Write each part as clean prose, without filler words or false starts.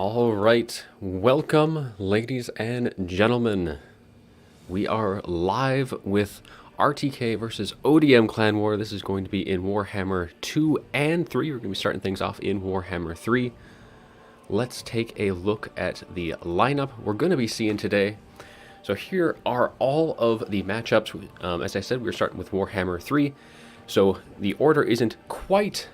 All right, welcome, ladies and gentlemen. We are live with RTK versus ODM Clan War. This is going to be in Warhammer 2 and 3. We're going to be starting things off in Warhammer 3. Let's take a look at the lineup we're going to be seeing today. So here are all of the matchups. As I said, we're starting with Warhammer 3. So the order isn't quite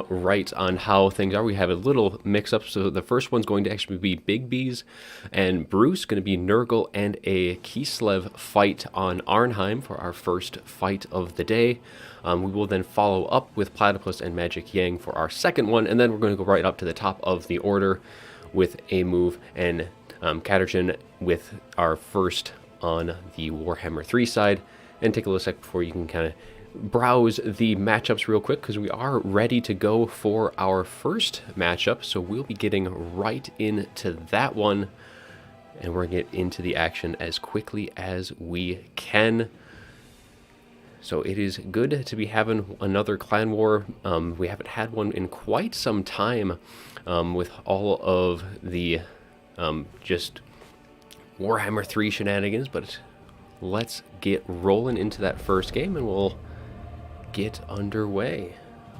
right on how things are. We have a little mix-up. So the first one's going to actually be Big B's and Bruce, going to be Nurgle and a Kislev fight on Arnheim for our first fight of the day. We will then follow up with Platypus and Magic Yang for our second one, and then we're going to go right up to the top of the order with a move and Katarjan with our first on the Warhammer 3 side. And take a little sec before you can kind of browse the matchups real quick, because we are ready to go for our first matchup. So we'll be getting right into that one, and we're going to get into the action as quickly as we can. So it is good to be having another Clan War. We haven't had one in quite some time with all of the just Warhammer 3 shenanigans, but let's get rolling into that first game and we'll get underway.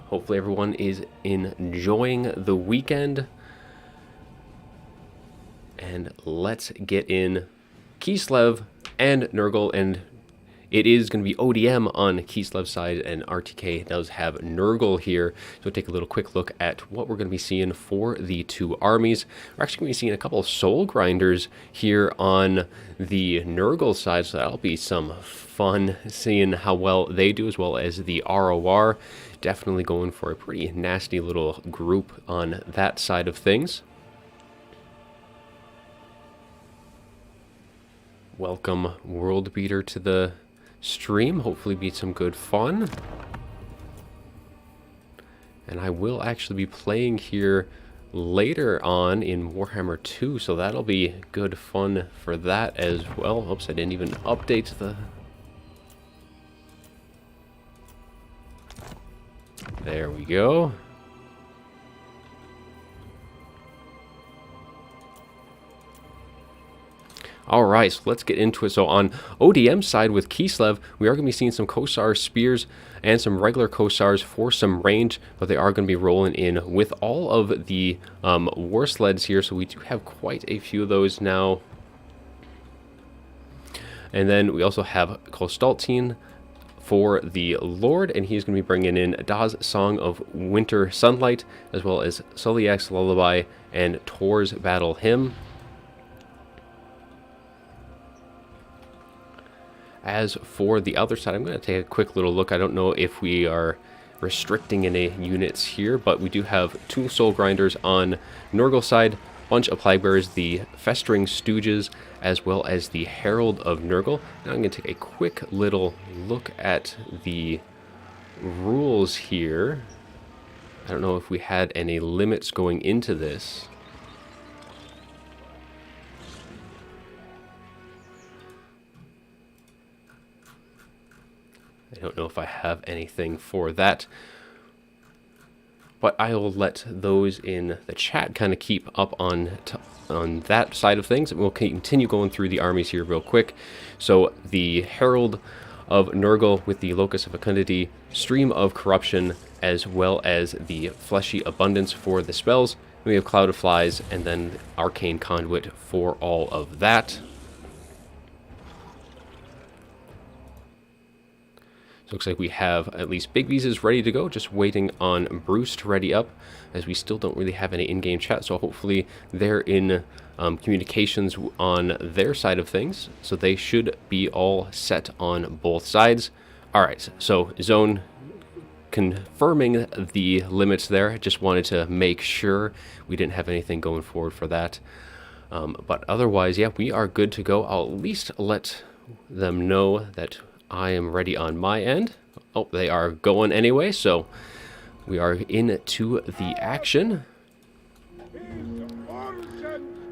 Hopefully everyone is enjoying the weekend, and let's get in Kislev and Nurgle. And it is going to be ODM on Kislev's side, and RTK does have Nurgle here. So take a little quick look at what we're going to be seeing for the two armies. We're actually going to be seeing a couple of soul grinders here on the Nurgle side, so that'll be some fun seeing how well they do, as well as the ROR. Definitely going for a pretty nasty little group on that side of things. Welcome, World Beater, to the stream. Hopefully be some good fun. And I will actually be playing here later on in Warhammer 2, so that'll be good fun for that as well. Oops, I didn't even update the... There we go. Alright, so let's get into it. So on ODM side with Kislev, we are going to be seeing some Kosar spears and some regular Kosars for some range, but they are going to be rolling in with all of the war sleds here, so we do have quite a few of those now. And then we also have Kostaltine for the Lord, and he's going to be bringing in Da's Song of Winter Sunlight, as well as Soliak's Lullaby and Tor's Battle Hymn. As for the other side, I'm going to take a quick little look. I don't know if we are restricting any units here, but we do have two Soul Grinders on Nurgle side, bunch of Plague Bearers, the Festering Stooges, as well as the Herald of Nurgle. Now I'm going to take a quick little look at the rules here. I don't know if we had any limits going into this. I don't know if I have anything for that, but I will let those in the chat kind of keep up on that side of things. We'll continue going through the armies here real quick. So the Herald of Nurgle with the Locus of Fecundity, Stream of Corruption, as well as the Fleshy Abundance for the spells. We have Cloud of Flies, and then Arcane Conduit for all of that. Looks like we have at least Big B's is ready to go, just waiting on Bruce to ready up, as we still don't really have any in-game chat, so hopefully they're in communications on their side of things, so they should be all set on both sides. Alright, so Zone confirming the limits there. Just wanted to make sure we didn't have anything going forward for that. But otherwise, yeah, we are good to go. I'll at least let them know that I am ready on my end. Oh, they are going anyway, so we are into the action.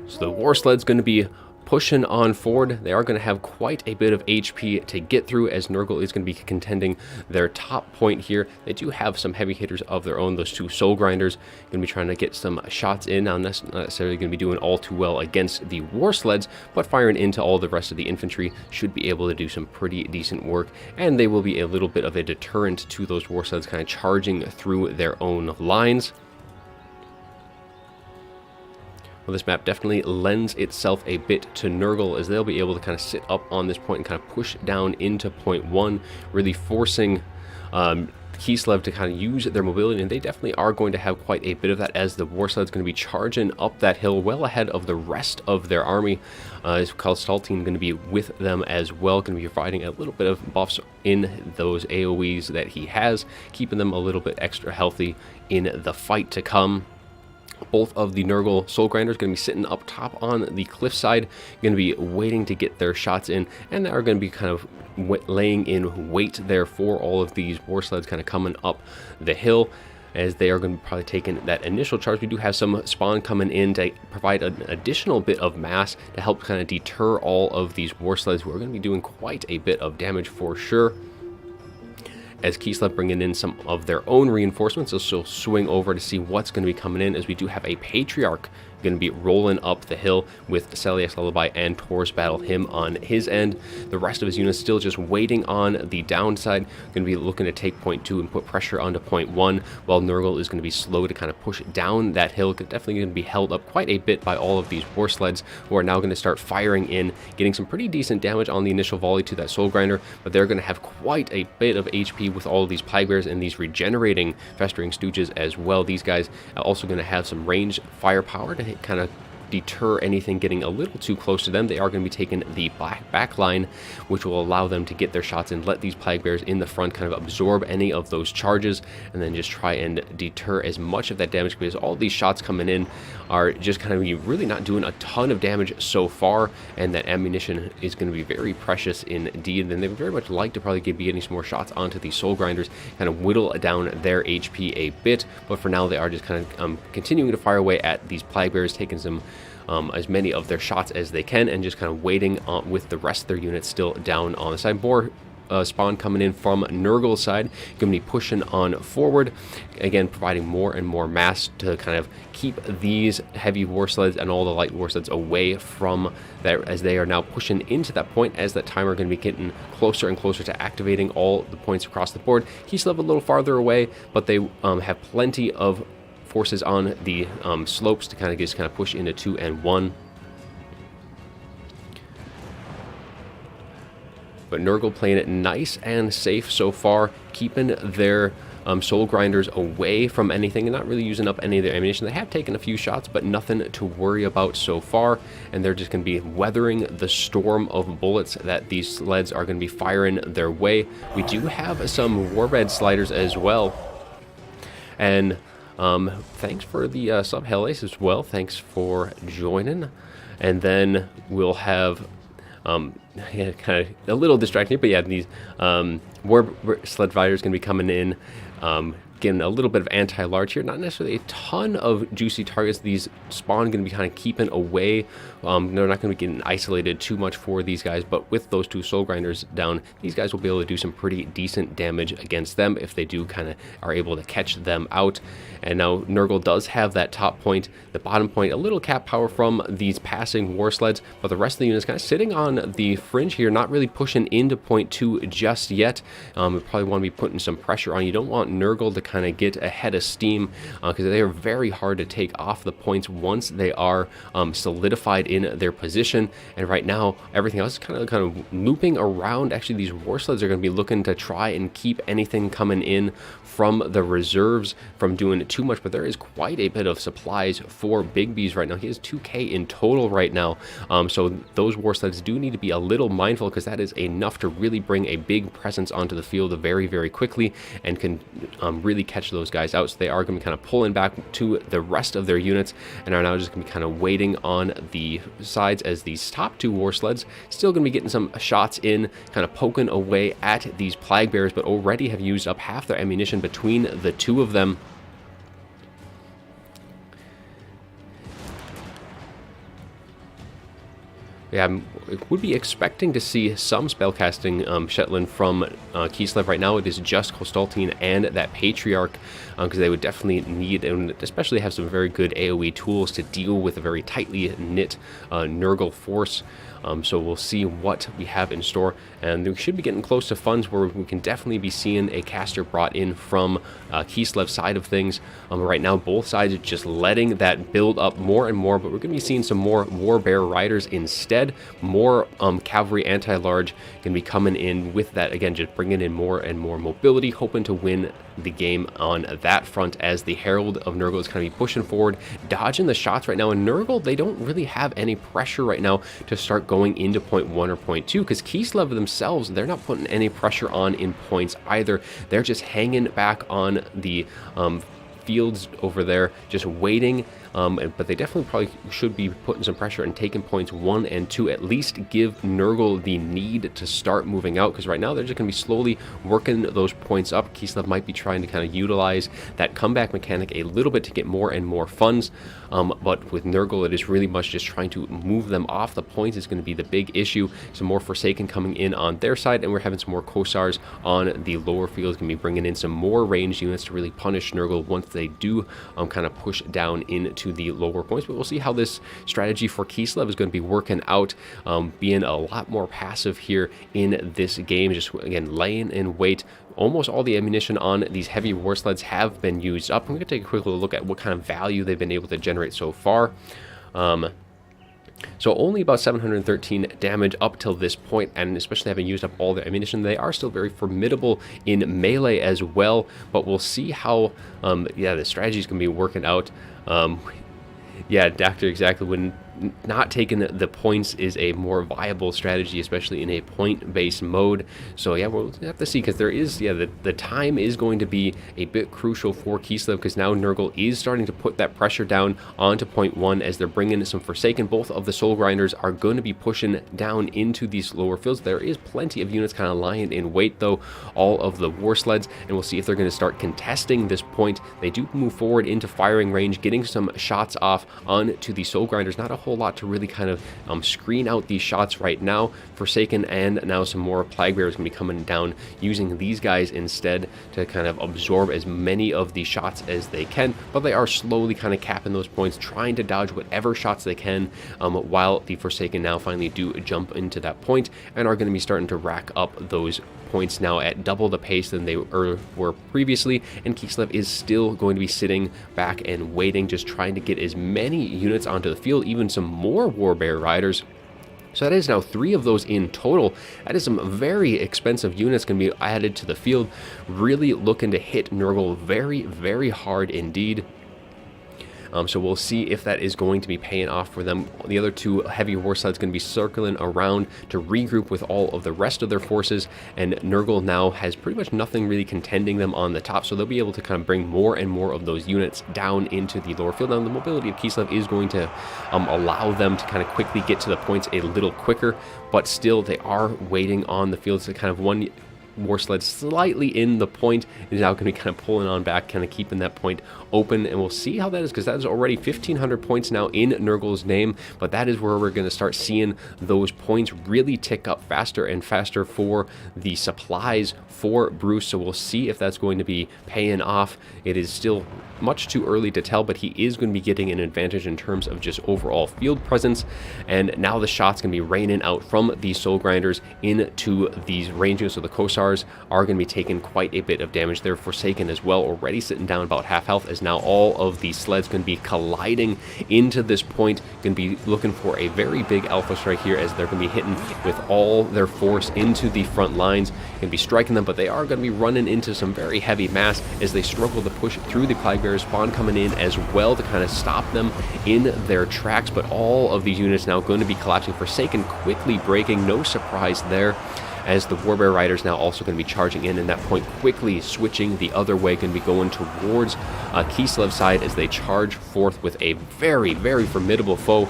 So the war sled's going to be pushing on forward. They are going to have quite a bit of HP to get through, as Nurgle is going to be contending their top point here. They do have some heavy hitters of their own, those 2 Soul Grinders. Going to be trying to get some shots in. Now, not necessarily going to be doing all too well against the War Sleds, but firing into all the rest of the infantry should be able to do some pretty decent work, and they will be a little bit of a deterrent to those War Sleds kind of charging through their own lines. Well, this map definitely lends itself a bit to Nurgle, as they'll be able to kind of sit up on this point and kind of push down into point 1, really forcing Kislev to kind of use their mobility, and they definitely are going to have quite a bit of that, as the War Sled's going to be charging up that hill well ahead of the rest of their army. Kalstaltine going to be with them as well, going to be providing a little bit of buffs in those AoEs that he has, keeping them a little bit extra healthy in the fight to come. Both of the Nurgle Soul Grinders going to be sitting up top on the cliffside, going to be waiting to get their shots in, and they are going to be kind of laying in wait there for all of these War Sleds kind of coming up the hill, as they are going to be probably taking that initial charge. We do have some spawn coming in to provide an additional bit of mass to help kind of deter all of these War Sleds, who are going to be doing quite a bit of damage for sure. As Kislev bringing in some of their own reinforcements, they'll still swing over to see what's going to be coming in, as we do have a Patriarch going to be rolling up the hill with Celiax Lullaby and Tor's Battle Hymn on his end. The rest of his units still just waiting on the downside, going to be looking to take point 2 and put pressure onto point 1, while Nurgle is going to be slow to kind of push down that hill. Definitely going to be held up quite a bit by all of these War Sleds, who are now going to start firing in, getting some pretty decent damage on the initial volley to that Soul Grinder, but they're going to have quite a bit of HP with all of these Plague Bears and these regenerating Festering Stooges as well. These guys are also going to have some range firepower to kind of deter anything getting a little too close to them. They are going to be taking the back line, which will allow them to get their shots and let these Plague Bears in the front kind of absorb any of those charges, and then just try and deter as much of that damage, because all these shots coming in are just kind of really not doing a ton of damage so far, and that ammunition is going to be very precious indeed. And they would very much like to probably be getting some more shots onto these Soul Grinders, kind of whittle down their HP a bit, but for now they are just kind of continuing to fire away at these Plague Bears, taking some as many of their shots as they can, and just kind of waiting on with the rest of their units still down on the side. More spawn coming in from Nurgle's side, going to be pushing on forward, again providing more and more mass to kind of keep these heavy War Sleds and all the light War Sleds away from that, as they are now pushing into that point, as that timer going to be getting closer and closer to activating all the points across the board. He's a little farther away, but they have plenty of forces on the slopes to kind of push into 2 and 1. But Nurgle playing it nice and safe so far, keeping their Soul Grinders away from anything and not really using up any of their ammunition. They have taken a few shots, but nothing to worry about so far, and they're just going to be weathering the storm of bullets that these sleds are going to be firing their way. We do have some Warbed Sliders as well, and thanks for the sub, Helace, as well. Thanks for joining. And then we'll have kind of a little distracting, but yeah, these War Sled Fighters going to be coming in, getting a little bit of anti-large here. Not necessarily a ton of juicy targets. These spawn going to be kind of keeping away. They're not going to be getting isolated too much for these guys, but with those 2 Soul Grinders down, these guys will be able to do some pretty decent damage against them if they do kind of are able to catch them out. And now Nurgle does have that top point, the bottom point, a little cap power from these passing War Sleds, but the rest of the units kind of sitting on the fringe here, not really pushing into point 2 just yet. We probably want to be putting some pressure on. You don't want Nurgle to kind of get ahead of steam, because they are very hard to take off the points once they are solidified in their position. And right now everything else is kind of looping around. Actually, these War Sleds are going to be looking to try and keep anything coming in from the reserves from doing too much, but there is quite a bit of supplies for Big B's right now. He has 2k in total right now, so those War Sleds do need to be a little mindful, because that is enough to really bring a big presence onto the field very, very quickly, and can really catch those guys out. So they are going to be kind of pulling back to the rest of their units, and are now just going to be kind of waiting on the sides, as these top 2 War Sleds still going to be getting some shots in, kind of poking away at these Plague Bears, but already have used up half their ammunition between the 2 of them. Yeah, I would be expecting to see some spellcasting Shetland from Kislev. Right now it is just Kostaltine and that Patriarch, because they would definitely need, and especially have some very good AoE tools to deal with a very tightly knit Nurgle force. So we'll see what we have in store, and we should be getting close to funds where we can definitely be seeing a caster brought in from Kislev's side of things. Right now both sides are just letting that build up more and more, but we're going to be seeing some more Warbear Riders instead. More cavalry anti-large going to be coming in with that, again, just bringing in more and more mobility, hoping to win the game on that front, as the Herald of Nurgle is kind of be pushing forward, dodging the shots right now. And Nurgle, they don't really have any pressure right now to start going into point 1 or point 2, because Kislev themselves, they're not putting any pressure on in points either. They're just hanging back on the fields over there, just waiting. But they definitely probably should be putting some pressure and taking points 1 and 2, at least give Nurgle the need to start moving out, because right now they're just going to be slowly working those points up. Kislev might be trying to kind of utilize that comeback mechanic a little bit to get more and more funds, but with Nurgle it is really much just trying to move them off the points is going to be the big issue. Some more Forsaken coming in on their side, and we're having some more Kossars on the lower fields, going to be bringing in some more ranged units to really punish Nurgle once they do kind of push down into the lower points. But we'll see how this strategy for Kislev is going to be working out, being a lot more passive here in this game, just again laying in wait. Almost all the ammunition on these heavy war sleds have been used up. I'm going to take a quick look at what kind of value they've been able to generate so far. So only about 713 damage up till this point, and especially having used up all their ammunition, they are still very formidable in melee as well. But we'll see how, yeah, the strategy is going to be working out. Yeah, Doctor, exactly. When not taking the points is a more viable strategy, especially in a point-based mode. So yeah, we'll have to see, because there is, yeah, the time is going to be a bit crucial for Kislev, because now Nurgle is starting to put that pressure down onto point 1 as they're bringing some Forsaken. Both of the Soul Grinders are going to be pushing down into these lower fields. There is plenty of units kind of lying in wait, though, all of the War Sleds, and we'll see if they're going to start contesting this point. They do move forward into firing range, getting some shots off onto the Soul Grinders. Not a whole lot to really kind of screen out these shots right now. Forsaken and now some more Plague Bearers going to be coming down, using these guys instead to kind of absorb as many of the shots as they can, but they are slowly kind of capping those points, trying to dodge whatever shots they can, while the Forsaken now finally do jump into that point and are going to be starting to rack up those points now at double the pace than they were previously. And Kislev is still going to be sitting back and waiting, just trying to get as many units onto the field, even some more Warbear Riders. So that is now 3 of those in total. That is some very expensive units going to be added to the field, really looking to hit Nurgle very, very hard indeed. So we'll see if that is going to be paying off for them. The other 2 heavy war sleds going to be circling around to regroup with all of the rest of their forces, and Nurgle now has pretty much nothing really contending them on the top, so they'll be able to kind of bring more and more of those units down into the lower field. Now the mobility of Kislev is going to allow them to kind of quickly get to the points a little quicker, but still they are waiting on the field. So kind of one War Sled slightly in the point is now going to be kind of pulling on back, kind of keeping that point open, and we'll see how that is, because that is already 1,500 points now in Nurgle's name. But that is where we're going to start seeing those points really tick up faster and faster for the supplies for Bruce. So we'll see if that's going to be paying off. It is still much too early to tell, but he is going to be getting an advantage in terms of just overall field presence. And now the shots going to be raining out from these Soul Grinders into these ranges. So the Kossars are going to be taking quite a bit of damage. They're Forsaken as well, already sitting down about half health, as now all of these sleds going to be colliding into this point. Going to be looking for a very big alpha strike here, as they're going to be hitting with all their force into the front lines. Going to be striking them, but they are going to be running into some very heavy mass as they struggle to push through the Plague Bearers. Spawn coming in as well to kind of stop them in their tracks, but all of these units now going to be collapsing. Forsaken quickly breaking, no surprise there, as the Warbear Riders now also going to be charging in, and that point quickly switching the other way, going to be going towards Kislev's side as they charge forth with a very, very formidable foe.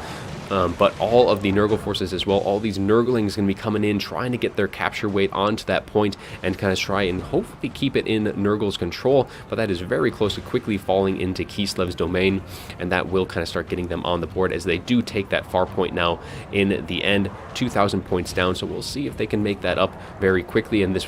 but all of the Nurgle forces as well, all these Nurglings going to be coming in, trying to get their capture weight onto that point and kind of try and hopefully keep it in Nurgle's control, but that is very close to quickly falling into Kislev's domain, and that will kind of start getting them on the board as they do take that far point now in the end, 2,000 points down, so we'll see if they can make that up very quickly, and this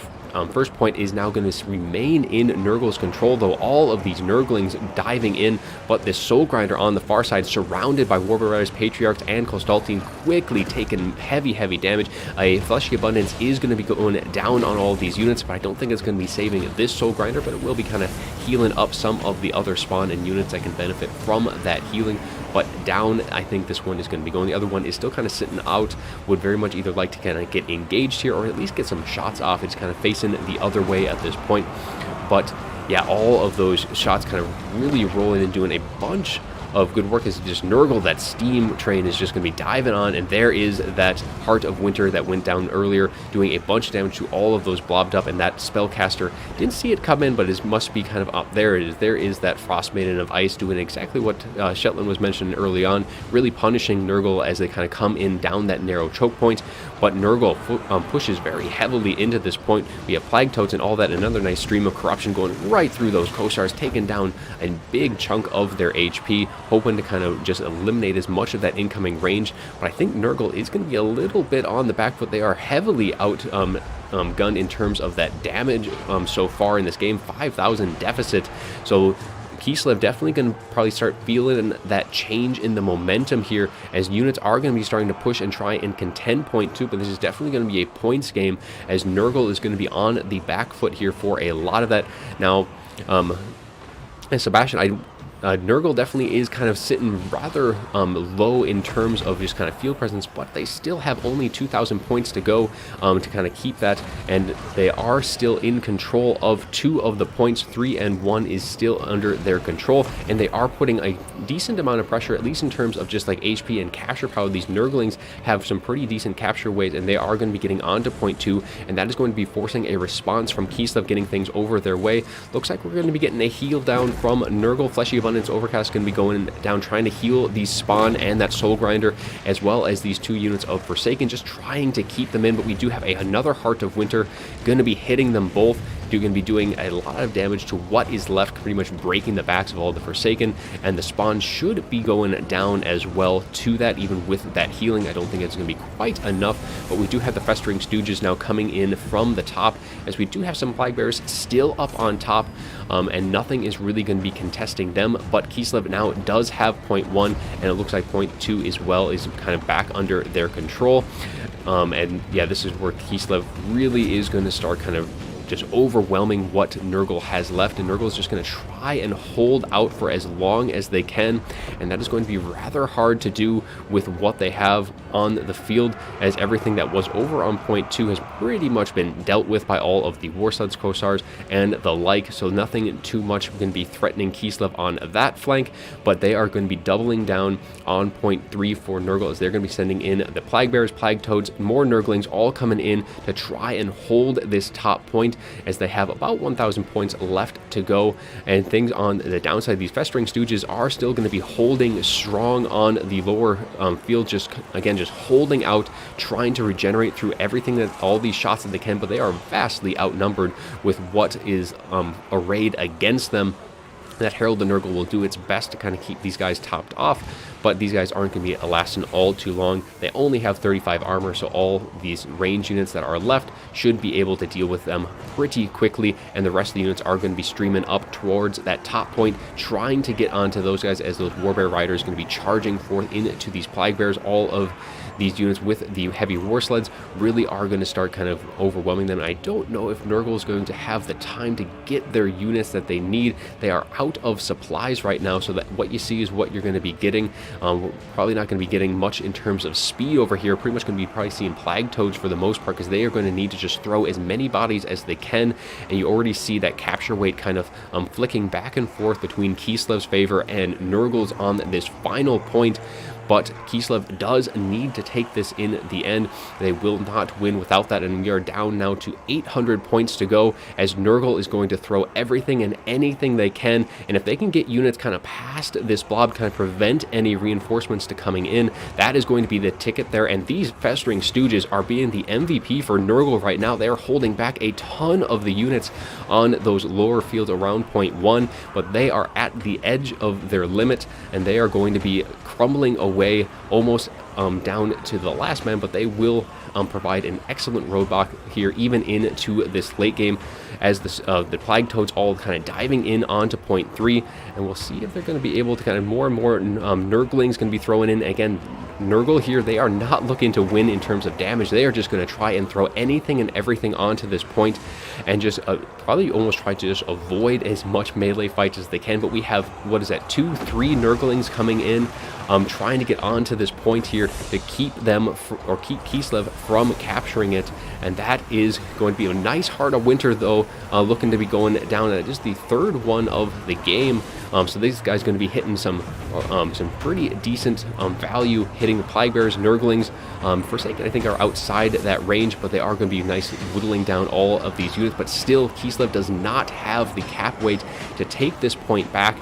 first point is now going to remain in Nurgle's control, though all of these Nurglings diving in, but this Soul Grinder on the far side, surrounded by Warbird Riders, Patriarchs, and Kostaltine, quickly taking heavy damage. A Fleshy Abundance is going to be going down on all of these units, but I don't think it's going to be saving this Soul Grinder, but it will be kind of healing up some of the other spawn and units that can benefit from that healing. But down, I think this one is going to be going. The other one is still kind of sitting out, would very much either like to kind of get engaged here or at least get some shots off. It's kind of facing the other way at this point. But yeah, all of those shots kind of really rolling and doing a bunch of good work as just Nurgle, that steam train is just going to be diving on, and there is that Heart of Winter that went down earlier, doing a bunch of damage to all of those blobbed up, and that Spellcaster didn't see it come in, but it must be kind of up there. There is that Frost Maiden of Ice doing exactly what Shetland was mentioning early on, really punishing Nurgle as they kind of come in down that narrow choke point, but Nurgle pushes very heavily into this point. We have Plague Toads and all that, another nice stream of corruption going right through those Kossars, taking down a big chunk of their HP, hoping to kind of just eliminate as much of that incoming range. But I think Nurgle is going to be a little bit on the back foot. They are heavily outgunned in terms of that damage so far in this game, 5,000 deficit. So Kislev definitely going to probably start feeling that change in the momentum here, as units are going to be starting to push and try and contend point two, but this is definitely going to be a points game, as Nurgle is going to be on the back foot here for a lot of that. Now, and Sebastian, Nurgle definitely is kind of sitting rather low in terms of just kind of field presence, but they still have only 2,000 points to go to kind of keep that, and they are still in control of 2 of the points. 3 and 1 is still under their control, and they are putting a decent amount of pressure, at least in terms of just like HP and capture power. These Nurglings have some pretty decent capture weight, and they are going to be getting onto point 2, and that is going to be forcing a response from Kislev, getting things over their way. Looks like we're going to be getting a heal down from Nurgle. Fleshy Abundance Overcast going to be going down, trying to heal these Spawn and that Soul Grinder, as well as these 2 units of Forsaken, just trying to keep them in. But we do have another Heart of Winter going to be hitting them both. You're going to be doing a lot of damage to what is left, pretty much breaking the backs of all the Forsaken, and the Spawn should be going down as well to that. Even with that healing, I don't think it's going to be quite enough, but we do have the Festering Stooges now coming in from the top, as we do have some Flag Bearers still up on top, and nothing is really going to be contesting them. But Kislev now does have point 1, and it looks like point 2 as well is kind of back under their control. And yeah, this is where Kislev really is going to start kind of just overwhelming what Nurgle has left, and Nurgle is just going to try and hold out for as long as they can, and that is going to be rather hard to do with what they have on the field, as everything that was over on point 2 has pretty much been dealt with by all of the Warsuds, Kossars, and the like, so nothing too much going to be threatening Kislev on that flank. But they are going to be doubling down on point 3 for Nurgle, as they're going to be sending in the Plague Bears, Plague Toads, more Nurglings, all coming in to try and hold this top point, as they have about 1,000 points left to go. And things on the downside, these Festering Stooges are still going to be holding strong on the lower field, just holding out, trying to regenerate through everything, that all these shots that they can, but they are vastly outnumbered with what is arrayed against them. That Herald the Nurgle will do its best to kind of keep these guys topped off, but these guys aren't going to be lasting all too long. They only have 35 armor, so all these range units that are left should be able to deal with them pretty quickly, and the rest of the units are going to be streaming up towards that top point, trying to get onto those guys, as those Warbear Riders are going to be charging forth into these Plague Bears. All of these units with the heavy war sleds really are going to start kind of overwhelming them. And I don't know if Nurgle is going to have the time to get their units that they need. They are out of supplies right now, so that what you see is what you're going to be getting. We're probably not going to be getting much in terms of speed over here. Pretty much going to be probably seeing Plague Toads for the most part, because they are going to need to just throw as many bodies as they can. And you already see that capture weight kind of flicking back and forth between Kislev's favor and Nurgle's on this final point. but Kislev does need to take this in the end. They will not win without that, and we are down now to 800 points to go, as Nurgle is going to throw everything and anything they can, and if they can get units kind of past this blob, kind of prevent any reinforcements to coming in, that is going to be the ticket there. And these Festering Stooges are being the MVP for Nurgle right now. They are holding back a ton of the units on those lower fields around point 1, but they are at the edge of their limit, and they are going to be crumbling away almost down to the last man, but they will provide an excellent roadblock here even into this late game, as the Plague Toads all kind of diving in onto point 3, and we'll see if they're going to be able to kind of more and more Nurglings going to be throwing in. Again, Nurgle here, they are not looking to win in terms of damage. They are just going to try and throw anything and everything onto this point, and just probably almost try to just avoid as much melee fights as they can. But we have, what is that, 2-3 Nurglings coming in, trying to get onto this point here to keep them, or keep Kislev from capturing it, and that is going to be a nice heart of winter, though, looking to be going down at just the third one of the game. So these guys going to be hitting some pretty decent value, hitting the Plague Bearers, Nurglings. Forsaken, I think, are outside that range, but they are going to be nice whittling down all of these units. But still, Kislev does not have the cap weight to take this point back,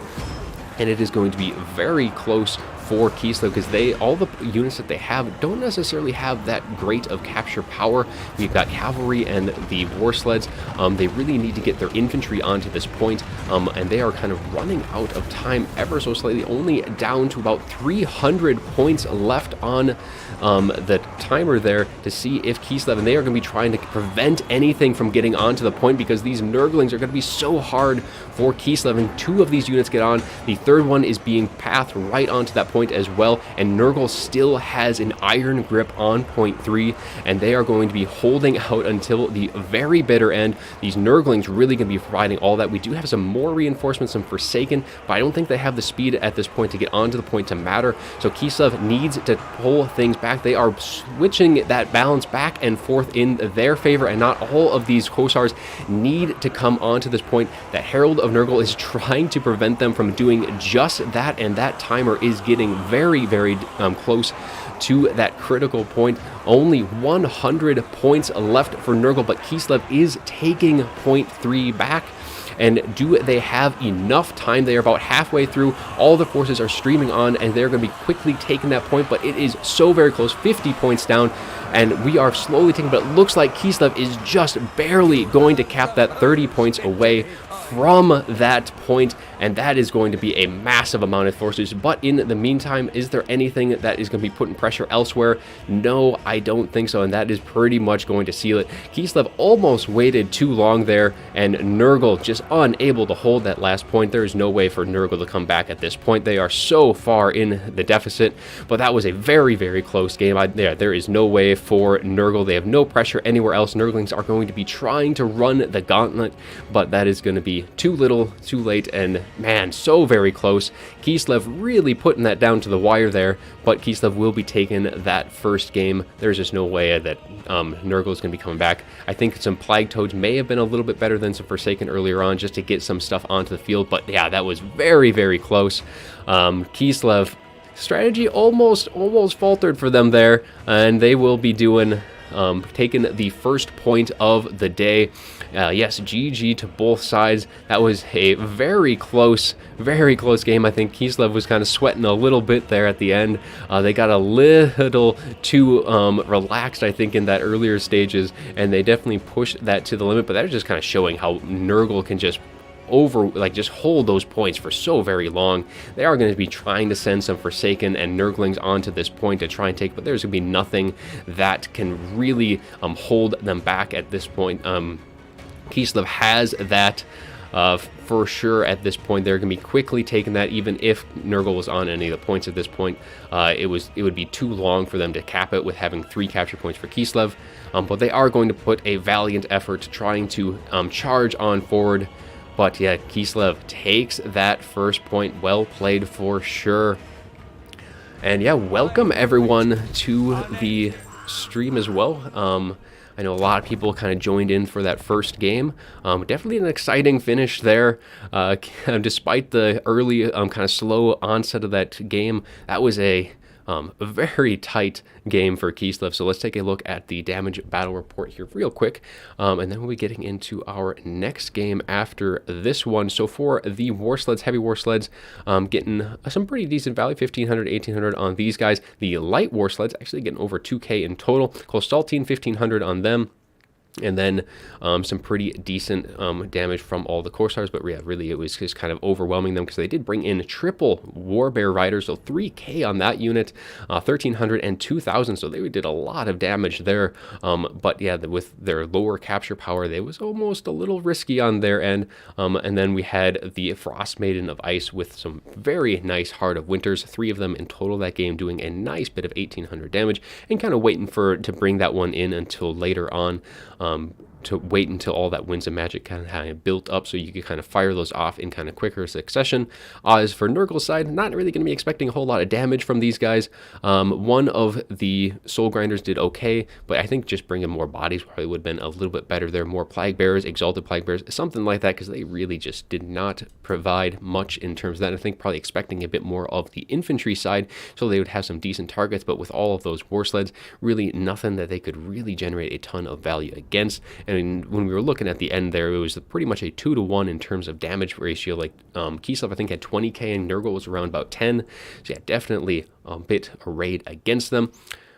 and it is going to be very close for Kislev, because all the units that they have don't necessarily have that great of capture power. We've got cavalry and the war sleds. They really need to get their infantry onto this point, and they are kind of running out of time ever so slightly, only down to about 300 points left on the timer there to see if Kislev, and they are going to be trying to prevent anything from getting onto the point, because these Nurglings are going to be so hard for Kislev, and 2 of these units get on. The third one is being pathed right onto that point as well, and Nurgle still has an iron grip on point 3, and they are going to be holding out until the very bitter end. These Nurglings really going to be providing all that. We do have some more reinforcements, some Forsaken, but I don't think they have the speed at this point to get onto the point to matter, so Kislev needs to pull things back. They are switching that balance back and forth in their favor, and not all of these Kossars need to come onto this point. The Herald of Nurgle is trying to prevent them from doing just that, and that timer is getting very, very close to that critical point. Only 100 points left for Nurgle, but Kislev is taking point 3 back. And do they have enough time? They are about halfway through. All the forces are streaming on, and they're going to be quickly taking that point, but it is so very close, 50 points down, and we are slowly taking, but it looks like Kislev is just barely going to cap that, 30 points away from that point, and that is going to be a massive amount of forces. But in the meantime, is there anything that is going to be putting pressure elsewhere? No, I don't think so, and that is pretty much going to seal it. Kislev almost waited too long there, and Nurgle just unable to hold that last point. There is no way for Nurgle to come back at this point. They are so far in the deficit, but that was a very, very close game. There is no way for Nurgle. They have no pressure anywhere else. Nurglings are going to be trying to run the gauntlet, but that is going to be too little, too late, and man, so very close. Kislev really putting that down to the wire there, but Kislev will be taking that first game. There's just no way that Nurgle is going to be coming back. I think some Plague Toads may have been a little bit better than some Forsaken earlier on, just to get some stuff onto the field, but yeah, that was very, very close. Kislev strategy almost faltered for them there, and they will be doing taking the first point of the day. Yes, GG to both sides. That was a very close game. I think Kislev was kind of sweating a little bit there at the end. They got a little too relaxed, I think, in that earlier stages, and they definitely pushed that to the limit, but that is just kind of showing how Nurgle can just just hold those points for so very long. They are going to be trying to send some Forsaken and Nurglings onto this point to try and take, but there's going to be nothing that can really hold them back at this point. Kislev has that for sure at this point. They're going to be quickly taking that, even if Nurgle was on any of the points at this point. It would be too long for them to cap it with having 3 capture points for Kislev, but they are going to put a valiant effort trying to charge on forward. But yeah, Kislev takes that first point. Well played for sure. And yeah, welcome everyone to the stream as well. I know a lot of people kind of joined in for that first game. Definitely an exciting finish there. Despite the early kind of slow onset of that game, that was a A very tight game for Kislev. So let's take a look at the damage battle report here real quick, and then we'll be getting into our next game after this one. So for the war sleds, heavy war sleds, getting some pretty decent value, 1,500, 1,800 on these guys. The light war sleds actually getting over 2K in total. Kostaltine, 1,500 on them. And then some pretty decent damage from all the Corsairs, but yeah, really it was just kind of overwhelming them because they did bring in triple Warbear Riders, so 3K on that unit, 1,300 and 2,000, so they did a lot of damage there. But yeah, with their lower capture power, they was almost a little risky on their end. And then we had the Frost Maiden of Ice with some very nice Heart of Winters, 3 of them in total that game, doing a nice bit of 1,800 damage, and kind of waiting to bring that one in until later on. To wait until all that Winds of Magic kind of built up so you could kind of fire those off in kind of quicker succession. As for Nurgle's side, not really going to be expecting a whole lot of damage from these guys. One of the Soul Grinders did okay, but I think just bringing more bodies probably would have been a little bit better there. More Plague Bearers, Exalted Plague Bearers, something like that, because they really just did not provide much in terms of that. I think probably expecting a bit more of the infantry side so they would have some decent targets, but with all of those war sleds, really nothing that they could really generate a ton of value against. And when we were looking at the end there, it was pretty much a 2-to-1 in terms of damage ratio. Like Kislev, I think, had 20k and Nurgle was around about 10. So yeah, definitely a bit arrayed against them.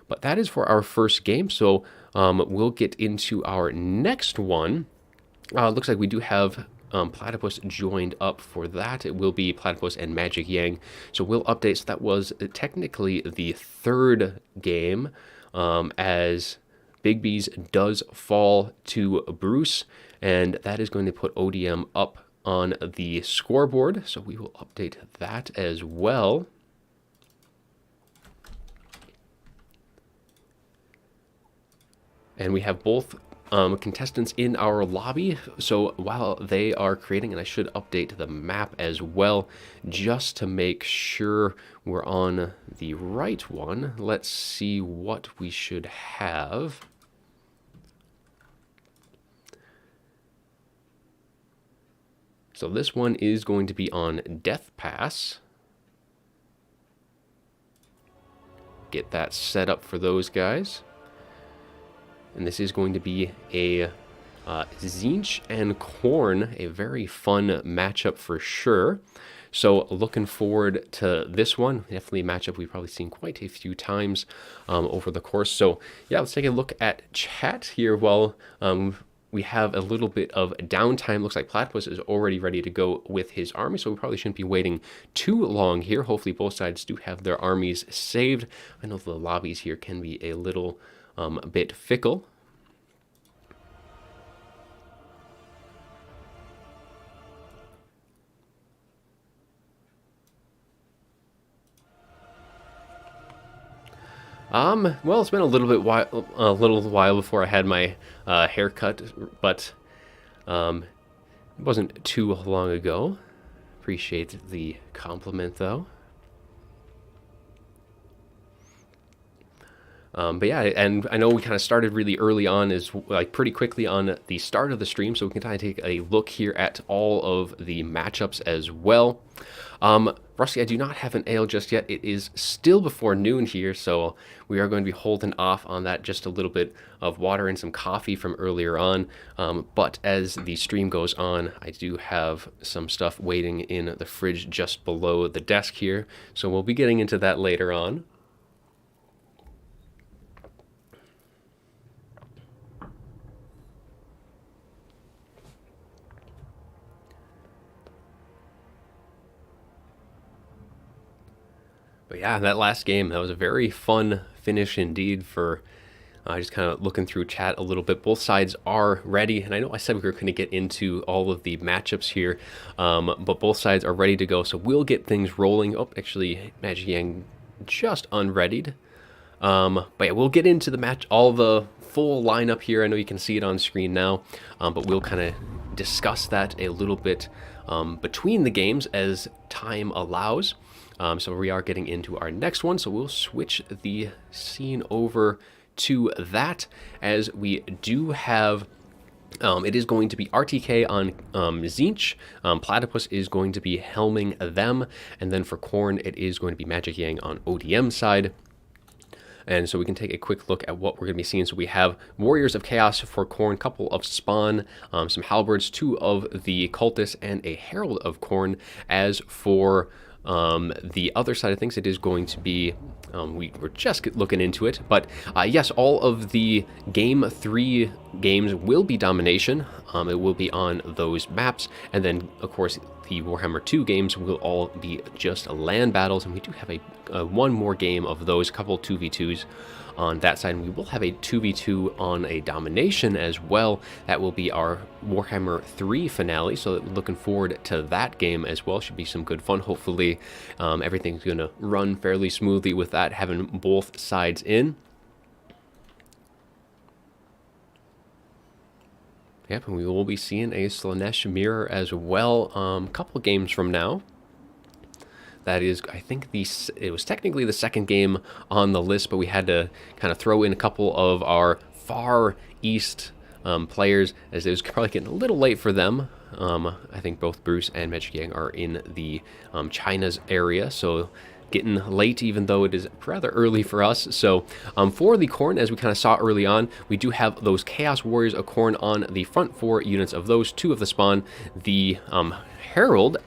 But that is for our first game. So we'll get into our next one. Looks like we do have Platypus joined up for that. It will be Platypus and Magic Yang. So we'll update. So that was technically the third game, as Big Bees does fall to Bruce, and that is going to put ODM up on the scoreboard. So we will update that as well. And we have both contestants in our lobby. So while they are creating, and I should update the map as well, just to make sure we're on the right one. Let's see what we should have. So this one is going to be on Death Pass. Get that set up for those guys. And this is going to be a Tzeentch and Khorne, a very fun matchup for sure. So looking forward to this one. Definitely a matchup we've probably seen quite a few times over the course. So yeah, let's take a look at chat here while we have a little bit of downtime. Looks like Platypus is already ready to go with his army, so we probably shouldn't be waiting too long here. Hopefully both sides do have their armies saved. I know the lobbies here can be a little bit fickle. Well, it's been a little while before I had my haircut, but it wasn't too long ago. Appreciate the compliment, though. But yeah, and I know we kind of started really early on, pretty quickly on the start of the stream, so we can kind of take a look here at all of the matchups as well. Rusty, I do not have an ale just yet. It is still before noon here, so we are going to be holding off on that. Just a little bit of water and some coffee from earlier on. But as the stream goes on, I do have some stuff waiting in the fridge just below the desk here, so we'll be getting into that later on. But yeah, that last game, that was a very fun finish indeed for just kind of looking through chat a little bit. Both sides are ready, and I know I said we were going to get into all of the matchups here, but both sides are ready to go, so we'll get things rolling. Oh, actually, Magic Yang just unreadied. But yeah, we'll get into the match, all the full lineup here. I know you can see it on screen now, but we'll kind of discuss that a little bit between the games as time allows. So we are getting into our next one, so we'll switch the scene over to that, as we do have, it is going to be RTK on Tzeentch. Platypus is going to be helming them, and then for Khorne, it is going to be Magic Yang on ODM side. And so we can take a quick look at what we're going to be seeing. So we have Warriors of Chaos for Khorne, couple of Spawn, some Halberds, 2 of the Cultists, and a Herald of Khorne. As for the other side of things, it is going to be, we were just looking into it, but yes, all of the Game 3 games will be domination. It will be on those maps, and then, of course, the Warhammer 2 games will all be just land battles, and we do have a one more game of those, couple 2v2s on that side, and we will have a 2v2 on a domination as well. That will be our Warhammer 3 finale, so looking forward to that game as well. Should be some good fun. Hopefully everything's going to run fairly smoothly with that, having both sides in. Yep, and we will be seeing a Slaanesh mirror as well a couple games from now. That is, I think it was technically the second game on the list, but we had to kind of throw in a couple of our far east players, as it was probably getting a little late for them. I think both Bruce and Magic Yang are in the China's area, so getting late, even though it is rather early for us. So for the Khorne, as we kind of saw early on, we do have those Chaos Warriors of Khorne on the front 4 units of those, 2 of the Spawn. The Herald,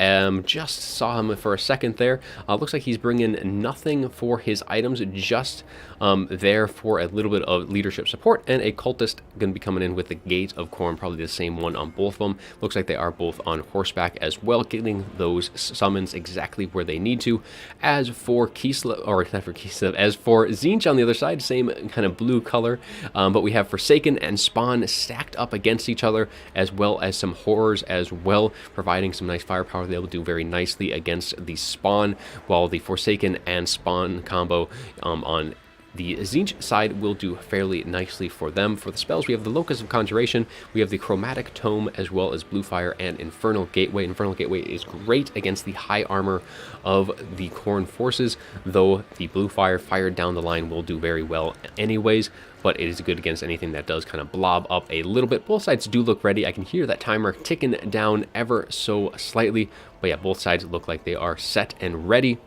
just saw him for a second there. Looks like he's bringing nothing for his items, just there for a little bit of leadership support, and a Cultist going to be coming in with the Gate of Khorne, probably the same one on both of them. Looks like they are both on horseback as well, getting those summons exactly where they need to. As for Kislev, or not for Kislev, as for Tzeentch on the other side, same kind of blue color, but we have Forsaken and Spawn stacked up against each other, as well as some Horrors as well, providing some nice firepower. They will do very nicely against the Spawn, while the Forsaken and Spawn combo on the Tzeentch side will do fairly nicely for them. For the spells, we have the Locus of Conjuration, we have the Chromatic Tome, as well as Blue Fire and Infernal Gateway. Infernal Gateway is great against the high armor of the Khorne forces, though the Blue Fire fired down the line will do very well anyways, but it is good against anything that does kind of blob up a little bit. Both sides do look ready. I can hear that timer ticking down ever so slightly, but yeah, both sides look like they are set and ready.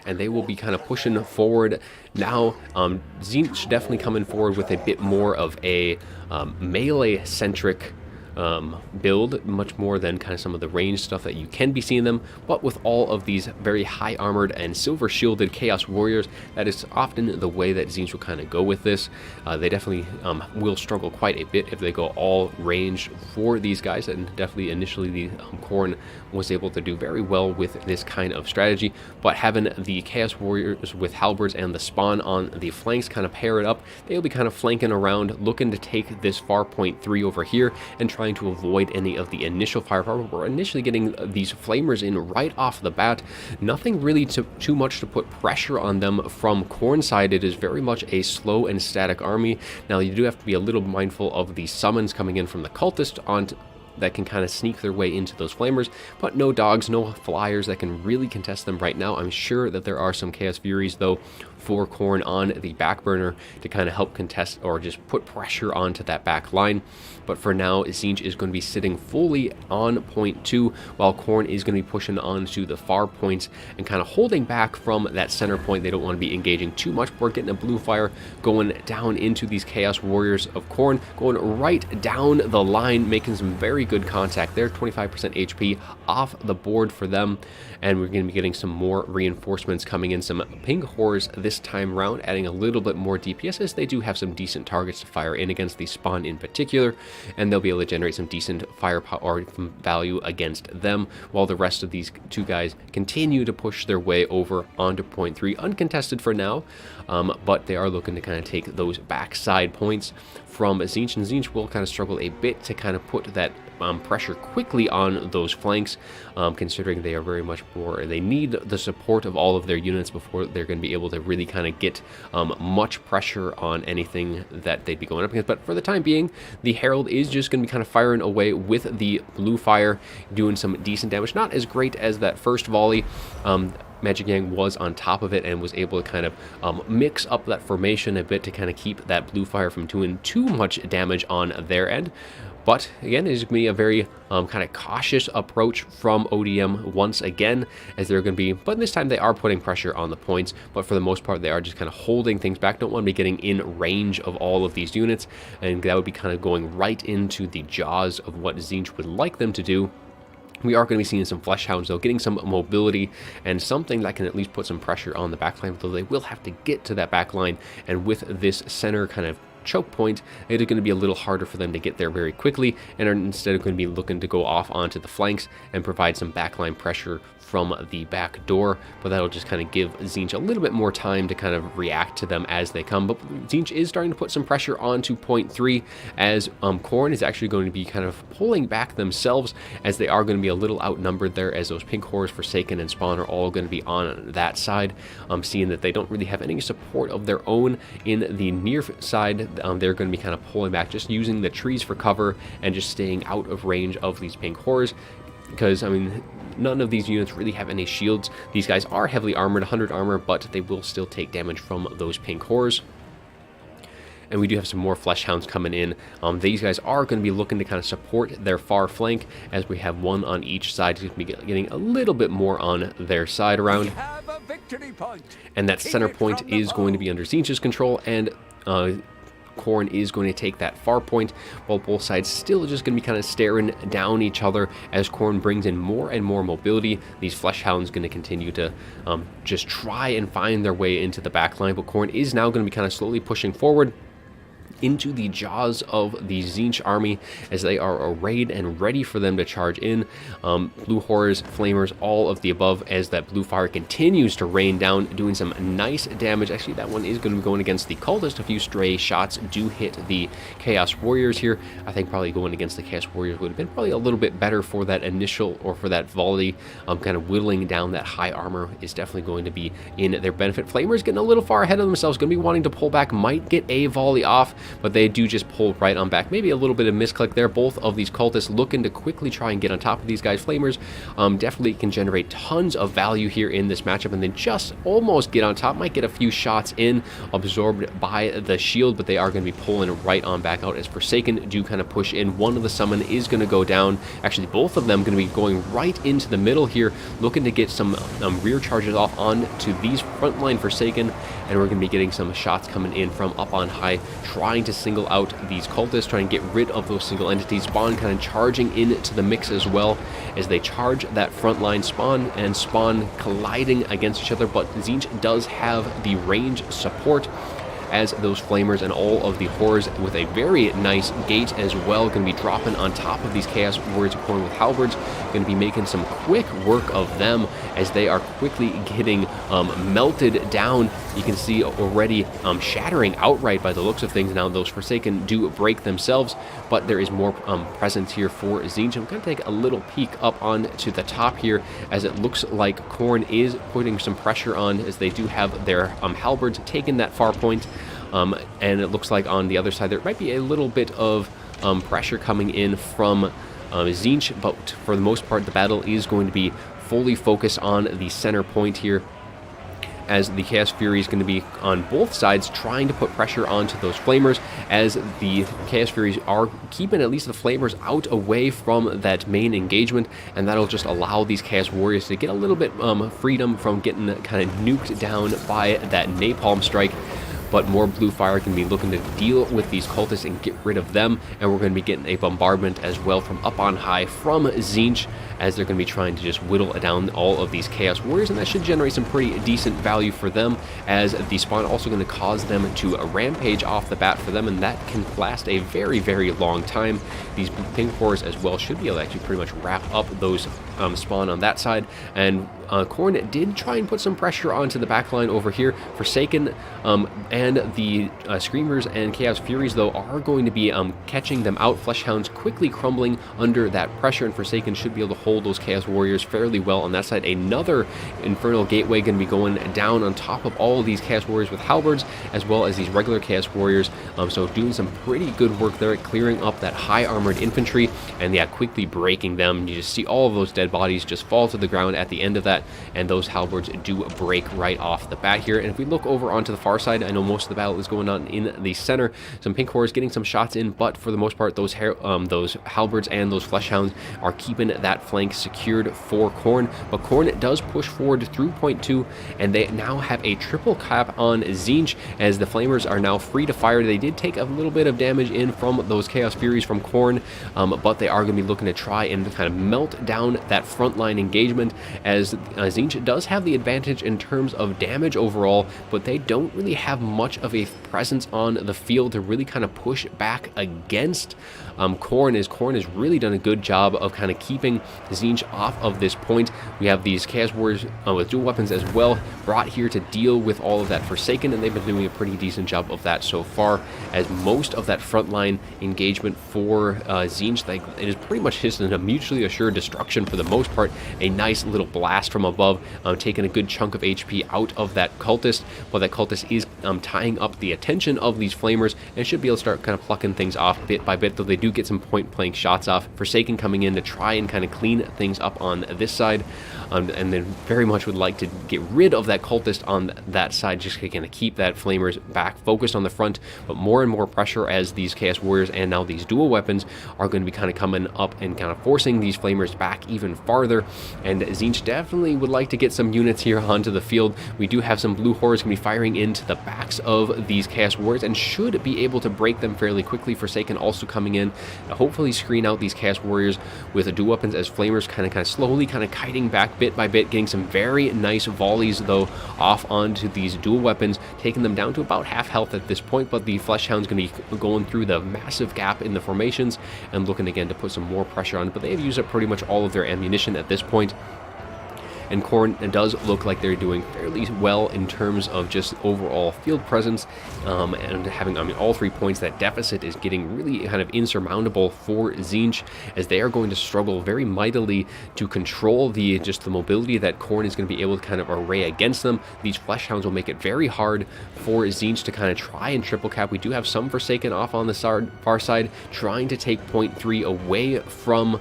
And they will be kind of pushing forward now. Tzeentch definitely coming forward with a bit more of a melee-centric build, much more than kind of some of the range stuff that you can be seeing them, but with all of these very high armored and silver shielded Chaos Warriors, that is often the way that Tzeentch will kind of go with this. They definitely will struggle quite a bit if they go all range for these guys, and definitely initially the Khorne was able to do very well with this kind of strategy, but having the Chaos Warriors with Halberds and the Spawn on the flanks kind of pair it up, they'll be kind of flanking around, looking to take this far point 3 over here and trying to avoid any of the initial firepower. We're initially getting these Flamers in right off the bat. Nothing really too much to put pressure on them from Khorne side. It is very much a slow and static army. Now you do have to be a little mindful of the summons coming in from the Cultist that can kind of sneak their way into those Flamers, but no dogs, no flyers that can really contest them right now. I'm sure that there are some Chaos Furies, though, for Khorne on the back burner to kind of help contest or just put pressure onto that back line. But for now, Tzeentch is going to be sitting fully on point 2, while Khorne is going to be pushing on to the far points and kind of holding back from that center point. They don't want to be engaging too much. We're getting a Blue Fire going down into these Chaos Warriors of Khorne, going right down the line, making some very good contact there. 25% HP off the board for them, and we're going to be getting some more reinforcements coming in, some pink Horrors this time around, adding a little bit more DPS, as they do have some decent targets to fire in against the Spawn in particular, and they'll be able to generate some decent firepower or value against them, while the rest of these 2 guys continue to push their way over onto point 3, uncontested for now, but they are looking to kind of take those backside points from Tzeentch, and Tzeentch will kind of struggle a bit to kind of put that pressure quickly on those flanks, considering they are very much more, they need the support of all of their units before they're going to be able to really kind of get much pressure on anything that they'd be going up against. But for the time being, the Herald is just going to be kind of firing away with the Blue Fire, doing some decent damage. Not as great as that first volley. Magic Yang was on top of it and was able to kind of mix up that formation a bit to kind of keep that Blue Fire from doing too much damage on their end. But again, it is going to be a very kind of cautious approach from ODM once again, as they're going to be, but this time they are putting pressure on the points, but for the most part they are just kind of holding things back. Don't want to be getting in range of all of these units, and that would be kind of going right into the jaws of what Tzeentch would like them to do. We are going to be seeing some Flesh Hounds, though, getting some mobility and something that can at least put some pressure on the backline, though they will have to get to that backline, and with this center kind of choke point, it is going to be a little harder for them to get there very quickly, and are instead going to be looking to go off onto the flanks and provide some backline pressure from the back door, but that'll just kind of give Tzeentch a little bit more time to kind of react to them as they come. But Tzeentch is starting to put some pressure onto point 3, as Khorne is actually going to be kind of pulling back themselves, as they are going to be a little outnumbered there, as those pink horrors, Forsaken, and Spawn are all going to be on that side. Seeing that they don't really have any support of their own in the near side, they're going to be kind of pulling back, just using the trees for cover and just staying out of range of these pink horrors, because, I mean, none of these units really have any shields. These guys are heavily armored, 100 armor, but they will still take damage from those pink horrors. And we do have some more Flesh Hounds coming in. These guys are going to be looking to kind of support their far flank, as we have one on each side. It's going to be getting a little bit more on their side around. And that center point is going to be under Tzeentch's control, and Khorne is going to take that far point, while both sides still just going to be kind of staring down each other as Khorne brings in more and more mobility. These Flesh Hounds going to continue to just try and find their way into the back line, but Khorne is now going to be kind of slowly pushing forward into the jaws of the Tzeentch army, as they are arrayed and ready for them to charge in. Blue Horrors, Flamers, all of the above, as that blue fire continues to rain down, doing some nice damage. Actually, that one is going to be going against the Cultist. A few stray shots do hit the Chaos Warriors here. I think probably going against the Chaos Warriors would have been probably a little bit better for that initial, or for that volley. Kind of whittling down that high armor is definitely going to be in their benefit. Flamers getting a little far ahead of themselves, going to be wanting to pull back, might get a volley off, but they do just pull right on back. Maybe a little bit of misclick there. Both of these cultists looking to quickly try and get on top of these guys. Flamers definitely can generate tons of value here in this matchup, and then just almost get on top. Might get a few shots in, absorbed by the shield, but they are going to be pulling right on back out, as Forsaken do kind of push in. One of the summon is going to go down. Actually, both of them going to be going right into the middle here, looking to get some rear charges off onto these frontline Forsaken, and we're going to be getting some shots coming in from up on high, trying to single out these cultists, trying to get rid of those single entities. Spawn kind of charging into the mix as well, as they charge that front line. Spawn and Spawn colliding against each other, but Tzeentch does have the range support, as those Flamers and all of the Horrors with a very nice gate as well, going to be dropping on top of these Chaos Warriors of Khorne with Halberds, going to be making some quick work of them, as they are quickly getting melted down. You can see already shattering outright by the looks of things. Now those Forsaken do break themselves, but there is more presence here for Tzeentch. I'm going to take a little peek up on to the top here, as it looks like Khorne is putting some pressure on, as they do have their Halberds taking that far point. And it looks like on the other side there might be a little bit of pressure coming in from Tzeentch, but for the most part the battle is going to be fully focused on the center point here, as the Chaos Fury is going to be on both sides trying to put pressure onto those Flamers, as the Chaos Furies are keeping at least the Flamers out away from that main engagement, and that'll just allow these Chaos Warriors to get a little bit freedom from getting kind of nuked down by that napalm strike. But more blue fire can be looking to deal with these cultists and get rid of them, and we're going to be getting a bombardment as well from up on high from Tzeentch, as they're going to be trying to just whittle down all of these Chaos Warriors, and that should generate some pretty decent value for them, as the Spawn also going to cause them to rampage off the bat for them, and that can last a very, very long time. These pink horrors as well should be able to actually pretty much wrap up those Spawn on that side, and Khorne did try and put some pressure onto the backline over here. Forsaken and the Screamers and Chaos Furies, though, are going to be catching them out. Flesh Hounds quickly crumbling under that pressure, and Forsaken should be able to hold those Chaos Warriors fairly well on that side. Another Infernal Gateway going to be going down on top of all of these Chaos Warriors with Halberds, as well as these regular Chaos Warriors. So doing some pretty good work there at clearing up that high armored infantry, and yeah, quickly breaking them. You just see all of those dead bodies just fall to the ground at the end of that, and those Halberds do break right off the bat here. And if we look over onto the far side, I know most of the battle is going on in the center. Some pink horrors getting some shots in, but for the most part, those halberds and those flesh hounds are keeping that flank secured for Khorne. But Khorne does push forward through point 2, and they now have a triple cap on Tzeentch, as the flamers are now free to fire. They did take a little bit of damage in from those Chaos Furies from Khorne, but they are going to be looking to try and kind of melt down that frontline engagement, as Tzeentch does have the advantage in terms of damage overall, but they don't really have much of a presence on the field to really kind of push back against Khorne, as Khorne has really done a good job of kind of keeping Tzeentch off of this point. We have these Chaos Warriors with dual weapons as well brought here to deal with all of that Forsaken, and they've been doing a pretty decent job of that so far, as most of that frontline engagement for Tzeentch, like, it is pretty much just a mutually assured destruction for the most part. A nice little blast from above, taking a good chunk of HP out of that cultist, but that cultist is tying up the attention of these flamers and should be able to start kind of plucking things off bit by bit, though they do get some point blank shots off. Forsaken coming in to try and kind of clean things up on this side, and then very much would like to get rid of that cultist on that side, just to kind of keep that flamers back focused on the front. But more and more pressure as these Chaos Warriors and now these dual weapons are going to be kind of coming up and kind of forcing these flamers back even farther, and Tzeentch definitely would like to get some units here onto the field. We do have some blue horrors going to be firing into the backs of these Chaos Warriors and should be able to break them fairly quickly. Forsaken also coming in to hopefully screen out these Chaos Warriors with the dual weapons, as flamers kind of slowly kiting back bit by bit, getting some very nice volleys though off onto these dual weapons, taking them down to about half health at this point. But the Flesh Hound's going to be going through the massive gap in the formations and looking again to put some more pressure on it, but they have used up pretty much all of their ammunition at this point. And Khorne does look like they're doing fairly well in terms of just overall field presence, and having, all 3 points. That deficit is getting really kind of insurmountable for Tzeentch, as they are going to struggle very mightily to control the mobility that Khorne is going to be able to kind of array against them. These Flesh Hounds will make it very hard for Tzeentch to kind of try and triple cap. We do have some Forsaken off on the far side, trying to take point 3 away from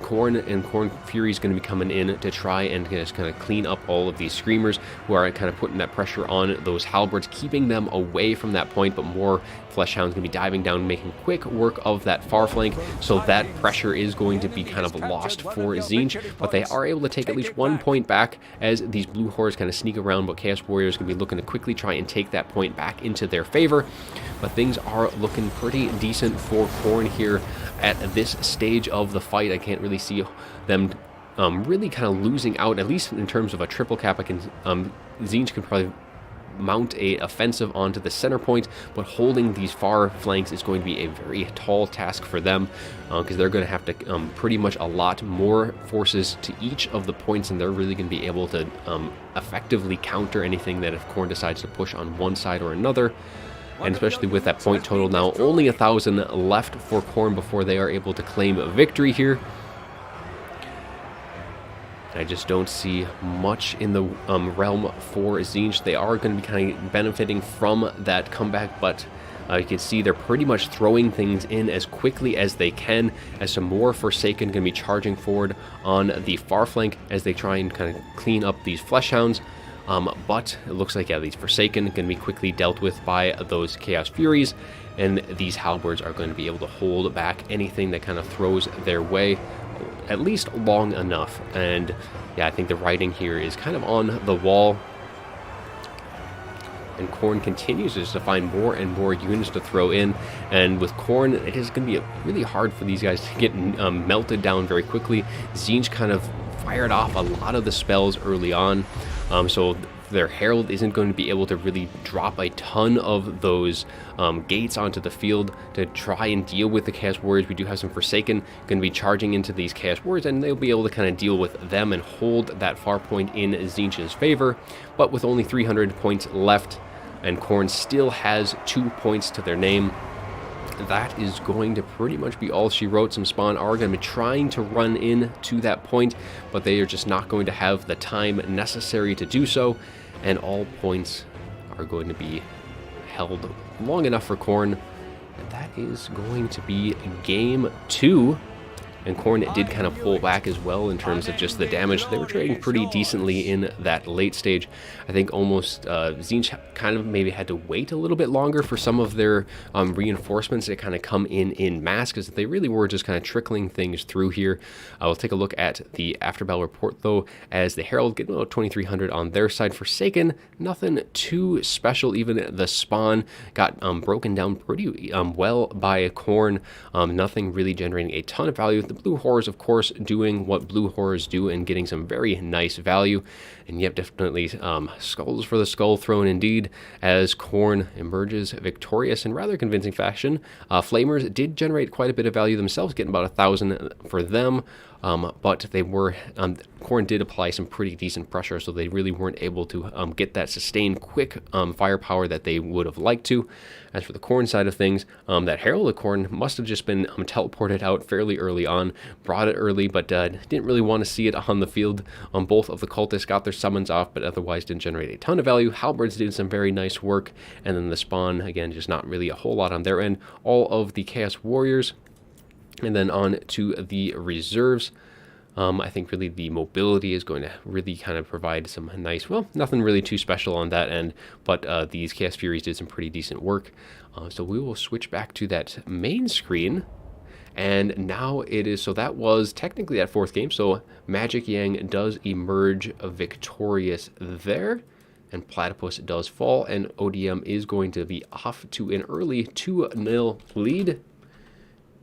Khorne, and Khorne Fury is going to be coming in to try and just kind of clean up all of these Screamers, who are kind of putting that pressure on those Halberds, keeping them away from that point. But more Flesh Hounds going to be diving down, making quick work of that far flank, so that pressure is going to be kind of lost for Tzeentch. But they are able to take at least 1 point back as these blue horrors kind of sneak around, but Chaos Warriors going to be looking to quickly try and take that point back into their favor. But things are looking pretty decent for Khorne here at this stage of the fight. I can't really see them really kind of losing out, at least in terms of a triple cap. Tzeentch can probably mount a offensive onto the center point, but holding these far flanks is going to be a very tall task for them, because they're going to have to pretty much allot more forces to each of the points, and they're really going to be able to effectively counter anything that if Khorne decides to push on one side or another. And especially with that point total now only 1,000 left for Khorne before they are able to claim a victory here. I just don't see much in the realm for Tzeentch. They are going to be kind of benefiting from that comeback, but you can see they're pretty much throwing things in as quickly as they can, as some more Forsaken going to be charging forward on the far flank as they try and kind of clean up these Flesh Hounds. But it looks like, yeah, these Forsaken are going to be quickly dealt with by those Chaos Furies, and these Halberds are going to be able to hold back anything that kind of throws their way, at least long enough. And yeah, I think the writing here is kind of on the wall, and Khorne continues just to find more and more units to throw in. And with Khorne, it is going to be really hard for these guys to get melted down very quickly. Tzeentch kind of fired off a lot of the spells early on, so their Herald isn't going to be able to really drop a ton of those gates onto the field to try and deal with the Chaos Warriors. We do have some Forsaken going to be charging into these Chaos Warriors, and they'll be able to kind of deal with them and hold that far point in Tzeentch's favor. But with only 300 points left, and Khorne still has 2 points to their name, that is going to pretty much be all she wrote. Some Spawn are going to be trying to run in to that point, but they are just not going to have the time necessary to do so, and all points are going to be held long enough for Khorne. And that is going to be game 2 and Khorne did kind of pull back as well in terms of just the damage. They were trading pretty decently in that late stage. I think almost Tzeentch kind of maybe had to wait a little bit longer for some of their reinforcements to kind of come in mass, because they really were just kind of trickling things through here. We'll take a look at the after battle report though, as the Herald get about 2,300 on their side. Forsaken, nothing too special. Even the spawn got broken down pretty well by Khorne. Nothing really generating a ton of value. The blue horrors, of course, doing what blue horrors do and getting some very nice value. And yep, definitely skulls for the skull throne indeed, as Khorne emerges victorious in rather convincing fashion. Flamers did generate quite a bit of value themselves, getting about 1,000 for them. But they were, Khorne did apply some pretty decent pressure, so they really weren't able to get that sustained quick firepower that they would have liked to. As for the Khorne side of things, that Herald of Khorne must have just been teleported out fairly early on, brought it early, but didn't really want to see it on the field. Both of the cultists got their summons off, but otherwise didn't generate a ton of value. Halberds did some very nice work, and then the spawn, again, just not really a whole lot on their end. All of the Chaos Warriors, and then on to the reserves. I think really the mobility is going to really kind of provide some nice, well, nothing really too special on that end, but these Chaos Furies did some pretty decent work. So we will switch back to that main screen. And now it is, so that was technically that fourth game. So Magic Yang does emerge victorious there, and Platypus does fall, and ODM is going to be off to an early 2-0 lead.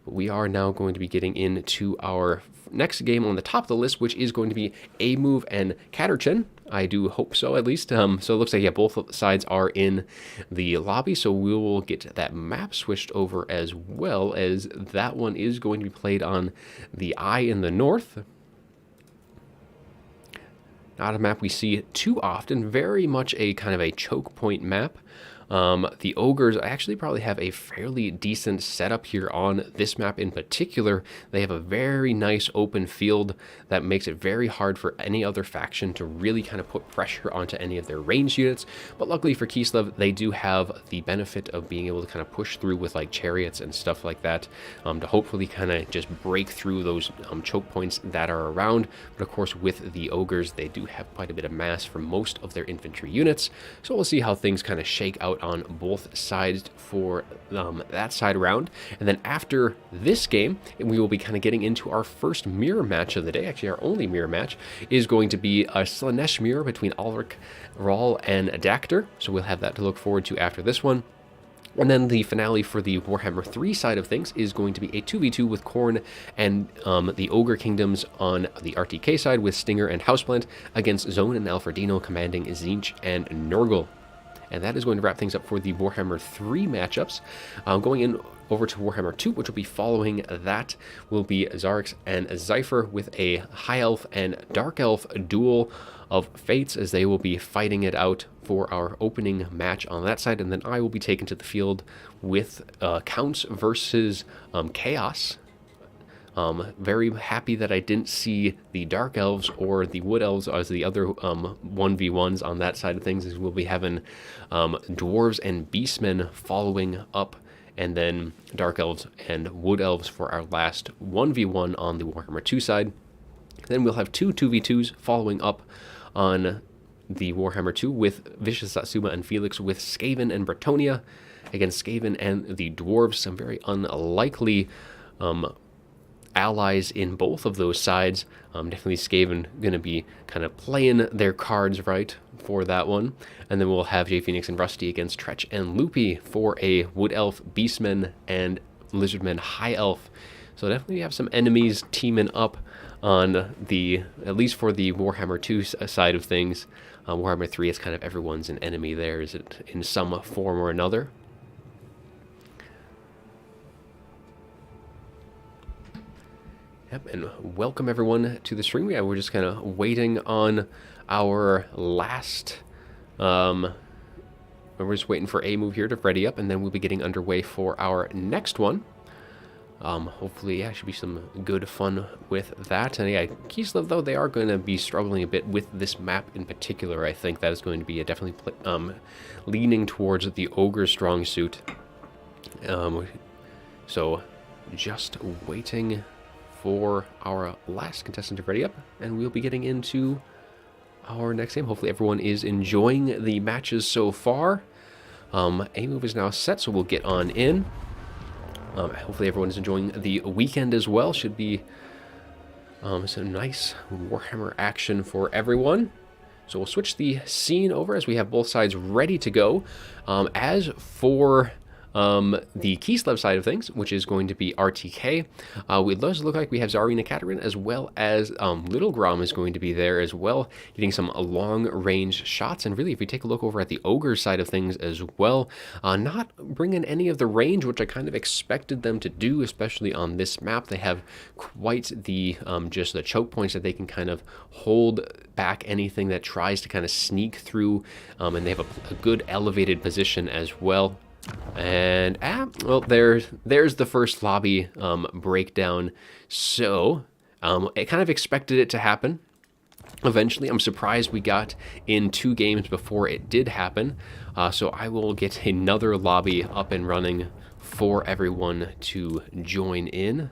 We are now going to be getting into our next game on the top of the list, which is going to be A-Move and Katarchen. I do hope so, at least. So it looks like, yeah, both sides are in the lobby, so we will get that map switched over, as well as that one is going to be played on the Eye in the north. Not a map we see too often, very much a kind of a choke point map. The Ogres actually probably have a fairly decent setup here on this map in particular. They have a very nice open field that makes it very hard for any other faction to really kind of put pressure onto any of their ranged units. But luckily for Kislev, they do have the benefit of being able to kind of push through with like chariots and stuff like that, to hopefully kind of just break through those choke points that are around. But of course, with the Ogres, they do have quite a bit of mass for most of their infantry units. So we'll see how things kind of shake out on both sides for that side round. And then after this game, we will be kind of getting into our first mirror match of the day. Actually, our only mirror match is going to be a Slaanesh mirror between Ulrich, Rahl, and Dactor. So we'll have that to look forward to after this one. And then the finale for the Warhammer 3 side of things is going to be a 2v2 with Khorne and the Ogre Kingdoms on the RTK side, with Stinger and Houseplant against Zone and Alfredino commanding Tzeentch and Nurgle. And that is going to wrap things up for the Warhammer 3 matchups. Going in over to Warhammer 2, which will be following that, will be Zarix and Zypher with a High Elf and Dark Elf duel of fates, as they will be fighting it out for our opening match on that side. And then I will be taken to the field with Counts versus Chaos. Very happy that I didn't see the Dark Elves or the Wood Elves as the other 1v1s on that side of things, as we'll be having Dwarves and Beastmen following up, and then Dark Elves and Wood Elves for our last 1v1 on the Warhammer 2 side. Then we'll have two 2v2s following up on the Warhammer 2 with Vicious Satsuma and Felix with Skaven and Bretonia against Skaven and the Dwarves. Some very unlikely allies in both of those sides. Definitely Skaven going to be kind of playing their cards right for that one. And then we'll have Jay Phoenix and Rusty against Tretch and Loopy for a Wood Elf, Beastmen, and Lizardmen High Elf. So definitely have some enemies teaming up on the, at least for the Warhammer 2 side of things. Warhammer 3 is kind of everyone's an enemy there, is it, in some form or another. Yep, and welcome everyone to the stream. Yeah, we're just kind of waiting on our last, we're just waiting for A-Move here to ready up, and then we'll be getting underway for our next one. Hopefully, yeah, should be some good fun with that. And yeah, Kislev, though, they are going to be struggling a bit with this map in particular. I think that is going to be a definitely leaning towards the Ogre strong suit. So just waiting for our last contestant to ready up, and we'll be getting into our next game. Hopefully everyone is enjoying the matches so far. A move is now set, so we'll get on in. Hopefully everyone is enjoying the weekend as well. Should be some nice Warhammer action for everyone. So we'll switch the scene over as we have both sides ready to go. As for the Kislev side of things, which is going to be RTK, it does look like we have Tsarina Katerin, as well as Little Grom is going to be there as well, getting some long-range shots. And really, if we take a look over at the Ogre side of things as well, not bringing any of the range, which I kind of expected them to do, especially on this map. They have quite the just the choke points that they can kind of hold back anything that tries to kind of sneak through, and they have a good elevated position as well. And well, there's the first lobby breakdown. So I kind of expected it to happen eventually. I'm surprised we got in 2 games before it did happen. So I will get another lobby up and running for everyone to join in.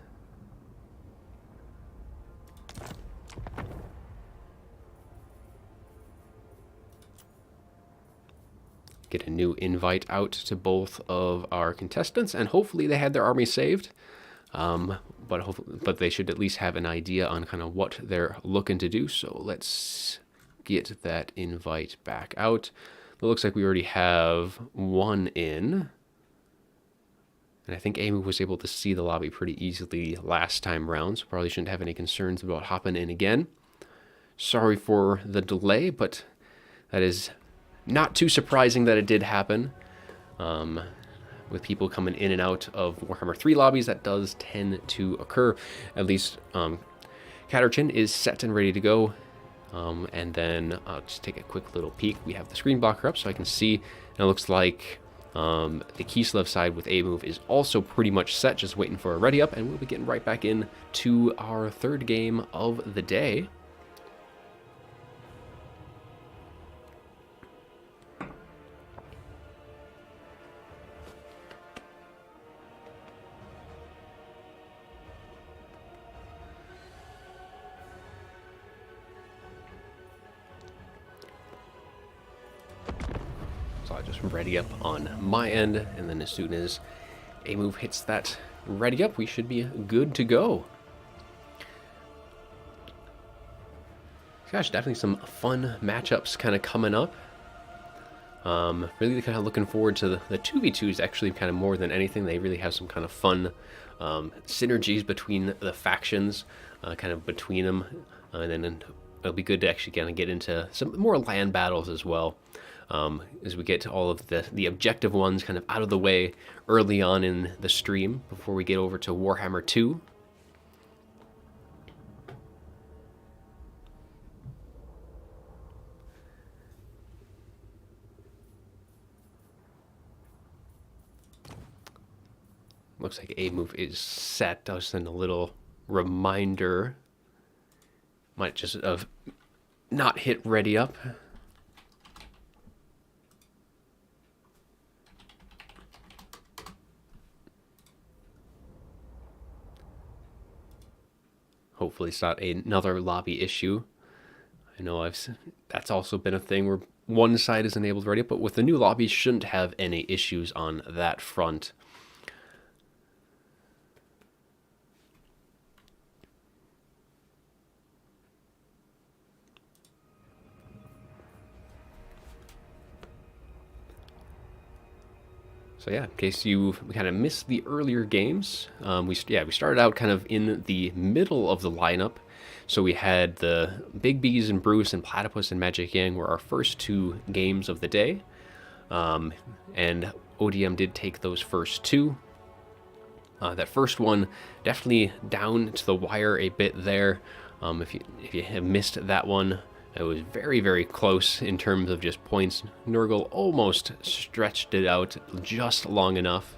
Get a new invite out to both of our contestants, and hopefully they had their army saved. But they should at least have an idea on kind of what they're looking to do. So let's get that invite back out. It looks like we already have one in. And I think Amy was able to see the lobby pretty easily last time round, so probably shouldn't have any concerns about hopping in again. Sorry for the delay, but that is not too surprising that it did happen. With people coming in and out of Warhammer 3 lobbies, that does tend to occur. At least Katerchin is set and ready to go. And then I'll just take a quick little peek. We have the screen blocker up so I can see. And it looks like the Kislev side with A move is also pretty much set, just waiting for a ready up. And we'll be getting right back in to our third game of the day. I just ready up on my end, and then as soon as a move hits that ready up, we should be good to go. Gosh, definitely some fun matchups kind of coming up. Really kind of looking forward to the 2v2s actually kind of more than anything. They really have some kind of fun synergies between the factions, kind of between them, and then it'll be good to actually kind of get into some more land battles as well. As we get all of the objective ones kind of out of the way early on in the stream before we get over to Warhammer 2. Looks like A move is set. I'll send a little reminder. Might just have not hit ready up. Hopefully it's not another lobby issue. I know that's also been a thing where one side isn't able to ready up, but with the new lobby, shouldn't have any issues on that front. So yeah, in case you kind of missed the earlier games, we started out kind of in the middle of the lineup. So we had the Big Bees and Bruce and Platypus and Magic Yang were our first 2 games of the day. And ODM did take those first 2. That first one definitely down to the wire a bit there. If you have missed that one, it was very, very close in terms of just points. Nurgle almost stretched it out just long enough.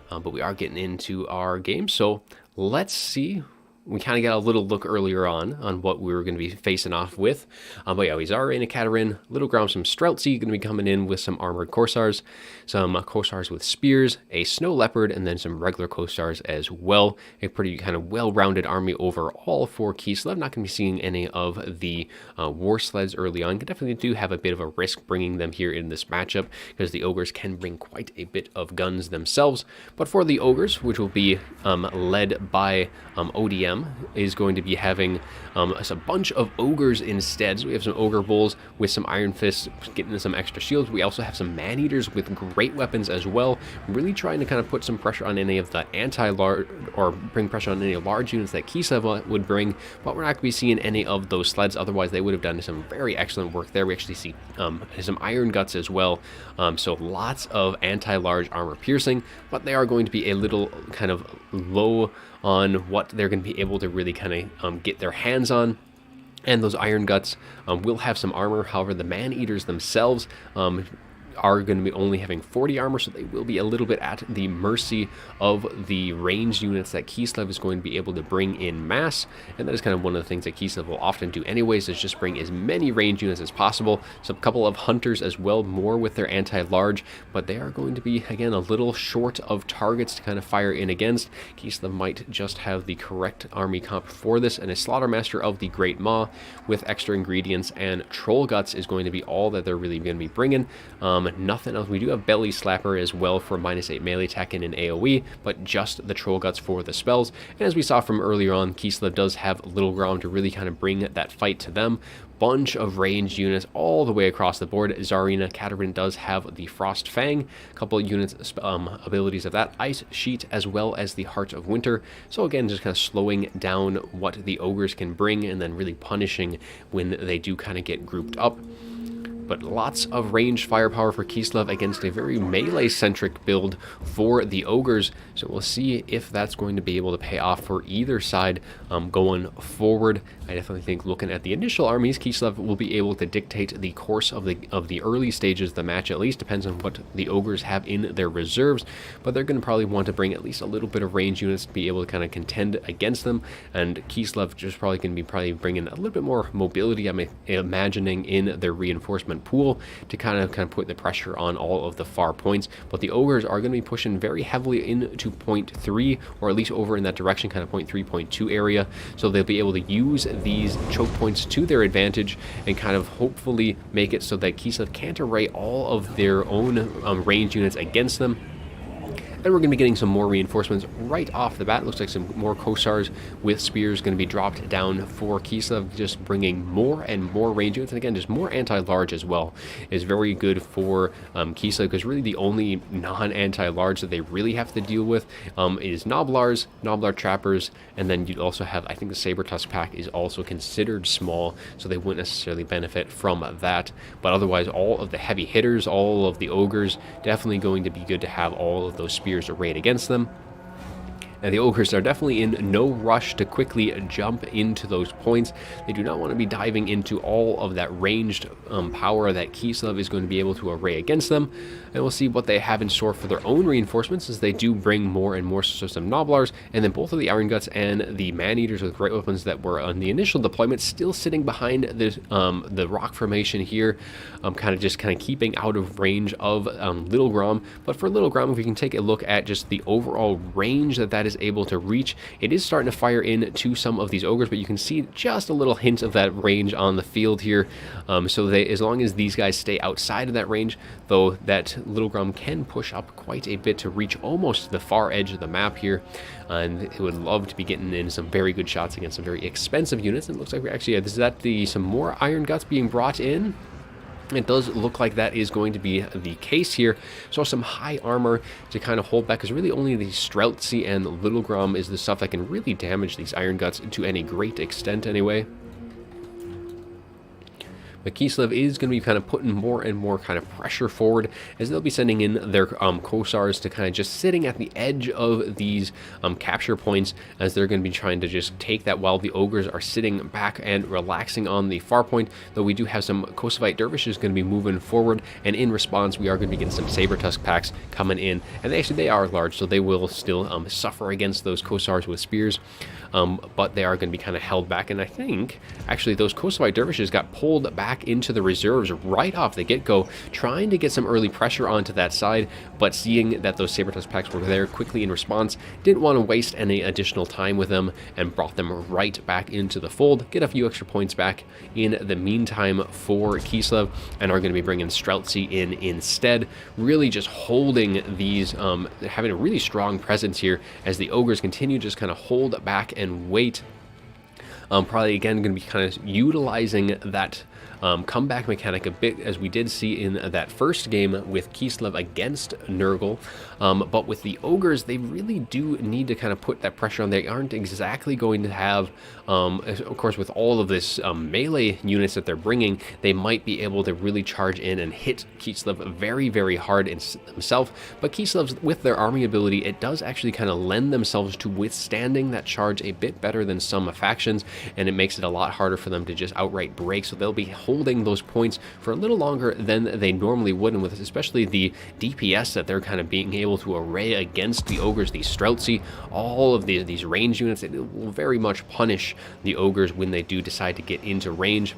But we are getting into our game, so let's see we kind of got a little look earlier on what we were going to be facing off with. But yeah, we are in a Katerin, Little Grom, some Streltsy, going to be coming in with some armored Corsairs, some Corsairs with spears, a Snow Leopard, and then some regular Corsairs as well. A pretty kind of well-rounded army overall for Kislev. Not going to be seeing any of the war sleds early on. Definitely do have a bit of a risk bringing them here in this matchup because the ogres can bring quite a bit of guns themselves. But for the ogres, which will be led by ODM, is going to be having a bunch of ogres instead. So we have some ogre bulls with some iron fists, getting some extra shields. We also have some man-eaters with great weapons as well, really trying to kind of put some pressure on any of the anti-large, or bring pressure on any large units that Kislev would bring, but we're not going to be seeing any of those sleds. Otherwise, they would have done some very excellent work there. We actually see some iron guts as well, so lots of anti-large armor piercing, but they are going to be a little kind of low on what they're going to be able to really kind of get their hands on. And those iron guts will have some armor. However, the man-eaters themselves are going to be only having 40 armor, so they will be a little bit at the mercy of the ranged units that Kislev is going to be able to bring in mass. And that is kind of one of the things that Kislev will often do anyways, is just bring as many ranged units as possible. So a couple of hunters as well, more with their anti-large, but they are going to be, again, a little short of targets to kind of fire in against. Kislev might just have the correct army comp for this, and a Slaughtermaster of the Great Maw with extra ingredients and Troll Guts is going to be all that they're really going to be bringing. Nothing else. We do have Belly Slapper as well for -8 melee attack and an AoE, but just the Troll Guts for the spells. And as we saw from earlier on, Kislev does have Little Grom to really kind of bring that fight to them. Bunch of ranged units all the way across the board. Tsarina Katerin does have the Frost Fang, a couple of units abilities of that, Ice Sheet, as well as the Heart of Winter. So again, just kind of slowing down what the ogres can bring and then really punishing when they do kind of get grouped up. But lots of ranged firepower for Kislev against a very melee-centric build for the ogres. So we'll see if that's going to be able to pay off for either side going forward. I definitely think looking at the initial armies, Kislev will be able to dictate the course of the early stages of the match. At least depends on what the ogres have in their reserves, but they're going to probably want to bring at least a little bit of ranged units to be able to kind of contend against them. And Kislev just probably going to be bringing a little bit more mobility, I'm imagining, in their reinforcement pool to kind of put the pressure on all of the far points. But the ogres are going to be pushing very heavily into point 3, or at least over in that direction, kind of point 3, point 2 area. So they'll be able to use these choke points to their advantage and kind of hopefully make it so that Kislev can't array all of their own ranged units against them. And we're going to be getting some more reinforcements right off the bat. Looks like some more Corsairs with spears going to be dropped down for Kislev, just bringing more and more range units. And again, just more anti-large as well is very good for Kislev, because really the only non-anti-large that they really have to deal with is Noblars, Noblar Trappers, and then you also have, I think the Saber Tusk pack is also considered small, so they wouldn't necessarily benefit from that. But otherwise, all of the heavy hitters, all of the ogres, definitely going to be good to have all of those spears arrayed against them. And the ogres are definitely in no rush to quickly jump into those points. They do not want to be diving into all of that ranged power that Kislev is going to be able to array against them. And we'll see what they have in store for their own reinforcements, as they do bring more and more, so some Noblars, and then both of the Iron Guts and the Man-Eaters with great weapons that were on the initial deployment still sitting behind the rock formation here, kind of keeping out of range of Little Grom. But for Little Grom, if we can take a look at just the overall range that is able to reach, it is starting to fire into some of these ogres, but you can see just a little hint of that range on the field here. So as long as these guys stay outside of that range, though, that Little Grom can push up quite a bit to reach almost the far edge of the map here, and it would love to be getting in some very good shots against some very expensive units. And it looks like we actually have, some more Iron Guts being brought in. It does look like that is going to be the case here. So some high armor to kind of hold back, because really only the Streltsy and Little Grom is the stuff that can really damage these Iron Guts to any great extent anyway. But Kislev is going to be kind of putting more and more kind of pressure forward, as they'll be sending in their Kossars to kind of just sitting at the edge of these capture points, as they're going to be trying to just take that while the ogres are sitting back and relaxing on the far point. Though we do have some Kossovite dervishes going to be moving forward, and in response we are going to be getting some saber tusk packs coming in, and they are large, so they will still suffer against those Kossars with spears, but they are going to be kind of held back. And I think actually those Kossovite dervishes got pulled back into the reserves right off the get-go, trying to get some early pressure onto that side, but seeing that those saber tusk packs were there quickly in response, didn't want to waste any additional time with them, and brought them right back into the fold, get a few extra points back in the meantime for Kislev, and are going to be bringing Streltsy in instead, really just holding these, having a really strong presence here as the ogres continue to just kind of hold back and wait. Probably again going to be kind of utilizing that comeback mechanic a bit, as we did see in that first game with Kislev against Nurgle. But with the ogres, they really do need to kind of put that pressure on. They aren't exactly going to have, of course, with all of this melee units that they're bringing, they might be able to really charge in and hit Kislev very, very hard himself. But Kislev's, with their arming ability, it does actually kind of lend themselves to withstanding that charge a bit better than some factions, and it makes it a lot harder for them to just outright break. So they'll be holding those points for a little longer than they normally would, and with especially the DPS that they're kind of being able to array against the ogres, these Streltsy, all of these range units, it will very much punish the ogres when they do decide to get into range.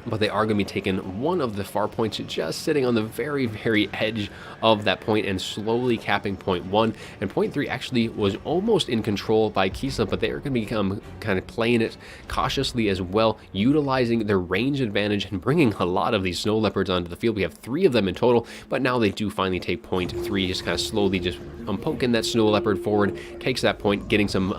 But they are going to be taking one of the far points, just sitting on the very, very edge of that point and slowly capping point 1. And point 3 actually was almost in control by Kislev, but they are going to become kind of playing it cautiously as well, utilizing their range advantage and bringing a lot of these snow leopards onto the field. We have 3 of them in total, but now they do finally take point 3, just kind of slowly just poking that snow leopard forward, takes that point, getting some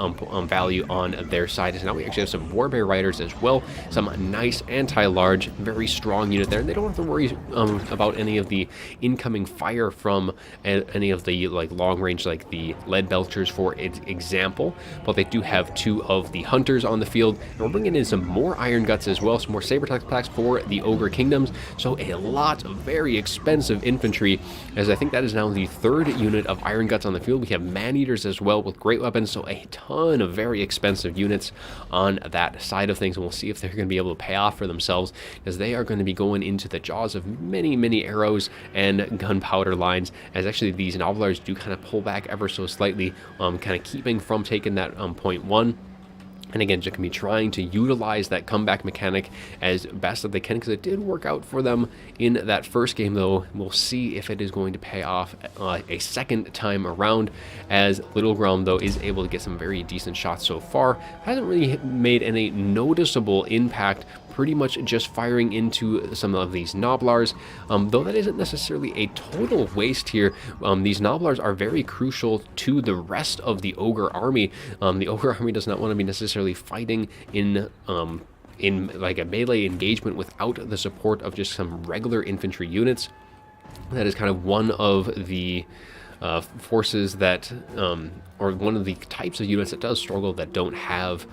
value on their side. So now we actually have some warbear riders as well, some nice anti-large, very strong unit there, and they don't have to worry about any of the incoming fire from any of the long range, like the lead belchers for example. But they do have 2 of the hunters on the field, and we're bringing in some more iron guts as well, some more saber tusk packs for the ogre kingdoms. So a lot of very expensive infantry, as I think that is now the 3rd unit of iron guts on the field. We have man-eaters as well with great weapons, so a ton of very expensive units on that side of things, and we'll see if they're going to be able to pay off for themselves, as they are going to be going into the jaws of many, many arrows and gunpowder lines, as actually these Novelars do kind of pull back ever so slightly, kind of keeping from taking that point 1. And again, just going to be trying to utilize that comeback mechanic as best that they can, because it did work out for them in that first game, though. We'll see if it is going to pay off a second time around, as Little Grom, though, is able to get some very decent shots so far. Hasn't really made any noticeable impact, pretty much just firing into some of these Noblars, though that isn't necessarily a total waste here. These Noblars are very crucial to the rest of the Ogre army. The Ogre army does not want to be necessarily fighting in like a melee engagement without the support of just some regular infantry units. That is kind of one of the forces that, or one of the types of units that does struggle, that don't have,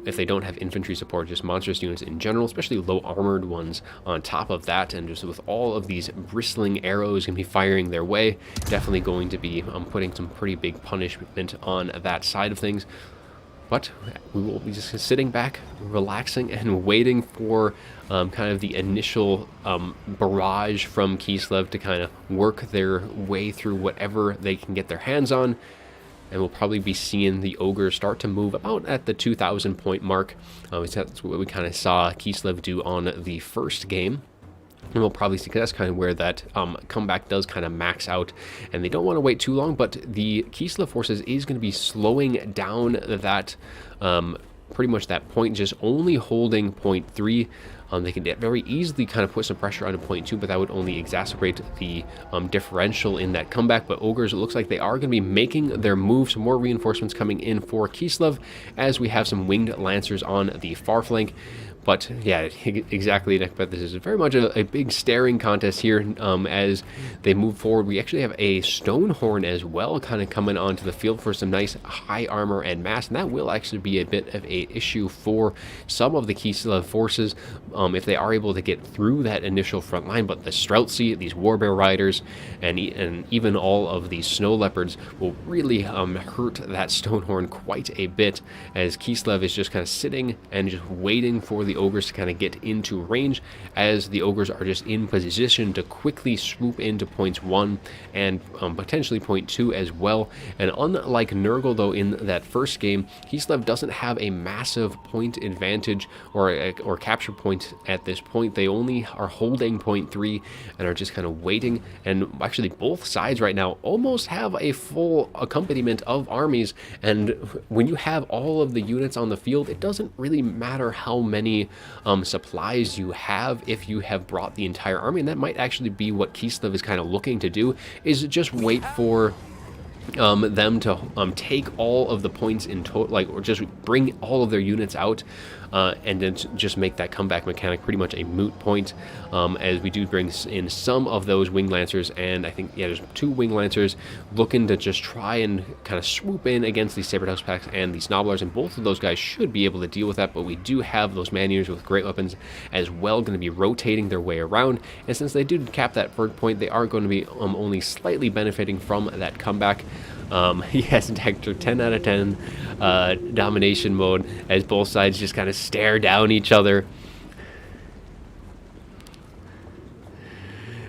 if they don't have infantry support, just monstrous units in general, especially low armored ones on top of that, and just with all of these bristling arrows going to be firing their way, definitely going to be putting some pretty big punishment on that side of things. But we will be just sitting back, relaxing, and waiting for kind of the initial barrage from Kislev to kind of work their way through whatever they can get their hands on. And we'll probably be seeing the ogres start to move about at the 2,000 point mark. That's what we kind of saw Kislev do on the first game. And we'll probably see, because that's kind of where that comeback does kind of max out, and they don't want to wait too long. But the Kislev forces is going to be slowing down that pretty much that point, just only holding point 3. They can very easily kind of put some pressure on a point 2, but that would only exacerbate the differential in that comeback. But ogres, it looks like they are going to be making their moves. More reinforcements coming in for Kislev, as we have some winged lancers on the far flank. But yeah, exactly, Nick. But this is very much a big staring contest here as they move forward. We actually have a Stonehorn as well, kind of coming onto the field for some nice high armor and mass, and that will actually be a bit of a issue for some of the Kislev forces. if they are able to get through that initial front line. But the Streltsy, these Warbear Riders, and even all of these Snow Leopards will really hurt that Stonehorn quite a bit, as Kislev is just kind of sitting and just waiting for the ogres to kind of get into range, as the ogres are just in position to quickly swoop into points 1 and potentially point 2 as well. And unlike Nurgle, though, in that first game, Kislev doesn't have a massive point advantage or capture point at this point. They only are holding point 3 and are just kind of waiting. And actually both sides right now almost have a full accompaniment of armies, and when you have all of the units on the field, it doesn't really matter how many supplies you have if you have brought the entire army. And that might actually be what Kislev is kind of looking to do, is just wait for them to take all of the points in total, or just bring all of their units out, and then just make that comeback mechanic pretty much a moot point, as we do bring in some of those Wing Lancers. And I think, yeah, there's 2 Wing Lancers looking to just try and kind of swoop in against these Saber-Tusk packs and these Snobblers, and both of those guys should be able to deal with that. But we do have those Man-Eaters with great weapons as well, going to be rotating their way around, and since they did cap that third point, they are going to be only slightly benefiting from that comeback. Yes, Hector, 10 out of 10 domination mode, as both sides just kind of stare down each other,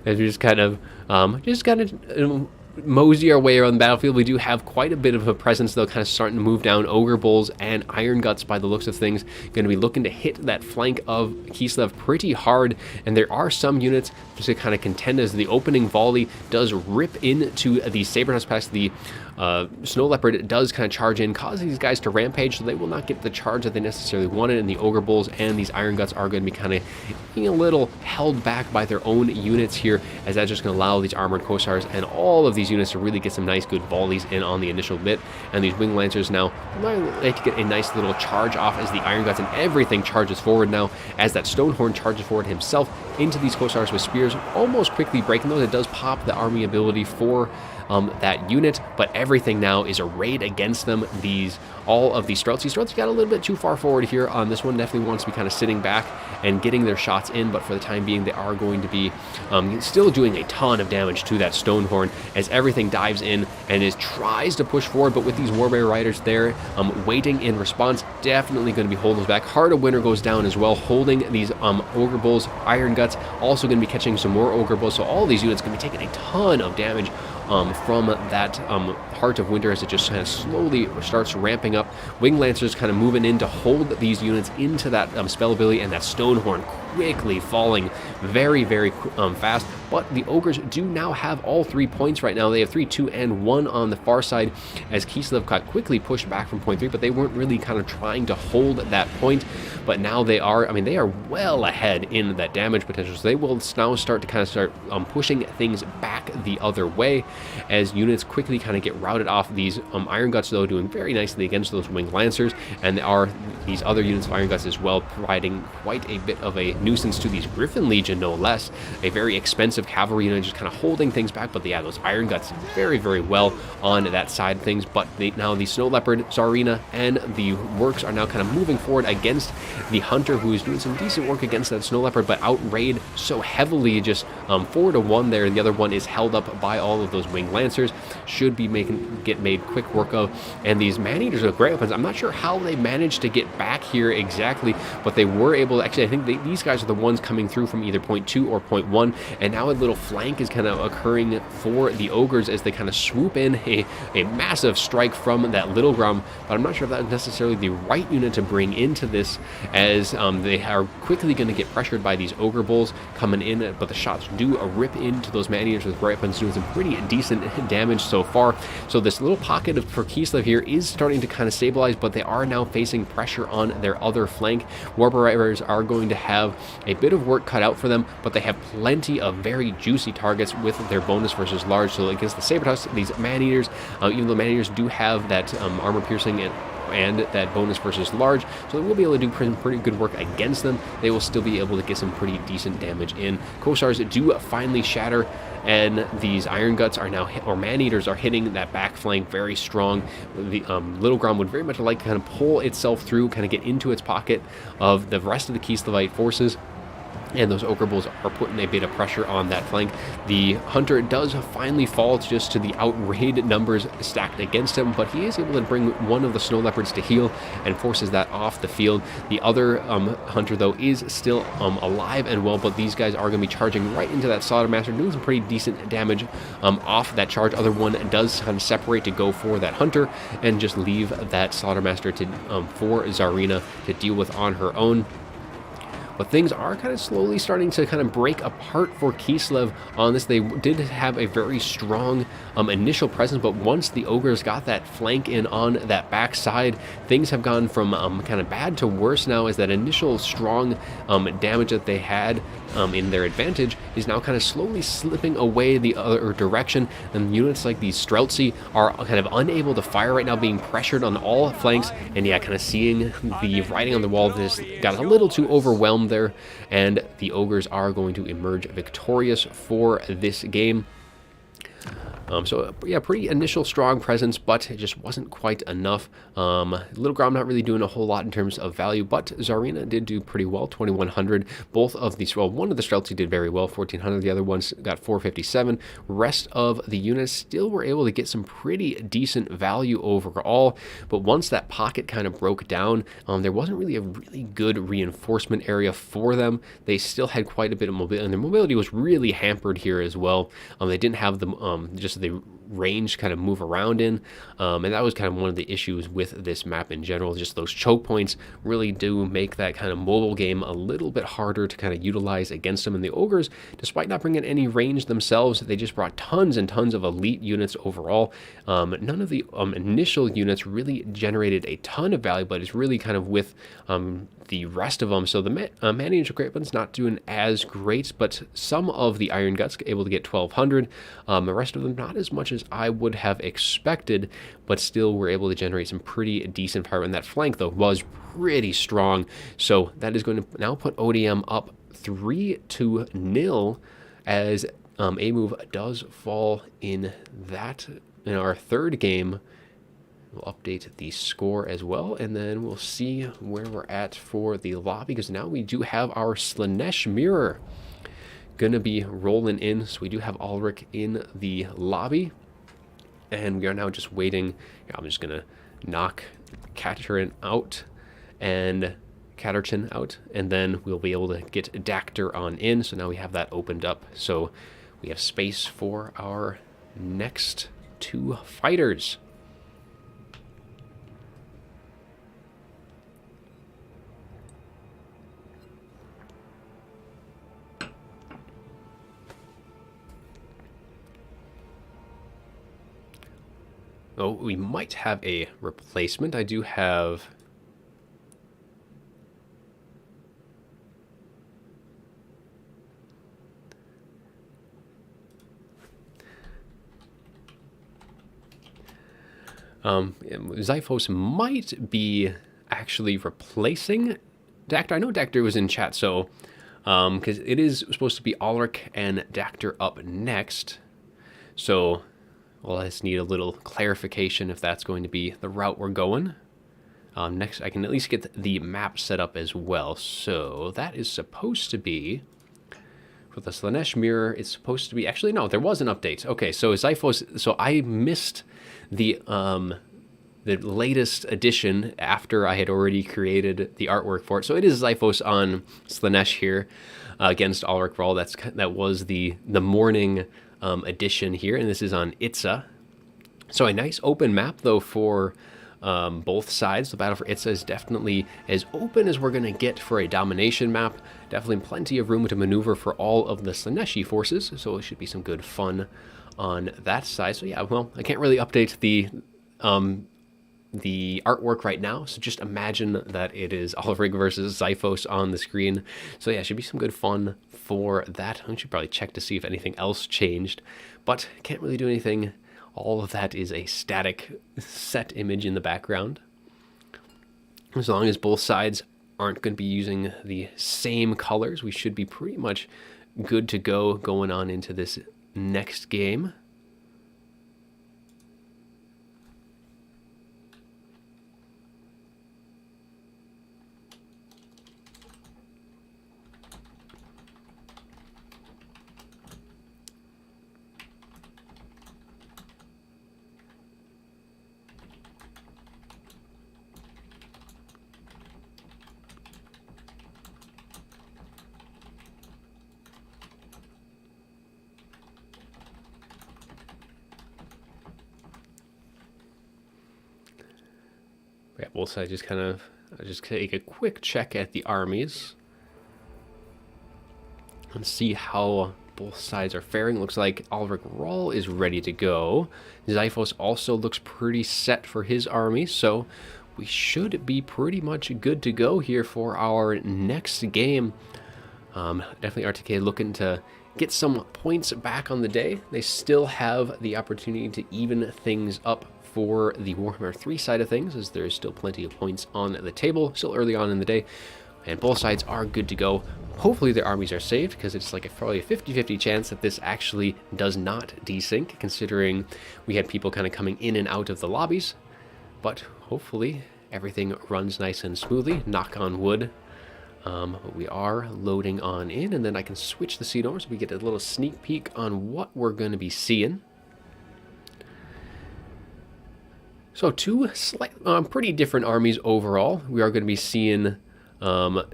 as we just kind of mosey our way around the battlefield. We do have quite a bit of a presence, though, kind of starting to move down. Ogre Bulls and Iron Guts, by the looks of things, going to be looking to hit that flank of Kislev pretty hard, and there are some units just to kind of contend, as the opening volley does rip into the Saber-Tusk packs. The Snow Leopard does kind of charge in, cause these guys to rampage, so they will not get the charge that they necessarily wanted, and the Ogre Bulls and these Iron Guts are going to be kind of being a little held back by their own units here, as that's just going to allow these Armored Cossars and all of these units to really get some nice good volleys in on the initial bit. And these Wing Lancers now like to get a nice little charge off, as the Iron Guts and everything charges forward now, as that Stonehorn charges forward himself into these Cossars with spears, almost quickly breaking those. It does pop the army ability for that unit, but everything now is arrayed against them. All of these Streltsy got a little bit too far forward here on this one. Definitely wants to be kind of sitting back and getting their shots in, but for the time being, they are going to be still doing a ton of damage to that Stonehorn, as everything dives in and tries to push forward. But with these Warbear Riders there, waiting in response, definitely going to be holding those back. Heart of Winter goes down as well, holding these Ogre Bulls. Iron Guts also going to be catching some more Ogre Bulls, so all these units going to be taking a ton of damage from that Heart of Winter, as it just kind of slowly starts ramping up. Wing Lancers kind of moving in to hold these units into that spell ability, and that Stonehorn quickly falling very, very fast. But the Ogres do now have all 3 points right now. They have 3, 2, and 1 on the far side, as Kislev got quickly pushed back from point 3, but they weren't really kind of trying to hold that point. But now they are, I mean, they are well ahead in that damage potential, so they will now start to pushing things back the other way, as units quickly kind of get routed off. These Iron Guts, though, doing very nicely against those Winged Lancers, and there are these other units of Iron Guts as well, providing quite a bit of a nuisance to these Griffin Legion, no less. A very expensive cavalry unit, just kind of holding things back. But yeah, those Iron Guts very, very well on that side of things. But now the Snow Leopard, Tsarina, and the Works are now kind of moving forward against the Hunter, who is doing some decent work against that Snow Leopard, but outraid so heavily, just 4 to 1 there. The other one is held up by all of those Winged Lancers. Should be get made quick work of. And these Man-Eaters with great weapons, I'm not sure how they managed to get back here exactly, but they were able to. Actually, I think these guys are the ones coming through from either point 2 or point 1, and now a little flank is kind of occurring for the Ogres, as they kind of swoop in a massive strike from that Little Grom. But I'm not sure if that's necessarily the right unit to bring into this, as they are quickly going to get pressured by these Ogre Bulls coming in. But the shots do rip into those Man-Eaters with great weapons, doing some pretty decent damage so far. So this little pocket for Kislev here is starting to kind of stabilize, but they are now facing pressure on their other flank. Warbear Riders are going to have a bit of work cut out for them, but they have plenty of very juicy targets with their bonus versus large. So against the Saber-Tusk, these Man-Eaters, even though Man-Eaters do have that armor piercing and that bonus versus large, so they will be able to do pretty good work against them. They will still be able to get some pretty decent damage in. Cossars do finally shatter, and these Iron Guts are now or Man-Eaters are hitting that back flank very strong. The Little Grom would very much like to kind of pull itself through, kind of get into its pocket of the rest of the Kislevite forces. and those Ogre Bulls are putting a bit of pressure on that flank. The Hunter does finally fall just to the outraid numbers stacked against him, but he is able to bring one of the Snow Leopards to heal and forces that off the field. The other Hunter, though, is still alive and well, but these guys are going to be charging right into that Slaughtermaster, doing some pretty decent damage off that charge. Other one does kind of separate to go for that Hunter and just leave that Slaughtermaster to for Zarina to deal with on her own. But things are kind of slowly starting to kind of break apart for Kislev on this. They did have a very strong initial presence, but once the Ogres got that flank in on that backside, things have gone from kind of bad to worse now, as that initial strong damage that they had in their advantage is now kind of slowly slipping away the other direction, and units like these Streltsy are kind of unable to fire right now, being pressured on all flanks, and yeah, kind of seeing the writing on the wall. This got a little too overwhelmed there, and the Ogres are going to emerge victorious for this game. So yeah, pretty initial strong presence, but it just wasn't quite enough. Little Grom not really doing a whole lot in terms of value, but Zarina did do pretty well, 2100. Both of these, well, one of the Streltsy did very well, 1400. The other ones got 457. Rest of the units still were able to get some pretty decent value overall, but once that pocket kind of broke down, there wasn't really a really good reinforcement area for them. They still had quite a bit of mobility, and their mobility was really hampered here as well. They didn't have the just the range kind of move around in, and that was kind of one of the issues with this map in general. Just those choke points really do make that kind of mobile game a little bit harder to kind of utilize against them. And the Ogres, despite not bringing any range themselves, they just brought tons and tons of elite units overall. None of the initial units really generated a ton of value, but it's really kind of with the rest of them. So the managed equipment's not doing as great, but some of the Iron Guts able to get 1200. The rest of them not as much as I would have expected, but still were able to generate some pretty decent fire. And that flank, though, was pretty strong. So that is going to now put ODM up 3-0 as a move does fall in our third game. We'll update the score as well, and then we'll see where we're at for the lobby, because now we do have our Slaanesh mirror gonna be rolling in. So we do have Ulrich in the lobby, and we are now just waiting. I'm just gonna knock Katerin out and Katerchin out, and then we'll be able to get Dactyr on in. So now we have that opened up, so we have space for our next two fighters. Oh, we might have a replacement. I do have... Zyphos might be actually replacing Dactyr. I know Dactyr was in chat, so... because it is supposed to be Ulrich and Dactyr up next. So... well, I just need a little clarification if that's going to be the route we're going. Next, I can at least get the map set up as well. So that is supposed to be, for the Slaanesh mirror, it's supposed to be, actually, no, there was an update. Okay, so Zyphos, so I missed the latest edition after I had already created the artwork for it. So it is Zyphos on Slaanesh here against Ulrich Brawl. That was the morning edition here, and this is on Itza. So a nice open map, though, for both sides. The battle for Itza is definitely as open as we're going to get for a domination map. Definitely plenty of room to maneuver for all of the Slaaneshi forces, so it should be some good fun on that side. So yeah, well, I can't really update the artwork right now, so just imagine that it is Ulrich versus Zyphos on the screen. So yeah, it should be some good fun for that. I should probably check to see if anything else changed, but can't really do anything. All of that is a static set image in the background. As long as both sides aren't going to be using the same colors, we should be pretty much good to go going on into this next game. both sides just kind of just take a quick check at the armies and see how both sides are faring. Looks like Ulrich Rahl is ready to go. Xiphos also looks pretty set for his army, so we should be pretty much good to go here for our next game. Definitely RTK looking to get some points back on the day. They still have the opportunity to even things up for the Warhammer 3 side of things, as there's still plenty of points on the table, still early on in the day, and both sides are good to go. Hopefully their armies are saved, because it's like probably a 50-50 chance that this actually does not desync, considering we had people kind of coming in and out of the lobbies. But hopefully everything runs nice and smoothly, knock on wood. We are loading on in, and then I can switch the scene over so we get a little sneak peek on what we're going to be seeing. So two pretty different armies overall. We are going to be seeing we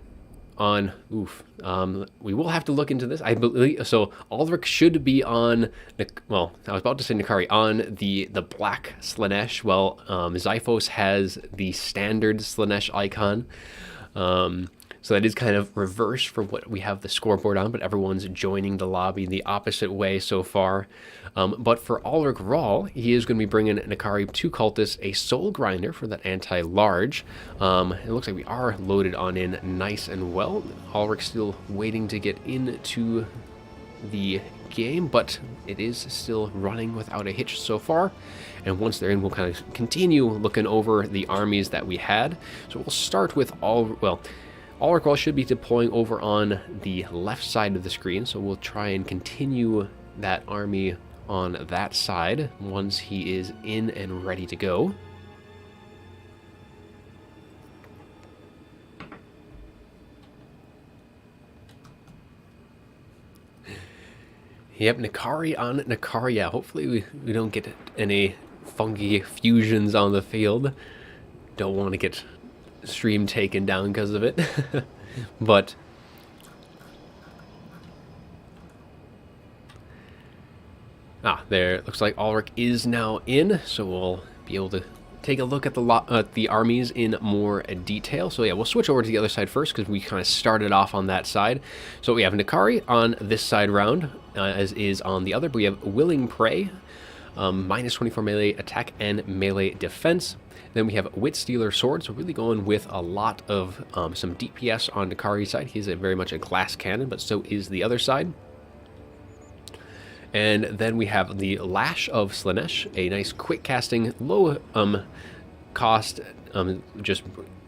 will have to look into this. I believe so. Ulrich should be on. Well, I was about to say Nikari on the black Slanesh. Well, Xiphos has the standard Slanesh icon. So that is kind of reverse for what we have the scoreboard on, but everyone's joining the lobby the opposite way so far. But for Ulrich Rahl, he is going to be bringing Nikari 2 Cultists, a Soul Grinder for that anti-large. It looks like we are loaded on in nice and well. Ulrich still waiting to get into the game, but it is still running without a hitch so far. And once they're in, we'll kind of continue looking over the armies that we had. So we'll start with Ulrich Rahl should be deploying over on the left side of the screen, so we'll try and continue that army on that side once he is in and ready to go. Yep, Nikari on Nikari. Yeah, hopefully we don't get any funky fusions on the field. Don't want to get stream taken down because of it. But there, looks like Ulrich is now in, so we'll be able to take a look at the armies in more detail. So yeah, we'll switch over to the other side first, because we kind of started off on that side. So we have Nikari on this side round, as is on the other, but we have Willing Prey, minus 24 melee attack and melee defense. Then we have Wit Stealer Sword, so really going with a lot of some DPS on Nikari's side. He's very much a glass cannon, but so is the other side. And then we have the Lash of Slanesh, a nice quick casting, low cost, just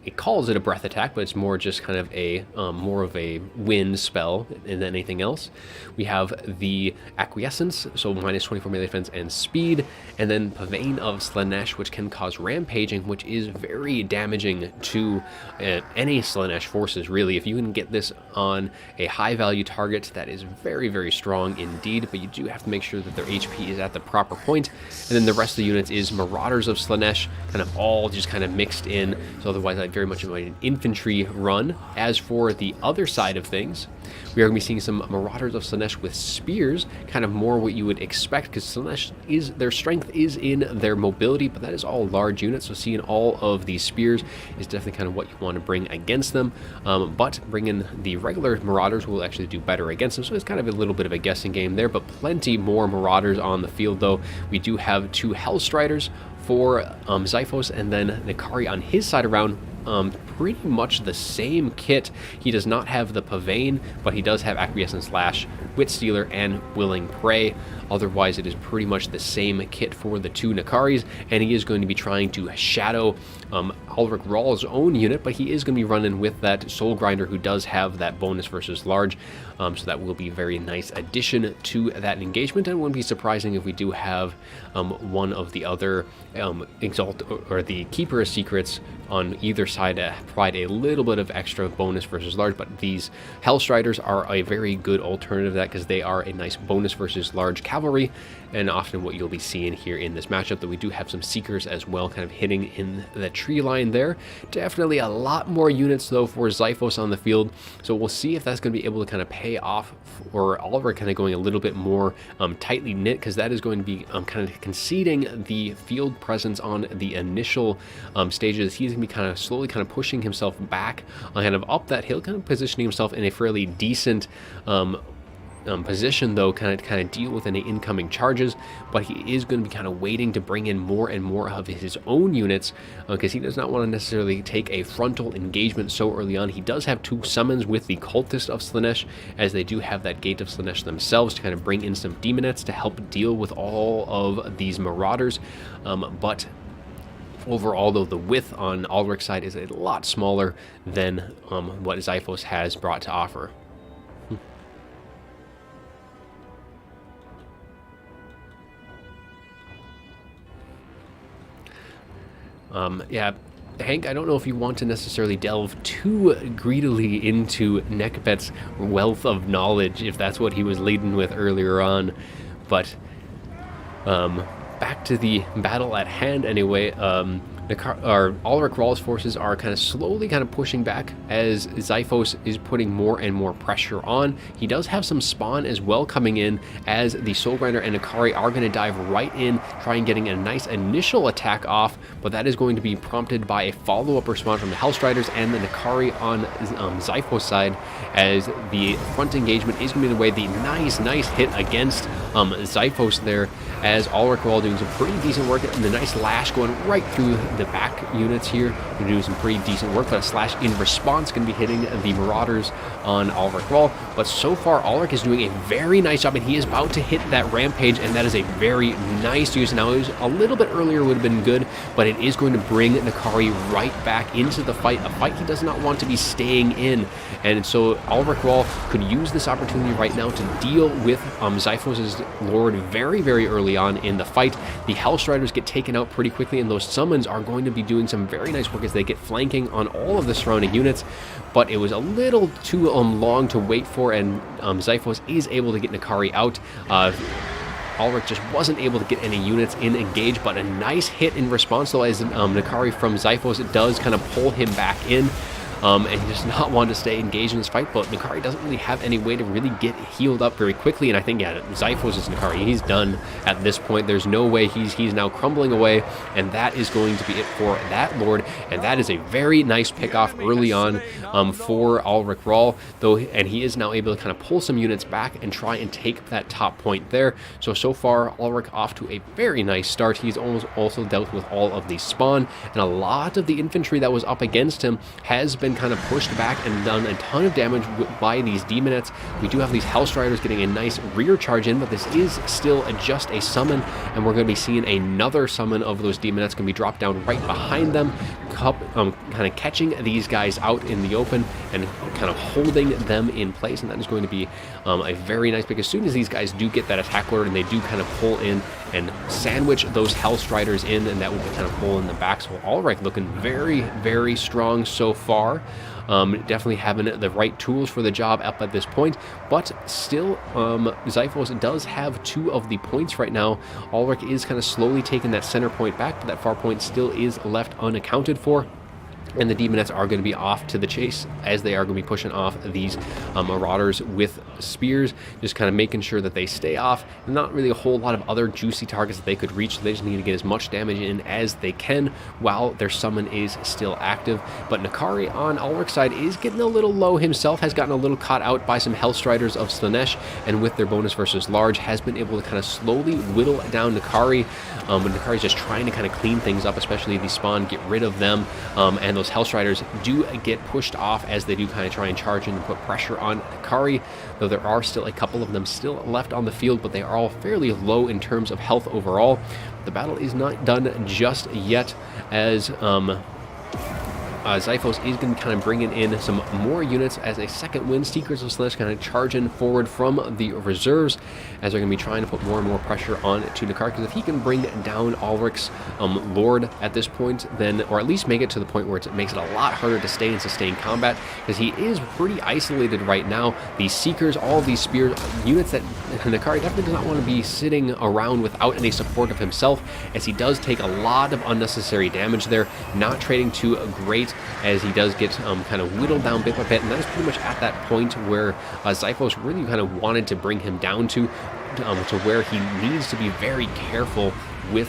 it calls it a breath attack, but it's more just kind of a more of a wind spell than anything else. We have the Acquiescence, so minus 24 melee defense and speed, and then Pavane of Slanesh, which can cause rampaging, which is very damaging to any Slanesh forces, really. If you can get this on a high value target, that is very, very strong indeed, but you do have to make sure that their HP is at the proper point. And then the rest of the units is Marauders of Slanesh, kind of all just kind of mixed in, so otherwise I'd very much an infantry run. As for the other side of things, we are going to be seeing some Marauders of Slanesh with spears, kind of more what you would expect, because Slanesh their strength is in their mobility, but that is all large units, so seeing all of these spears is definitely kind of what you want to bring against them. But bringing the regular Marauders will actually do better against them, so it's kind of a little bit of a guessing game there, but plenty more Marauders on the field though. We do have 2 Hellstriders for Xiphos, and then Nikari on his side around. Pretty much the same kit. He does not have the Pavane, but he does have Acquiescence Lash, Wit Stealer, and Willing Prey. Otherwise, it is pretty much the same kit for the 2 Nikaris, and he is going to be trying to shadow Ulrich Rahl's own unit, but he is going to be running with that Soul Grinder, who does have that bonus versus large, so that will be a very nice addition to that engagement, and it wouldn't be surprising if we do have one of the other Exalt or the Keeper of Secrets on either side provide a little bit of extra bonus versus large, but these Hellstriders are a very good alternative to that because they are a nice bonus versus large cavalry, and often what you'll be seeing here in this matchup. That we do have some Seekers as well, kind of hitting in the tree line there. Definitely a lot more units though for Xiphos on the field, so we'll see if that's going to be able to kind of pay off, or Ulrich kind of going a little bit more tightly knit, because that is going to be kind of conceding the field presence on the initial stages. He's going to be kind of slowly kind of pushing himself back kind of up that hill, kind of positioning himself in a fairly decent position though, kind of deal with any incoming charges, but he is going to be kind of waiting to bring in more and more of his own units, because he does not want to necessarily take a frontal engagement so early on. He does have 2 summons with the Cultist of Slaanesh, as they do have that Gate of Slaanesh themselves to kind of bring in some demonettes to help deal with all of these marauders, but overall, though, the width on Ulrich's side is a lot smaller than what Xiphos has brought to offer. Yeah, Hank, I don't know if you want to necessarily delve too greedily into Nekbet's wealth of knowledge, if that's what he was leading with earlier on, but back to the battle at hand anyway. Ulrich Rawl's forces are kind of slowly kind of pushing back as Xiphos is putting more and more pressure on. He does have some spawn as well coming in, as the Soulgrinder and Akari are going to dive right in, trying getting a nice initial attack off, but that is going to be prompted by a follow-up response from the Hellstriders and the Akari on Xiphos' side, as the front engagement is going to be the way. The nice hit against Xiphos there, as Ulrich Rawl doing some pretty decent work, and the nice lash going right through the back units here. We're doing some pretty decent work, but a slash in response going to be hitting the Marauders on Ulrich Rawl. But so far, Ulrich is doing a very nice job, and he is about to hit that Rampage, and that is a very nice use. Now, it was a little bit earlier would have been good, but it is going to bring Nakari right back into the fight, a fight he does not want to be staying in. And so Ulrich Rawl could use this opportunity right now to deal with Xiphos' Lord very early on in the fight. The Hellstriders get taken out pretty quickly, and those summons are going to be doing some very nice work as they get flanking on all of the surrounding units, but it was a little too long to wait for, and Xiphos is able to get Nakari out. Ulrich just wasn't able to get any units in engage, but a nice hit in response though, as Nakari from Xiphos does kind of pull him back in. And he does not want to stay engaged in this fight, but Nakari doesn't really have any way to really get healed up very quickly, and I think, yeah, Xiphos is Nakari. He's done at this point. There's no way. He's now crumbling away, and that is going to be it for that Lord, and that is a very nice pick-off early on for Ulrich Rawl, though, and he is now able to kind of pull some units back and try and take that top point there. So far, Ulrich off to a very nice start. He's also dealt with all of the spawn, and a lot of the infantry that was up against him has been kind of pushed back and done a ton of damage by these demonettes. We do have these Hellstriders getting a nice rear charge in, but this is still just a summon, and we're going to be seeing another summon of those demonettes going to be dropped down right behind them, kind of catching these guys out in the open and kind of holding them in place, and that is going to be a very nice pick. As soon as these guys do get that attack order and they do kind of pull in and sandwich those Hellstriders in, and that will be kind of pull in the back. So Ulrich looking very strong so far. Definitely having the right tools for the job up at this point, but still Xiphos does have 2 of the points right now. Ulrich is kind of slowly taking that center point back, but that far point still is left unaccounted for. And the demonettes are going to be off to the chase, as they are going to be pushing off these marauders with spears, just kind of making sure that they stay off. Not really a whole lot of other juicy targets that they could reach, so they just need to get as much damage in as they can while their summon is still active. But Nakari on Ulrich's side is getting a little low himself, has gotten a little caught out by some Hellstriders of Slaanesh, and with their bonus versus large has been able to kind of slowly whittle down Nakari. But Nakari's just trying to kind of clean things up, especially the spawn, get rid of them, and those Hellstriders do get pushed off as they do kind of try and charge in and put pressure on Nakari, though there are still a couple of them still left on the field, but they are all fairly low in terms of health overall. The battle is not done just yet, as Xiphos is going to be kind of bringing in some more units as a second wind. Seekers of Slaanesh kind of charging forward from the reserves as they're going to be trying to put more and more pressure on to Nakar, because if he can bring down Ulrich's Lord at this point, then, or at least make it to the point where it makes it a lot harder to stay in sustained combat, because he is pretty isolated right now. These Seekers, all of these spear units that Nakar definitely does not want to be sitting around without any support of himself, as he does take a lot of unnecessary damage there, not trading too great, as he does get kind of whittled down bit by bit, and that is pretty much at that point where Xiphos really kind of wanted to bring him down to where he needs to be very careful with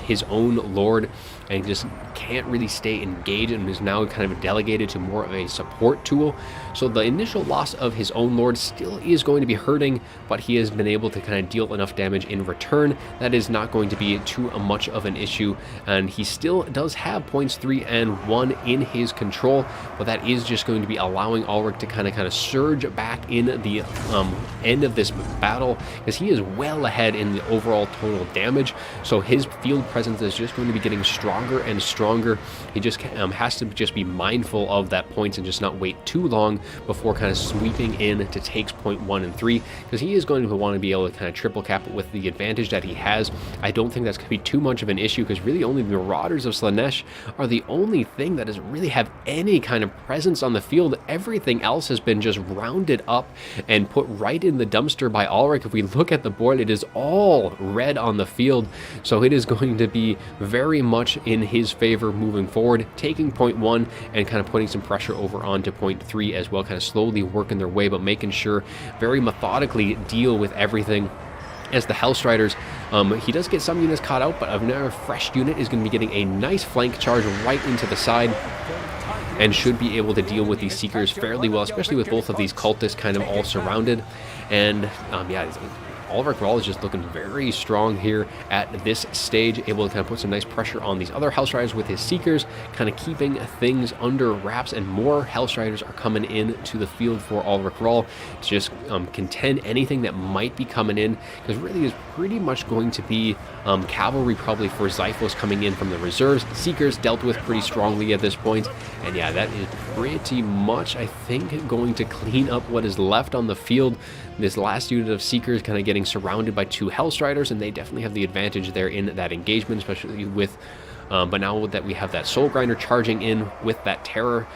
his own Lord, and just can't really stay engaged, and is now kind of delegated to more of a support tool. So the initial loss of his own Lord still is going to be hurting, but he has been able to kind of deal enough damage in return that is not going to be too much of an issue, and he still does have points 3 and 1 in his control, but that is just going to be allowing Ulrich to kind of surge back in the end of this battle, because he is well ahead in the overall total damage. So his field presence is just going to be getting stronger and stronger. He just has to just be mindful of that points and just not wait too long before kind of sweeping in to takes point 1 and 3, because he is going to want to be able to kind of triple cap with the advantage that he has. I don't think that's going to be too much of an issue, because really only the Marauders of Slaanesh are the only thing that doesn't really have any kind of presence on the field. Everything else has been just rounded up and put right in the dumpster by Ulrich. If we look at the board, it is all red on the field, so it is going to be very much in his favor moving forward, taking point 1 and kind of putting some pressure over onto point 3 as well, kind of slowly working their way, but making sure very methodically deal with everything. As the Hellstriders, he does get some units caught out, but another fresh unit is going to be getting a nice flank charge right into the side, and should be able to deal with these Seekers fairly well, especially with both of these cultists kind of all surrounded. And yeah, Ulrich Rahl is just looking very strong here at this stage, able to kind of put some nice pressure on these other Hellstriders with his Seekers, kind of keeping things under wraps, and more Hellstriders are coming in to the field for Ulrich Rahl to just contend anything that might be coming in, because really is pretty much going to be cavalry probably for Xiphos coming in from the reserves. Seekers dealt with pretty strongly at this point, and yeah, that is pretty much, I think, going to clean up what is left on the field. This last unit of Seekers kind of getting surrounded by 2 Hellstriders, and they definitely have the advantage there in that engagement, especially with but now that we have that Soul Grinder charging in with that Terror,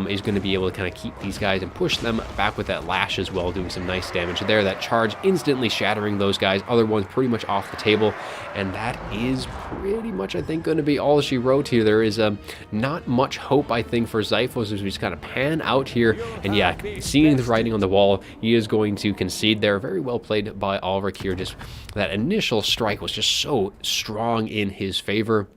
is going to be able to kind of keep these guys and push them back with that Lash as well, doing some nice damage there. That charge instantly shattering those guys, other ones pretty much off the table, and that is pretty much, I think, going to be all she wrote here. There is not much hope, I think, for Xiphos as we just kind of pan out here, and yeah, seeing the writing on the wall, he is going to concede there. Very well played by Ulrich here. Just that initial strike was just so strong in his favor.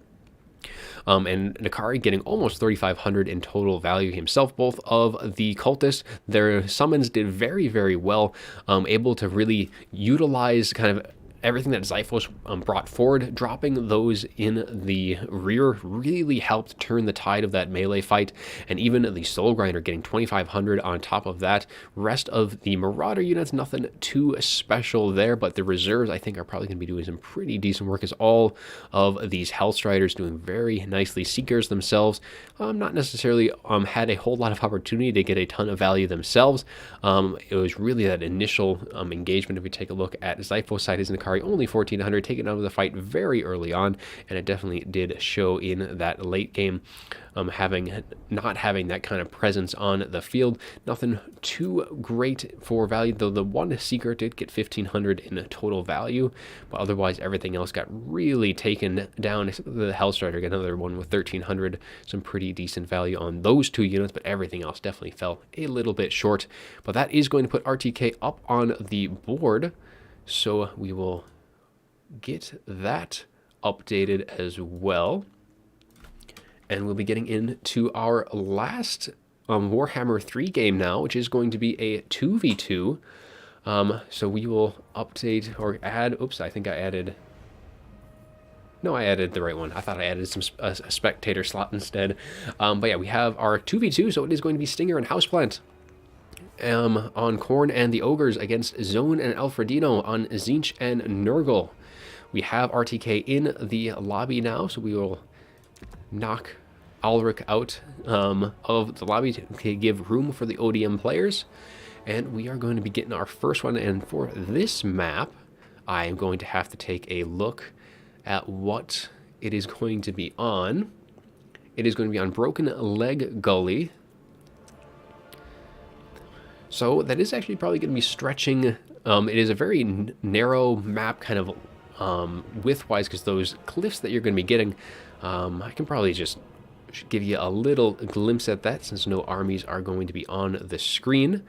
And Nakari getting almost 3,500 in total value himself. Both of the cultists, their summons did very, very well, able to really utilize kind of everything that Xiphos brought forward. Dropping those in the rear really helped turn the tide of that melee fight, and even the Soul Grinder getting 2,500 on top of that. Rest of the Marauder units, nothing too special there, but the reserves, I think, are probably going to be doing some pretty decent work, as all of these Hellstriders doing very nicely. Seekers themselves, not necessarily had a whole lot of opportunity to get a ton of value themselves. It was really that initial engagement. If we take a look at Xiphos' side, his Nakari only 1,400, taken out of the fight very early on, and it definitely did show in that late game, not having that kind of presence on the field. Nothing too great for value, though the one Seeker did get 1,500 in total value, but otherwise everything else got really taken down, except the Hellstrider got another one with 1,300, some pretty decent value on those 2 units, but everything else definitely fell a little bit short. But that is going to put RTK up on the board, so we will get that updated as well. And we'll be getting into our last Warhammer 3 game now, which is going to be a 2v2. So we will update or add, oops, I think I added, no, I added the right one. I thought I added a spectator slot instead. But yeah, we have our 2v2, so it is going to be Stinger and Houseplant on Khorne and the Ogres against Zone and Alfredino on Tzeentch and Nurgle. We have RTK in the lobby now, so we will knock Ulrich out of the lobby to give room for the ODM players. And we are going to be getting our first one. And for this map, I am going to have to take a look at what it is going to be on. It is going to be on Broken Leg Gully. So that is actually probably going to be stretching. It is a very narrow map, kind of width-wise, because those cliffs that you're going to be getting, I can probably just give you a little glimpse at that since no armies are going to be on the screen.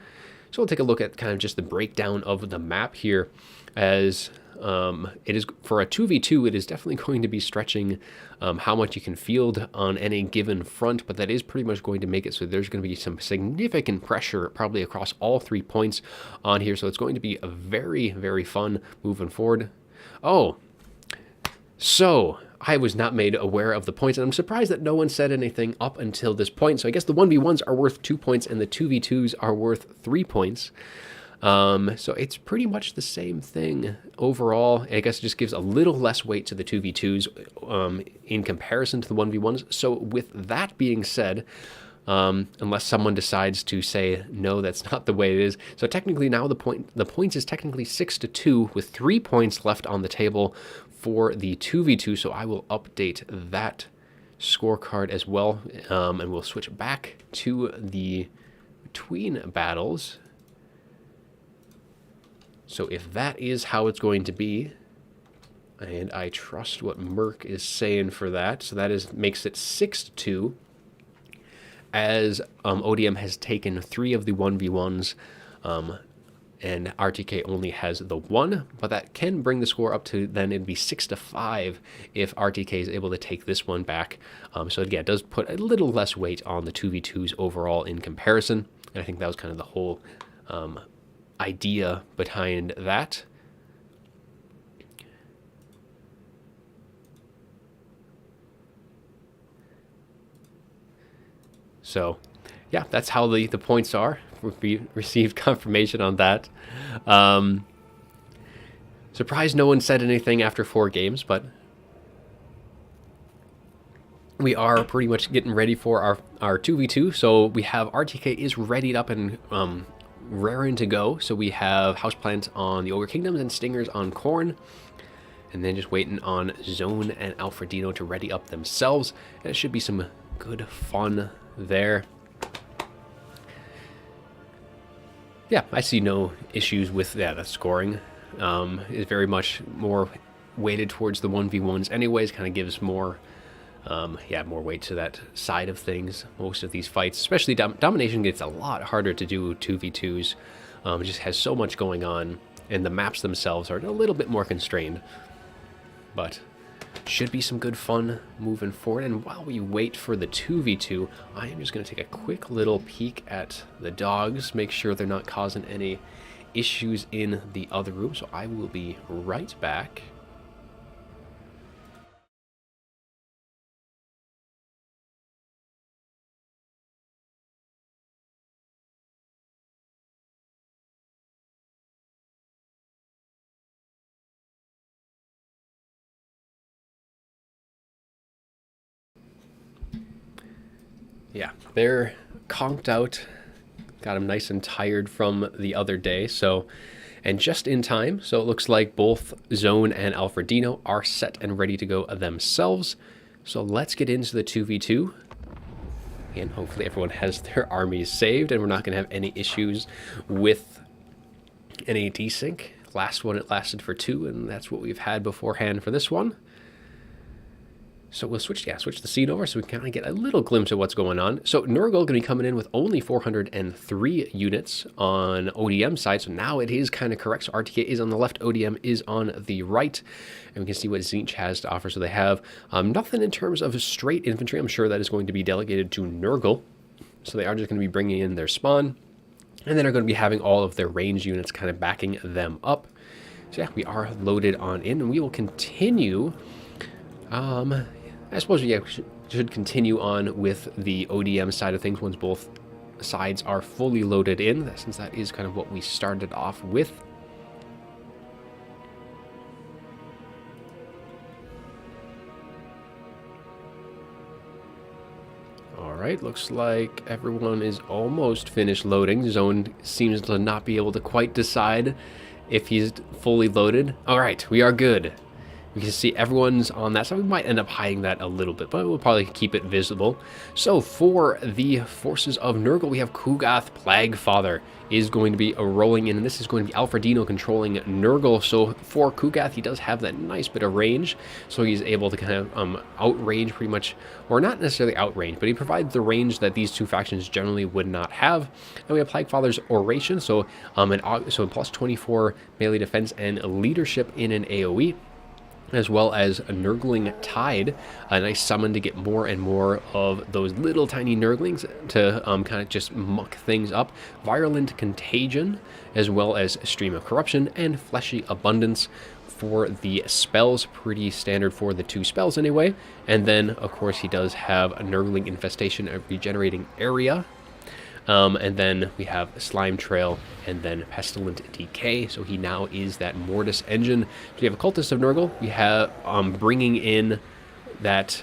So we'll take a look at kind of just the breakdown of the map here. As it is for a 2v2, it is definitely going to be stretching how much you can field on any given front, but that is pretty much going to make it so there's going to be some significant pressure probably across all 3 points on here. So it's going to be a very, very fun moving forward. Oh, so I was not made aware of the points, and I'm surprised that no one said anything up until this point. So I guess the 1v1s are worth 2 points and the 2v2s are worth 3 points. So it's pretty much the same thing overall. I guess it just gives a little less weight to the 2v2s in comparison to the 1v1s. So with that being said, unless someone decides to say, no, that's not the way it is. So technically now the points is technically 6-2 with 3 points left on the table for the 2v2. So I will update that scorecard as well. And we'll switch back to the between battles. So if that is how it's going to be, and I trust what Merc is saying for that, so that makes it 6-2, as ODM has taken 3 of the 1v1s, and RTK only has the 1, but that can bring the score up to, then it'd be 6-5 if RTK is able to take this one back. So again, it does put a little less weight on the 2v2s overall in comparison, and I think that was kind of the whole idea behind that. So yeah, that's how the points are. We received confirmation on that. Surprised no one said anything after 4 games, but we are pretty much getting ready for our 2v2. So we have RTK is readied up and raring to go. So we have Houseplant on the Ogre Kingdoms and Stingers on Corn. And then just waiting on Zone and Alfredino to ready up themselves. And it should be some good fun there. Yeah, I see no issues with the scoring. Is very much more weighted towards the 1v1s anyways, kind of gives more more weight to that side of things. Most of these fights, especially Domination, gets a lot harder to do 2v2s. It just has so much going on, and the maps themselves are a little bit more constrained. But should be some good fun moving forward. And while we wait for the 2v2, I am just going to take a quick little peek at the dogs, make sure they're not causing any issues in the other room. So I will be right back. Yeah, they're conked out. Got them nice and tired from the other day. So, and just in time. So it looks like both Zone and Alfredino are set and ready to go themselves. So let's get into the 2v2. And hopefully everyone has their armies saved and we're not going to have any issues with any desync. Last one, it lasted for 2, and that's what we've had beforehand for this one. So we'll switch the scene over so we can kind of get a little glimpse of what's going on. So Nurgle going to be coming in with only 403 units on ODM side. So now it is kind of correct. So RTK is on the left, ODM is on the right. And we can see what Tzeentch has to offer. So they have nothing in terms of straight infantry. I'm sure that is going to be delegated to Nurgle. So they are just going to be bringing in their spawn. And then are going to be having all of their range units kind of backing them up. So yeah, we are loaded on in. And we will continue... I suppose we should continue on with the ODM side of things once both sides are fully loaded in, since that is kind of what we started off with. right, looks like everyone is almost finished loading. Zone seems to not be able to quite decide if he's fully loaded. All right, we are good. We can see everyone's on that side. We might end up hiding that a little bit, but we'll probably keep it visible. So for the forces of Nurgle, we have Kugath Plaguefather is going to be rolling in, and this is going to be Alfredino controlling Nurgle. So for Kugath, he does have that nice bit of range, so he's able to kind of outrange pretty much, or not necessarily outrange, but he provides the range that these two factions generally would not have. And we have Plaguefather's Oration, so so plus 24 melee defense and leadership in an AoE, as well as a Nurgling Tide, a nice summon to get more and more of those little tiny Nurglings to kind of just muck things up. Virulent Contagion, as well as Stream of Corruption and Fleshy Abundance for the spells. Pretty standard for the two spells anyway. And then, of course, he does have a Nurgling Infestation, a Regenerating Area. And then we have Slime Trail and then Pestilent Decay. So he now is that Mortis engine. So we have a Cultist of Nurgle. We have bringing in that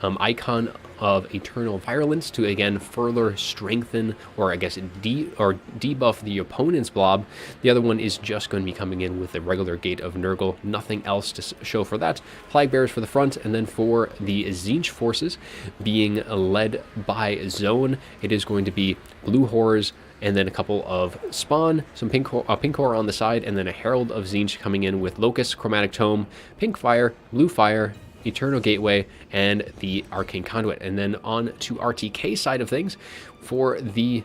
icon of Eternal Virulence to again further strengthen, or I guess debuff the opponent's blob. The other one is just going to be coming in with the regular Gate of Nurgle. Nothing else to show for that. Plague Bearers for the front, and then for the Tzeentch forces being led by Zone, it is going to be Blue Horrors, and then a couple of Spawn, some pink horror on the side, and then a Herald of Tzeentch coming in with Locust, Chromatic Tome, Pink Fire, Blue Fire, Eternal Gateway, and the Arcane Conduit. And then on to RTK side of things, for the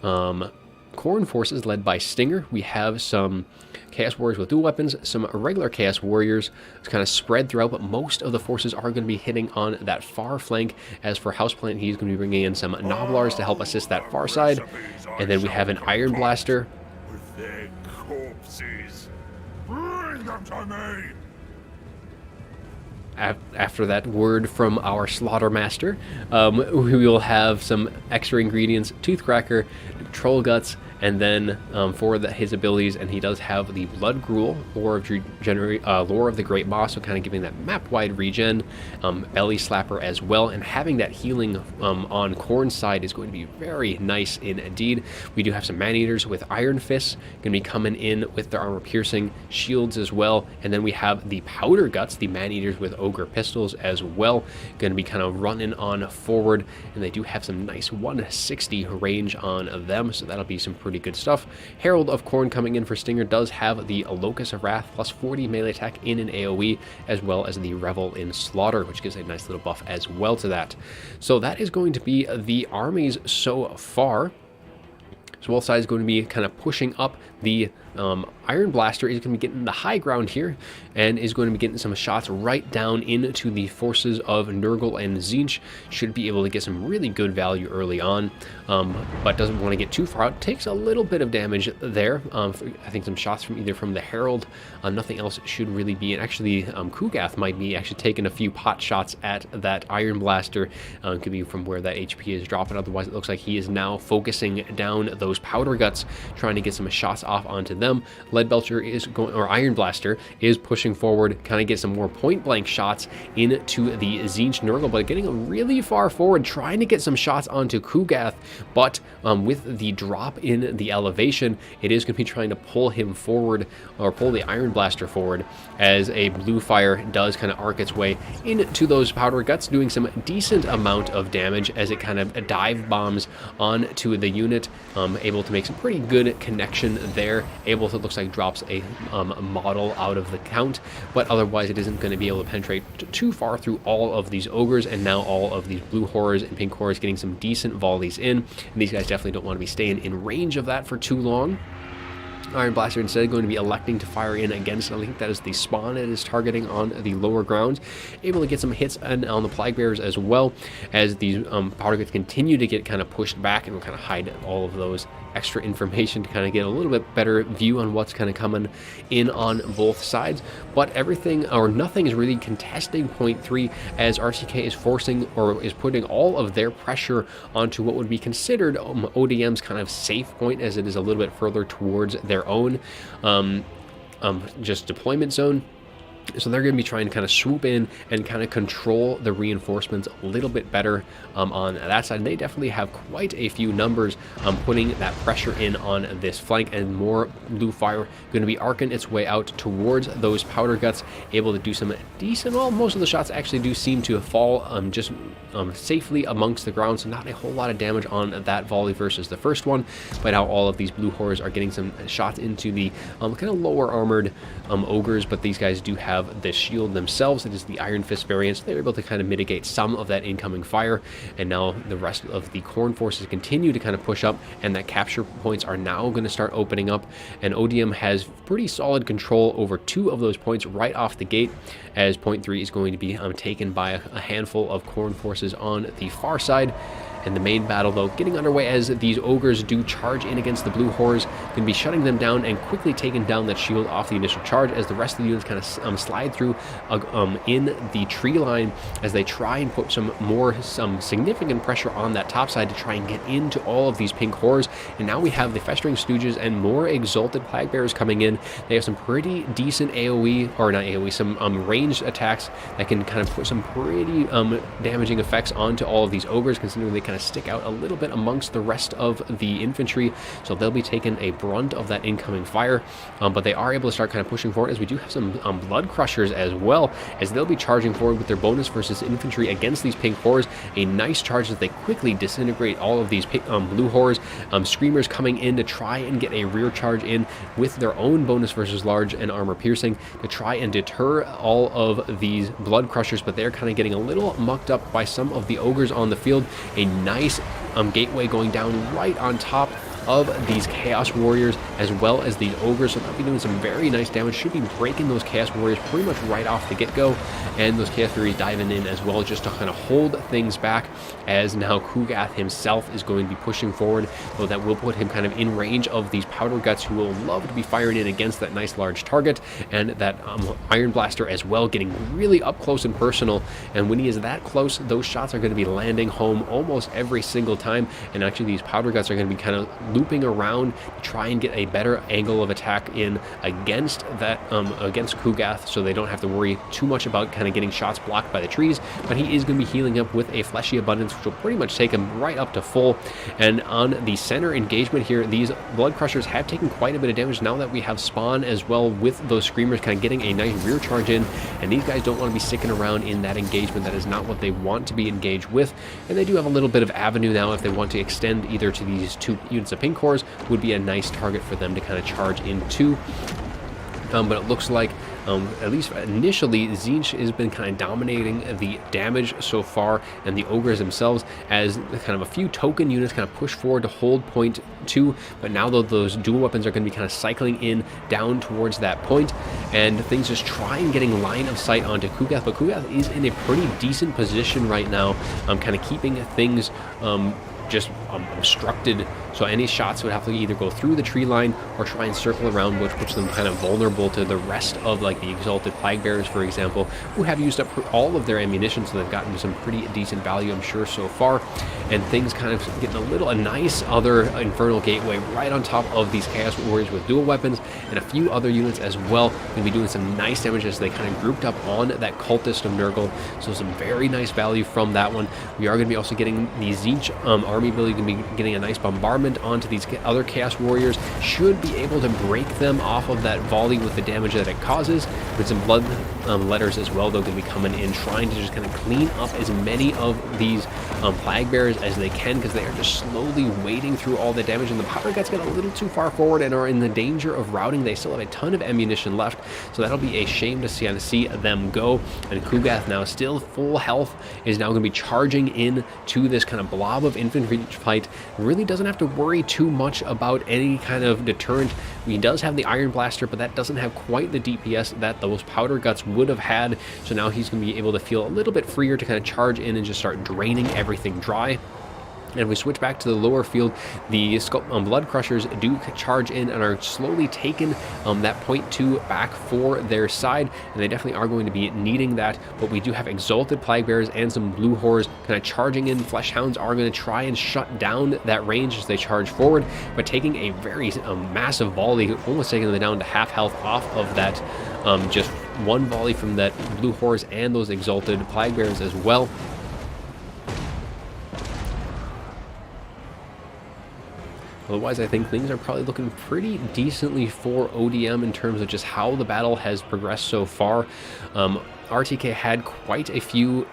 Khorne forces led by Stinger, we have some Chaos Warriors with dual weapons, some regular Chaos Warriors. It's kind of spread throughout, but most of the forces are going to be hitting on that far flank. As for Houseplant, he's going to be bringing in some Noblars to help assist that far side. And then we have an Iron Blaster. With their corpses. Bring them to me! After that word from our Slaughtermaster, we will have some extra ingredients, Toothcracker, Troll Guts, and then for his abilities, and he does have the Blood Gruel, Lore of the Great Boss, so kind of giving that map-wide regen, Belly Slapper as well, and having that healing on Khorne's side is going to be very nice indeed. We do have some Man-Eaters with Iron Fists, going to be coming in with their armor-piercing shields as well, and then we have the Powder Guts, the Man-Eaters with Ogre Pistols as well, going to be kind of running on forward, and they do have some nice 160 range on them, so that'll be some pretty good stuff. Herald of Khorne coming in for Stinger does have the Locust of Wrath plus 40 melee attack in an AoE, as well as the Revel in Slaughter, which gives a nice little buff as well to that. So that is going to be the armies so far. So both sides going to be kind of pushing up. The Iron Blaster is going to be getting the high ground here and is going to be getting some shots right down into the forces of Nurgle and Tzeentch. Should be able to get some really good value early on, but doesn't want to get too far out. Takes a little bit of damage there. I think some shots from either from the Herald. Nothing else should really be. And actually, Kugath might be actually taking a few pot shots at that Iron Blaster. Could be from where that HP is dropping. Otherwise, it looks like he is now focusing down those Powder Guts, trying to get some shots off onto them. Leadbelcher is going, or Iron Blaster is pushing forward, kind of get some more point blank shots into the Tzeentch Nurgle, but getting really far forward, trying to get some shots onto Kugath, but with the drop in the elevation, it is going to be trying to pull him forward, or pull the Iron Blaster forward, as a Blue Fire does kind of arc its way into those Powder Guts, doing some decent amount of damage as it kind of dive bombs onto the unit, able to make some pretty good connection there, able to, looks like, drops a model out of the count, but otherwise it isn't going to be able to penetrate too far through all of these ogres, and now all of these blue horrors and pink horrors getting some decent volleys in, and these guys definitely don't want to be staying in range of that for too long. Iron Blaster instead going to be electing to fire in against, I think that is the Spawn it is targeting on the lower grounds, able to get some hits on the Plague Bearers as well, as these Powder Guts continue to get kind of pushed back, and we'll kind of hide all of those extra information to kind of get a little bit better view on what's kind of coming in on both sides. But everything or nothing is really contesting point 3, as RTK is forcing, or is putting all of their pressure onto what would be considered ODM's kind of safe point, as it is a little bit further towards their own just deployment zone. So they're going to be trying to kind of swoop in and kind of control the reinforcements a little bit better on that side. And they definitely have quite a few numbers putting that pressure in on this flank, and more blue fire going to be arcing its way out towards those powder guts, able to do some decent, well, most of the shots actually do seem to fall just safely amongst the ground, so not a whole lot of damage on that volley versus the first one. But now all of these blue horrors are getting some shots into the kind of lower armored ogres, but these guys do have the shield themselves. It is the Iron Fist variant, so they're able to kind of mitigate some of that incoming fire. And now the rest of the Khorne forces continue to kind of push up, and that capture points are now going to start opening up, and ODM has pretty solid control over 2 of those points right off the gate, as point 3 is going to be taken by a handful of Khorne forces on the far side. And the main battle, though, getting underway as these ogres do charge in against the blue horrors, can be shutting them down and quickly taking down that shield off the initial charge, as the rest of the units kind of slide through in the tree line as they try and put some significant pressure on that top side to try and get into all of these pink horrors. And now we have the Festering Stooges and more Exalted Plague Bearers coming in. They have some pretty decent AoE, or not AoE, some ranged attacks that can kind of put some pretty damaging effects onto all of these ogres, considering they kind of stick out a little bit amongst the rest of the infantry, so they'll be taking a brunt of that incoming fire. But they are able to start kind of pushing forward, as we do have some blood crushers as well, as they'll be charging forward with their bonus versus infantry against these pink horrors. A nice charge as they quickly disintegrate all of these blue horrors. Screamers coming in to try and get a rear charge in with their own bonus versus large and armor piercing to try and deter all of these blood crushers, but they're kind of getting a little mucked up by some of the ogres on the field. A nice gateway going down right on top of these Chaos Warriors as well as these ogres, so they'll be doing some very nice damage. Should be breaking those Chaos Warriors pretty much right off the get-go, and those Chaos Furies diving in as well just to kind of hold things back, as now Kugath himself is going to be pushing forward, though that will put him kind of in range of these Powder Guts, who will love to be firing in against that nice large target, and that Iron Blaster as well, getting really up close and personal. And when he is that close, those shots are going to be landing home almost every single time, and actually these Powder Guts are going to be kind of looping around to try and get a better angle of attack in against that against Kugath, so they don't have to worry too much about kind of getting shots blocked by the trees. But he is going to be healing up with a Fleshy Abundance, which will pretty much take him right up to full. And on the center engagement here, these Blood Crushers have taken quite a bit of damage now that we have Spawn as well, with those Screamers kind of getting a nice rear charge in, and these guys don't want to be sticking around in that engagement. That is not what they want to be engaged with, and they do have a little bit of avenue now if they want to extend either to these 2 units of pink cores. Would be a nice target for them to kind of charge into. But it looks like, at least initially, Tzeentch has been kind of dominating the damage so far, and the ogres themselves, as kind of a few token units kind of push forward to hold point 2. But now, though, those dual weapons are going to be kind of cycling in down towards that point, and things just try and getting line of sight onto Kugath. But Kugath is in a pretty decent position right now, kind of keeping things just obstructed, so any shots would have to either go through the tree line or try and circle around, which puts them kind of vulnerable to the rest of like the Exalted Plague Bearers, for example, who have used up all of their ammunition, so they've gotten some pretty decent value, I'm sure, so far. And things kind of getting a nice other Infernal Gateway right on top of these Chaos Warriors with dual weapons, and a few other units as well going to be doing some nice damage as they kind of grouped up on that Cultist of Nurgle, so some very nice value from that one. We are going to be also getting the Tzeentch army ability to be getting a nice bombardment onto these other Chaos Warriors. Should be able to break them off of that volley with the damage that it causes, with some blood letters as well, though, going to be coming in trying to just kind of clean up as many of these Plague Bearers as they can, because they are just slowly wading through all the damage, and the Powder Guts get a little too far forward and are in the danger of routing. They still have a ton of ammunition left, so that'll be a shame to see them go. And Kugath, now still full health, is now going to be charging in to this kind of blob of infantry fight. Really doesn't have to worry too much about any kind of deterrent. He does have the Iron Blaster, but that doesn't have quite the DPS that those Powder Guts would have had, so now he's going to be able to feel a little bit freer to kind of charge in and just start draining everything dry. And we switch back to the lower field. The Blood Crushers do charge in and are slowly taking that point 2 back for their side, and they definitely are going to be needing that. But we do have Exalted Plague Bearers and some blue horrors kind of charging in. Flesh Hounds are going to try and shut down that range as they charge forward, but taking a very massive volley, almost taking them down to half health off of that just one volley from that blue horse and those exalted plague bears as well. Otherwise, I think things are probably looking pretty decently for ODM in terms of just how the battle has progressed so far. RTK had quite a few,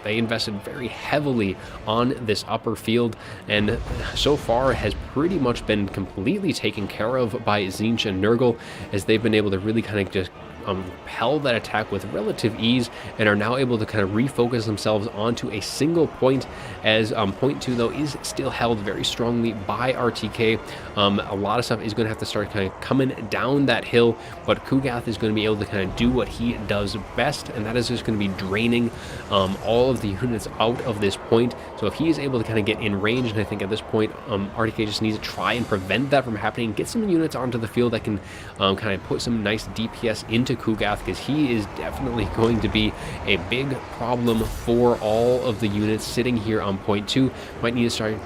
they invested very heavily on this upper field, and so far has pretty much been completely taken care of by Tzeentch and Nurgle, as they've been able to really kind of just repel that attack with relative ease, and are now able to kind of refocus themselves onto a single point, as point 2 though is still held very strongly by RTK. A lot of stuff is going to have to start kind of coming down that hill, but Kugath is going to be able to kind of do what he does best, and that is just going to be draining all of the units out of this point. So if he is able to kind of get in range, and I think at this point RTK just needs to try and prevent that from happening, get some units onto the field that can kind of put some nice DPS into Kugath, because he is definitely going to be a big problem for all of the units sitting here on point 2. Might need to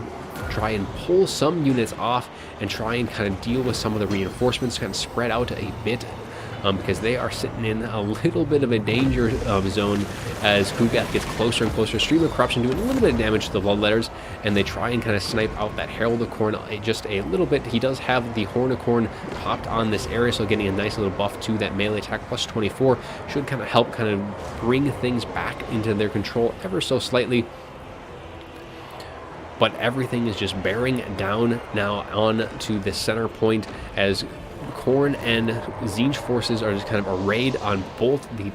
try and pull some units off and try and kind of deal with some of the reinforcements, kind of spread out a bit, because they are sitting in a little bit of a danger zone as Kugath gets closer and closer. Stream of Corruption doing a little bit of damage to the Bloodletters, and they try and kind of snipe out that Herald of Khorne just a little bit. He does have the Horn of Khorne popped on this area, so getting a nice little buff to that melee attack, plus 24, should kind of help kind of bring things back into their control ever so slightly. But everything is just bearing down now on to the center point, as Khorne and Tzeentch forces are just kind of arrayed on both the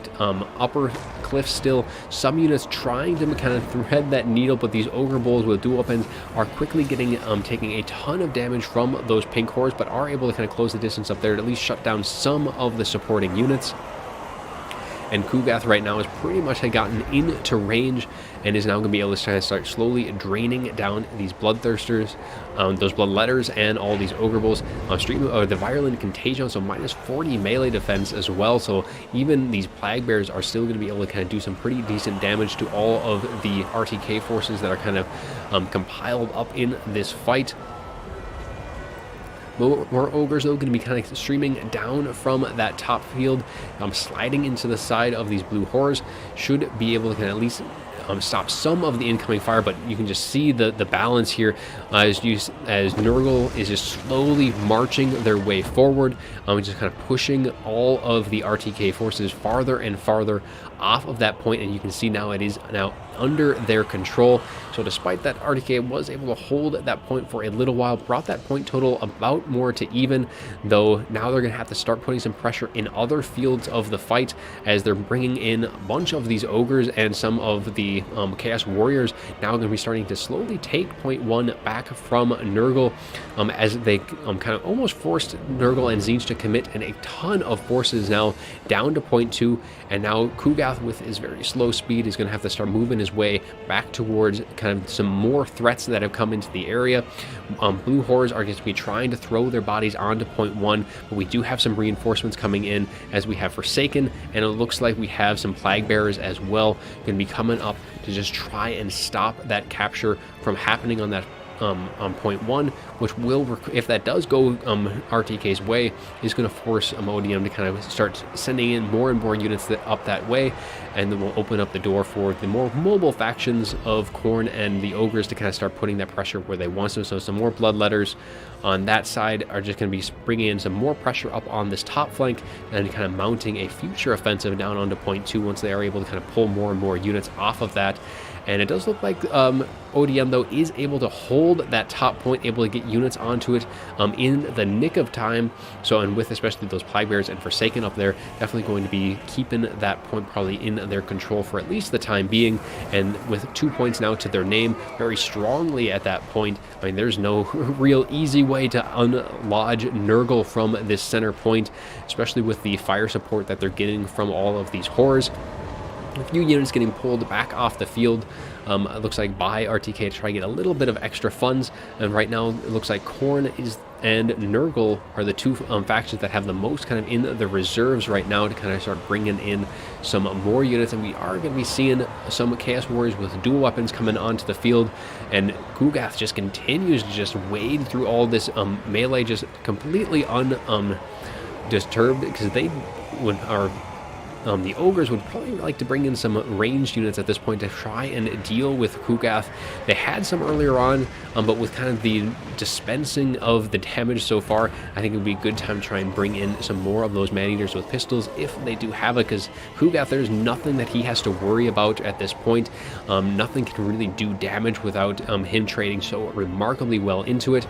upper cliffs still. Some units trying to kind of thread that needle, but these Ogre Bulls with dual weapons are quickly getting taking a ton of damage from those pink hordes, but are able to kind of close the distance up there to at least shut down some of the supporting units. And Kugath right now is pretty much had gotten into range and is now going to be able to try to start slowly draining down these Bloodthirsters, those Bloodletters, and all these Ogre Bulls. The Virulent Contagion, so minus 40 melee defense as well. So even these Plague Bears are still going to be able to kind of do some pretty decent damage to all of the RTK forces that are kind of compiled up in this fight. More ogres though going to be kind of streaming down from that top field, sliding into the side of these blue horrors. Should be able to kind of at least stop some of the incoming fire, but you can just see the balance here as Nurgle is just slowly marching their way forward, just kind of pushing all of the RTK forces farther and farther off of that point, and you can see now it is now under their control. So despite that, RTK was able to hold that point for a little while, brought that point total about more to even, though now they're going to have to start putting some pressure in other fields of the fight, as they're bringing in a bunch of these ogres and some of the Chaos Warriors now going to be starting to slowly take point 1 back from Nurgle, as they kind of almost forced Nurgle and Tzeentch to commit, and a ton of forces now down to point 2, and now Kugath with his very slow speed is going to have to start moving his way back towards kind of some more threats that have come into the area. Blue horrors are going to be trying to throw their bodies onto point 1, but we do have some reinforcements coming in, as we have Forsaken, and it looks like we have some Plague Bearers as well going to be coming up to just try and stop that capture from happening on that on point 1, which will, if that does go RTK's way, is going to force ODM to kind of start sending in more and more units up that way, and then we'll open up the door for the more mobile factions of Khorne and the Ogres to kind of start putting that pressure where they want to. So some more Bloodletters on that side are just going to be bringing in some more pressure up on this top flank, and kind of mounting a future offensive down onto point 2 once they are able to kind of pull more and more units off of that. And it does look like ODM, though, is able to hold that top point, able to get units onto it in the nick of time. So, and with especially those Plague Bears and Forsaken up there, definitely going to be keeping that point probably in their control for at least the time being. And with 2 points now to their name, very strongly at that point, I mean, there's no real easy way to unlodge Nurgle from this center point, especially with the fire support that they're getting from all of these horrors. A few units getting pulled back off the field, it looks like by RTK to try to get a little bit of extra funds, and right now it looks like Khorne and Nurgle are the two factions that have the most kind of in the reserves right now to kind of start bringing in some more units, and we are going to be seeing some Chaos Warriors with dual weapons coming onto the field, and Kugath just continues to just wade through all this melee, just completely undisturbed, because they are the Ogres would probably like to bring in some ranged units at this point to try and deal with Kugath. They had some earlier on, but with kind of the dispensing of the damage so far, I think it would be a good time to try and bring in some more of those man-eaters with pistols if they do have it, because Kugath, there's nothing that he has to worry about at this point. Nothing can really do damage without him trading so remarkably well into it.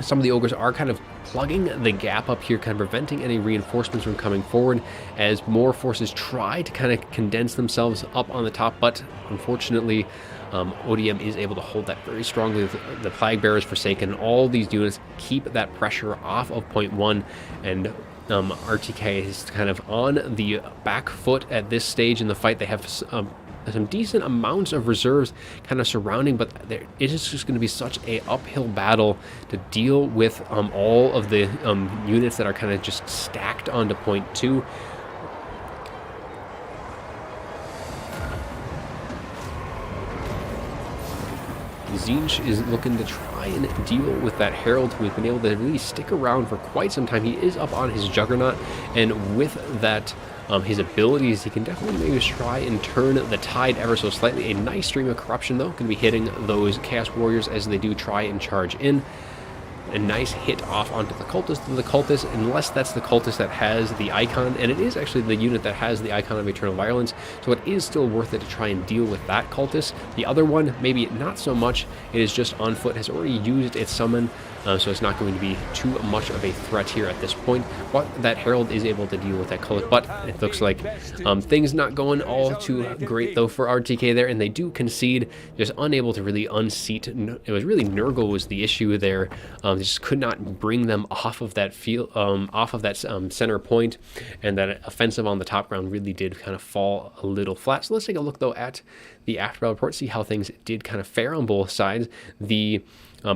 Some of the Ogres are kind of plugging the gap up here, kind of preventing any reinforcements from coming forward as more forces try to kind of condense themselves up on the top, but unfortunately ODM is able to hold that very strongly with the Plague Bearers, Forsaken. All these units keep that pressure off of point 1, and RTK is kind of on the back foot at this stage in the fight. They have some decent amounts of reserves kind of surrounding, but it is just going to be such a uphill battle to deal with all of the units that are kind of just stacked onto point 2. Tzeentch is looking to try and deal with that Herald, who has been able to really stick around for quite some time. He is up on his Juggernaut, and with that his abilities, he can definitely maybe try and turn the tide ever so slightly. A nice stream of corruption, though, going to be hitting those Chaos Warriors as they do try and charge in. A nice hit off onto the cultist, unless that's the cultist that has the icon, and it is actually the unit that has the icon of Eternal Violence, so it is still worth it to try and deal with that cultist. The other one, maybe not so much. It is just on foot, has already used its summon, so it's not going to be too much of a threat here at this point, but that Herald is able to deal with that cultist. But it looks like things not going all too great, though, for RTK there, and they do concede, just unable to really unseat. It was really Nurgle was the issue there. Just could not bring them off of that field, off of that center point, and that offensive on the top ground really did kind of fall a little flat. So let's take a look, though, at the after battle report, see how things did kind of fare on both sides. The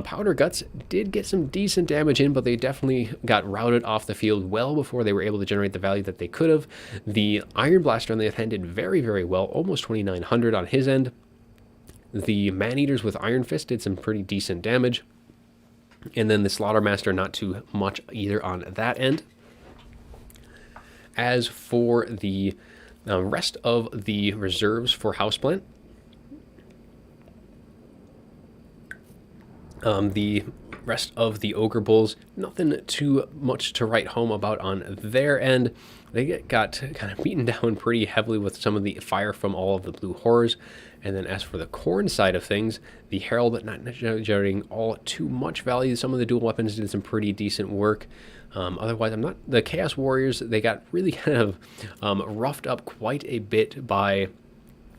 Powder Guts did get some decent damage in, but they definitely got routed off the field well before they were able to generate the value that they could have. The Iron Blaster on the other hand did very, very well, almost 2,900 on his end. The Man-Eaters with Iron Fist did some pretty decent damage. And then the Slaughtermaster, not too much either on that end. As for the rest of the reserves for Houseplant, the rest of the Ogre Bulls, nothing too much to write home about on their end. They got kind of beaten down pretty heavily with some of the fire from all of the Blue Horrors. And then as for the Khorne side of things, the Herald not generating all too much value. Some of the dual weapons did some pretty decent work. Otherwise, the Chaos Warriors, they got really kind of roughed up quite a bit by,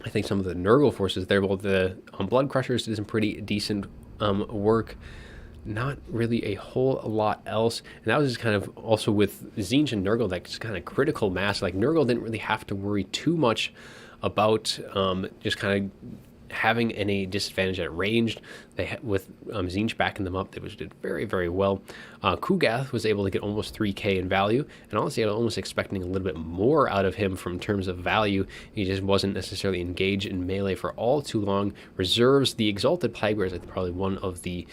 I think, some of the Nurgle forces there. Well, the Blood Crushers did some pretty decent work. Not really a whole lot else, and that was just kind of also with Tzeentch and Nurgle, that just kind of critical mass. Like Nurgle didn't really have to worry too much about just kind of having any disadvantage at ranged. They with Tzeentch backing them up, they did very, very well. Kugath was able to get almost 3k in value, and honestly I was almost expecting a little bit more out of him from terms of value. He just wasn't necessarily engaged in melee for all too long. Reserves, the Exalted Plague Bearers, is probably one of the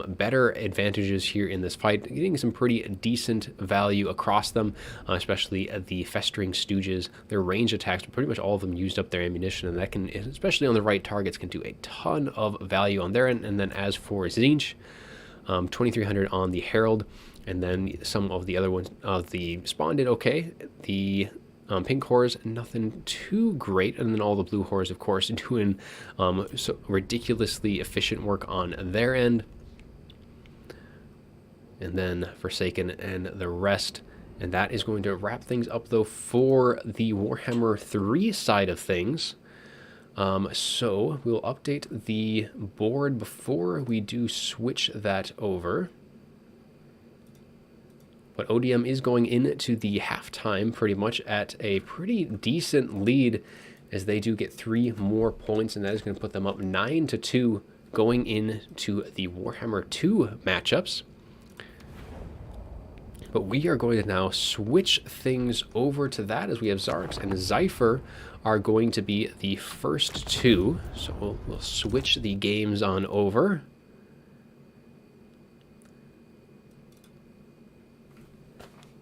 better advantages here in this fight, getting some pretty decent value across them, especially the Festering Stooges. Their range attacks, pretty much all of them used up their ammunition, and that can, especially on the right targets, can do a ton of value on their end. And then as for Tzeentch, 2,300 on the Herald, and then some of the other ones. The Spawn did okay. The Pink Horrors, nothing too great, and then all the Blue Horrors, of course, doing so ridiculously efficient work on their end. And then Forsaken and the rest. And that is going to wrap things up, though, for the Warhammer 3 side of things. So we'll update the board before we do switch that over. But ODM is going into the halftime pretty much at a pretty decent lead, as they do get 3 more points, and that is going to put them up 9-2 going into the Warhammer 2 matchups. But we are going to now switch things over to that, as we have Zarx and Zypher are going to be the first 2. So we'll switch the games on over.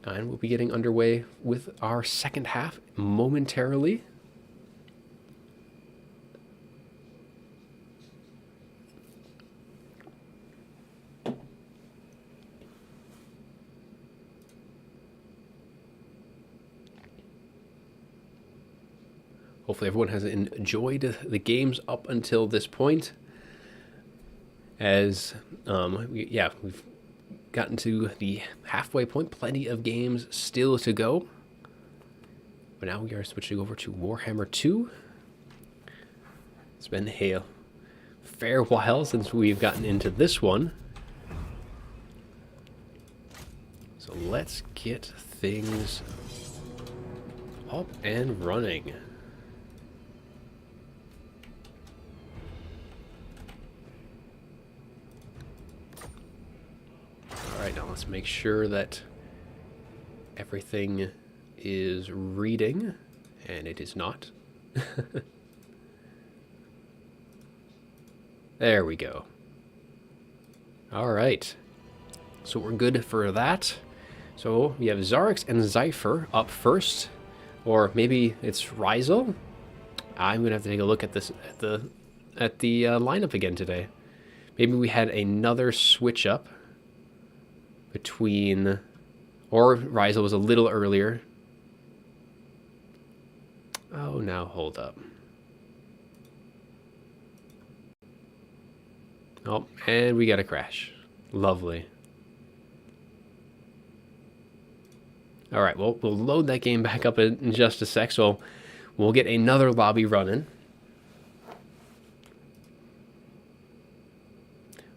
And we'll be getting underway with our second half momentarily. Hopefully everyone has enjoyed the games up until this point. As, we've gotten to the halfway point. Plenty of games still to go. But now we are switching over to Warhammer 2. It's been a fair while since we've gotten into this one. So let's get things up and running. Alright, now let's make sure that everything is reading, and it is not. There we go. Alright, so we're good for that. So we have Zarix and Zypher up first, or maybe it's Ryzel. I'm gonna have to take a look at this at the lineup again today. Maybe we had another switch up between, or Ryzel was a little earlier. Oh, now hold up. Oh, and we got a crash. Lovely. All right, well, we'll load that game back up in just a sec, so we'll get another lobby running.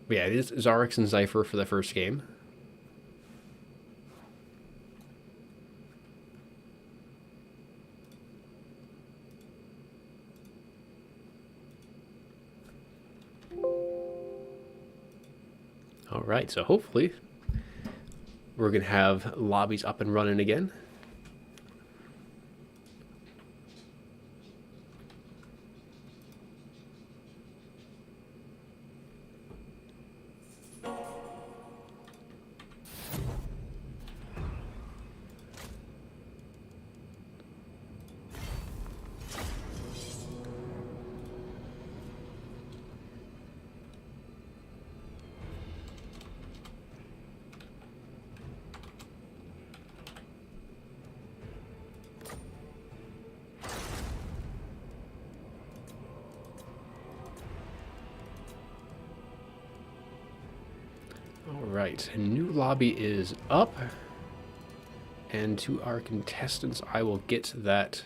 But yeah, it is Zarix and Zypher for the first game. All right, so hopefully we're going to have lobbies up and running again. Alright, a new lobby is up. And to our contestants, I will get that.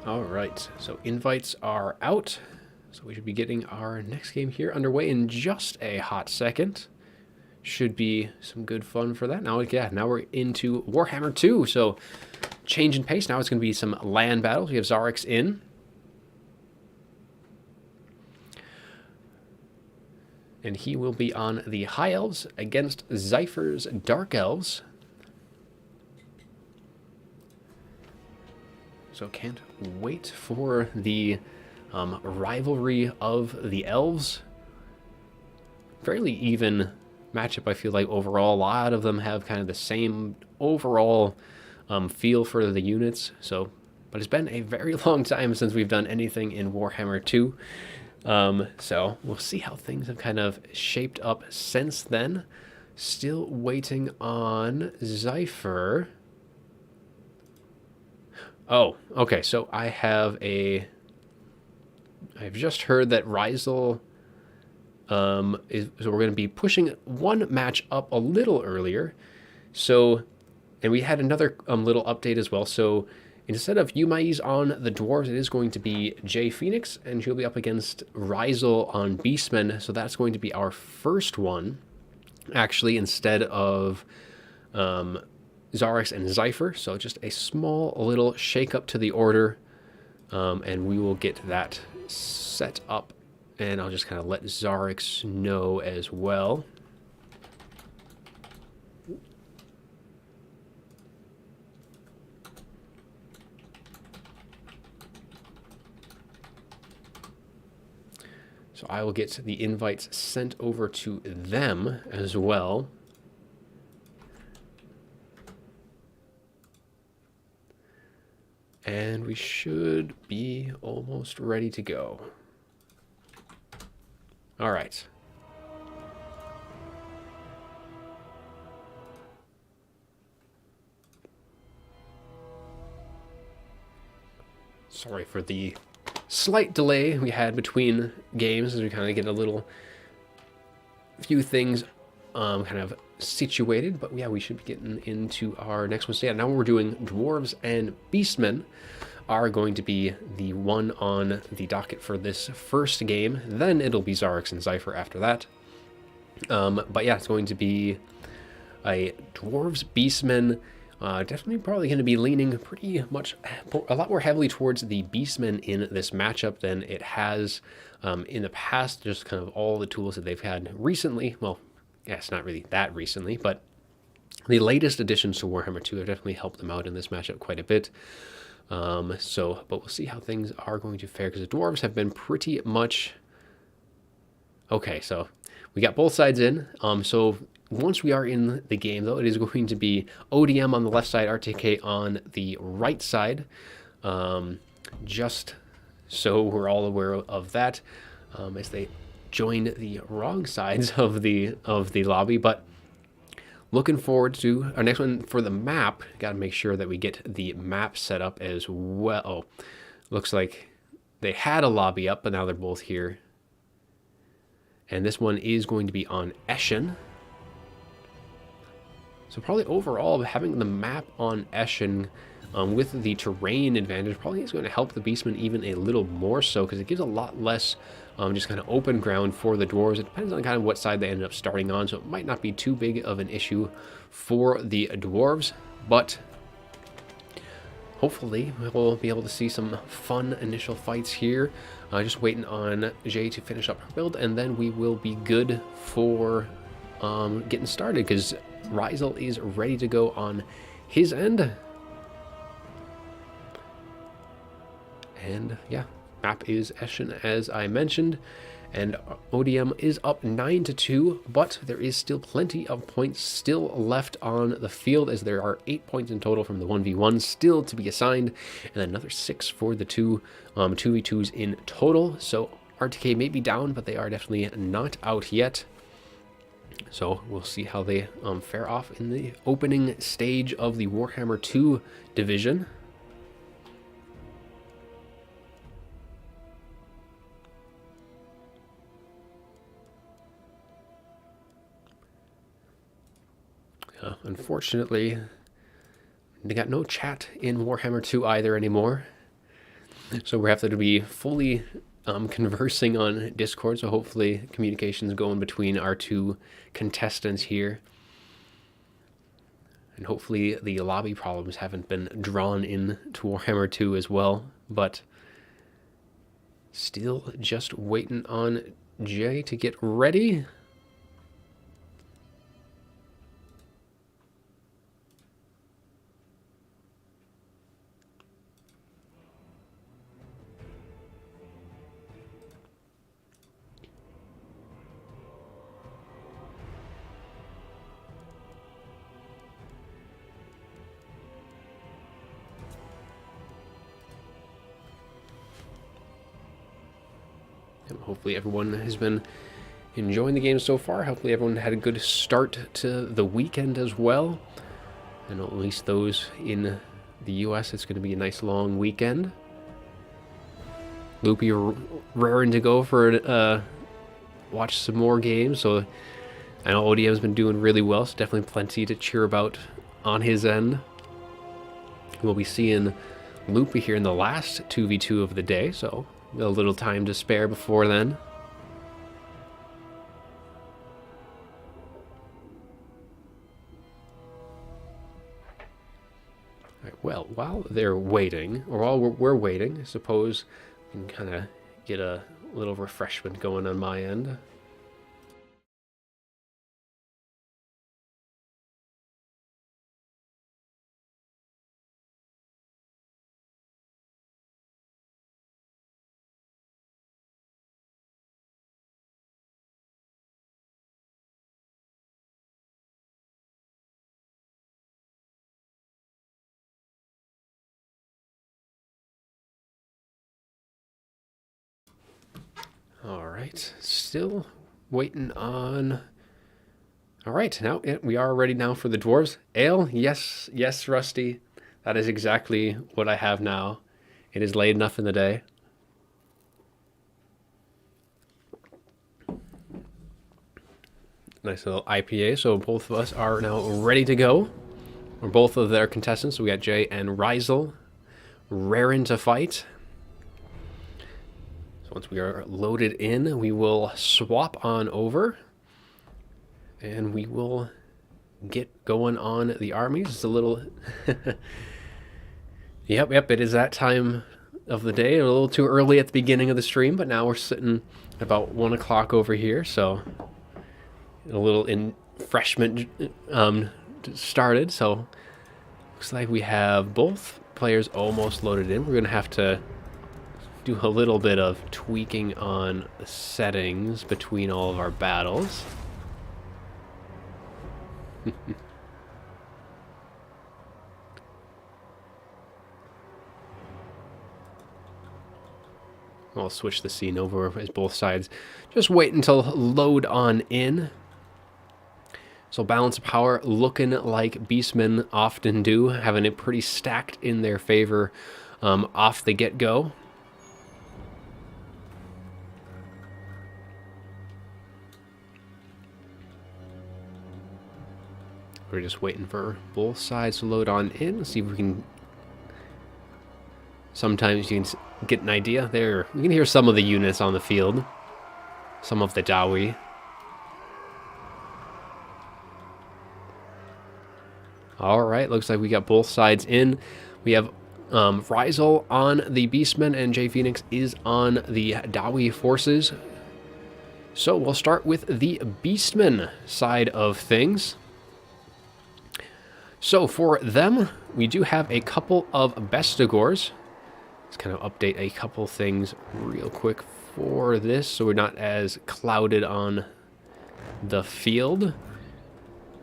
All right, so invites are out. So we should be getting our next game here underway in just a hot second. Should be some good fun for that. Now, yeah, now we're into Warhammer 2. So change in pace. Now it's going to be some land battles. We have Zarix in. And he will be on the High Elves against Zypher's Dark Elves. So can't wait for the rivalry of the elves. Fairly even matchup, I feel like, overall. A lot of them have kind of the same overall feel for the units. So, but it's been a very long time since we've done anything in Warhammer 2. So we'll see how things have kind of shaped up since then. Still waiting on Zypher. Oh, okay, so I've just heard that Ryzel, so we're going to be pushing one match up a little earlier. So, and we had another little update as well. So instead of Umais on the Dwarves, it is going to be Jay Phoenix, and she'll be up against Ryzel on Beastmen. So that's going to be our first one, actually, instead of Zarex and Zypher, so just a small little shake up to the order, and we will get that set up, and I'll just kind of let Zarex know as well. So I will get the invites sent over to them as well. And we should be almost ready to go. All right. Sorry for the slight delay we had between games as we kind of get a few things kind of situated, but yeah, we should be getting into our next one. So yeah, now we're doing Dwarves and Beastmen are going to be the one on the docket for this first game. Then it'll be Zarex and Zypher after that. But yeah, it's going to be a Dwarves Beastmen. Definitely probably going to be leaning pretty much a lot more heavily towards the Beastmen in this matchup than it has in the past. Just kind of all the tools that they've had recently. Well, yeah, it's not really that recently, but the latest additions to Warhammer 2 have definitely helped them out in this matchup quite a bit. But we'll see how things are going to fare, because the Dwarves have been pretty much... Okay, so we got both sides in. So once we are in the game, though, it is going to be ODM on the left side, RTK on the right side. Just so we're all aware of that, as they join the wrong sides of the lobby. But looking forward to our next one for the map. Got to make sure that we get the map set up as well. Oh, looks like they had a lobby up, but now they're both here. And this one is going to be on Eschen. So probably overall, having the map on Eschen with the terrain advantage probably is going to help the Beastmen even a little more so, because it gives a lot less just kind of open ground for the Dwarves. It depends on kind of what side they ended up starting on, so it might not be too big of an issue for the Dwarves, but hopefully we'll be able to see some fun initial fights here. Just waiting on Jay to finish up her build, and then we will be good for getting started, because Rizel is ready to go on his end. And yeah, map is Eschen as I mentioned, and ODM is up 9-2, but there is still plenty of points still left on the field, as there are 8 points in total from the 1v1 still to be assigned, and another 6 for the 2v2s in total. So RTK may be down, but they are definitely not out yet. So we'll see how they fare off in the opening stage of the Warhammer 2 division. Unfortunately, they got no chat in Warhammer 2 either anymore. So we have to be fully conversing on Discord, so hopefully communication's going between our two contestants here. And hopefully the lobby problems haven't been drawn in to Warhammer 2 as well, but still just waiting on Jay to get ready. Hopefully everyone has been enjoying the game so far. Hopefully everyone had a good start to the weekend as well. And at least those in the US, it's going to be a nice long weekend. Loopy raring to go for watch some more games. So I know ODM's been doing really well, so definitely plenty to cheer about on his end. We'll be seeing Loopy here in the last 2v2 of the day, so a little time to spare before then. All right, well, while they're waiting, or while we're waiting, I suppose we can kind of get a little refreshment going on my end. All right, still waiting on... All right, now we are ready now for the dwarves. Ale, yes, yes, Rusty. That is exactly what I have now. It is late enough in the day. Nice little IPA, so both of us are now ready to go. We're both of their contestants, so we got Jay and Rizel raring to fight. So once we are loaded in, we will swap on over. And we will get going on the armies. It's a little... Yep, it is that time of the day. A little too early at the beginning of the stream, but now we're sitting about 1 o'clock over here, so a little refreshment started. So looks like we have both players almost loaded in. We're going to have to do a little bit of tweaking on the settings between all of our battles. I'll switch the scene over as both sides just wait until load on in. So balance of power looking like Beastmen often do, having it pretty stacked in their favor off the get-go. We're just waiting for both sides to load on in. Let's see if we can... Sometimes you can get an idea there. You can hear some of the units on the field. Some of the Dawi. Alright, looks like we got both sides in. We have Rizel on the Beastmen and Jay Phoenix is on the Dawi forces. So we'll start with the Beastmen side of things. So for them, we do have a couple of Bestigors. Let's kind of update a couple things real quick for this so we're not as clouded on the field.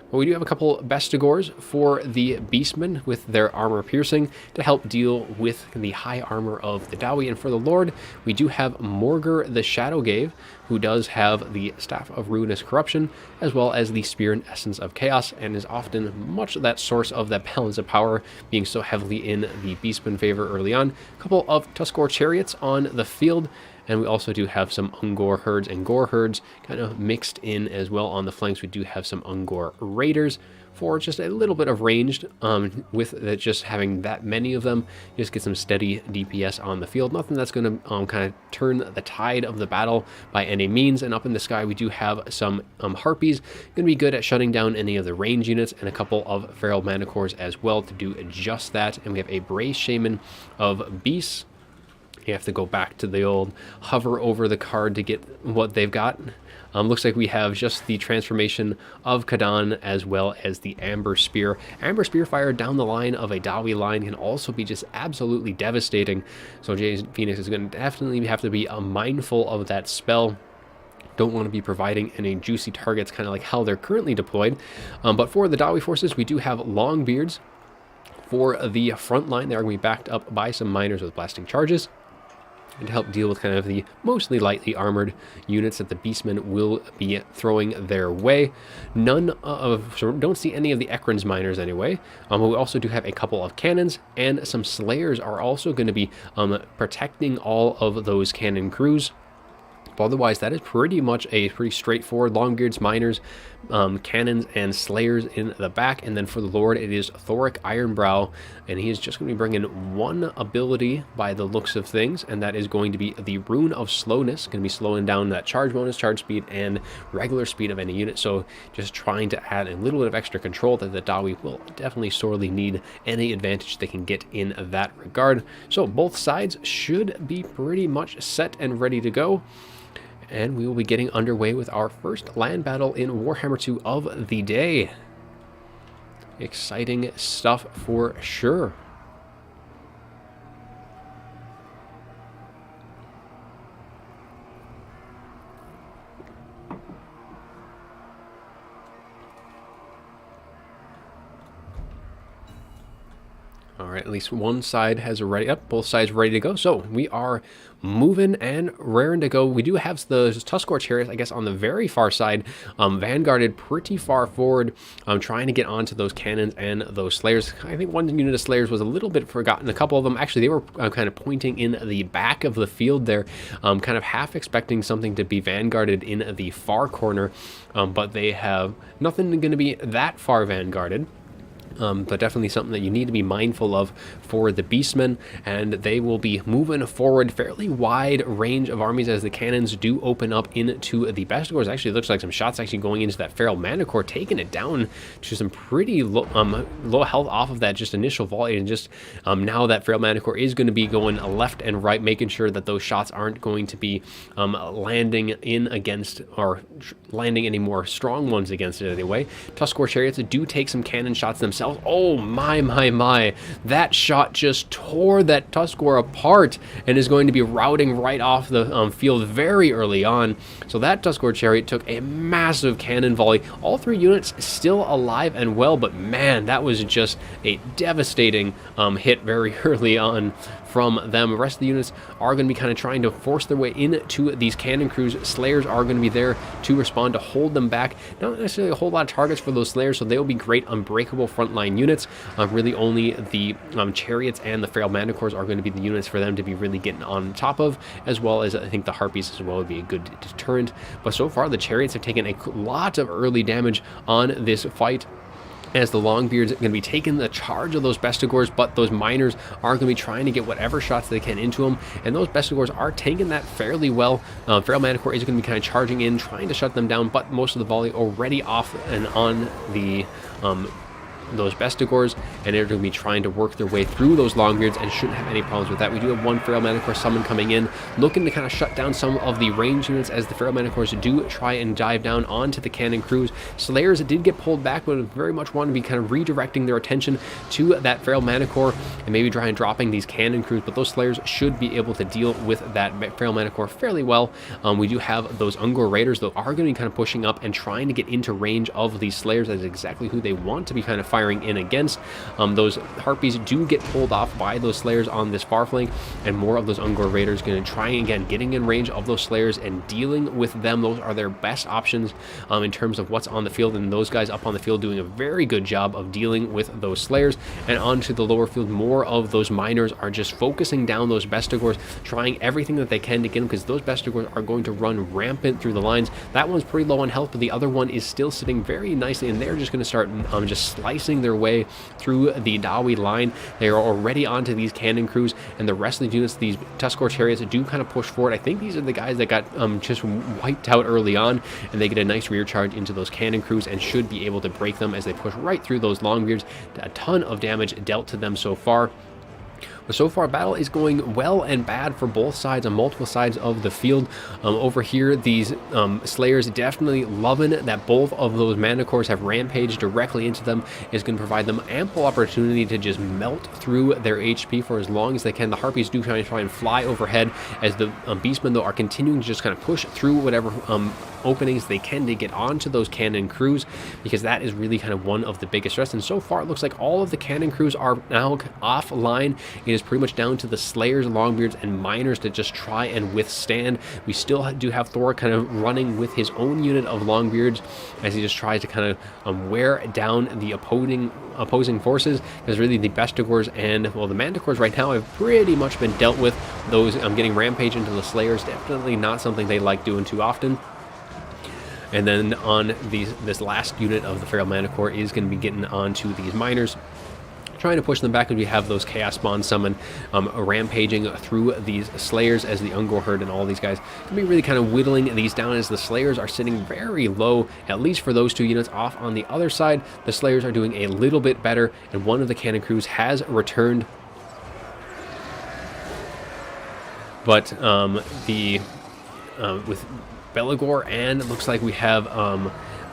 But we do have a couple Bestigors for the Beastmen with their armor piercing to help deal with the high armor of the Dawi. And for the Lord, we do have Morgur the Shadowgave, who does have the Staff of Ruinous Corruption, as well as the Spear and Essence of Chaos, and is often much that source of that balance of power, being so heavily in the Beastman favor early on. A couple of Tuskor Chariots on the field, and we also do have some Ungor herds and Gore herds kind of mixed in as well on the flanks. We do have some Ungor raiders for just a little bit of ranged. With just having that many of them, you just get some steady DPS on the field. Nothing that's going to kind of turn the tide of the battle by any means. And up in the sky, we do have some Harpies. Going to be good at shutting down any of the range units, and a couple of Feral Manticores as well to do just that. And we have a Brace Shaman of Beasts. You have to go back to the old hover over the card to get what they've got. Looks like we have just the transformation of Kadan as well as the Amber Spear. Amber Spear fire down the line of a Dawi line can also be just absolutely devastating. So Jay Phoenix is going to definitely have to be mindful of that spell. Don't want to be providing any juicy targets, kind of like how they're currently deployed. But for the Dawi forces, we do have Longbeards. For the front line, they're going to be backed up by some miners with blasting charges, and to help deal with kind of the mostly lightly armored units that the Beastmen will be throwing their way. So don't see any of the Ekron's miners anyway. But we also do have a couple of cannons, and some Slayers are also going to be protecting all of those cannon crews. But otherwise, that is pretty much a pretty straightforward Longbeards miners cannons and slayers in the back. And then for the Lord, it is Thoric Ironbrow, and he is just going to be bringing one ability by the looks of things, and that is going to be the Rune of Slowness. Going to be slowing down that charge bonus, charge speed, and regular speed of any unit. So just trying to add a little bit of extra control that the Dawi will definitely sorely need any advantage they can get in that regard. So both sides should be pretty much set and ready to go. And we will be getting underway with our first land battle in Warhammer 2 of the day. Exciting stuff for sure. All right, at least one side has already up, both sides ready to go. So we are moving and raring to go. We do have the Tuskor chariots, I guess, on the very far side, vanguarded pretty far forward, trying to get onto those cannons and those slayers. I think one unit of slayers was a little bit forgotten. A couple of them, actually, they were kind of pointing in the back of the field there, kind of half expecting something to be vanguarded in the far corner, but they have nothing going to be that far vanguarded. But definitely something that you need to be mindful of for the Beastmen, and they will be moving forward fairly wide range of armies as the cannons do open up into the Bestigors. Actually, it looks like some shots actually going into that Feral Manticore, taking it down to some pretty low health off of that just initial volley, and just now that Feral Manticore is going to be going left and right, making sure that those shots aren't going to be landing in against, or landing any more strong ones against it anyway. Tuskor chariots do take some cannon shots themselves. Oh my, that shot just tore that Tuskor apart and is going to be routing right off the field very early on. So that Tuskor chariot took a massive cannon volley. All three units still alive and well, but man, that was just a devastating hit very early on from them. The rest of the units are going to be kind of trying to force their way into these cannon crews. Slayers are going to be there to respond, to hold them back. Not necessarily a whole lot of targets for those Slayers, so they will be great unbreakable frontline units. Really only the chariots and the Feral Manticores are going to be the units for them to be really getting on top of, as well as I think the Harpies as well would be a good deterrent. But so far the chariots have taken a lot of early damage on this fight, as the Longbeards are going to be taking the charge of those Bestigors, but those miners are going to be trying to get whatever shots they can into them, and those Bestigors are tanking that fairly well. Feral Manticore is going to be kind of charging in, trying to shut them down, but most of the volley already off and on the those Bestigors, and they're going to be trying to work their way through those Longbeards and shouldn't have any problems with that. We do have one Feral Manticore summon coming in, looking to kind of shut down some of the range units as the Feral Manticores do try and dive down onto the cannon crews. Slayers did get pulled back, but very much want to be kind of redirecting their attention to that Feral Manticore and maybe try and dropping these cannon crews, but those Slayers should be able to deal with that Feral Manticore fairly well. We do have those Ungor Raiders, though, are going to be kind of pushing up and trying to get into range of these Slayers. That is exactly who they want to be kind of firing in against. Those Harpies do get pulled off by those Slayers on this far flank, and more of those Ungor Raiders going to try again getting in range of those Slayers and dealing with them. Those are their best options in terms of what's on the field, and those guys up on the field doing a very good job of dealing with those Slayers. And onto the lower field, more of those miners are just focusing down those Bestigors, trying everything that they can to get them, because those Bestigors are going to run rampant through the lines. That one's pretty low on health, but the other one is still sitting very nicely, and they're just going to start just slicing their way through the Dawi line. They are already onto these cannon crews, and the rest of the units, these Tuskor chariots, do kind of push forward. I think these are the guys that got just wiped out early on, and they get a nice rear charge into those cannon crews and should be able to break them as they push right through those Longbeards. A ton of damage dealt to them so far. But so far, battle is going well and bad for both sides on multiple sides of the field. Over here, these Slayers definitely loving that both of those Manticores have rampaged directly into them. Is going to provide them ample opportunity to just melt through their HP for as long as they can. The Harpies do try and fly overhead, as the Beastmen, though, are continuing to just kind of push through whatever openings they can to get onto those cannon crews, because that is really kind of one of the biggest threats. And so far, it looks like all of the cannon crews are now offline. It is pretty much down to the Slayers, Longbeards, and Miners to just try and withstand. We still do have Thor kind of running with his own unit of Longbeards as he just tries to kind of wear down the opposing forces, because really the Bestigors and, well, the Manticores right now have pretty much been dealt with. Those getting rampage into the Slayers, definitely not something they like doing too often. And then on this last unit of the Feral Manicore is going to be getting onto these miners, trying to push them back, and we have those Chaos Spawn summon rampaging through these Slayers as the Ungor Herd and all these guys can be really kind of whittling these down as the Slayers are sitting very low, at least for those 2 units. Off on the other side, the Slayers are doing a little bit better, and one of the cannon crews has returned. But with Belagor, and it looks like we have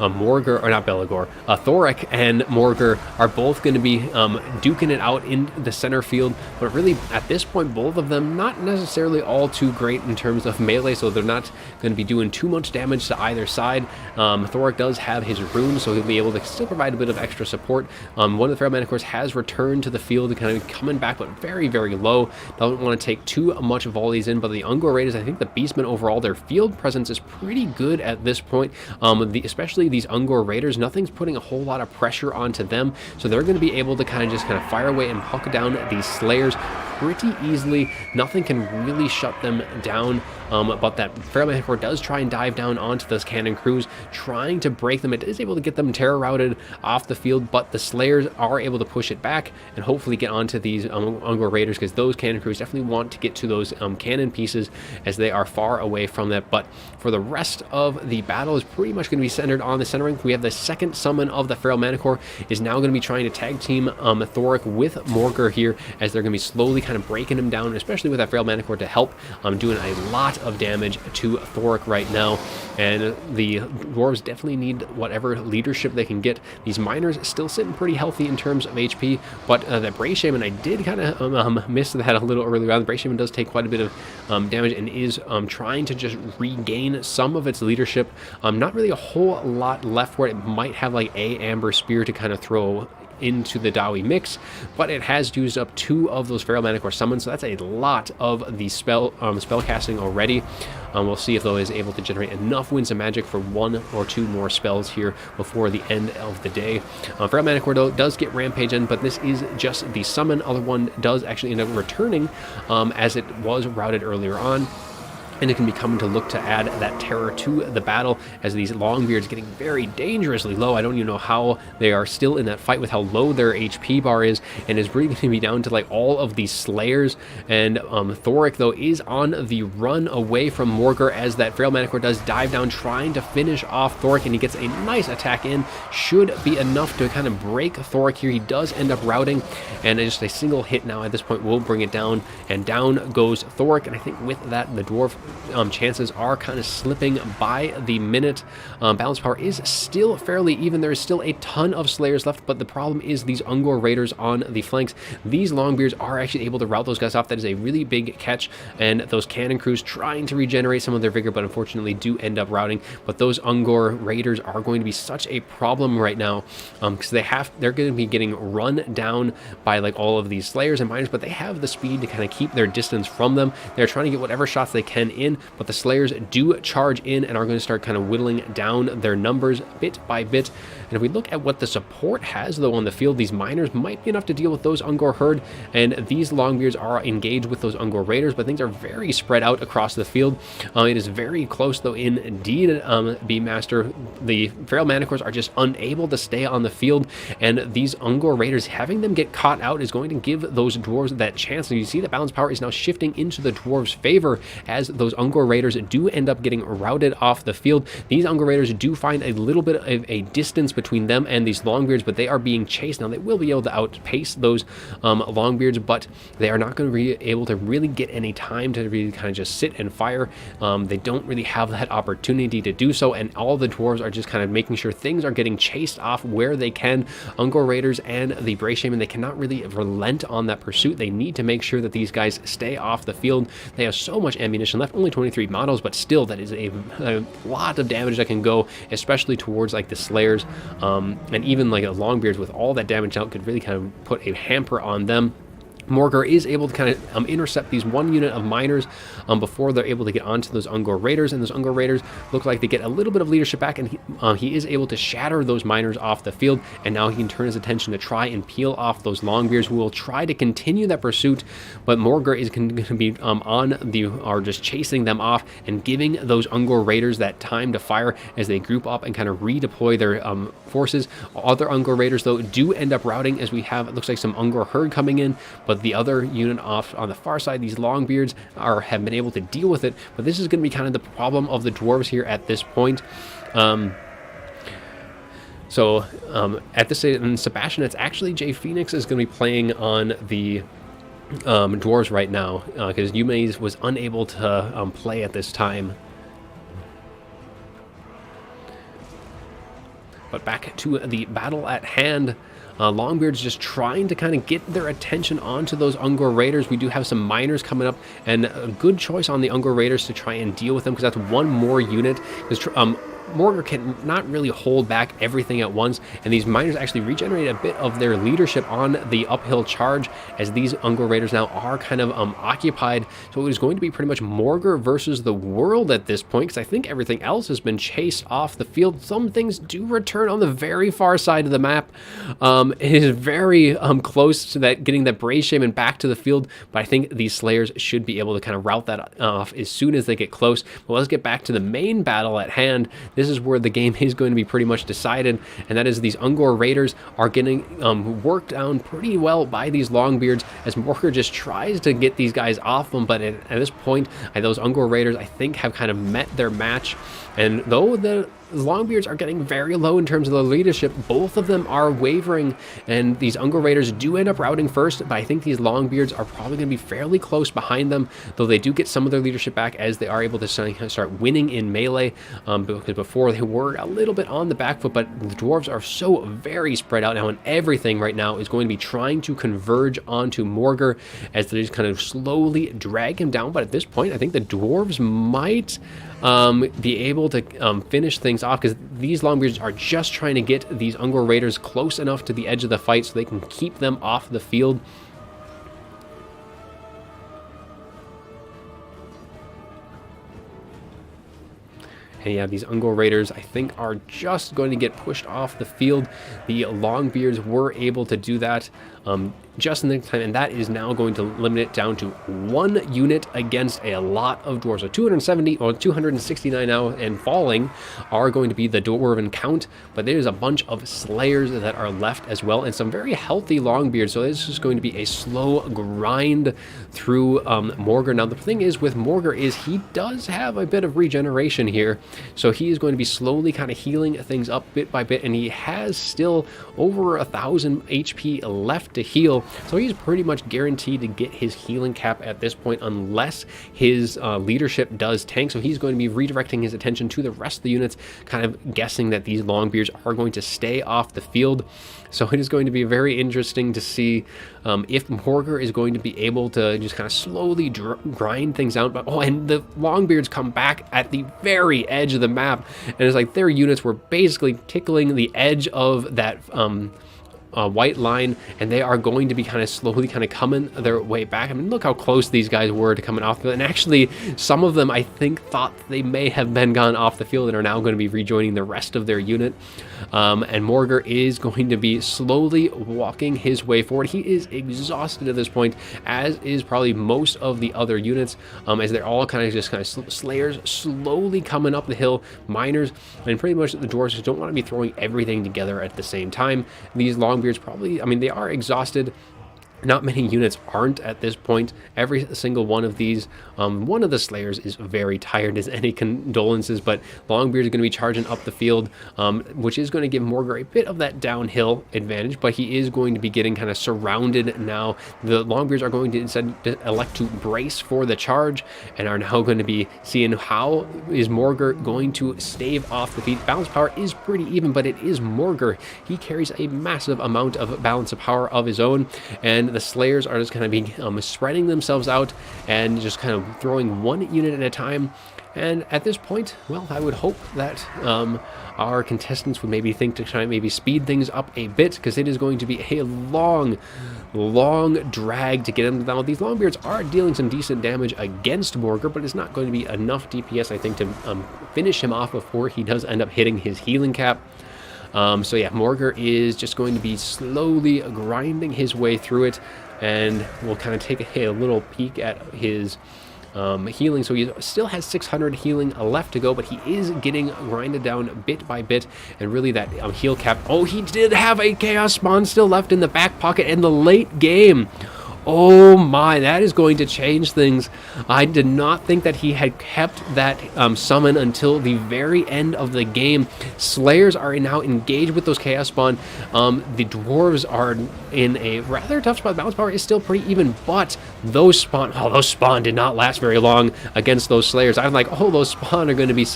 Morgur, or not Belagor, Thoric and Morgur are both going to be duking it out in the center field, but really at this point both of them not necessarily all too great in terms of melee, so they're not going to be doing too much damage to either side. Thoric does have his rune, so he'll be able to still provide a bit of extra support. One of the Feral Manicores has returned to the field, kind of coming back, but very, very low. Don't want to take too much volleys in, but the Ungor Raiders, I think the Beastmen overall, their field presence is pretty good at this point, especially these Ungor Raiders. Nothing's putting a whole lot of pressure onto them, so they're going to be able to kind of fire away and huck down these Slayers pretty easily. Nothing can really shut them down. But that Feral Manicore does try and dive down onto those cannon crews, trying to break them. It is able to get them terror routed off the field, but the Slayers are able to push it back and hopefully get onto these Ungor Raiders, because those cannon crews definitely want to get to those cannon pieces as they are far away from that. But for the rest of the battle is pretty much going to be centered on the centering. We have the second summon of the Feral Manicore is now going to be trying to tag team Thoric with Morgur here, as they're going to be slowly kind of breaking him down, especially with that Feral Manicore to help doing a lot of damage to Thoric right now. And the dwarves definitely need whatever leadership they can get. These miners still sitting pretty healthy in terms of HP, but that Bray Shaman, I did kind of miss that a little earlier on. The Bray Shaman does take quite a bit of damage and is trying to just regain some of its leadership. Not really a whole lot left for it. It might have like a Amber Spear to kind of throw into the Dawi mix, but it has used up 2 of those Feral Manicore summons, so that's a lot of the spell casting already. We'll see if though is able to generate enough Winds of Magic for 1 or 2 more spells here before the end of the day. Feral Manicore though does get Rampage in, but this is just the summon. Other one does actually end up returning as it was routed earlier on. And it can be coming to look to add that terror to the battle, as these Longbeards getting very dangerously low. I don't even know how they are still in that fight with how low their HP bar is, and is really going to be down to like all of these Slayers. And Thoric though is on the run away from Morgur, as that Feral Manicore does dive down trying to finish off Thoric, and he gets a nice attack in. Should be enough to kind of break Thoric here. He does end up routing, and just a single hit now at this point will bring it down, and down goes Thoric. And I think with that, the dwarf chances are kind of slipping by the minute. Balance power is still fairly even. There is still a ton of Slayers left, but the problem is these Ungor Raiders on the flanks. These Longbeards are actually able to rout those guys off. That is a really big catch, and those cannon crews trying to regenerate some of their vigor, but unfortunately do end up routing. But those Ungor Raiders are going to be such a problem right now, because they're going to be getting run down by like all of these Slayers and Miners, but they have the speed to kind of keep their distance from them. They're trying to get whatever shots they can in, but the Slayers do charge in and are going to start kind of whittling down their numbers bit by bit. And if we look at what the support has though on the field, these Miners might be enough to deal with those Ungor Herd, and these Longbeards are engaged with those Ungor Raiders, but things are very spread out across the field. It is very close though indeed. Beastmaster, the Feral Manicores are just unable to stay on the field, and these Ungor Raiders, having them get caught out is going to give those dwarves that chance. And you see the balance power is now shifting into the dwarves' favor, as those Ungor Raiders do end up getting routed off the field. These Ungor Raiders do find a little bit of a distance between them and these Longbeards, but they are being chased. Now they will be able to outpace those Longbeards, but they are not going to be able to really get any time to really kind of just sit and fire. They don't really have that opportunity to do so, and all the dwarves are just kind of making sure things are getting chased off where they can. Ungor Raiders and the Bray Shaman, they cannot really relent on that pursuit. They need to make sure that these guys stay off the field. They have so much ammunition left, only 23 models, but still that is a lot of damage that can go, especially towards like the Slayers, and even like a Longbeards with all that damage out could really kind of put a hamper on them. Morger is able to kind of intercept these one unit of miners before they're able to get onto those Ungor Raiders, and those Ungor Raiders look like they get a little bit of leadership back, and he is able to shatter those miners off the field, and now he can turn his attention to try and peel off those Longbeards, who will try to continue that pursuit, but Morger is going to be or just chasing them off and giving those Ungor Raiders that time to fire as they group up and kind of redeploy their forces. Other Ungor Raiders, though, do end up routing, as we have, it looks like some Ungor herd coming in, but the other unit off on the far side, these Longbeards, have been able to deal with it. But this is going to be kind of the problem of the dwarves here at this point. At this in Sebastian, it's actually Jay Phoenix is going to be playing on the dwarves right now, because Yume's was unable to play at this time. But back to the battle at hand. Longbeard's just trying to kind of get their attention onto those Ungor Raiders. We do have some miners coming up, and a good choice on the Ungor Raiders to try and deal with them, because that's one more unit. Because Morger can not really hold back everything at once, and these miners actually regenerate a bit of their leadership on the uphill charge, as these Ungor Raiders now are kind of occupied. So it is going to be pretty much Morger versus the world at this point, because I think everything else has been chased off the field. Some things do return on the very far side of the map. It is very close to that, getting that Brave Shaman back to the field, but I think these Slayers should be able to kind of route that off as soon as they get close. But let's get back to the main battle at hand. This is where the game is going to be pretty much decided, and that is these Ungor Raiders are getting worked down pretty well by these Longbeards, as Morger just tries to get these guys off them. But at this point, those Ungor Raiders, I think, have kind of met their match. And though the Longbeards are getting very low in terms of the leadership, both of them are wavering, and these Ungor Raiders do end up routing first, but I think these Longbeards are probably going to be fairly close behind them, though they do get some of their leadership back as they are able to start winning in melee, because before they were a little bit on the back foot. But the dwarves are so very spread out now, and everything right now is going to be trying to converge onto Morger as they just kind of slowly drag him down. But at this point, I think the dwarves might be able to finish things off, because these Longbeards are just trying to get these Ungor Raiders close enough to the edge of the fight so they can keep them off the field. And yeah, these Ungor Raiders, I think, are just going to get pushed off the field. The Longbeards were able to do that just in the time, and that is now going to limit it down to one unit against a lot of dwarves. So 270 or 269 now and falling are going to be the dwarven count, but there's a bunch of Slayers that are left as well, and some very healthy Longbeards. So this is going to be a slow grind through Morger. Now the thing is with Morger is he does have a bit of regeneration here, so he is going to be slowly kind of healing things up bit by bit, and he has still over 1,000 HP left to heal. So he's pretty much guaranteed to get his healing cap at this point, unless his leadership does tank. So he's going to be redirecting his attention to the rest of the units, kind of guessing that these Longbeards are going to stay off the field. So it is going to be very interesting to see if Morger is going to be able to just kind of slowly grind things out. But and the Longbeards come back at the very edge of the map, and it's like their units were basically tickling the edge of that white line, and they are going to be kind of slowly kind of coming their way back. I mean, look how close these guys were to coming off the field, and actually some of them I think thought they may have been gone off the field and are now going to be rejoining the rest of their unit. And Morger is going to be slowly walking his way forward. He is exhausted at this point, as is probably most of the other units, as they're all kind of Slayers slowly coming up the hill. Miners and pretty much the dwarves just don't want to be throwing everything together at the same time. These Longbeards probably, I mean, they are exhausted. Not many units aren't at this point. Every single one of these, one of the Slayers is very tired, as any condolences, but Longbeard is going to be charging up the field, which is going to give Morger a bit of that downhill advantage, but he is going to be getting kind of surrounded now. The Longbeards are going to instead elect to brace for the charge, and are now going to be seeing how is Morger going to stave off the feet. Balance power is pretty even, but it is Morger. He carries a massive amount of balance of power of his own, and the Slayers are just kind of being spreading themselves out and just kind of throwing one unit at a time. And at this point, well, I would hope that our contestants would maybe think to try and maybe speed things up a bit, because it is going to be a long drag to get them. Now, these Longbeards are dealing some decent damage against Morgar, but it's not going to be enough DPS, I think, to finish him off before he does end up hitting his healing cap. So yeah, Morgar is just going to be slowly grinding his way through it, and we'll kind of take a little peek at his healing. So he still has 600 healing left to go, but he is getting grinded down bit by bit, and really that heal cap. Oh, he did have a Chaos Spawn still left in the back pocket in the late game. Oh my, that is going to change things. I did not think that he had kept that summon until the very end of the game. Slayers are now engaged with those Chaos Spawn. The Dwarves are in a rather tough spot. Balance power is still pretty even, but those spawn did not last very long against those Slayers. I'm like, oh, those spawn are going to be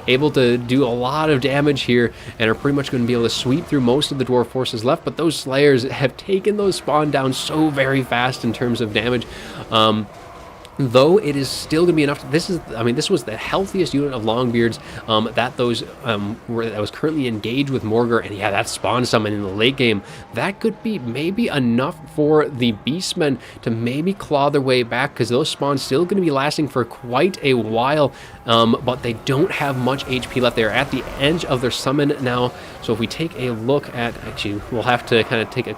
able to do a lot of damage here, and are pretty much going to be able to sweep through most of the Dwarf forces left, but those Slayers have taken those spawn down so very fast in terms of damage. Though it is still going to be enough. This was the healthiest unit of Longbeards that was currently engaged with Morgar, and yeah, that spawn summon in the late game, that could be maybe enough for the Beastmen to maybe claw their way back, because those spawns still going to be lasting for quite a while, but they don't have much HP left. They're at the edge of their summon now, so if we take a look at, actually, we'll have to kind of take a,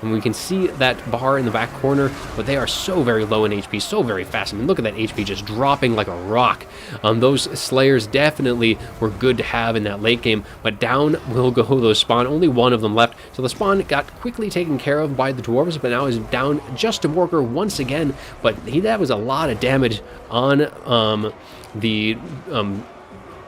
and we can see that bar in the back corner, but they are so very low in HP, so very fast. I mean, look at that HP just dropping like a rock. Those Slayers definitely were good to have in that late game, but down will go those spawn. Only one of them left, so the spawn got quickly taken care of by the Dwarves, but now is down just to Morgar once again. But that was a lot of damage on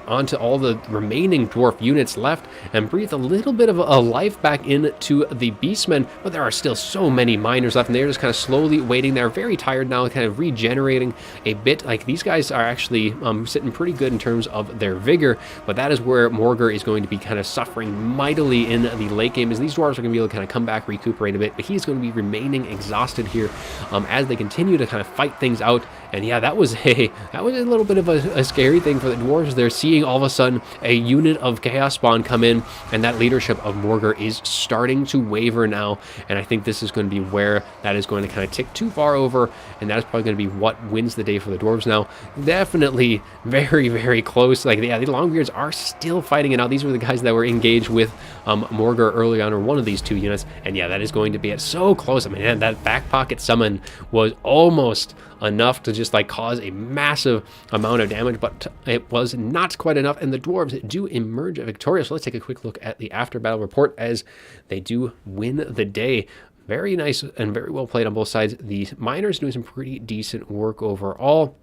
onto all the remaining Dwarf units left, and breathe a little bit of a life back into the Beastmen, but there are still so many miners left, and they're just kind of slowly waiting. They're very tired now, kind of regenerating a bit. Like, these guys are actually sitting pretty good in terms of their vigor, but that is where Morgar is going to be kind of suffering mightily in the late game, as these Dwarves are going to be able to kind of come back, recuperate a bit, but he's going to be remaining exhausted here as they continue to kind of fight things out. And yeah, that was a little bit of a scary thing for the Dwarves. They're seeing all of a sudden a unit of Chaos Spawn come in, and that leadership of Morgar is starting to waver now, and I think this is going to be where that is going to kind of tick too far over, and that is probably going to be what wins the day for the Dwarves now. Definitely very, very close. Like, yeah, the Longbeards are still fighting it out. These were the guys that were engaged with Morgar early on, or one of these two units, and yeah, that is going to be it. So close. I mean, that back pocket summon was almost enough to just like cause a massive amount of damage, but it was not quite enough, and the Dwarves do emerge victorious. So let's take a quick look at the after battle report as they do win the day. Very nice and very well played on both sides. The miners doing some pretty decent work overall,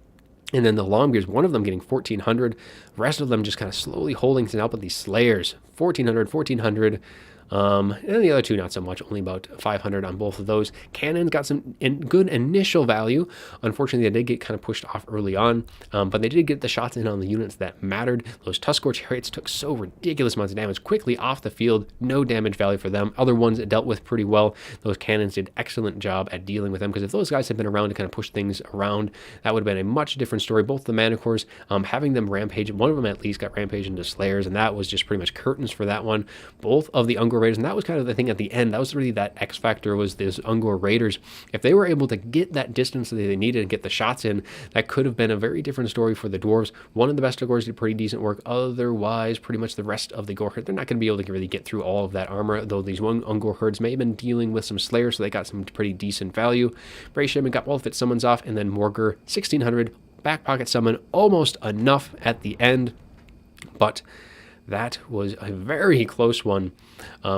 and then the Longbeards, one of them getting 1,400, the rest of them just kind of slowly holding things out. But these Slayers, 1,400, and the other two not so much, only about 500 on both of those. Cannons got some good initial value. Unfortunately, they did get kind of pushed off early on, but they did get the shots in on the units that mattered. Those Tuskor Chariots took so ridiculous amounts of damage quickly off the field. No damage value for them. Other ones dealt with pretty well. Those cannons did excellent job at dealing with them, because if those guys had been around to kind of push things around, that would have been a much different story. Both the Manticores, having them rampage, one of them at least got rampage into Slayers, and that was just pretty much curtains for that one. Both of the Ungor Raiders, and that was kind of the thing at the end. That was really that X factor, was this Ungor Raiders. If they were able to get that distance that they needed and get the shots in, that could have been a very different story for the Dwarves. One of the best Ungors did pretty decent work. Otherwise, pretty much the rest of the Gore herd, they're not going to be able to really get through all of that armor, though these Ungor herds may have been dealing with some Slayers, so they got some pretty decent value. Bray Shipman got all of its summons off, and then Morgar, 1,600, back pocket summon, almost enough at the end, but that was a very close one.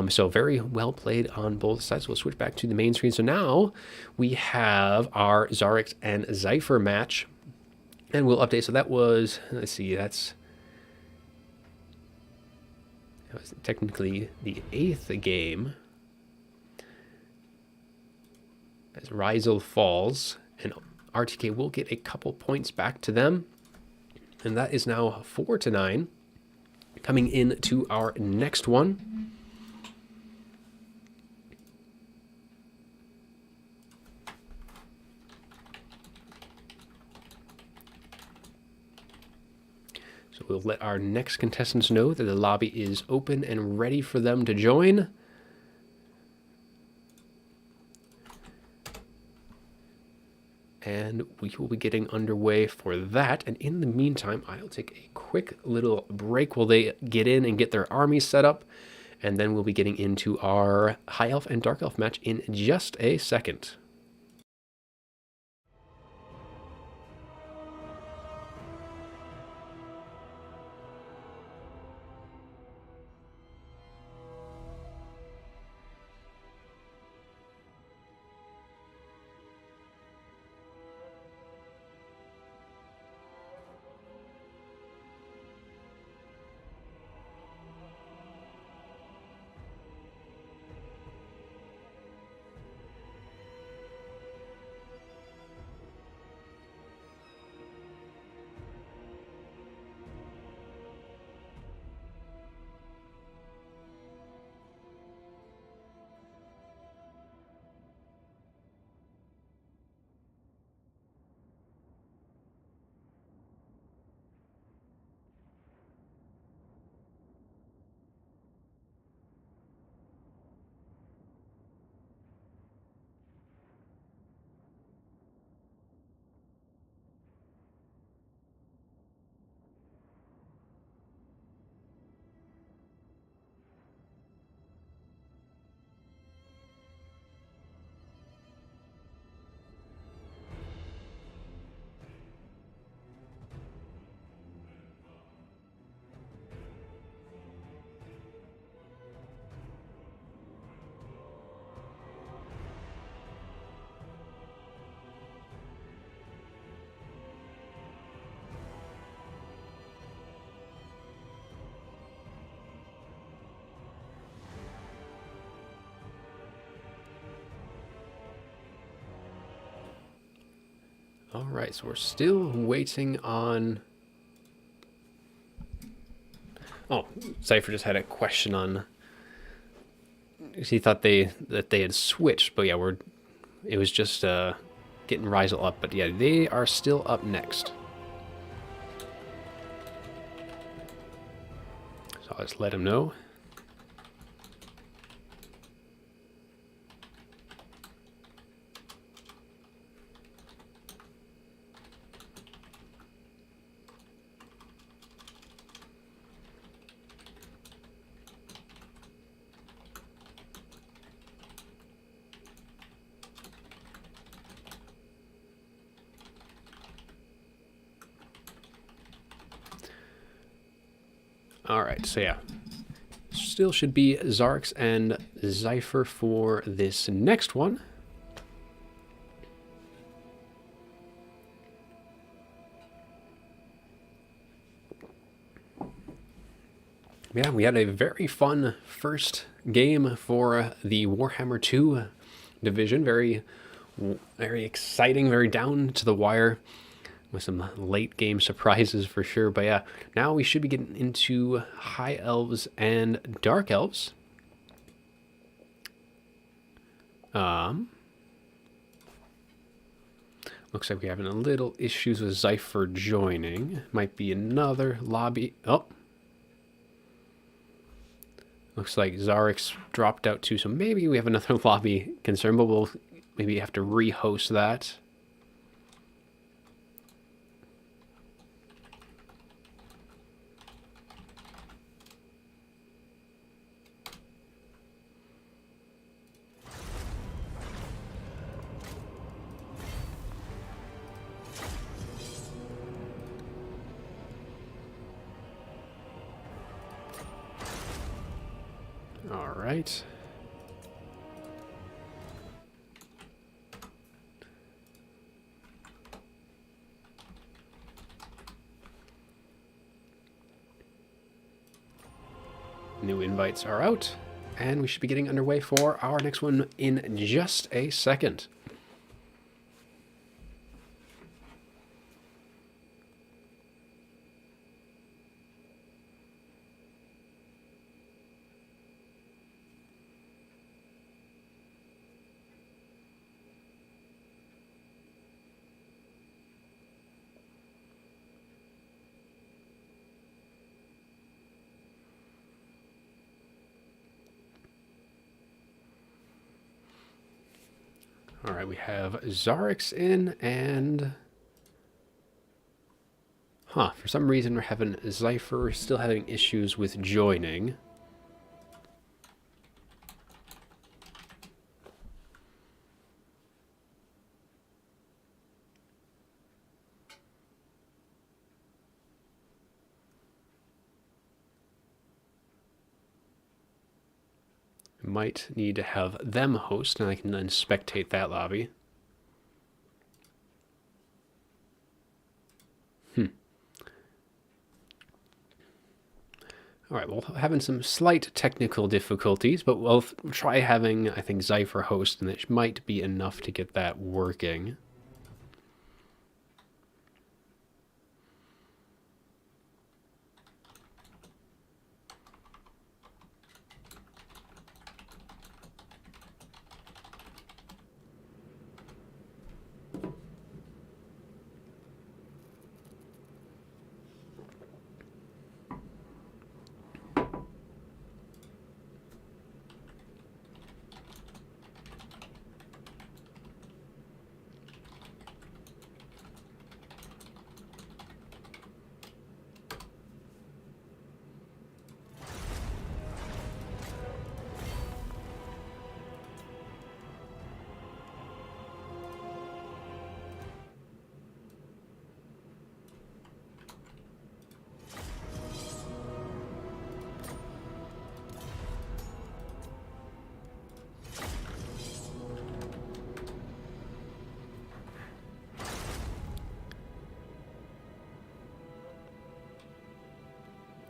So very well played on both sides. We'll switch back to the main screen. So now we have our Zarix and Zypher match, and we'll update. So that was, let's see, that was technically the 8th game as Rizel falls, and RTK will get a couple points back to them, and that is now 4-9. Coming into our next one. So we'll let our next contestants know that the lobby is open and ready for them to join. And we will be getting underway for that. And in the meantime, I'll take a quick little break while they get in and get their armies set up. And then we'll be getting into our High Elf and Dark Elf match in just a second. All right, so we're still waiting on... Oh, Cypher just had a question on... He thought that they had switched, but yeah, it was just getting Rysel up. But yeah, they are still up next. So I'll just let him know. Alright, so yeah. Still should be Zarx and Zypher for this next one. Yeah, we had a very fun first game for the Warhammer 2 division. Very exciting, very down to the wire, with some late game surprises for sure. But yeah, now we should be getting into High Elves and Dark Elves. Looks like we're having a little issues with Zypher joining. Might be another lobby. Oh. Looks like Zarix dropped out too, so maybe we have another lobby concern, but we'll maybe have to re-host that. All right. New invites are out, and we should be getting underway for our next one in just a second. All right, we have Zarix in, and for some reason we're having Zypher still having issues with joining. Might need to have them host, and I can then spectate that lobby. All right, well, having some slight technical difficulties, but we'll try having, I think, Zypher host, and it might be enough to get that working.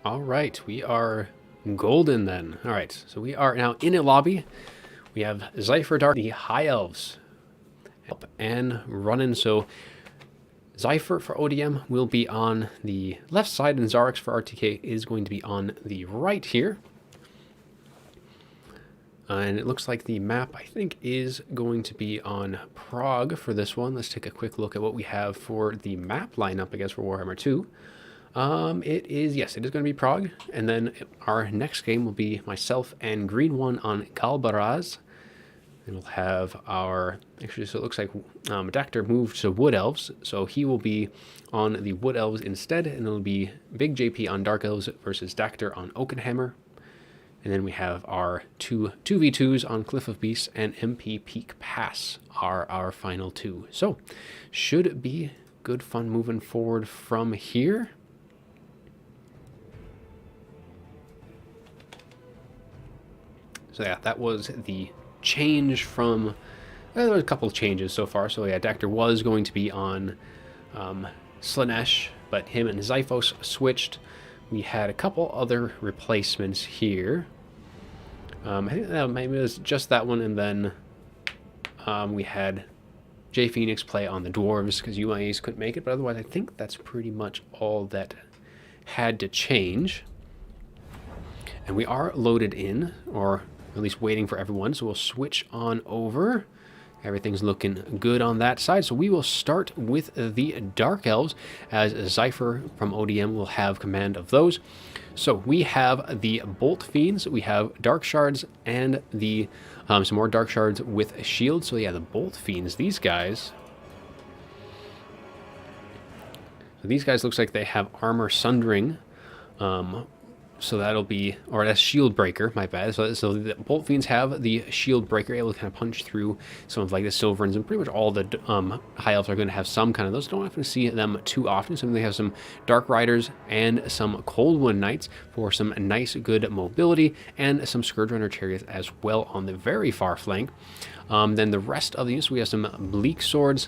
All right, we are golden then. All right, so we are now in a lobby. We have Zypher Dark, the High Elves, up and running. So Zypher for ODM will be on the left side, and Zarix for RTK is going to be on the right here. And it looks like the map, I think, is going to be on Prague for this one. Let's take a quick look at what we have for the map lineup, I guess, for Warhammer 2. It is going to be Prague, and then our next game will be myself and Green One on Galbaraz, and we'll have our, actually, so it looks like Dactor moved to Wood Elves, so he will be on the Wood Elves instead, and it'll be Big JP on Dark Elves versus Dactor on Oakenhammer, and then we have our 2v2s on Cliff of Beasts and MP Peak Pass are our final two. So, should be good fun moving forward from here. So yeah, that was the change from, there was a couple of changes so far. So yeah, Dactor was going to be on Slanesh, but him and Zyphos switched. We had a couple other replacements here. I think that maybe it was just that one, and then we had J Phoenix play on the Dwarves because UIAs couldn't make it, but otherwise I think that's pretty much all that had to change. And we are loaded in, or at least waiting for everyone, so we'll switch on over. Everything's looking good on that side, so we will start with the Dark Elves, as Zypher from ODM will have command of those. So we have the Bolt Fiends, we have Dark Shards, and the some more Dark Shards with shields. So yeah, the Bolt Fiends, these guys... So these guys looks like they have Armor Sundering, so that'll be, or that's Shield Breaker, my bad. So the Bolt Fiends have the Shield Breaker, able to kind of punch through some of like the Silverins, and pretty much all the High Elves are going to have some kind of those. Don't often see them too often. So they have some Dark Riders and some Coldwood Knights for some nice, good mobility, and some Scourge Runner Chariots as well on the very far flank. Then the rest of the units, we have some Bleak Swords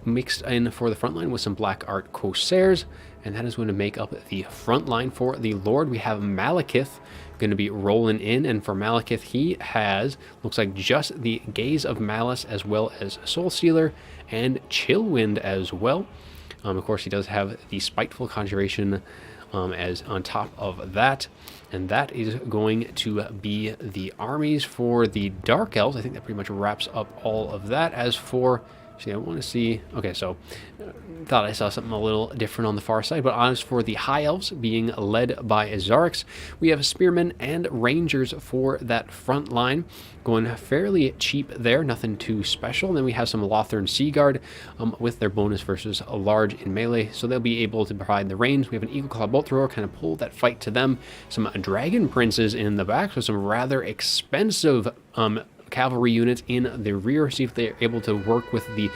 mixed in for the front line with some Black Art Corsairs, and that is going to make up the front line for the Lord. We have Malekith going to be rolling in, and for Malekith, he has, looks like, just the Gaze of Malice as well as Soul Stealer and Chillwind as well. Of course, he does have the Spiteful Conjuration as on top of that, and that is going to be the armies for the Dark Elves. I think that pretty much wraps up all of that. As for See, I want to see. Okay, so thought I saw something a little different on the far side, but as for the High Elves being led by Azarix, we have Spearmen and Rangers for that front line, going fairly cheap there, nothing too special. And then we have some Lothern Seaguard with their bonus versus a large in melee, so they'll be able to provide the range. We have an Eagle Claw Bolt Thrower, kind of pull that fight to them. Some Dragon Princes in the back, so some rather expensive cavalry units in the rear, see if they're able to work with the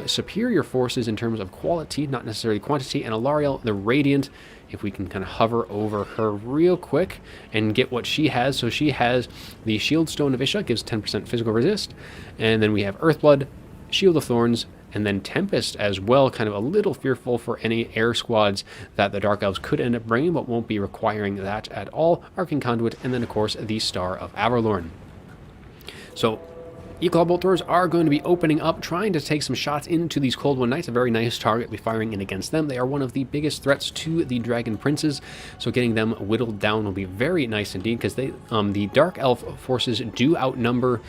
superior forces in terms of quality, not necessarily quantity. And Alariel, the Radiant, if we can kind of hover over her real quick and get what she has. So she has the Shield Stone of Isha, gives 10% physical resist, and then we have Earthblood, Shield of Thorns, and then Tempest as well, kind of a little fearful for any air squads that the Dark Elves could end up bringing, but won't be requiring that at all. Arcane Conduit, and then of course the Star of Averlorn. So Eagle Bolt Throwers are going to be opening up, trying to take some shots into these Cold One Knights. A very nice target, be firing in against them. They are one of the biggest threats to the Dragon Princes, so getting them whittled down will be very nice indeed, because they, the Dark Elf forces do outnumber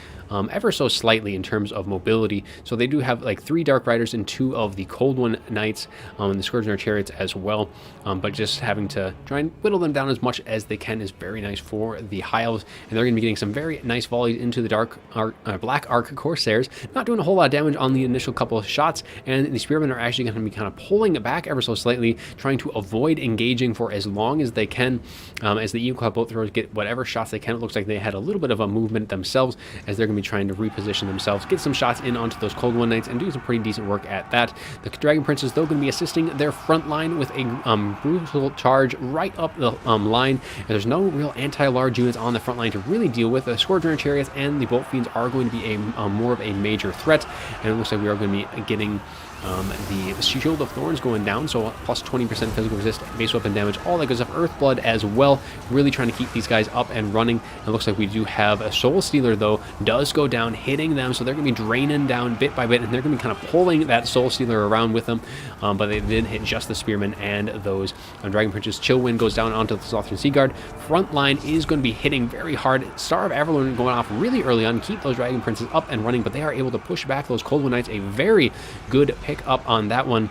ever so slightly in terms of mobility. So they do have like 3 Dark Riders and 2 of the Cold One Knights, and the Scourge Runner Chariots as well. But just having to try and whittle them down as much as they can is very nice for the High Elves, and they're going to be getting some very nice volleys into the Black Arc Corsairs, not doing a whole lot of damage on the initial couple of shots, and the Spearmen are actually going to be kind of pulling it back ever so slightly, trying to avoid engaging for as long as they can, as the Eagle Claw Bolt Throwers get whatever shots they can. It looks like they had a little bit of a movement themselves, as they're going to be trying to reposition themselves, get some shots in onto those Cold One Knights, and do some pretty decent work at that. The Dragon Princes, though, going to be assisting their front line with a brutal charge right up the line, and there's no real anti-large units on the front line to really deal with. The Scourge Runner Chariots and the Bolt Fiends are going to be a more of a major threat, and it looks like we are going to be getting the Shield of Thorns going down, so plus 20% physical resist, base weapon damage, all that good stuff. Earthblood as well, really trying to keep these guys up and running. It looks like we do have a Soul Stealer, though, does go down, hitting them, so they're going to be draining down bit by bit, and they're going to be kind of pulling that Soul Stealer around with them, but they did hit just the Spearmen and those Dragon Princes. Chillwind goes down onto the Lothern Seaguard. Front line is going to be hitting very hard. Star of Averlorn going off really early on, keep those Dragon Princes up and running, but they are able to push back those Cold One Knights. A very good pick up on that one.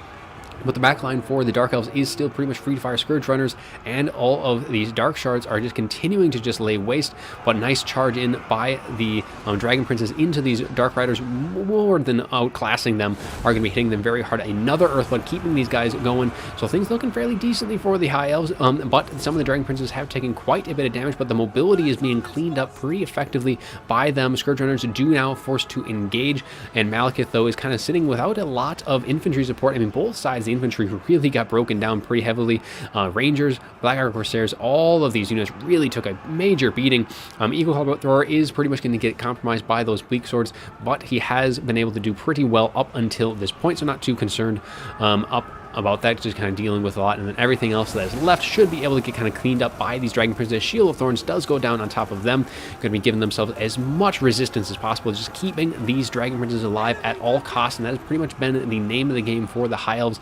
But the backline for the Dark Elves is still pretty much free to fire Scourge Runners, and all of these Dark Shards are just continuing to just lay waste. But nice charge in by the Dragon Princes into these Dark Riders, more than outclassing them, are going to be hitting them very hard. Another Earthblood keeping these guys going, so things looking fairly decently for the High Elves. But some of the Dragon Princes have taken quite a bit of damage, but the mobility is being cleaned up pretty effectively by them. Scourge Runners do now forced to engage, and Malekith, though, is kind of sitting without a lot of infantry support. I mean, both sides, the infantry really got broken down pretty heavily. Rangers, Black Arc Corsairs, all of these units really took a major beating. Eagle Claw Bolt Thrower is pretty much going to get compromised by those Bleak Swords, but he has been able to do pretty well up until this point, so not too concerned about that, just kind of dealing with a lot, and then everything else that is left should be able to get kind of cleaned up by these Dragon Princes. Shield of Thorns does go down on top of them, going to be giving themselves as much resistance as possible, just keeping these Dragon Princes alive at all costs, and that has pretty much been the name of the game for the High Elves,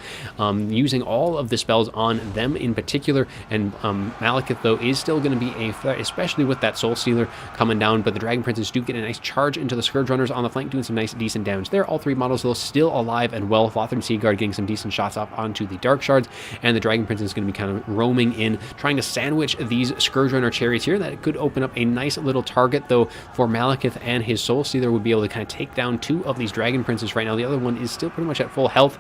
using all of the spells on them in particular. And Malekith, though, is still going to be a threat, especially with that Soul Stealer coming down, but the Dragon Princes do get a nice charge into the Scourge Runners on the flank, doing some nice decent damage there. All 3 models, though, still alive and well. Lothern Seaguard getting some decent shots off onto the Dark Shards, and the Dragon Prince is going to be kind of roaming in, trying to sandwich these Scourge Runner Chariots here. That could open up a nice little target, though, for Malekith, and his Soul Stealer would be able to kind of take down 2 of these Dragon Princes right now. The other one is still pretty much at full health.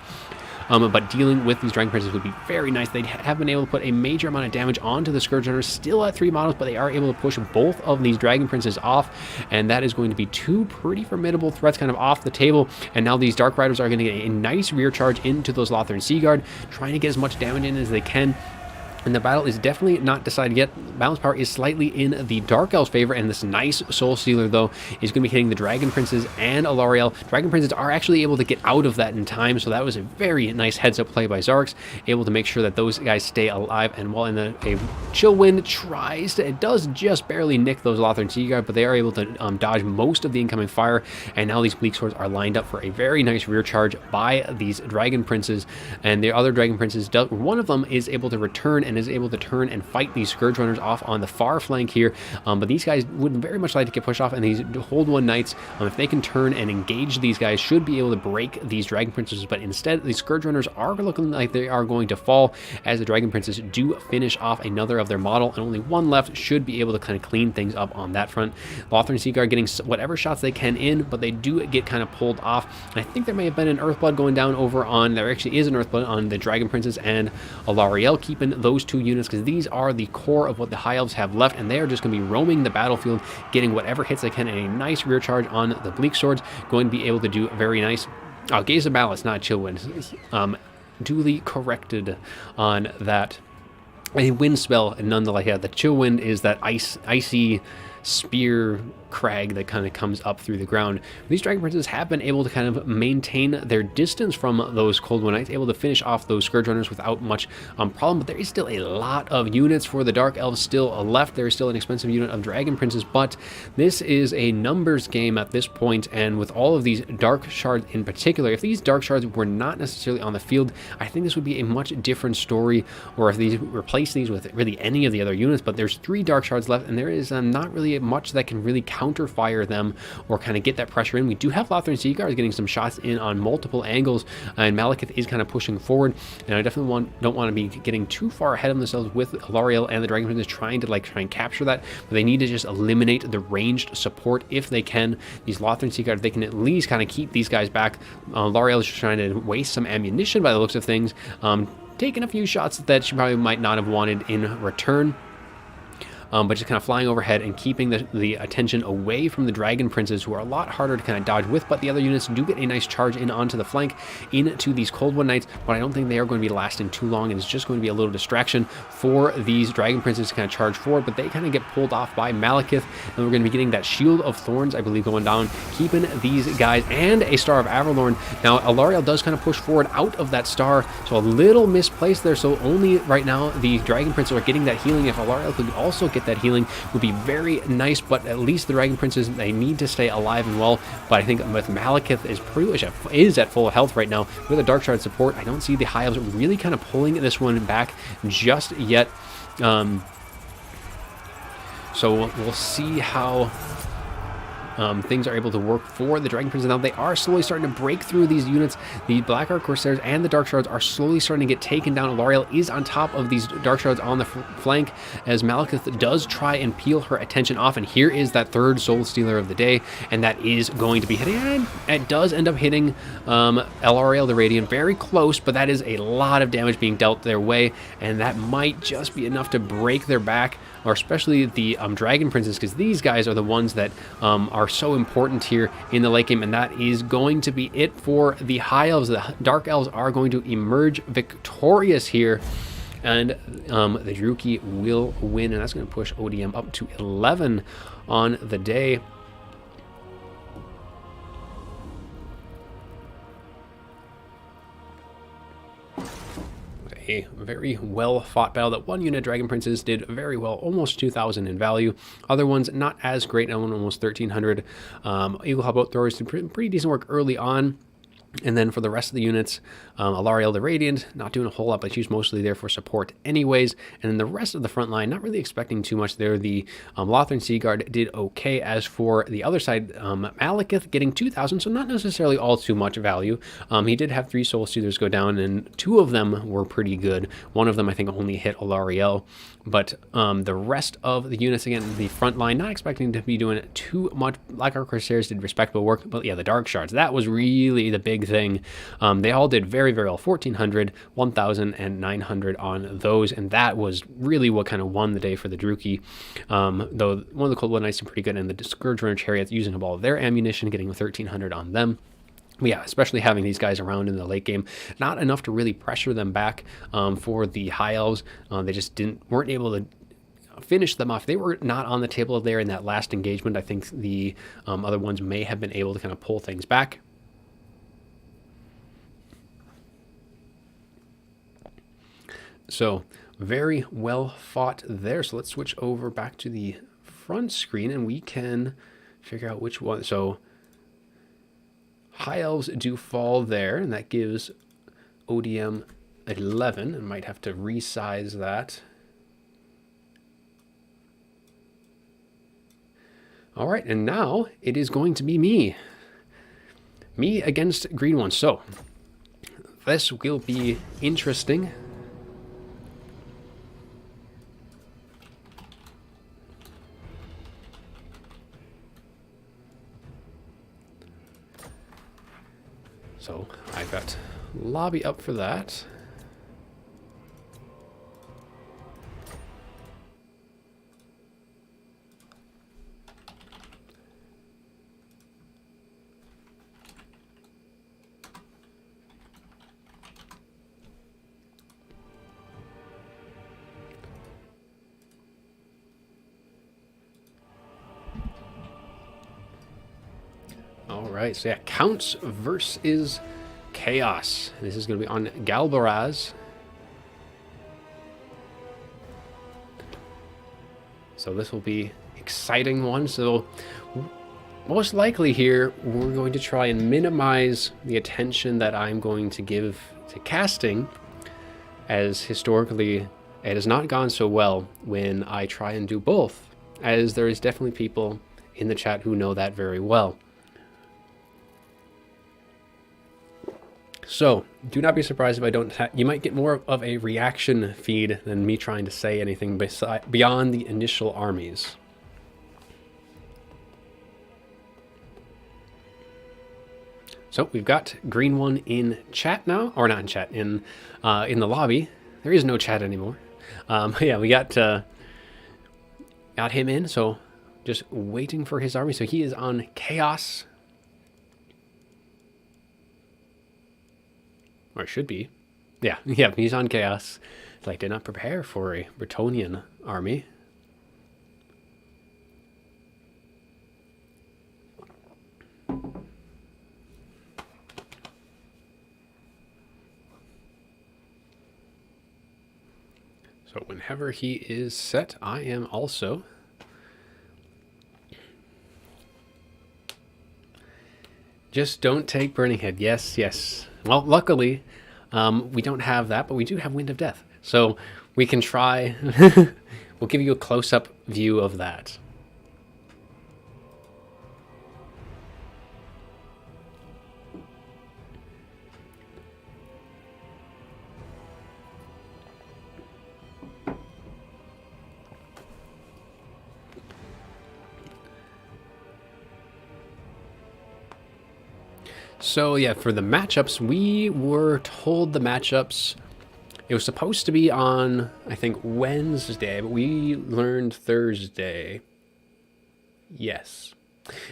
But dealing with these Dragon Princes would be very nice. They have been able to put a major amount of damage onto the Scourge Runners, still at 3 models, but they are able to push both of these Dragon Princes off, and that is going to be 2 pretty formidable threats kind of off the table. And now these Dark Riders are going to get a nice rear charge into those Lothern Seaguard, trying to get as much damage in as they can. And the battle is definitely not decided yet. Balance power is slightly in the Dark Elves' favor, and this nice Soul Stealer, though, is going to be hitting the Dragon Princes and Alariel. Dragon Princes are actually able to get out of that in time, so that was a very nice heads-up play by Zarx, able to make sure that those guys stay alive. And while a Chillwind tries to, it does just barely nick those Lothern Seaguard, but they are able to dodge most of the incoming fire, and now these Bleak Swords are lined up for a very nice rear charge by these Dragon Princes. And the other Dragon Princes, one of them is able to return and and is able to turn and fight these Scourge Runners off on the far flank here. But these guys would very much like to get pushed off, and these Hold One Knights, if they can turn and engage these guys, should be able to break these Dragon Princes. But instead, these Scourge Runners are looking like they are going to fall, as the Dragon Princes do finish off another of their model, and only one left should be able to kind of clean things up on that front. Lothar Seaguard getting whatever shots they can in, but they do get kind of pulled off. And I think there may have been an Earthblood going down over on, there actually is an Earthblood on the Dragon Princes and Alarielle, keeping those two units, because these are the core of what the High Elves have left, and they are just going to be roaming the battlefield, getting whatever hits they can, and a nice rear charge on the Bleak Swords, going to be able to do very nice. Oh, Gaze of Malice, not Chillwind. Duly corrected on that. A wind spell, and nonetheless, yeah, the Chillwind is that icy spear crag that kind of comes up through the ground. These Dragon Princes have been able to kind of maintain their distance from those Cold One Knights, able to finish off those Scourge Runners without much problem, but there is still a lot of units for the Dark Elves still left. There is still an expensive unit of Dragon Princes, but this is a numbers game at this point, and with all of these Dark Shards in particular, if these Dark Shards were not necessarily on the field, I think this would be a much different story, or if these replace these with really any of the other units. But there's 3 Dark Shards left, and there is not really much that can really counterfire them or kind of get that pressure in. We do have Lothar and Seaguard getting some shots in on multiple angles, and Malekith is kind of pushing forward, and I definitely don't want to be getting too far ahead of themselves with Alarielle and the Dragon Princes trying to capture that, but they need to just eliminate the ranged support if they can. These Lothar and Seaguard, they can at least kind of keep these guys back. Alarielle is just trying to waste some ammunition by the looks of things, taking a few shots that she probably might not have wanted in return. But just kind of flying overhead and keeping the attention away from the Dragon Princes, who are a lot harder to kind of dodge with, but the other units do get a nice charge in onto the flank into these Cold One Knights, but I don't think they are going to be lasting too long, and it's just going to be a little distraction for these Dragon Princes to kind of charge forward, but they kind of get pulled off by Malekith, and we're going to be getting that Shield of Thorns, I believe, going down, keeping these guys, and a Star of Avalorn. Now, Alarielle does kind of push forward out of that star, so a little misplaced there, so only right now the Dragon Princes are getting that healing. If Alarielle could also get that healing, would be very nice, but at least the Dragon Princes, they need to stay alive and well. But I think with Malekith is pretty much at full health right now with a Dark Shard support. I don't see the High Elves really kind of pulling this one back just yet. So we'll see how things are able to work for the Dragon Princes. Now they are slowly starting to break through these units. The Black Ark Corsairs and the Dark Shards are slowly starting to get taken down. Alarielle is on top of these Dark Shards on the flank, as Malekith does try and peel her attention off, and here is that third Soul Stealer of the day, and that is going to be hitting, and it does end up hitting Alarielle the Radiant very close, but that is a lot of damage being dealt their way, and that might just be enough to break their back, or especially the Dragon Princes, because these guys are the ones that are so important here in the late game, and that is going to be it for the High Elves. The Dark Elves are going to emerge victorious here, and the Druchii will win, and that's going to push ODM up to 11 on the day. A very well fought battle. That one unit Dragon Princes did very well, almost 2,000 in value. Other ones not as great, almost 1,300. Eagle Hawk Boat Throwers did pretty decent work early on. And then for the rest of the units, Alarielle the Radiant, not doing a whole lot, but she's mostly there for support anyways. And then the rest of the front line, not really expecting too much there. The Lothar and Seaguard did okay. As for the other side, Malekith getting 2,000, so not necessarily all too much value. He did have 3 Soul Stealers go down, and 2 of them were pretty good. One of them, I think, only hit Alarielle. But the rest of the units, again, the front line, not expecting to be doing too much. Black Ark Corsairs did respectable work, but yeah, the Dark Shards, that was really the big thing. They all did very, very well. 1,400, 1,000, and 900 on those, and that was really what kind of won the day for the Druchii. Though one of the Cold One Knights did pretty good, and the Scourge Runner Chariots using up all of their ammunition, getting 1,300 on them. Yeah, especially having these guys around in the late game, not enough to really pressure them back for the High Elves. They just weren't able to finish them off. They were not on the table there in that last engagement. I think the other ones may have been able to kind of pull things back. So very well fought there. So let's switch over back to the front screen, and we can figure out which one. So High Elves do fall there, and that gives ODM 11, and might have to resize that All right, and now it is going to be me. Me against green one. So this will be interesting. So I've got lobby up for that. Alright, so yeah, Counts versus Chaos. This is going to be on Galbaraz. So this will be exciting one. So most likely here, we're going to try and minimize the attention that I'm going to give to casting, as historically it has not gone so well when I try and do both, as there is definitely people in the chat who know that very well. So, do not be surprised if I don't you might get more of a reaction feed than me trying to say anything beyond the initial armies. So, we've got green one in chat now, or not in chat, in the lobby. There is no chat anymore. Yeah, we got him in, so just waiting for his army. So he is on Chaos. Or should be. Yeah, he's on Chaos. So I did not prepare for a Bretonnian army. So whenever he is set, I am also. Just don't take Burning Head. Yes, yes. Well, luckily, we don't have that, but we do have Wind of Death. So we can try. We'll give you a close-up view of that. So yeah, for the matchups, we were told the matchups, it was supposed to be on, I think, Wednesday, but we learned Thursday. Yes.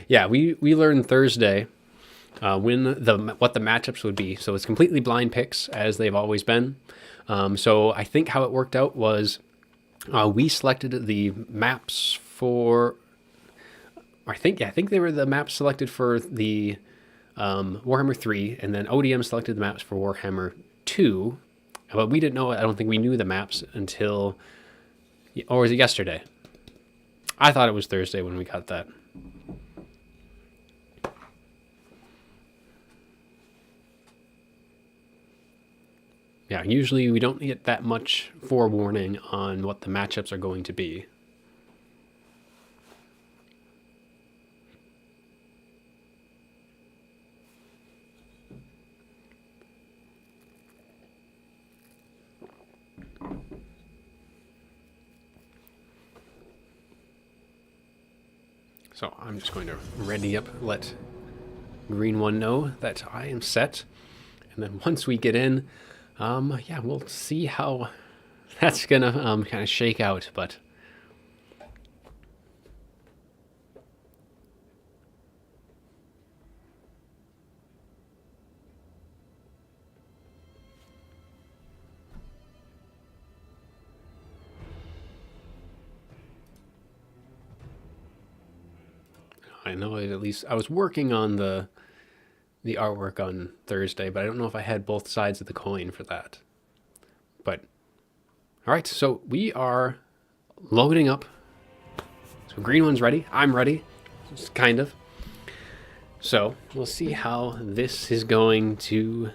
Yeah, we learned Thursday when what the matchups would be. So it's completely blind picks, as they've always been. So I think how it worked out was we selected the maps for, I think they were the maps selected for the Warhammer 3, and then ODM selected the maps for Warhammer 2, but we didn't know, I don't think we knew the maps until, or was it yesterday? I thought it was Thursday when we got that. Yeah, usually we don't get that much forewarning on what the matchups are going to be. So I'm just going to ready up, let green one know that I am set. And then once we get in, yeah, we'll see how that's gonna kind of shake out, but I know at least I was working on the artwork on Thursday, but I don't know if I had both sides of the coin for that. But all right, so we are loading up. So green one's ready. I'm ready, just kind of. So we'll see how this is going to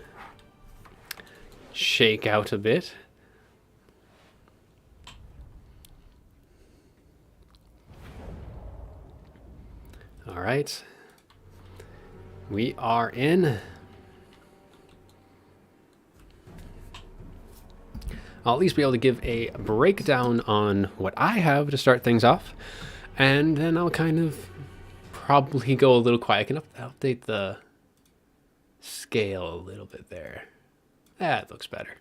shake out a bit. All right. We are in. I'll at least be able to give a breakdown on what I have to start things off. And then I'll kind of probably go a little quiet. I can update the scale a little bit there. That looks better.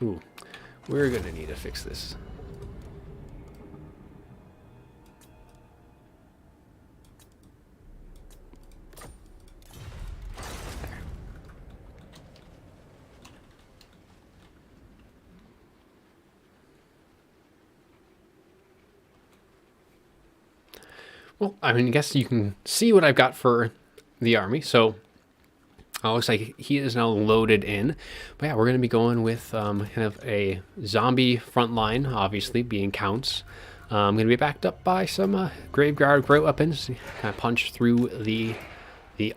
Ooh, we're going to need to fix this. Well, I mean, I guess you can see what I've got for the army. So it looks like he is now loaded in. But yeah, we're going to be going with kind of a zombie front line, obviously, being counts. I'm going to be backed up by some Graveguard great weapons. Kind of punch through the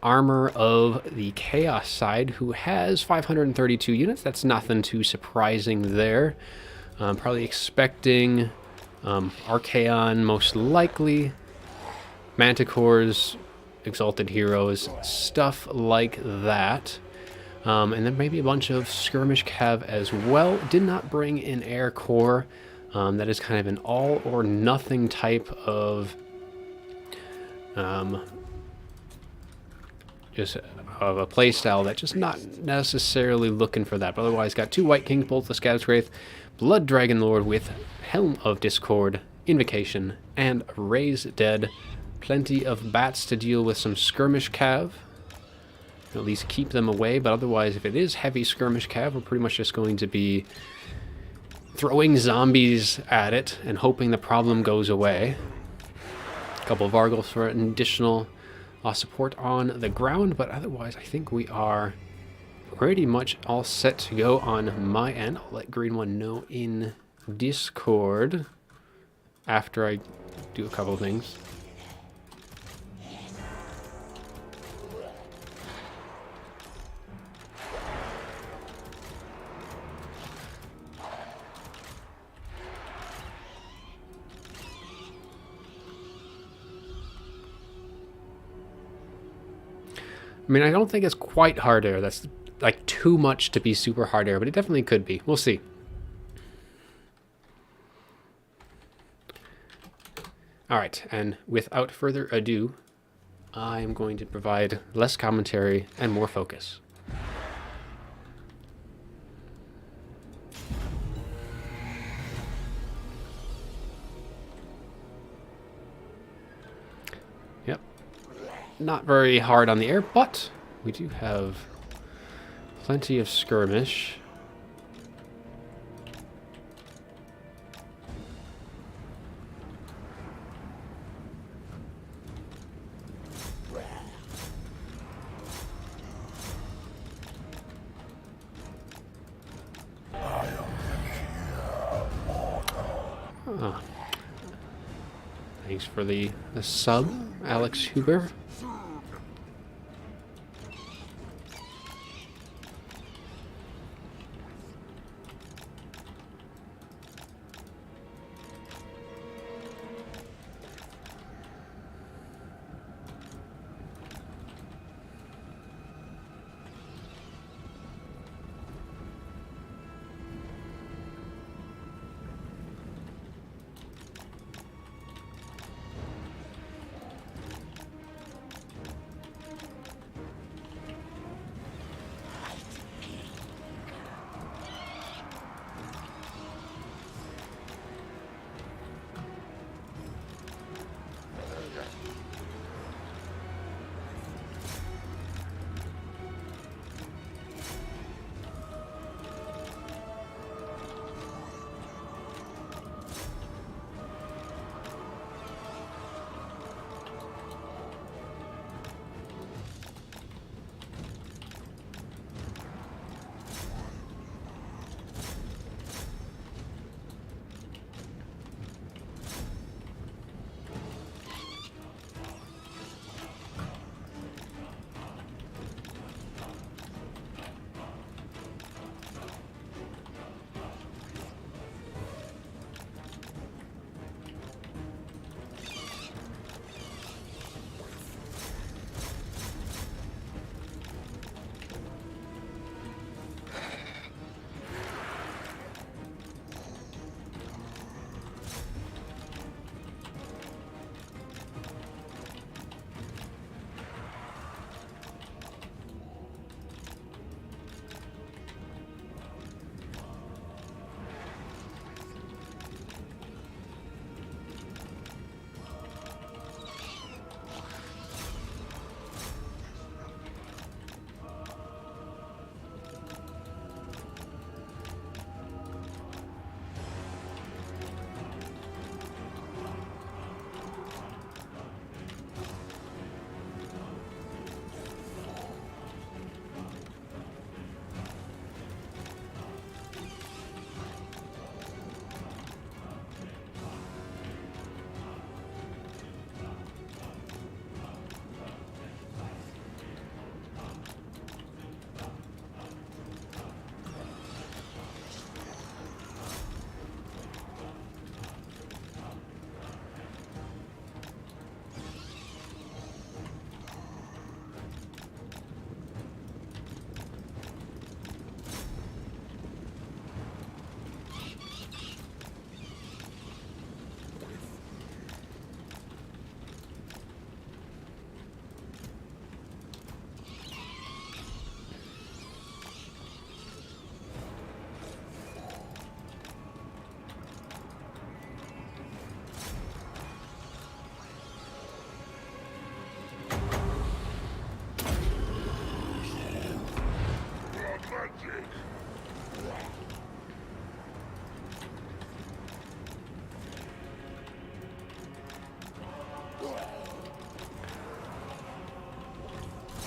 armor of the Chaos side, who has 532 units. That's nothing too surprising there. I'm probably expecting Archaon, most likely. Manticores, Exalted Heroes, stuff like that. And then maybe a bunch of Skirmish Cav as well. Did not bring in Air Corps. That is kind of an all or nothing type of just of a playstyle that just not necessarily looking for that. But otherwise, got 2 White Kings, both the Scouts Wraith, Blood Dragon Lord with Helm of Discord, Invocation, and Raise Dead. Plenty of bats to deal with some skirmish cav. At least keep them away, but otherwise, if it is heavy skirmish cav, we're pretty much just going to be throwing zombies at it and hoping the problem goes away. A couple of Vargals for an additional support on the ground, but otherwise, I think we are pretty much all set to go on my end. I'll let Green One know in Discord after I do a couple of things. I mean, I don't think it's quite hard air. That's like too much to be super hard air, but it definitely could be. We'll see. All right, and without further ado, I'm going to provide less commentary and more focus. Yep. Not very hard on the air, but we do have plenty of skirmish. Oh. Thanks for the sub, Alex Huber.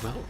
Well,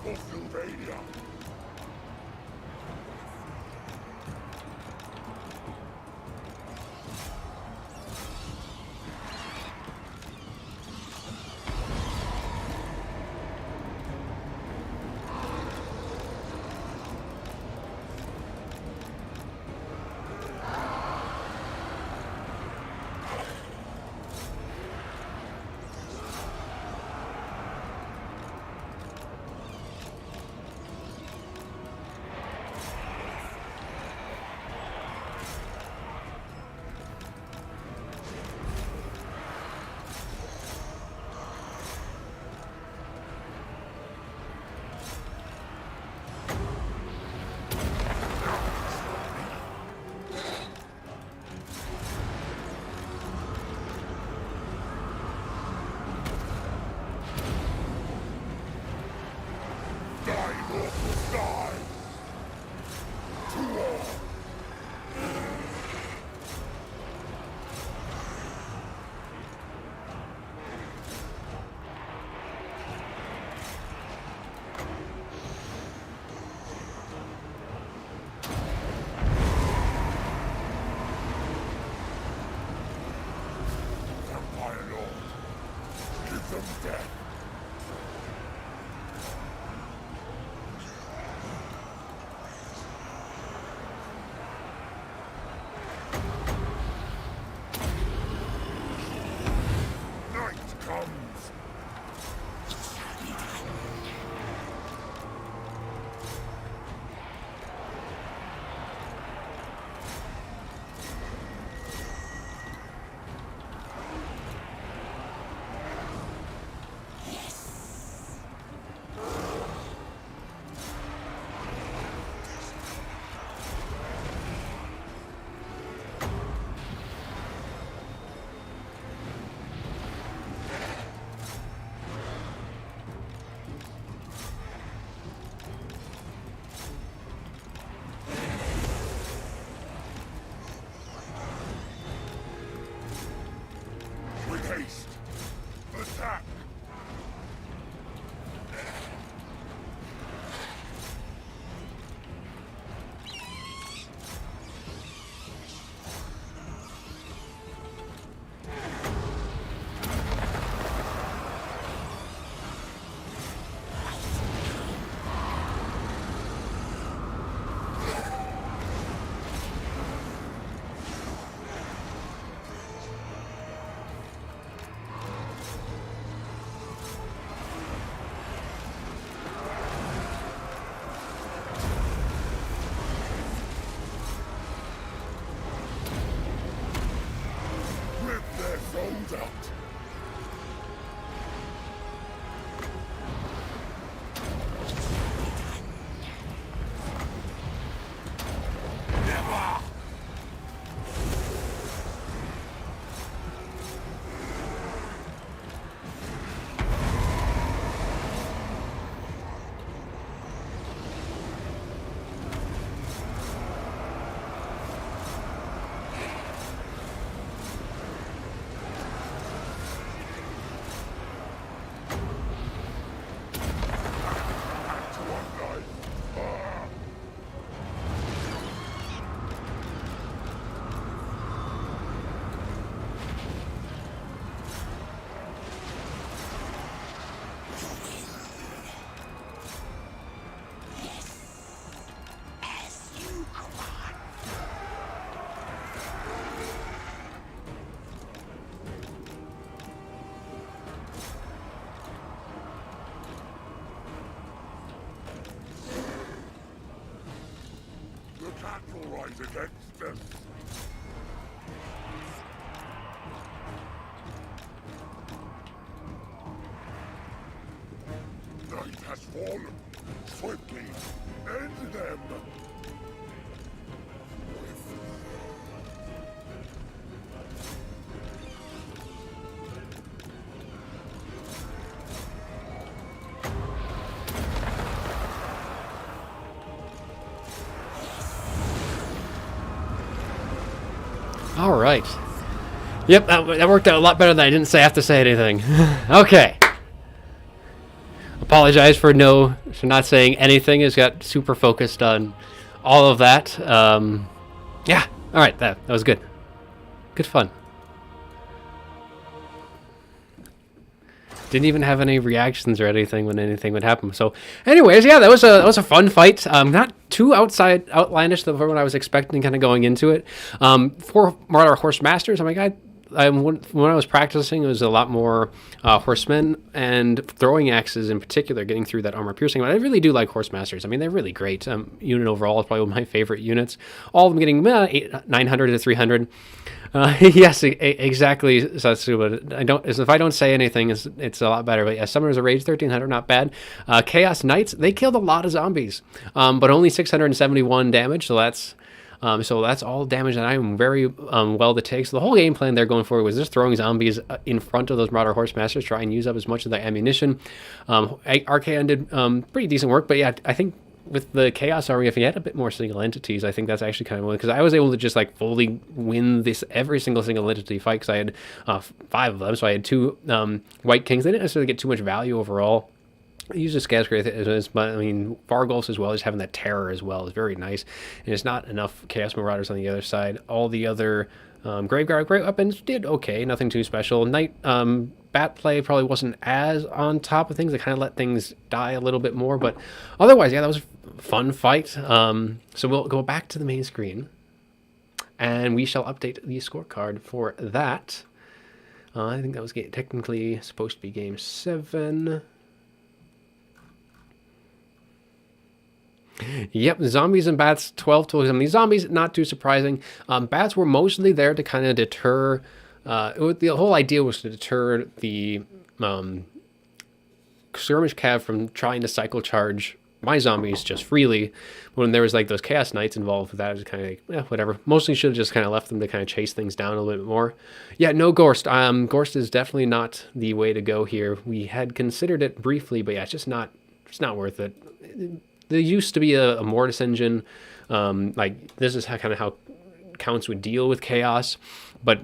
Pennsylvania. out. Never! The cat will rise against us. Night has fallen. Swiftly end them. All right. Yep, that worked out a lot better than I didn't have to say anything. Okay. Apologize for not saying anything. It's got super focused on all of that. Yeah. All right. That was good. Good fun. Didn't even have any reactions or anything when anything would happen. So, anyways, yeah, that was a fun fight. Not too outlandish than what I was expecting, kind of going into it. For Marauder Horse Masters, when I was practicing, it was a lot more horsemen and throwing axes in particular, getting through that armor piercing. But I really do like Horse Masters. I mean, they're really great. Unit overall is probably one of my favorite units. All of them getting 900 to 300. Yes, exactly, Satsuba. If I don't say anything, it's a lot better. But yeah, Summoners of Rage 1300, not bad. Chaos Knights, they killed a lot of zombies, but only 671 damage. So that's all damage that I'm very well to take. So the whole game plan they're going for was just throwing zombies in front of those Marauder Horse Masters, try and use up as much of the ammunition. RKN did pretty decent work, but yeah, I think with the Chaos Army, if you had a bit more single entities, I think that's actually kind of because I was able to just like fully win this every single entity fight because I had 5 of them. So I had 2 White Kings. They didn't necessarily get too much value overall. I use the Scaz Wraith, but I mean, Vargulfs as well, just having that terror as well is very nice. And it's not enough Chaos Marauders on the other side. All the other Graveguard Great Weapons did okay, nothing too special. Knight Bat play probably wasn't as on top of things. They kind of let things die a little bit more, but otherwise, yeah, that was a fun fight. So we'll go back to the main screen, and we shall update the scorecard for that. I think that was technically supposed to be Game 7. Yep, zombies and bats, 12 totals. I mean, zombies, not too surprising. Bats were mostly there to kind of deter. The whole idea was to deter the skirmish cav from trying to cycle charge my zombies just freely. When there was like those Chaos Knights involved with that, it was kind of like, yeah, whatever. Mostly should have just kind of left them to kind of chase things down a little bit more. Yeah, no Gorst. Gorst is definitely not the way to go here. We had considered it briefly, but yeah, it's just not worth it. There used to be a Mortis engine. Like this is kind of how counts would deal with Chaos, but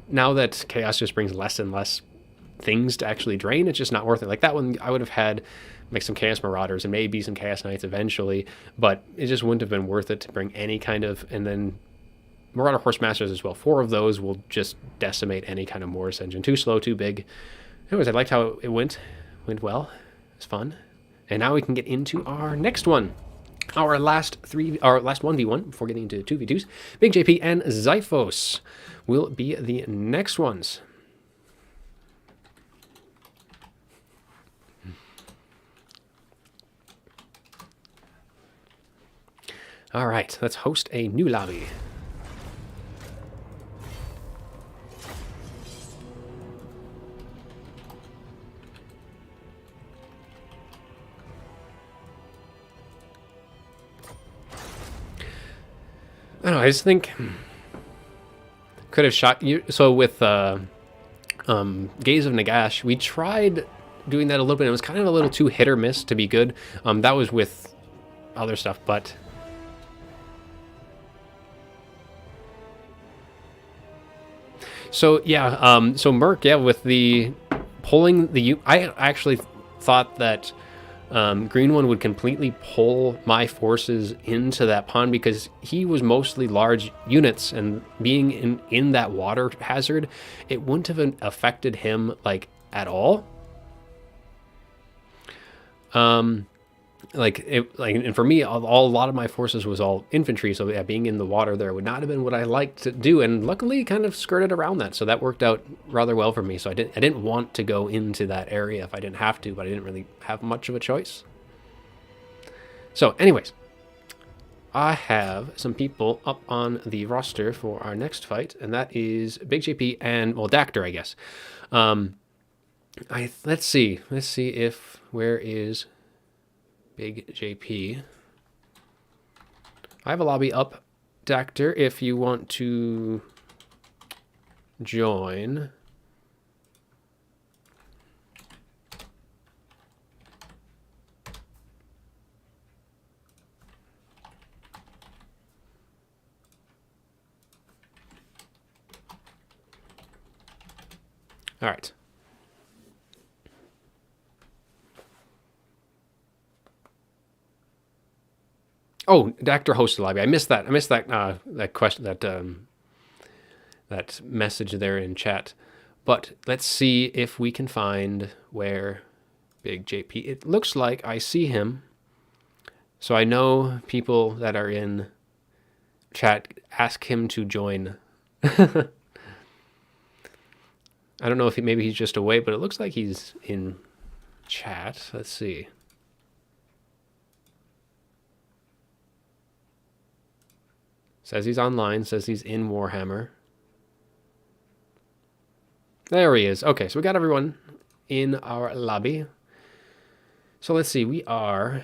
now that Chaos just brings less and less things to actually drain, it's just not worth it. Like that one, I would have had like some Chaos Marauders and maybe some Chaos Knights eventually, but it just wouldn't have been worth it to bring any kind of, and then Marauder Horse Masters as well. 4 of those will just decimate any kind of Mortis engine. Too slow, too big. Anyways, I liked how it went well. It was fun. And now we can get into our next one. Our last 1v1 before getting into 2v2s. Big JP and Zyphos will be the next ones. All right, let's host a new lobby. don't know, I just think could have shot you. So with Gaze of Nagash, we tried doing that a little bit. It was kind of a little too hit or miss to be good. That was with other stuff, but so yeah, so Merc, yeah, with the pulling the, I actually thought that Green One would completely pull my forces into that pond because he was mostly large units, and being in that water hazard, it wouldn't have affected him like at all. And for me, a lot of my forces was all infantry, so yeah, being in the water there would not have been what I liked to do, and luckily kind of skirted around that, so that worked out rather well for me. So I didn't want to go into that area if I didn't have to, but I didn't really have much of a choice. So anyways, I have some people up on the roster for our next fight, and that is Big JP and, well, Dactor, I guess. Let's see if, where is Big JP? I have a lobby up, Dactor, if you want to join. All right. Oh, Dactor hosted lobby. I missed that. That question. That message there in chat. But let's see if we can find where Big JP. It looks like I see him. So I know people that are in chat ask him to join. I don't know if maybe he's just away, but it looks like he's in chat. Let's see. Says he's online, says he's in Warhammer. There he is. Okay, so we got everyone in our lobby. So let's see, we are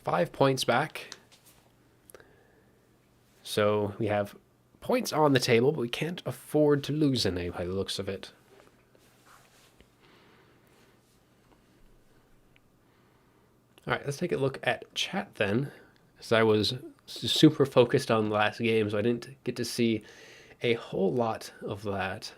5 points back. So we have points on the table, but we can't afford to lose any by the looks of it. All right, let's take a look at chat then. So I was super focused on the last game, so I didn't get to see a whole lot of that.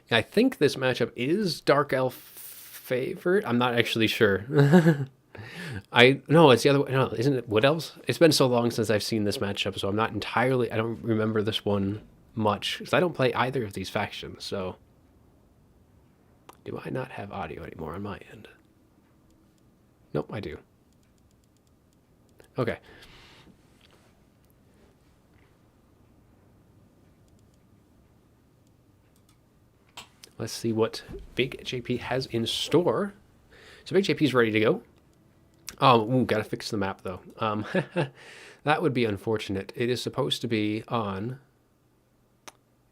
I think this matchup is Dark Elf favored. I'm not actually sure. No, it's the other way. No, isn't it Wood Elves? It's been so long since I've seen this matchup, so I'm not entirely, I don't remember this one much, because I don't play either of these factions, so. Do I not have audio anymore on my end? Nope, I do. Okay. Let's see what Big JP has in store. So Big JP's ready to go. Oh, ooh, gotta fix the map though. That would be unfortunate. It is supposed to be on.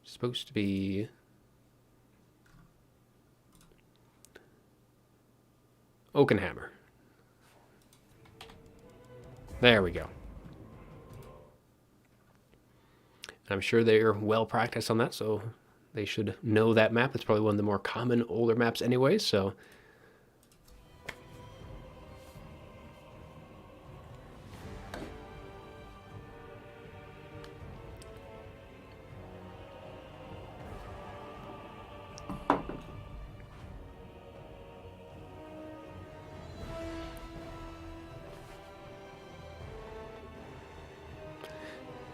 Supposed to be. Oakenhammer. There we go. I'm sure they're well practiced on that, so they should know that map. It's probably one of the more common older maps anyway, so.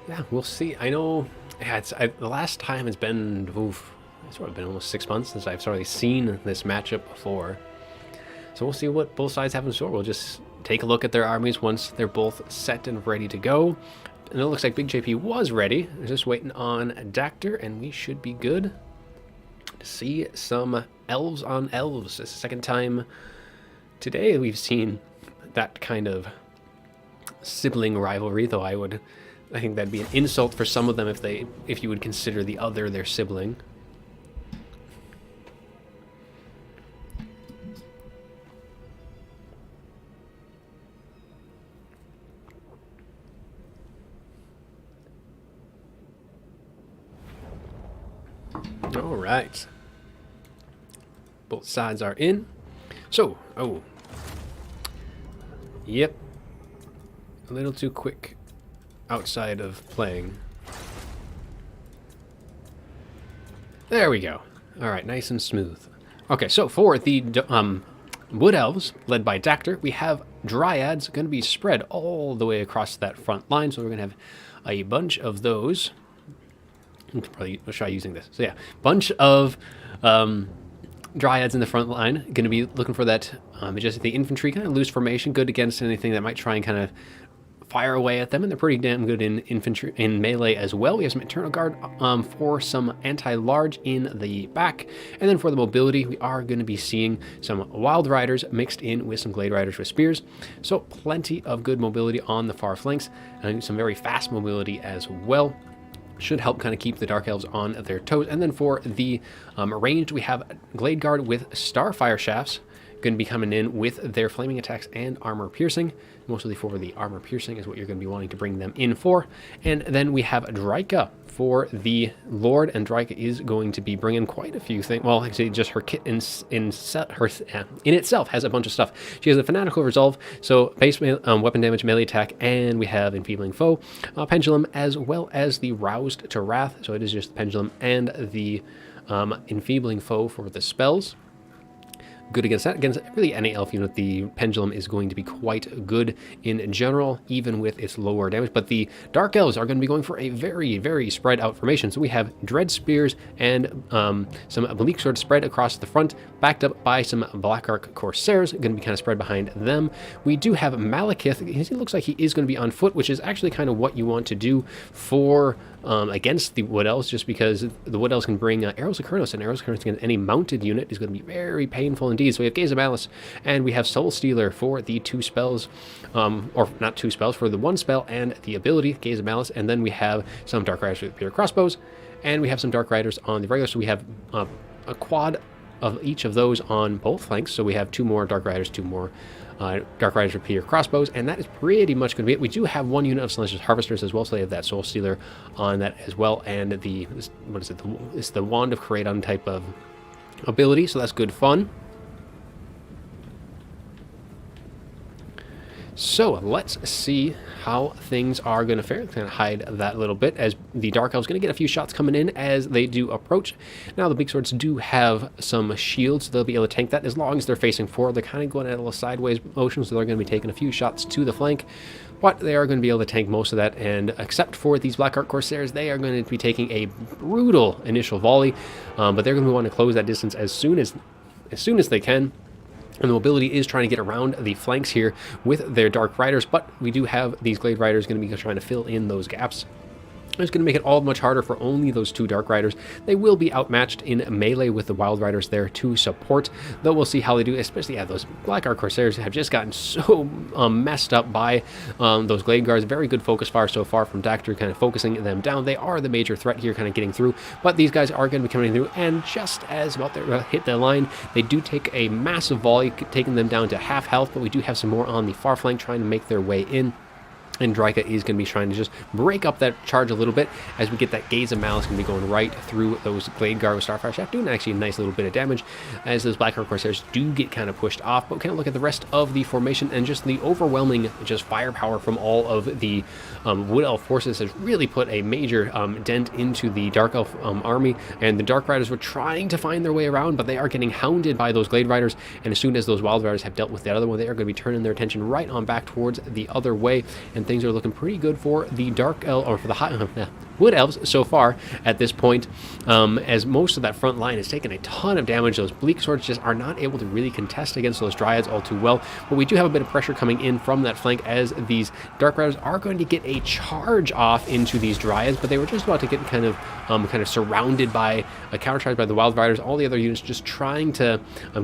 Yeah, we'll see. I know, yeah, the last time it's been, it's probably been almost 6 months since I've sort of seen this matchup before. So we'll see what both sides have in store. We'll just take a look at their armies once they're both set and ready to go. And it looks like Big JP was ready. We're just waiting on Dactor, and we should be good to see some elves on elves. It's the second time today we've seen that kind of sibling rivalry, though I would I think that'd be an insult for some of them if you would consider the other their sibling. All right. Both sides are in. So, oh. Yep. A little too quick outside of playing. There we go. All right, nice and smooth. Okay, so for the Wood Elves, led by Dactyr, we have Dryads going to be spread all the way across that front line. So we're going to have a bunch of those. I'll probably try using this. So yeah, bunch of Dryads in the front line. Going to be looking for that just the infantry, kind of loose formation, good against anything that might try and kind of fire away at them, and they're pretty damn good in infantry, in melee as well. We have some Eternal Guard for some anti-large in the back, and then for the mobility, we are going to be seeing some Wild Riders mixed in with some Glade Riders with spears. So plenty of good mobility on the far flanks, and some very fast mobility as well. Should help kind of keep the Dark Elves on their toes. And then for the ranged, we have Glade Guard with Starfire Shafts going to be coming in with their flaming attacks and armor piercing. Mostly for the armor piercing is what you're going to be wanting to bring them in for. And then we have Dryka for the Lord, and Dryka is going to be bringing quite a few things. Well, actually, just her kit in itself has a bunch of stuff. She has a Fanatical Resolve, so base weapon damage, melee attack, and we have Enfeebling Foe, Pendulum, as well as the Roused to Wrath. So it is just the Pendulum and the Enfeebling Foe for the spells. Good against that. Against really any elf unit, the Pendulum is going to be quite good in general, even with its lower damage. But the Dark Elves are going to be going for a very, very spread out formation. So we have Dread Spears and some Bleak Swords spread across the front, backed up by some Black Arc Corsairs, going to be kind of spread behind them. We do have Malekith. He looks like he is going to be on foot, which is actually kind of what you want to do for against the Wood Elves, just because the Wood Elves can bring Arrows of Kurnos, and Arrows of Kurnos against any mounted unit is going to be very painful indeed. So we have Gaze of Malice, and we have Soul Stealer for the two spells, or not two spells, for the one spell and the ability, Gaze of Malice, and then we have some Dark Riders with Pure Crossbows, and we have some Dark Riders on the regular, so we have a quad of each of those on both flanks. So we have two more Dark Riders, two more Dark Riders with Pure Crossbows, and that is pretty much going to be it. We do have one unit of Celestial Harvesters as well, so they have that Soul Stealer on that as well, and the, what is it, it's the Wand of Kraton type of ability, so that's good fun. So let's see how things are going to fare. Kind of hide that a little bit, as the Dark Elves going to get a few shots coming in as they do approach. Now the Big Swords do have some shields, so they'll be able to tank that as long as they're facing forward. They're kind of going at a little sideways motion, so they're going to be taking a few shots to the flank. But they are going to be able to tank most of that, and except for these Black Arc Corsairs, they are going to be taking a brutal initial volley. But they're going to want to close that distance as soon as they can. And the mobility is trying to get around the flanks here with their Dark Riders, but we do have these Glade Riders going to be trying to fill in those gaps. It's going to make it all much harder for only those two Dark Riders. They will be outmatched in melee with the Wild Riders there to support, though we'll see how they do, especially those Black Arc Corsairs have just gotten so messed up by those Glade Guards. Very good focus fire so far from Dactyr, kind of focusing them down. They are the major threat here, kind of getting through, but these guys are going to be coming through, and just as about to hit the line, they do take a massive volley, taking them down to half health, but we do have some more on the far flank trying to make their way in. And Dryka is going to be trying to just break up that charge a little bit as we get that Gaze of Malice going to be going right through those Glade Guard with Starfire Shaft, doing actually a nice little bit of damage as those Black Arc Corsairs do get kind of pushed off. But we kind of look at the rest of the formation, and just the overwhelming just firepower from all of the Wood Elf forces has really put a major dent into the Dark Elf army, and the Dark Riders were trying to find their way around, but they are getting hounded by those Glade Riders, and as soon as those Wild Riders have dealt with the other one, they are going to be turning their attention right on back towards the other way, and things are looking pretty good for the Dark Elf, or for the Wood Elves so far at this point, as most of that front line has taken a ton of damage. Those Bleak Swords just are not able to really contest against those Dryads all too well, but we do have a bit of pressure coming in from that flank as these Dark Riders are going to get a charge off into these Dryads, but they were just about to get kind of surrounded by a countercharge by the Wild Riders. All the other units just trying to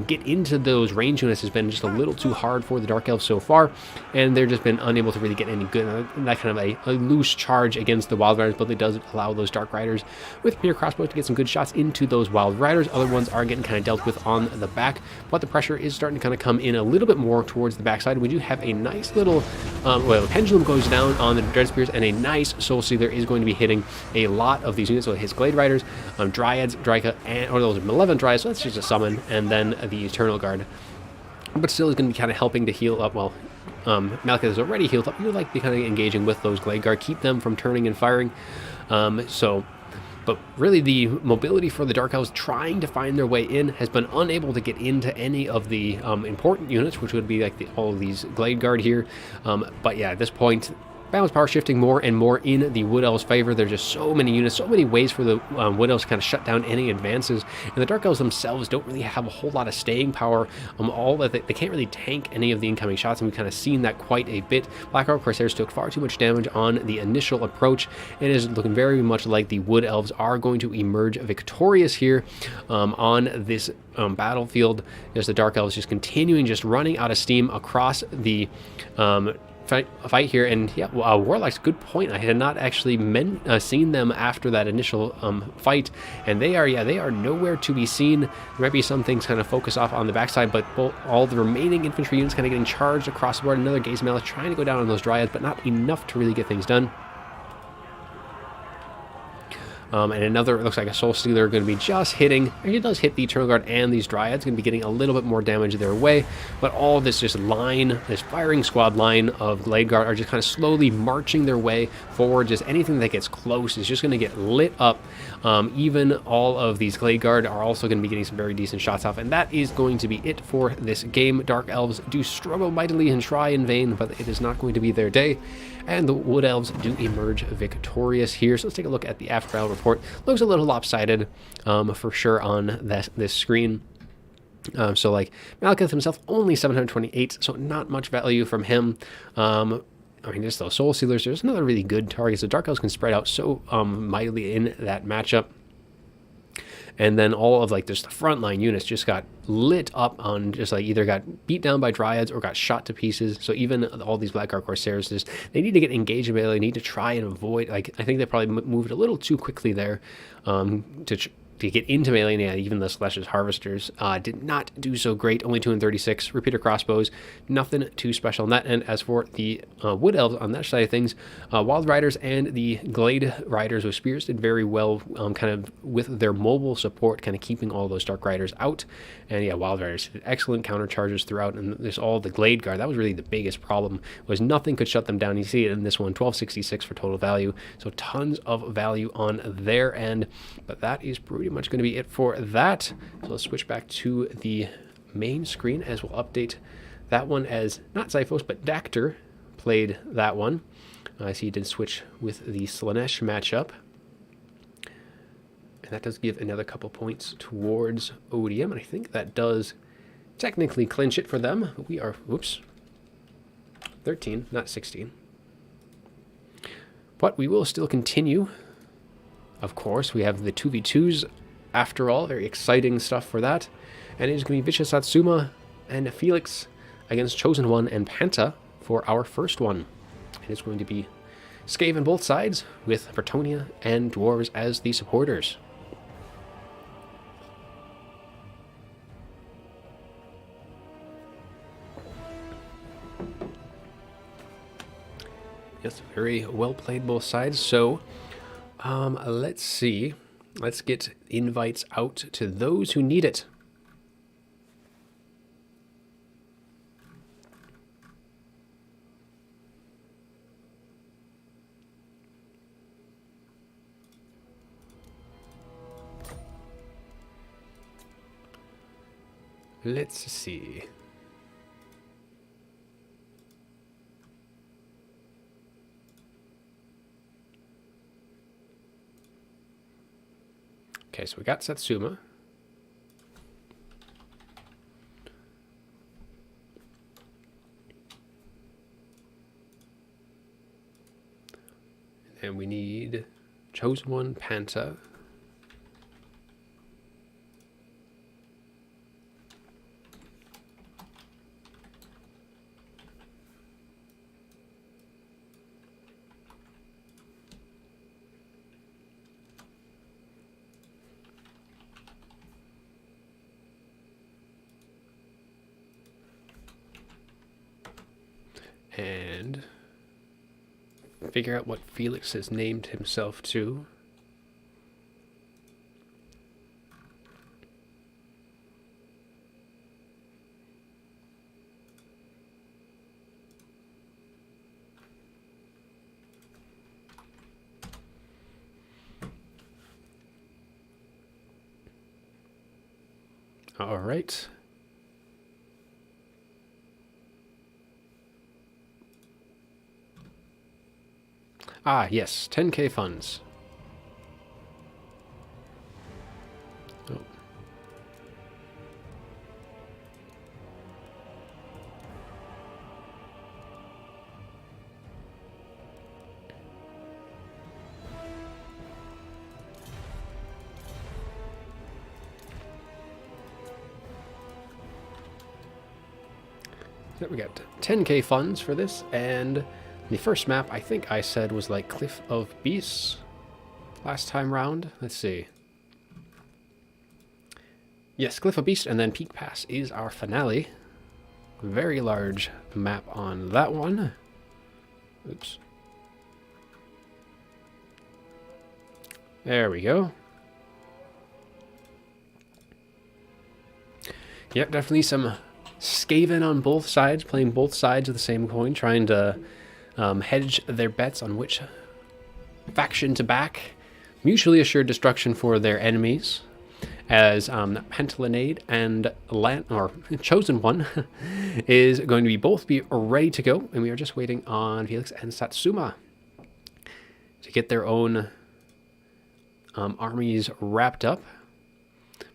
get into those range units has been just a little too hard for the Dark Elves so far, and they've just been unable to really get any good. That kind of a loose charge against the Wild Riders, but it does allow those Dark Riders with Repeater Crossbows to get some good shots into those Wild Riders. Other ones are getting kind of dealt with on the back, but the pressure is starting to kind of come in a little bit more towards the backside. We do have a nice little, well, Pendulum goes down on the Dread Spears, and a nice Soul Stealer is going to be hitting a lot of these units. So his Glade Riders, Dryads, Dryka, or those Malevolent Dryads, so that's just a summon, and then the Eternal Guard. But still is going to be kind of helping to heal up. Well, Malekith is already healed up. You would like to be kind of engaging with those Glade Guard, keep them from turning and firing. But really the mobility for the Dark Elves trying to find their way in has been unable to get into any of the important units, which would be like all of these Glade Guard here. But yeah, at this point, balance power shifting more and more in the Wood Elves' favor. There's just so many units, so many ways for the Wood Elves to kind of shut down any advances. And the Dark Elves themselves don't really have a whole lot of staying power. All that they can't really tank any of the incoming shots, and we've kind of seen that quite a bit. Blackheart Corsairs took far too much damage on the initial approach. It is looking very much like the Wood Elves are going to emerge victorious here on this battlefield. As the Dark Elves just continuing, just running out of steam across the fight here. And yeah, Warlock's good point. I had not actually seen them after that initial fight, and they are nowhere to be seen. There might be some things kind of focus off on the backside, but all the remaining infantry units kind of getting charged across the board. Another Gaze Malice trying to go down on those Dryads, but not enough to really get things done. And another, it looks like a Soul Stealer going to be just hitting. He does hit the Eternal Guard and these Dryads, going to be getting a little bit more damage their way. But all this just line, this firing squad line of Glade Guard are just kind of slowly marching their way forward. Just anything that gets close is just going to get lit up. Even all of these Glade Guard are also going to be getting some very decent shots off. And that is going to be it for this game. Dark Elves do struggle mightily and try in vain, but it is not going to be their day. And the Wood Elves do emerge victorious here. So let's take a look at the after battle report. Looks a little lopsided for sure on this screen. So like Malekith himself, only 728, so not much value from him. I mean, just those Soul Stealers, there's another really good target. So Dark Elves can spread out so mightily in that matchup. And then all of like just the frontline units just got lit up on, just like either got beat down by Dryads or got shot to pieces. So even all these Blackheart Corsairs, they need to get engaged in melee. They need to try and avoid, like, I think they probably moved a little too quickly there to get into melee. And yeah, even the Celestia's Harvesters did not do so great. Only 2 and 36. Repeater Crossbows, nothing too special on that end. As for the Wood Elves on that side of things, Wild Riders and the Glade Riders with Spears did very well, kind of with their mobile support, kind of keeping all those Dark Riders out. And yeah, Wild Riders did excellent counter charges throughout. And there's all the Glade Guard. That was really the biggest problem, was nothing could shut them down. You see it in this one, 1266 for total value. So tons of value on their end. But that is pretty much going to be it for that. So let's switch back to the main screen as we'll update that one, as not Zyphos but Dactyr played that one. I see he did switch with the Slaanesh matchup, and that does give another couple points towards ODM, and I think that does technically clinch it for them. We are, whoops, 13, not 16. But we will still continue. Of course, we have the 2v2s after all. Very exciting stuff for that. And it is going to be Vicious Satsuma and Felix against Chosen One and Panta for our first one. It is going to be Scave on both sides, with Bretonnia and Dwarves as the supporters. Yes, very well played both sides. So let's see. Let's get invites out to those who need it. Let's see. Okay, so we got Satsuma. And we need Chosen One, Panta. And figure out what Felix has named himself to. All right. Ah, yes, 10K funds. Oh. So we got 10K funds for this, and the first map I think I said was like Cliff of Beasts last time round. Let's see. Yes, Cliff of Beasts, and then Peak Pass is our finale. Very large map on that one. Oops. There we go. Yep, definitely some Skaven on both sides, playing both sides of the same coin, trying to hedge their bets on which faction to back. Mutually assured destruction for their enemies, as Pantalinade and Chosen One is going to both be ready to go, and we are just waiting on Felix and Satsuma to get their own armies wrapped up.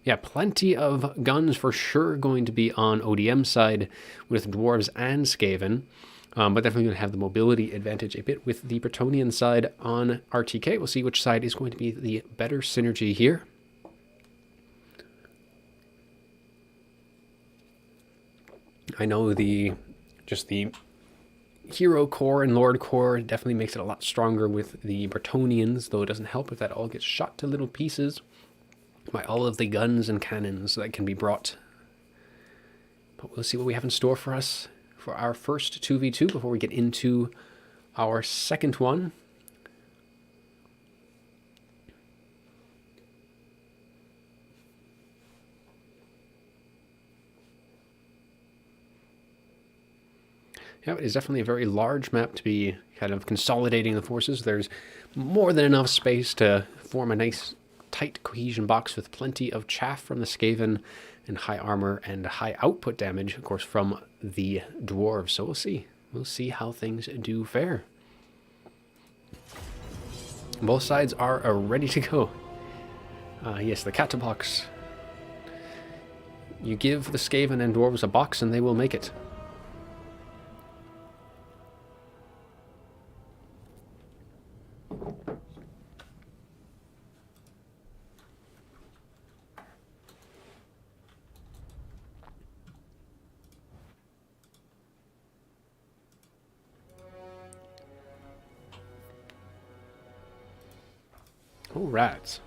Yeah, plenty of guns for sure going to be on ODM side with Dwarves and Skaven, but definitely going to have the mobility advantage a bit with the Bretonnian side on RTK. We'll see which side is going to be the better synergy here. I know just the hero core and lord core definitely makes it a lot stronger with the Bretonnians, though it doesn't help if that all gets shot to little pieces by all of the guns and cannons that can be brought. But we'll see what we have in store for us for our first 2v2 before we get into our second one. Yeah, it is definitely a very large map to be kind of consolidating the forces. There's more than enough space to form a nice tight cohesion box with plenty of chaff from the Skaven and high armor and high output damage, of course, from the Dwarves. So we'll see. We'll see how things do fare. Both sides are ready to go. Yes, the cat box. You give the Skaven and Dwarves a box and they will make it. Oh, rats.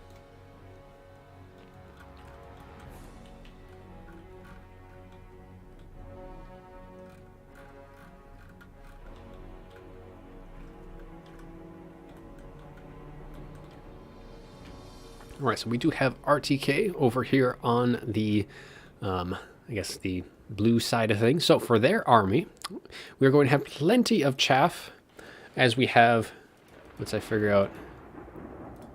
All right, so we do have RTK over here on the, I guess, the blue side of things. So for their army, we're going to have plenty of chaff, as we have, once I figure out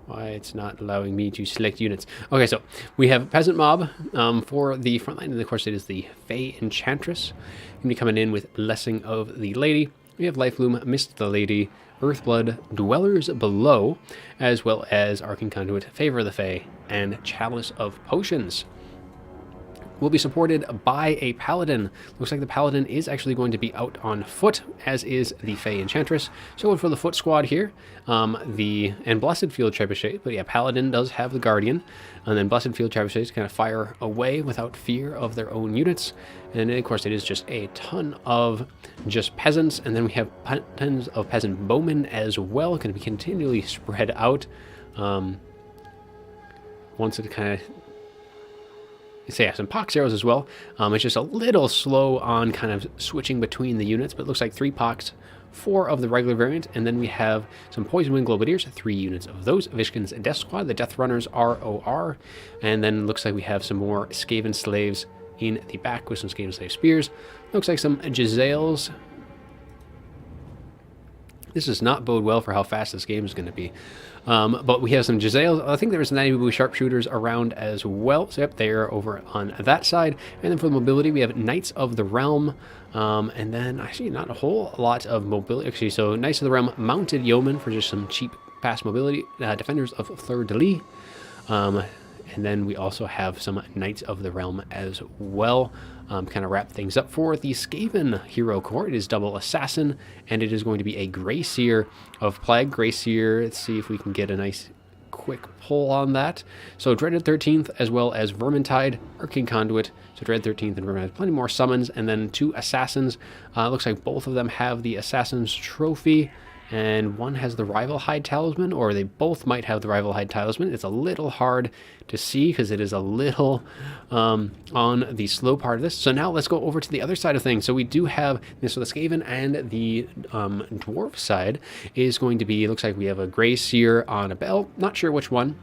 why it's not allowing me to select units. Okay, so we have Peasant Mob for the front line, and of course it is the Fey Enchantress. Going to be coming in with Blessing of the Lady. We have Life Loom, Mist the Lady, Earthblood, Dwellers Below, as well as Arcane Conduit, Favor of the Fae, and Chalice of Potions. Will be supported by a Paladin. Looks like the Paladin is actually going to be out on foot, as is the Fae Enchantress. So for the foot squad here, and Blessed Field Trebuchet, but yeah, Paladin does have the Guardian, and then Blessed Field Trebuchets kind of fire away without fear of their own units. And then, of course, it is just a ton of just peasants, and then we have tons of peasant bowmen as well, going to be continually spread out. Once it kind of... So yeah, some pox arrows as well. It's just a little slow on kind of switching between the units, but it looks like 3 pox, 4 of the regular variant, and then we have some Poison Wind Globadiers, 3 units of those. Vishkin's Death Squad, the Death Runners ROR, and then looks like we have some more Skaven Slaves in the back with some Skaven Slave Spears. Looks like some Jezzails. This does not bode well for how fast this game is going to be. But we have some Jezzails. I think there's 90 Boo Sharpshooters around as well. So yep, they are over on that side. And then for the mobility, we have Knights of the Realm. And then actually not a whole lot of mobility. Actually, so Knights of the Realm, Mounted Yeomen for just some cheap fast mobility. Defenders of Fleur-de-Lis. And then we also have some Knights of the Realm as well. Kind of wrap things up for the Skaven hero core. It is double assassin, and it is going to be a Grey Seer of Plague. Grey Seer, let's see if we can get a nice quick pull on that. So Dreaded 13th as well as Vermintide, Arcane Conduit. So Dread 13th and Vermintide, plenty more summons, and then 2 assassins. Looks like both of them have the Assassin's Trophy. And one has the Rival Hide Talisman, or they both might have the Rival Hide Talisman. It's a little hard to see because it is a little on the slow part of this. So now let's go over to the other side of things. So we do have, so the Skaven and the Dwarf side is going to be, looks like we have a Grey Seer on a bell. Not sure which one.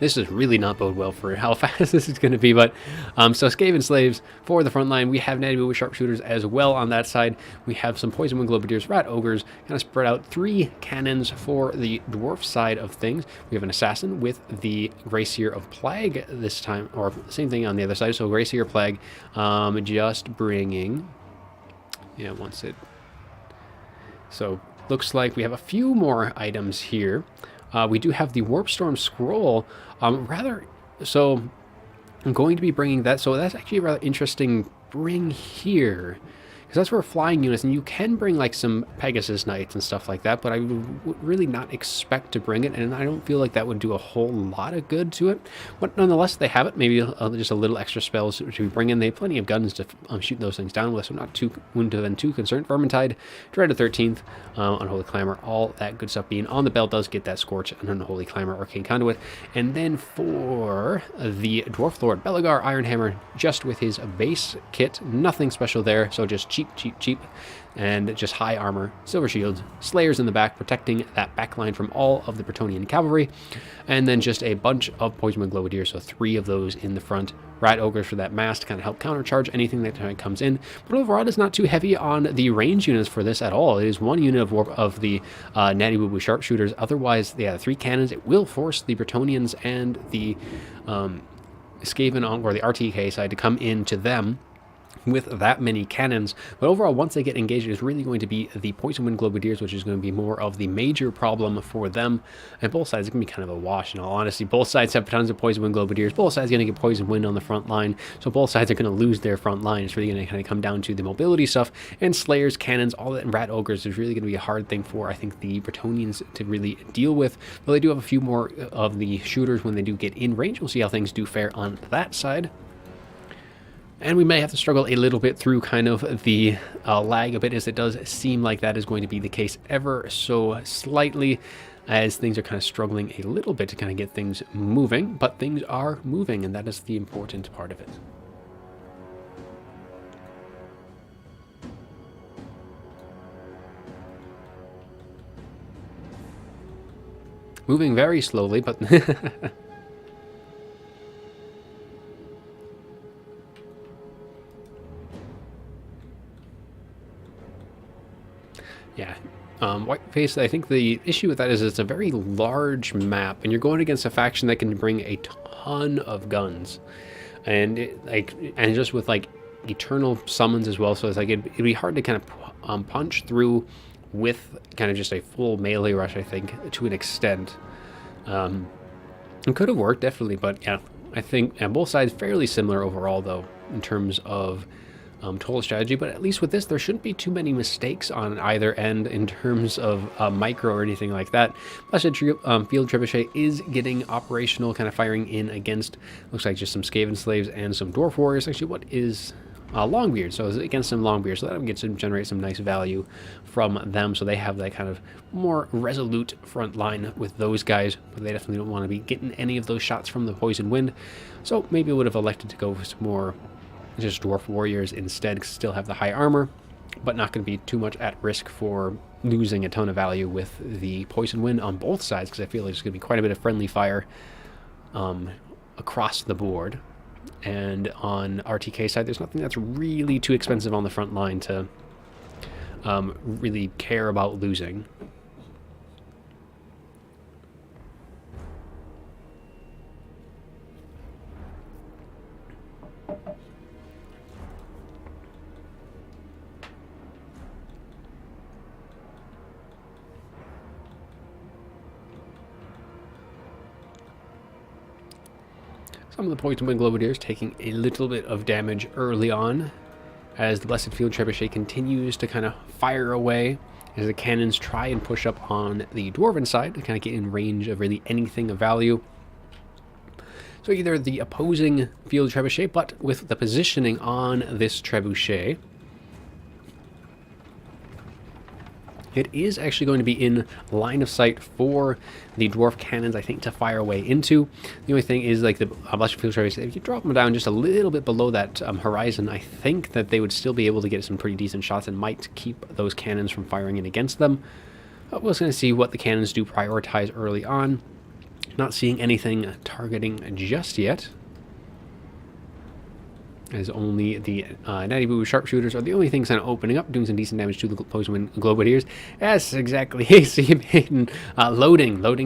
This does really not bode well for how fast this is going to be, but so Skaven Slaves for the front line. We have Natty Boo with Sharpshooters as well on that side. We have some Poison Wind Globadiers, Rat Ogres, kind of spread out. 3 cannons for the Dwarf side of things. We have an Assassin with the Grey Seer of Plague this time, or same thing on the other side. So Grey Seer Plague, just bringing, yeah, once it, so looks like we have a few more items here. We do have the Warpstorm Scroll, so I'm going to be bringing that, so that's actually a rather interesting bring here, because that's for flying units, and you can bring like some Pegasus Knights and stuff like that, but I would really not expect to bring it, and I don't feel like that would do a whole lot of good to it, but nonetheless, they have it, maybe just a little extra spells to bring in. They have plenty of guns to shoot those things down with, so I'm not too concerned. Vermintide, Dreaded 13th, Unholy Clamor, all that good stuff being on the belt does get that Scorch and Unholy Clamor, Arcane Conduit, and then for the Dwarf Lord, Belagar Ironhammer, just with his base kit, nothing special there, so just cheap, and just high armor, silver shields, slayers in the back, protecting that back line from all of the Bretonnian cavalry, and then just a bunch of Poison Wind Globadiers, so 3 of those in the front. Rat Ogres for that mass to kind of help countercharge anything that comes in, but overall it's not too heavy on the range units for this at all. It is 1 unit of the Natty Boo Boo Sharpshooters. Otherwise, yeah, 3 cannons. It will force the Bretonnians and the Skaven or the RTK side to come into them with that many cannons, but overall, once they get engaged, it's really going to be the Poison Wind Globadiers, which is going to be more of the major problem for them. And both sides, it can be kind of a wash, in all honesty. Both sides have tons of Poison Wind Globadiers. Both sides are going to get Poison Wind on the front line, so both sides are going to lose their front line. It's really going to kind of come down to the mobility stuff, and Slayers, cannons, all that, and Rat Ogres is really going to be a hard thing for, I think, the Bretonnians to really deal with. But they do have a few more of the shooters when they do get in range. We'll see how things do fare on that side. And we may have to struggle a little bit through kind of the lag a bit, as it does seem like that is going to be the case ever so slightly, as things are kind of struggling a little bit to kind of get things moving, but things are moving, and that is the important part of it. Moving very slowly, but yeah, Whiteface, I think the issue with that is it's a very large map, and you're going against a faction that can bring a ton of guns, and and just with like eternal summons as well. So it's like it'd be hard to kind of punch through with kind of just a full melee rush, I think, to an extent. It could have worked, definitely, but yeah, I think both sides fairly similar overall, though, in terms of total strategy. But at least with this, there shouldn't be too many mistakes on either end in terms of micro or anything like that. Blessed Field Trebuchet is getting operational, kind of firing in against, looks like just some Skaven Slaves and some Dwarf Warriors. Actually, what is Longbeard? So it's against some Longbeard, so that gets to generate some nice value from them. So they have that kind of more resolute front line with those guys, but they definitely don't want to be getting any of those shots from the Poison Wind. So maybe would have elected to go with some more just Dwarf Warriors instead, still have the high armor, but not going to be too much at risk for losing a ton of value with the Poison Wind on both sides, because I feel like there's going to be quite a bit of friendly fire across the board. And on RTK side, there's nothing that's really too expensive on the front line to really care about losing. Some of the Poison Wind Globadiers taking a little bit of damage early on as the Blessed Field Trebuchet continues to kind of fire away as the cannons try and push up on the Dwarven side to kind of get in range of really anything of value. So either the opposing Field Trebuchet, but with the positioning on this Trebuchet, it is actually going to be in line of sight for the Dwarf Cannons, I think, to fire away into. The only thing is, like, the Blessed Field Trebuchet, if you drop them down just a little bit below that horizon, I think that they would still be able to get some pretty decent shots and might keep those cannons from firing in against them. But we're just going to see what the cannons do prioritize early on. Not seeing anything targeting just yet, as only the Natty Boo Sharpshooters are the only things kind of opening up, doing some decent damage to the Poison Wind Globadiers. Yes, exactly. See him hitting, loading. This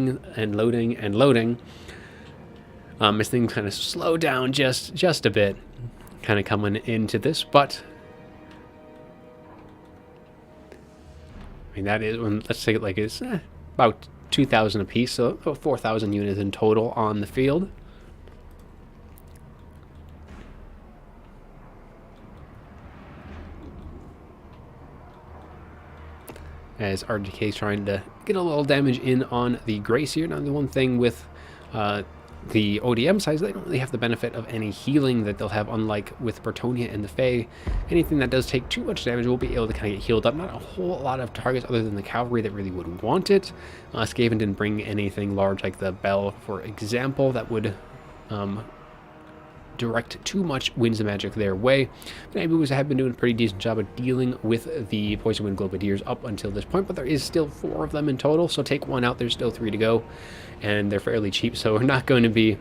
thing kind of slow down just a bit, kind of coming into this, but I mean, that is, when, let's take it like it's about 2,000 apiece, so about 4,000 units in total on the field. As RTK is trying to get a little damage in on the Grace here. Now, the one thing with the ODM side is they don't really have the benefit of any healing that they'll have, unlike with Bretonnia and the Fae. Anything that does take too much damage will be able to kind of get healed up. Not a whole lot of targets other than the Cavalry that really would want it. Skaven didn't bring anything large like the Bell, for example, that would direct too much winds of magic their way. Natty Boos have been doing a pretty decent job of dealing with the Poison Wind Globadiers up until this point, but there is still 4 of them in total, so take one out, there's still 3 to go, and they're fairly cheap, so we're not going to be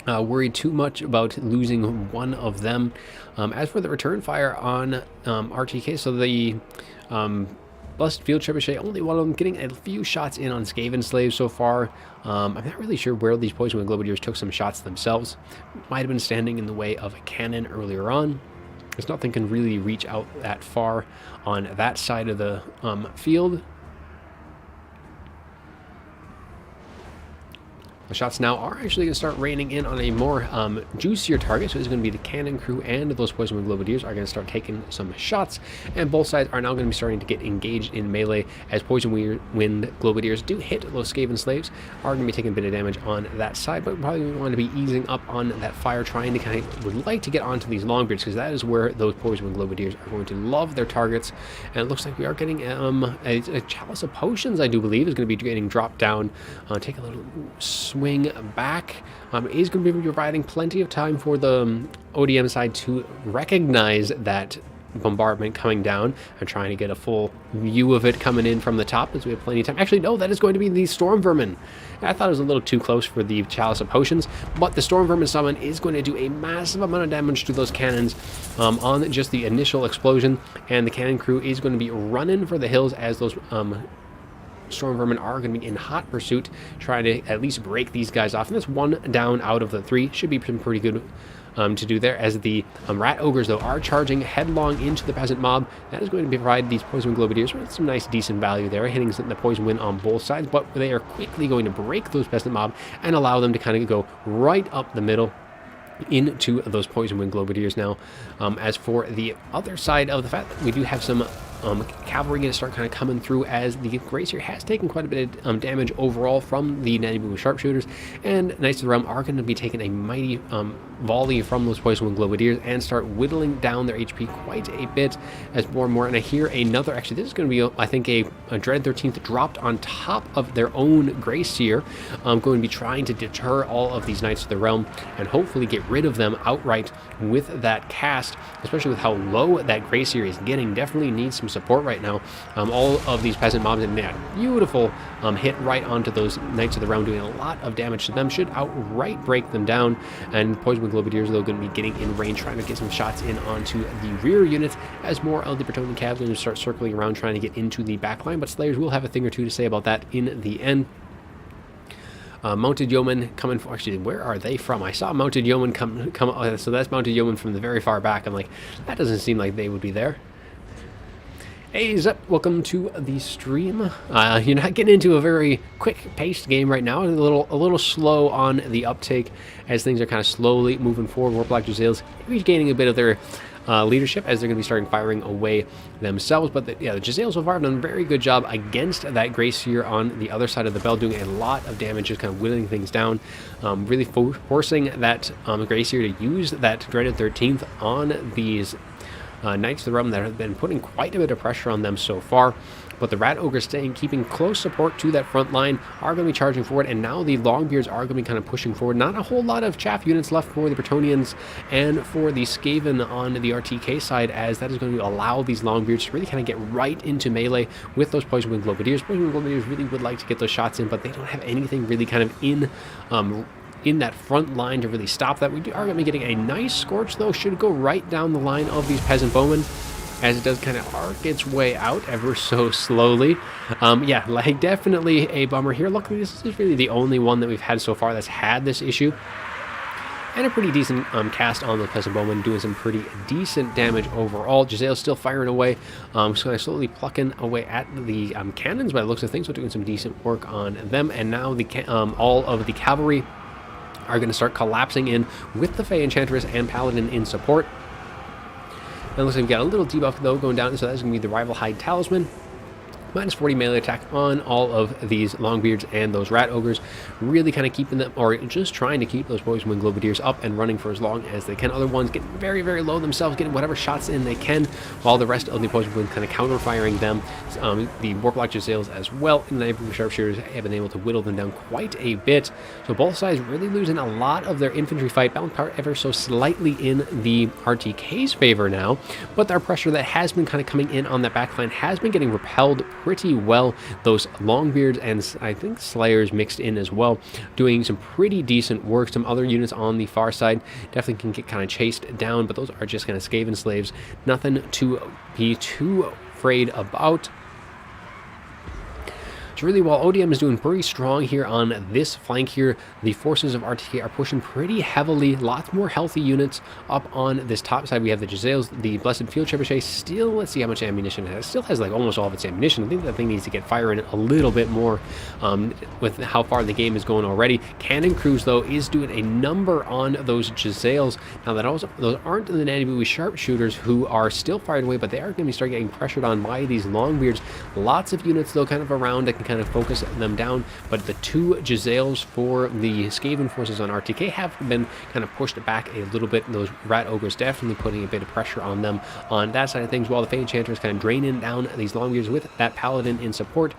worried too much about losing one of them. As for the return fire on RTK, so the Blessed Field Trebuchet, only one of them getting a few shots in on Skaven Slaves so far. I'm not really sure where these Poison Wind Globadiers took some shots themselves. Might have been standing in the way of a cannon earlier on. There's nothing can really reach out that far on that side of the field. The shots now are actually going to start raining in on a more juicier target, so it's going to be the cannon crew and those Poison Wind Globadiers are going to start taking some shots, and both sides are now going to be starting to get engaged in melee as Poison Wind Globadiers do hit those Skaven Slaves, are going to be taking a bit of damage on that side, but probably want to be easing up on that fire, trying to kind of would like to get onto these Longbeards, because that is where those Poison Wind Globadiers are going to love their targets. And it looks like we are getting a Chalice of Potions, I do believe, is going to be getting dropped down. Take a little swing back. Is going to be providing plenty of time for the ODM side to recognize that bombardment coming down and trying to get a full view of it coming in from the top, as we have plenty of time. Actually, no, that is going to be the Storm Vermin. I thought it was a little too close for the Chalice of Potions, but the Storm Vermin summon is going to do a massive amount of damage to those cannons on just the initial explosion, and the cannon crew is going to be running for the hills as those Storm Vermin are going to be in hot pursuit, trying to at least break these guys off. And that's 1 down out of the 3. Should be some pretty good to do there, as the Rat Ogres, though, are charging headlong into the Peasant Mob. That is going to provide these Poison Globadiers with some nice, decent value there, hitting the Poison Wind on both sides, but they are quickly going to break those Peasant Mob and allow them to kind of go right up the middle into those Poison Wind Globadiers now. As for the other side of the fact, we do have some cavalry going to start kind of coming through, as the Gracier has taken quite a bit of damage overall from the Nanibu sharpshooters, and Knights of the Realm are going to be taking a mighty volley from those Poison Wind Globadiers and start whittling down their HP quite a bit as more and more. And I hear another, actually this is going to be, I think, a Dread 13th dropped on top of their own Gracier, going to be trying to deter all of these Knights of the Realm and hopefully get rid of them outright with that cast, especially with how low that Gracier is getting. Definitely needs some support right now. All of these peasant mobs, and that beautiful hit right onto those Knights of the Realm, doing a lot of damage to them, should outright break them down. And Poison Wind Globadiers, though, going to be getting in range, trying to get some shots in onto the rear units, as more of the Bretonnian Cavs are going to start circling around trying to get into the back line. But Slayers will have a thing or two to say about that in the end. Mounted Yeomen coming for, actually, where are they from? I saw Mounted Yeomen come so that's Mounted Yeomen from the very far back. I'm like, that doesn't seem like they would be there. Hey Zep, welcome to the stream. You're not getting into a very quick-paced game right now. A little slow on the uptake, as things are kind of slowly moving forward. Warplock Jazales regaining a bit of their leadership, as they're going to be starting firing away themselves. But the Jazales so far have done a very good job against that Gracier on the other side of the bell, doing a lot of damage, just kind of whittling things down, really forcing that Gracier to use that Dreaded 13th on these Knights of the Realm that have been putting quite a bit of pressure on them so far. But the Rat Ogres keeping close support to that front line, are going to be charging forward, and now the Longbeards are going to be kind of pushing forward. Not a whole lot of chaff units left for the Bretonnians and for the Skaven on the RTK side, as that is going to allow these Longbeards to really kind of get right into melee with those Poison Wind Globadiers. Poison Wind Globadiers really would like to get those shots in, but they don't have anything really kind of in that front line to really stop that. We are going to be getting a nice Scorch, though. Should go right down the line of these Peasant Bowmen, as it does kind of arc its way out ever so slowly. Yeah, like, definitely a bummer here. Luckily, this is really the only one that we've had so far that's had this issue. And a pretty decent cast on the Peasant Bowman, doing some pretty decent damage overall. Jazale's still firing away, so slowly plucking away at the cannons by the looks of things, so doing some decent work on them. And now the all of the cavalry are going to start collapsing in with the Fey Enchantress and Paladin in support. And it looks like we've got a little debuff, though, going down, so that's going to be the Rival Hide Talisman. Minus 40 melee attack on all of these Longbeards and those Rat Ogres, really kind of keeping them, or just trying to keep those Poison Wind Globadiers up and running for as long as they can. Other ones getting very, very low themselves, getting whatever shots in they can, while the rest of the Poison Wind kind of counter-firing them. The Warplock Jazales as well, and the Nanibu Sharpshooters have been able to whittle them down quite a bit. So both sides really losing a lot of their infantry fight, balance power ever so slightly in the RTK's favor now, but their pressure that has been kind of coming in on that backline has been getting repelled pretty well. Those Longbeards and I think Slayers mixed in as well, doing some pretty decent work. Some other units on the far side definitely can get kind of chased down, but those are just kind of Skaven slaves. Nothing to be too afraid about. So really, while ODM is doing pretty strong here on this flank here, the forces of RTK are pushing pretty heavily. Lots more healthy units up on this top side. We have the Jazales, the Blessed Field Trebuchet. Still, let's see how much ammunition it has. Still has like almost all of its ammunition. I think that thing needs to get firing a little bit more with how far the game is going already. Cannon Crews, though, is doing a number on those Jazales. Now, those aren't the Nanibu sharpshooters, who are still firing away, but they are going to be start getting pressured on by these Longbeards. Lots of units, though, kind of around that can kind of focus them down, but the two Jazales for the Skaven forces on RTK have been kind of pushed back a little bit. Those Rat Ogres definitely putting a bit of pressure on them on that side of things, while the Fey Enchantress kind of draining down these Longbeards with that Paladin in support,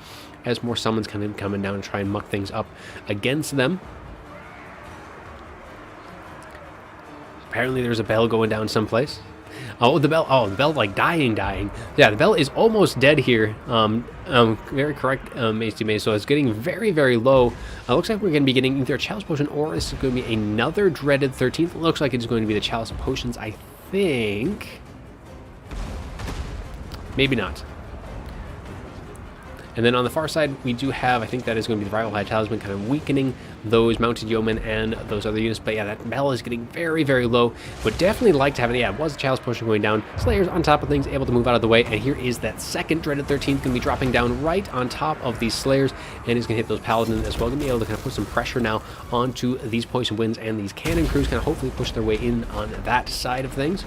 as more summons kind of coming down and try and muck things up against them. Apparently there's a bell going down someplace. Oh, the bell, like dying. Yeah, the bell is almost dead here. Very correct, Macy May. So it's getting very, very low. Looks like we're going to be getting either a Chalice Potion, or this is going to be another Dreaded 13th. Looks like it's going to be the Chalice Potions, I think. Maybe not. And then on the far side, we do have, I think that is going to be the Rival High Talisman, kind of weakening those Mounted Yeomen and those other units. But yeah, that bell is getting very, very low. Would definitely like to have it. Yeah, it was a Chalice Potion going down. Slayers on top of things, able to move out of the way. And here is that second Dreaded 13th going to be dropping down right on top of these Slayers. And is going to hit those Paladins as well. Going to be able to kind of put some pressure now onto these Poison Winds and these Cannon Crews. Kind of hopefully push their way in on that side of things.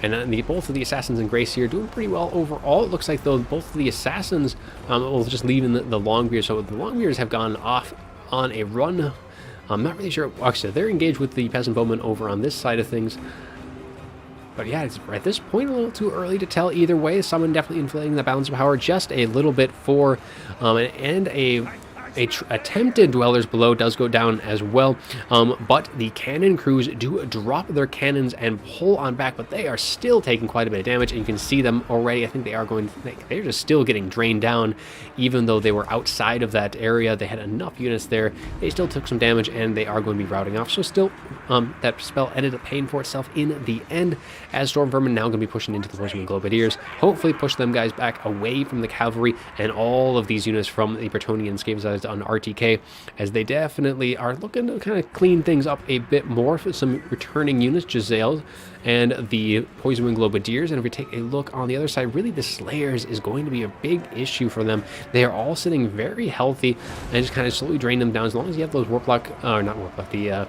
And both of the Assassins and Grace here doing pretty well overall. It looks like, though, both of the Assassins will just leave in the Longbeards. So the Longbeards have gone off on a run. I'm not really sure. Actually, they're engaged with the Peasant Bowmen over on this side of things. But yeah, it's at this point a little too early to tell either way. Someone definitely inflating the balance of power just a little bit for, and a attempted Dwellers Below does go down as well, but the Cannon Crews do drop their cannons and pull on back, but they are still taking quite a bit of damage, and you can see them already. I think they're just still getting drained down, even though they were outside of that area. They had enough units there. They still took some damage, and they are going to be routing off. So still, that spell ended up paying for itself in the end, as Storm Vermin now going to be pushing into the Poison Globadiers. Hopefully push them guys back away from the cavalry and all of these units from the Bretonnian Scavens on RTK, as they definitely are looking to kind of clean things up a bit more for some returning units, Giselles and the Poison Wing Globadiers. And if we take a look on the other side, really the Slayers is going to be a big issue for them. They are all sitting very healthy and just kind of slowly drain them down. As long as you have those the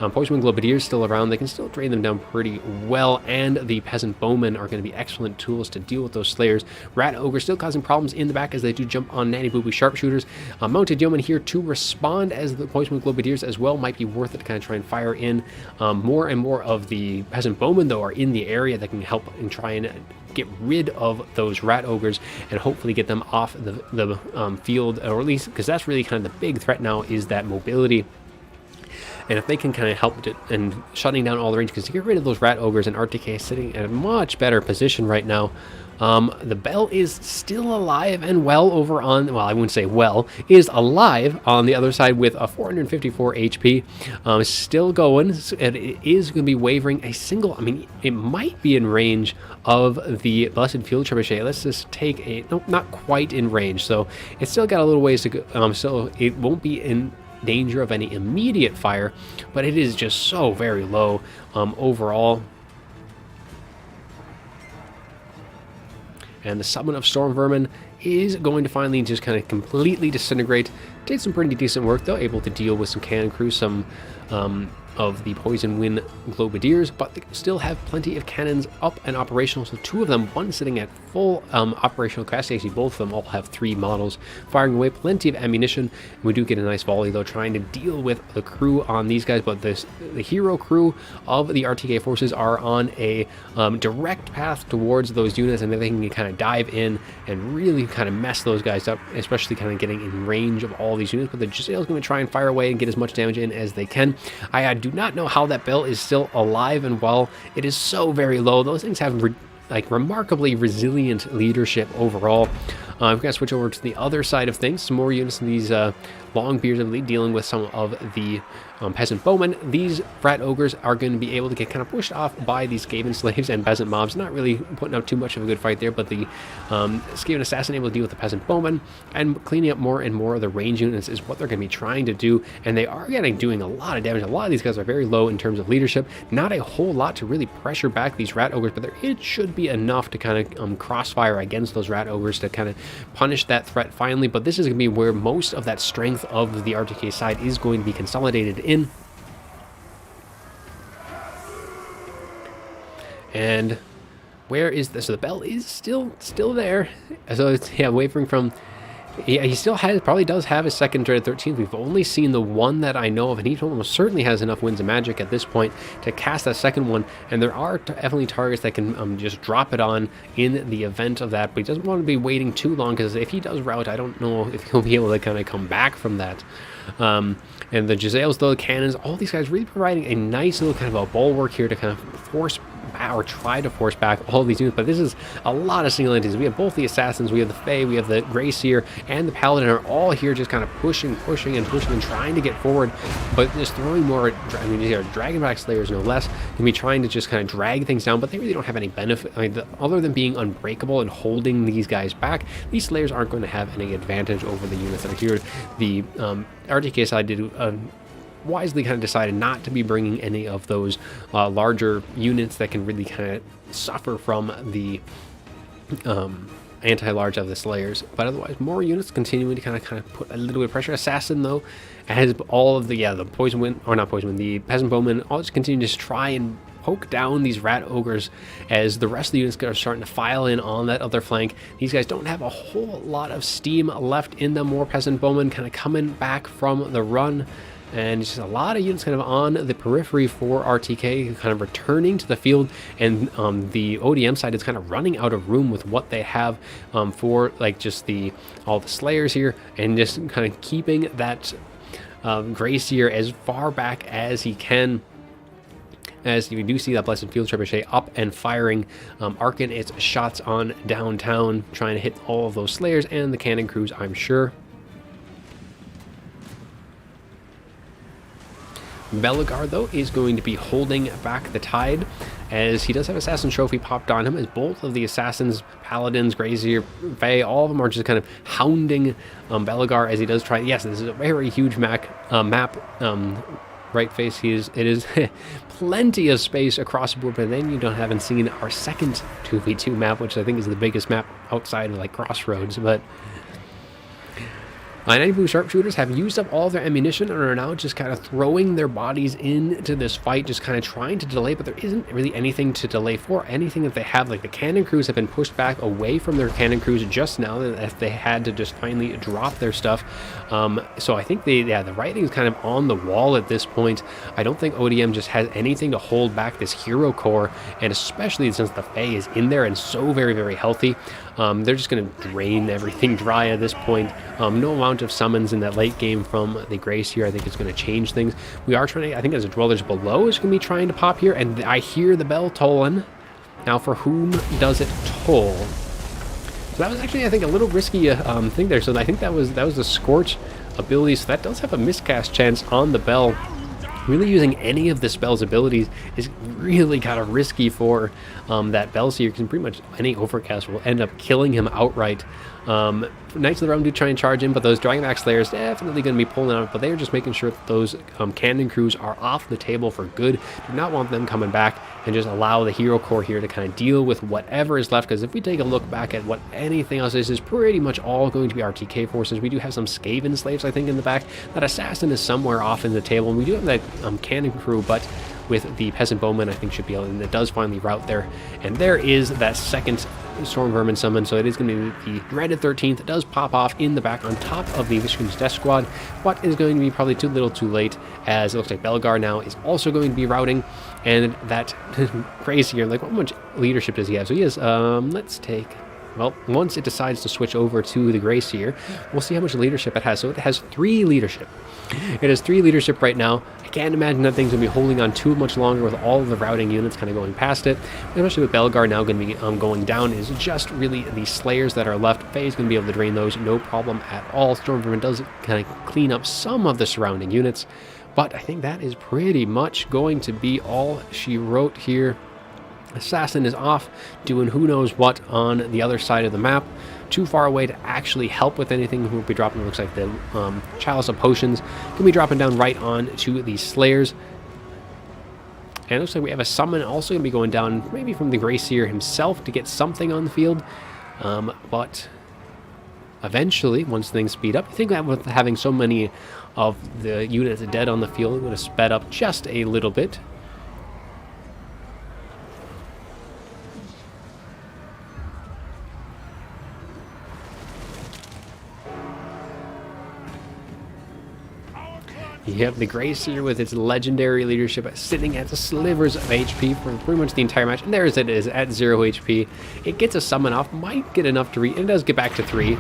Poison Wing Globadiers still around, they can still drain them down pretty well, and the Peasant Bowmen are going to be excellent tools to deal with those Slayers. Rat Ogre still causing problems in the back as they do jump on Nanny Boo Boo Sharpshooters. Mounted Yeomen here to respond, as the Poison Wing Globadiers as well might be worth it to kind of try and fire in. More and more of the Peasant Bowmen, though, are in the area that can help and try and get rid of those Rat Ogres and hopefully get them off the field, or at least, because that's really kind of the big threat now, is that mobility. And if they can kind of help it and shutting down all the range, because to get rid of those Rat Ogres, and RTK is sitting at a much better position right now. The Bell is still alive and well over on, well, I wouldn't say well, is alive on the other side with a 454 HP. Still going, and it is going to be wavering a single, I mean, it might be in range of the Blessed Field Trebuchet. Let's just take a, no, not quite in range, so it's still got a little ways to go, so it won't be in danger of any immediate fire, but it is just so very low overall. And the summon of Storm Vermin is going to finally just kind of completely disintegrate. Did some pretty decent work, though, able to deal with some Cannon Crew, some of the Poison Wind Globadiers, but they still have plenty of cannons up and operational. So two of them, one sitting at full operational capacity. Actually, both of them all have 3 models firing away, plenty of ammunition. We do get a nice volley, though, trying to deal with the crew on these guys, but the hero crew of the RTK forces are on a direct path towards those units, and then they can kind of dive in and really kind of mess those guys up, especially kind of getting in range of all these units. But the Gisele's going to try and fire away and get as much damage in as they can. I do not know how that Bell is still alive and well. It is so very low. Those things have remarkably resilient leadership overall. We're going to switch over to the other side of things. Some more units in these Longbeards, I believe, dealing with some of the Peasant Bowmen. These Rat Ogres are going to be able to get kind of pushed off by these Skaven Slaves and Peasant Mobs. Not really putting up too much of a good fight there, but the Skaven Assassin able to deal with the Peasant Bowmen, and cleaning up more and more of the range units is what they're going to be trying to do, and they are doing a lot of damage. A lot of these guys are very low in terms of leadership. Not a whole lot to really pressure back these Rat Ogres, but it should be enough to kind of crossfire against those Rat Ogres to kind of punish that threat finally. But this is going to be where most of that strength of the RTK side is going to be consolidated in. And where is this? So the Bell is still there. So it's, yeah, wavering from. He still probably does have his second Dreaded 13th. We've only seen the one that I know of, and he almost certainly has enough Winds of Magic at this point to cast that second one. And there are definitely targets that can just drop it on in the event of that, but he doesn't want to be waiting too long, because if he does rout, I don't know if he'll be able to kind of come back from that. And the Giselles, though, the cannons, all these guys really providing a nice little kind of a bulwark here to kind of force back or try to force back all these units. But this is a lot of single entities. We have both the assassins, we have the Fae, we have the Grey Seer, and the Paladin are all here just kind of pushing and trying to get forward, but just throwing more, I mean, these are Dragonback Slayers no less, and be trying to just kind of drag things down, but they really don't have any benefit. I mean, other than being unbreakable and holding these guys back, these Slayers aren't going to have any advantage over the units that are here. The RTK side did wisely kind of decided not to be bringing any of those larger units that can really kind of suffer from the anti-large of the Slayers, but otherwise more units continuing to kind of put a little bit of pressure. Assassin though has all of the the poison wind, or not poison wind, the peasant bowmen all just continue to just try and poke down these rat ogres as the rest of the units are starting to file in on that other flank. These guys don't have a whole lot of steam left in them. More peasant bowmen kind of coming back from the run, and just a lot of units kind of on the periphery for RTK kind of returning to the field, and the ODM side is kind of running out of room with what they have for like just all the Slayers here, and just kind of keeping that Grey Seer as far back as he can. As you do see that Blessed Field Trebuchet up and firing, arcing its shots on downtown, trying to hit all of those Slayers and the cannon crews, I'm sure. Belegar, though, is going to be holding back the tide, as he does have Assassin Trophy popped on him, as both of the Assassins, Paladins, Grazier, Fae, all of them are just kind of hounding Belegar as he does try. Yes, this is a very huge map. Right face, it is plenty of space across the board, but then you haven't seen our second 2v2 map, which I think is the biggest map outside of like Crossroads, but 90 Blue Sharpshooters have used up all their ammunition and are now just kind of throwing their bodies into this fight, just kind of trying to delay, but there isn't really anything to delay for. Anything that they have, like the cannon crews have been pushed back away from their cannon crews just now, that they had to just finally drop their stuff. So I think the writing is kind of on the wall at this point. I don't think ODM just has anything to hold back this hero core, and especially since the Fae is in there and so very, very healthy. They're just going to drain everything dry at this point. No amount of summons in that late game from the Grace here I think is going to change things. We are trying to, I think as a Dwellers Below is going to be trying to pop here, and I hear the bell tolling. Now for whom does it toll? So that was actually, I think, a little risky thing there. So I think that was the Scorch ability, so that does have a miscast chance on the bell. Really using any of the spell's abilities is really kind of risky for that bell seer, because pretty much any overcast will end up killing him outright. Knights of the Realm do try and charge in, but those Dragonback Slayers definitely going to be pulling out, but they're just making sure that those cannon crews are off the table for good. Do not want them coming back, and just allow the hero core here to kind of deal with whatever is left, because if we take a look back at what anything else is pretty much all going to be RTK forces. We do have some Skaven slaves, I think, in the back. That assassin is somewhere off in the table, and we do have that cannon crew, but with the peasant bowman I think should be able, and it does finally route there, and there is that second Storm Vermin summon, so it is going to be the dreaded 13th. It does pop off in the back on top of the Vishkun's Death Squad, but is going to be probably too little too late, as it looks like Belegar now is also going to be routing, and that crazy here, like how much leadership does he have? So he has, let's take, well, once it decides to switch over to the Grace here, we'll see how much leadership it has. So it has 3 leadership. It has 3 leadership right now. I can't imagine that thing's going to be holding on too much longer with all of the routing units kind of going past it. Especially with Belegar now going to be going down, is just really the Slayers that are left. Fae is going to be able to drain those, no problem at all. Stormvermin does kind of clean up some of the surrounding units, but I think that is pretty much going to be all she wrote here. Assassin is off doing who knows what on the other side of the map, too far away to actually help with anything. Who will be dropping, it looks like the Chalice of Potions can be dropping down right on to the Slayers. And it looks like we have a summon also going to be going down, maybe from the Grey Seer himself, to get something on the field. But eventually, once things speed up, I think that with having so many of the units dead on the field, it would have sped up just a little bit. You have the Grey Seer with its legendary leadership sitting at the slivers of HP for pretty much the entire match. And there it is at 0 HP. It gets a summon off, might get enough to reach. It does get back to 3,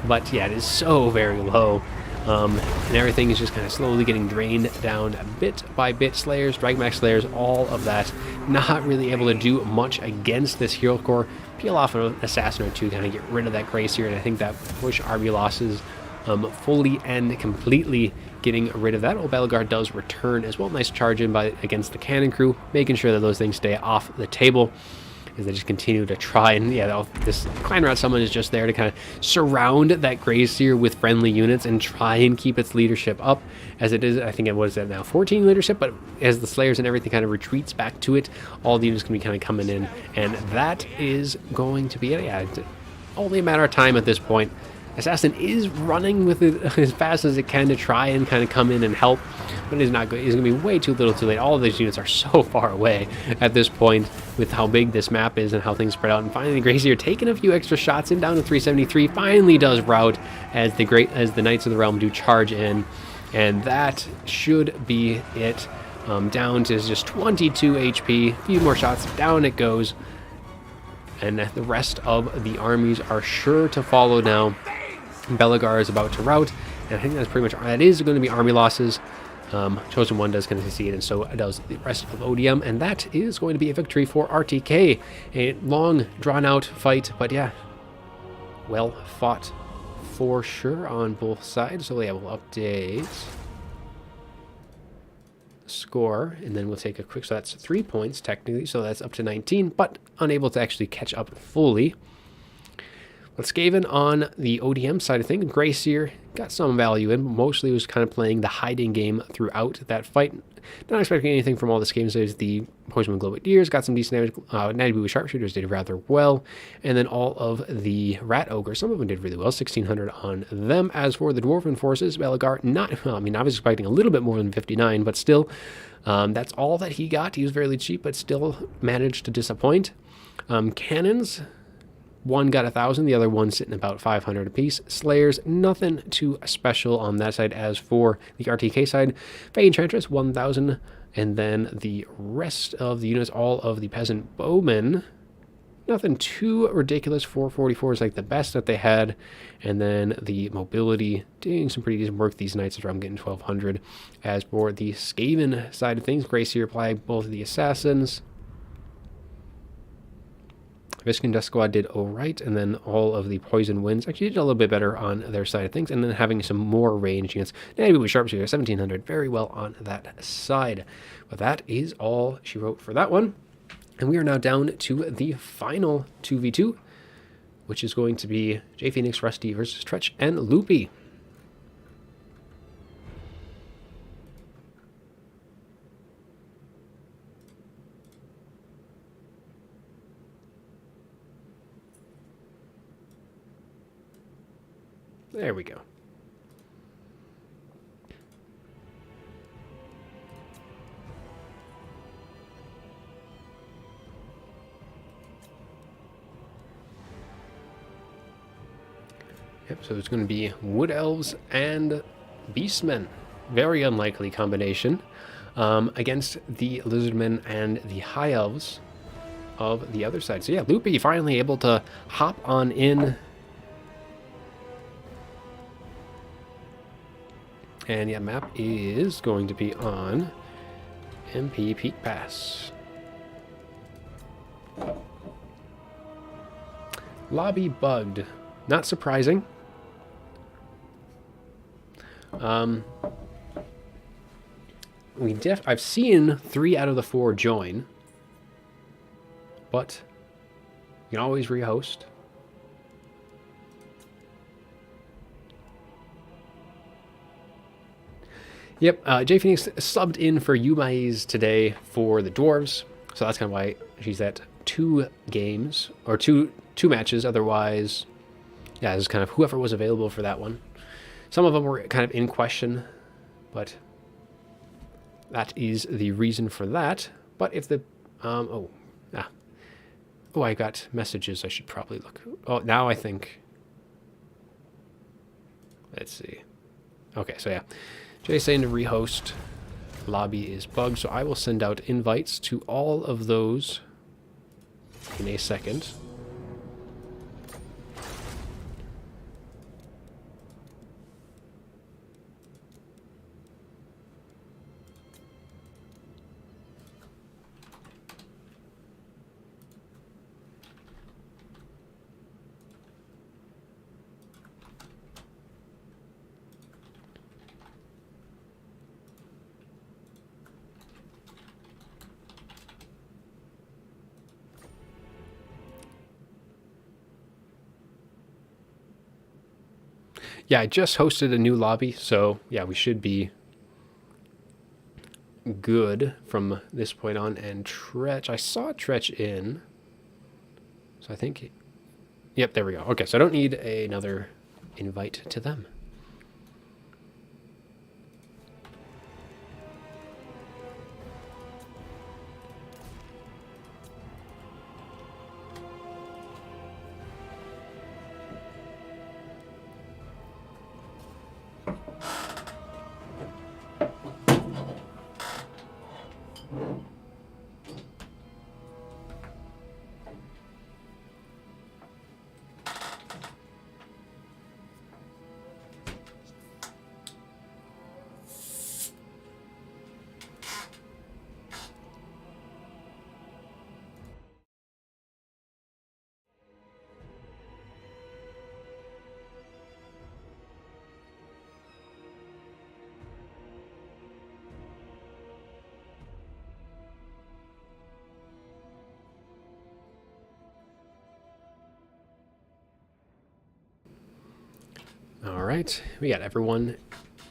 but yeah, it is so very low. And everything is just kind of slowly getting drained down bit by bit. Slayers, Dragmax Slayers, all of that. Not really able to do much against this hero core. Peel off an assassin or two, kind of get rid of that Grace here, and I think that push army losses fully and completely getting rid of that. Old Battle Guard does return as well. Nice charge in by against the cannon crew, making sure that those things stay off the table as they just continue to try. And yeah, this Clan Route Summon is just there to kind of surround that Grazier with friendly units and try and keep its leadership up, as it is. I think it was at now 14 leadership, but as the Slayers and everything kind of retreats back to it, all the units can be kind of coming in, and that is going to be it. Yeah, it's only a matter of time at this point. Assassin is running with it as fast as it can to try and kind of come in and help, but it's not good. It's going to be way too little too late. All of these units are so far away at this point with how big this map is and how things spread out. And finally, Grazier taking a few extra shots in, down to 373, finally does rout as the Knights of the Realm do charge in, and that should be it. Down to just 22 HP. A few more shots, down it goes, and the rest of the armies are sure to follow now. Belagar is about to rout, and I think that's pretty much that is going to be army losses. Chosen One does kind of succeed, and so does the rest of ODM, and that is going to be a victory for RTK. A long, drawn-out fight, but yeah, well fought for sure on both sides. So yeah, we'll update score, and then we'll take a quick, so that's 3 points technically, so that's up to 19, but unable to actually catch up fully. But Skaven on the ODM side of things, Gracier got some value in, but mostly was kind of playing the hiding game throughout that fight. Not expecting anything from all the Skaven saves. The Poisonwood Globadiers got some decent damage. Natty Boo Sharpshooters did rather well. And then all of the Rat Ogres, some of them did really well, 1,600 on them. As for the Dwarven forces, Belagar, I mean, I was expecting a little bit more than 59, but still, that's all that he got. He was fairly cheap, but still managed to disappoint. Cannons, one got 1,000, the other one sitting about 500 apiece. Slayers, nothing too special on that side. As for the RTK side, Fey Enchantress, 1,000, and then the rest of the units, all of the Peasant Bowmen, nothing too ridiculous. 444 is like the best that they had, and then the Mobility doing some pretty decent work. These Knights of Drum getting 1,200. As for the Skaven side of things, Gracier applied both of the Assassins. Viscount Death Squad did alright, and then all of the Poison Winds actually did a little bit better on their side of things, and then having some more range units. Natty with Sharpshooter, 1,700, very well on that side. But that is all she wrote for that one. And we are now down to the final 2v2, which is going to be J Phoenix, Rusty versus Tretch and Loopy. There we go. Yep, so it's going to be Wood Elves and Beastmen. Very unlikely combination against the Lizardmen and the High Elves of the other side. So yeah, Loopy finally able to hop on in. And yeah, map is going to be on MP Peak Pass. Lobby bugged. Not surprising. I've seen 3 out of the 4 join, but you can always rehost. Yep, J Phoenix subbed in for Umai's today for the Dwarves, so that's kind of why she's at 2 games, or two matches. Otherwise, yeah, it's kind of whoever was available for that one. Some of them were kind of in question, but that is the reason for that. But if the, I got messages. I should probably look. Oh, now I think. Let's see. Okay, so yeah. Jay's saying to rehost. Lobby is bugged, so I will send out invites to all of those in a second. Yeah, I just hosted a new lobby, so yeah, we should be good from this point on. And Tretch, I saw Tretch in, so I think, yep, there we go. Okay, so I don't need another invite to them. All right, we got everyone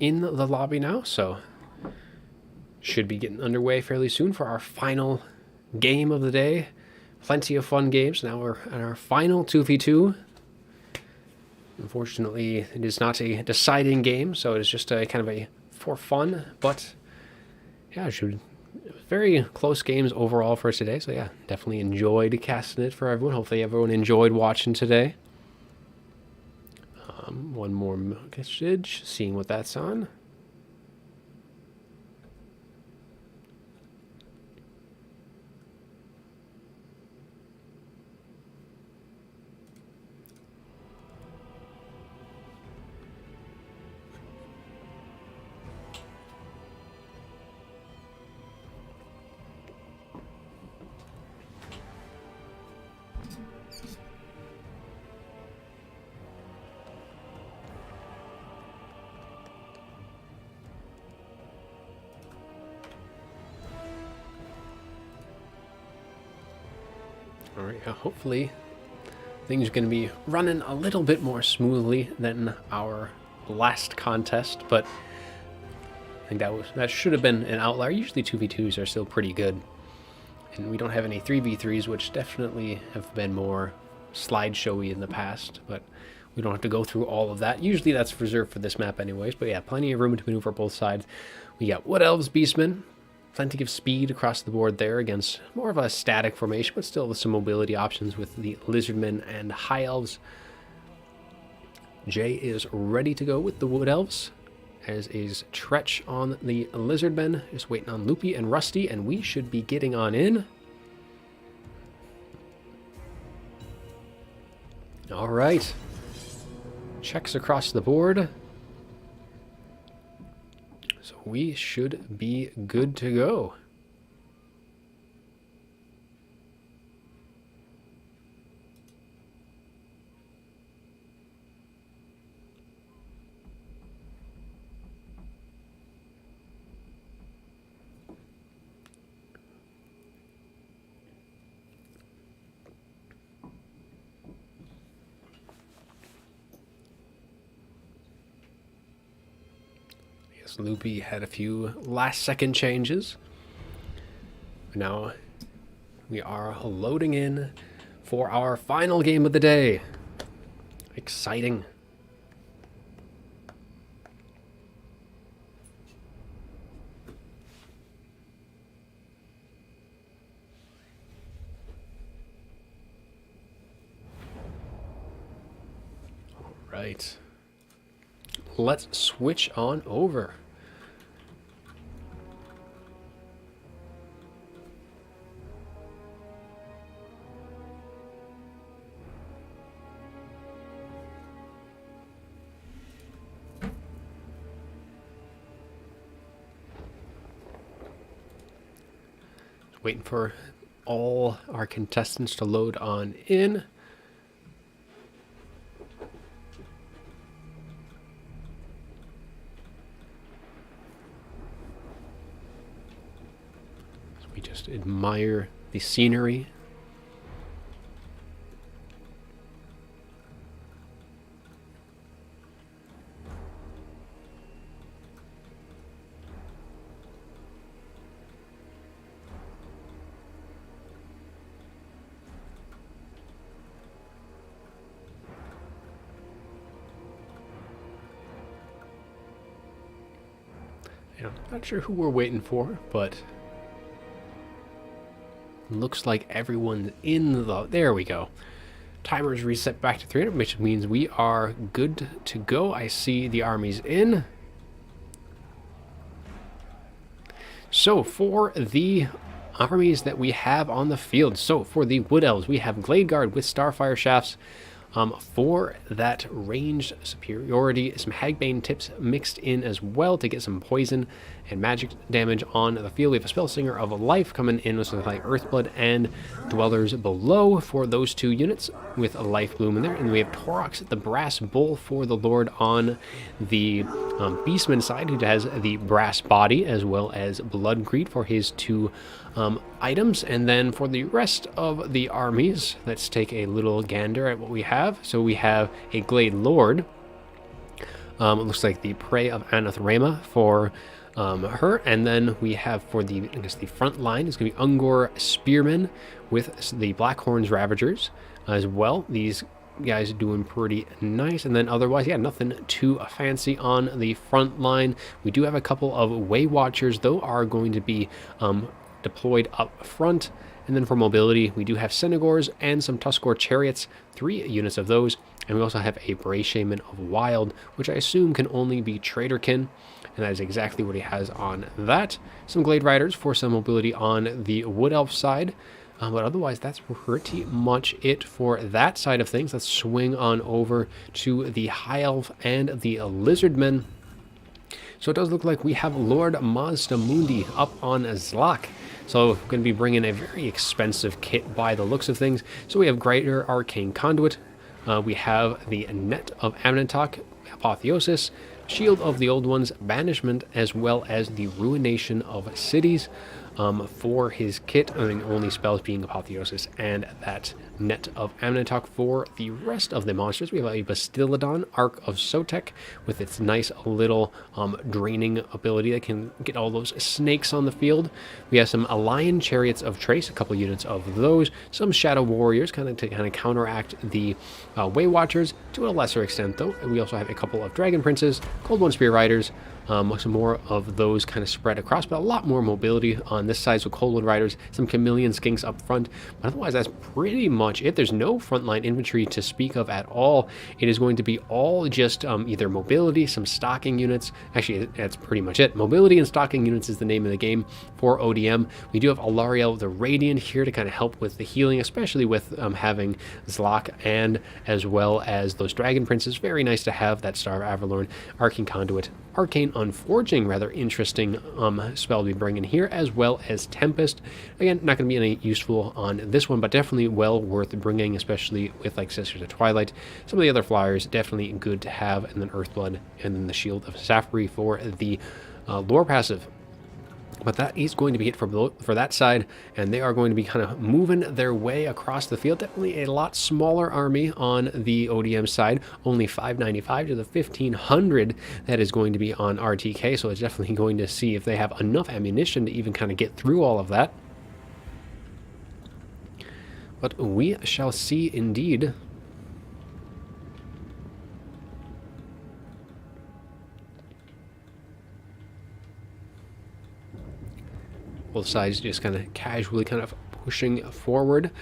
in the lobby now, so should be getting underway fairly soon for our final game of the day. Plenty of fun games. Now we're at our final 2v2. Unfortunately, it is not a deciding game, so it is just a kind of a for fun, but yeah, very close games overall for today. So yeah, definitely enjoyed casting it for everyone. Hopefully everyone enjoyed watching today. One more message, seeing what that's on. All right, hopefully things are going to be running a little bit more smoothly than our last contest, but I think that should have been an outlier. Usually 2v2s are still pretty good, and we don't have any 3v3s, which definitely have been more slideshowy in the past, but we don't have to go through all of that. Usually that's reserved for this map anyways, but yeah, plenty of room to maneuver both sides. We got Wood Elves, Beastmen, plenty of speed across the board there against more of a static formation, but still with some mobility options with the Lizardmen and High Elves. Jay is ready to go with the Wood Elves, as is Tretch on the Lizardmen, just waiting on Loopy and Rusty, and we should be getting on in. All right. Checks across the board. So we should be good to go. Loopy had a few last-second changes. Now we are loading in for our final game of the day. Exciting. All right. Let's switch on over. Waiting for all our contestants to load on in. So we just admire the scenery. not sure who we're waiting for, but looks like everyone's in the... There we go. Timer's reset back to 300, which means we are good to go. I see the armies in. So for the armies that we have on the field, so for the Wood Elves, we have Glade Guard with Starfire Shafts. For that ranged superiority, some Hagbane tips mixed in as well to get some poison and magic damage on the field. We have a Spellsinger of Life coming in with something like Earthblood and Dwellers Below for those 2 units with a Life Bloom in there. And we have Torox, the Brass Bull for the Lord on the Beastman side, who has the Brass Body as well as Bloodcreed for his 2 items. And then for the rest of the armies, let's take a little gander at what we have. So we have a Glade Lord. It looks like the Prey of Anathrema for her, and then we have for the, I guess, the front line is going to be Ungor Spearmen with the Blackhorns Ravagers as well. These guys are doing pretty nice, and then otherwise, yeah, nothing too fancy on the front line. We do have a couple of Way Watchers, though, are going to be deployed up front. And then for mobility, we do have Senegors and some Tuskor Chariots, 3 units of those. And we also have a Bray Shaman of Wild, which I assume can only be Traderkin. And that is exactly what he has on that. Some Glade Riders for some mobility on the Wood Elf side. But otherwise, that's pretty much it for that side of things. Let's swing on over to the High Elf and the Lizardmen. So it does look like we have Lord Mazda Mundi up on Zlak. So going to be bringing a very expensive kit by the looks of things. So we have Greater Arcane Conduit. We have the Net of Amnatok, Apotheosis, Shield of the Old Ones, Banishment, as well as the Ruination of Cities. For his kit, I mean, only spells being Apotheosis and that Net of Amnatok. For the rest of the monsters, we have a Bastiladon, Ark of Sotek, with its nice little draining ability that can get all those snakes on the field. We have some Lion Chariots of Trace, a couple units of those, some Shadow Warriors, to counteract the Way Watchers to a lesser extent, though. We also have a couple of Dragon Princes, Cold One Spear Riders, some more of those kind of spread across, but a lot more mobility on this side. So Coldwood Riders, some Chameleon Skinks up front, but otherwise that's pretty much it. There's no frontline infantry to speak of at all. It is going to be all just either mobility, some stocking units. Actually, that's pretty much it. Mobility and stocking units is the name of the game for ODM. We do have Alariel the Radiant here to kind of help with the healing, especially with having Zlak and as well as those Dragon Princes. Very nice to have that Star of Avalorn, Arcane Conduit, Arcane Unforging, rather interesting spell to be bringing here, as well as Tempest. Again, not going to be any useful on this one, but definitely well worth bringing, especially with like Sisters of Twilight. Some of the other flyers, definitely good to have, and then Earthblood, and then the Shield of Safri for the lore passive. But that is going to be it for that side, and they are going to be kind of moving their way across the field. Definitely a lot smaller army on the ODM side, only 595 to the 1500 that is going to be on RTK, so it's definitely going to see if they have enough ammunition to even kind of get through all of that. But we shall see indeed. Both sides just kind of casually kind of pushing forward.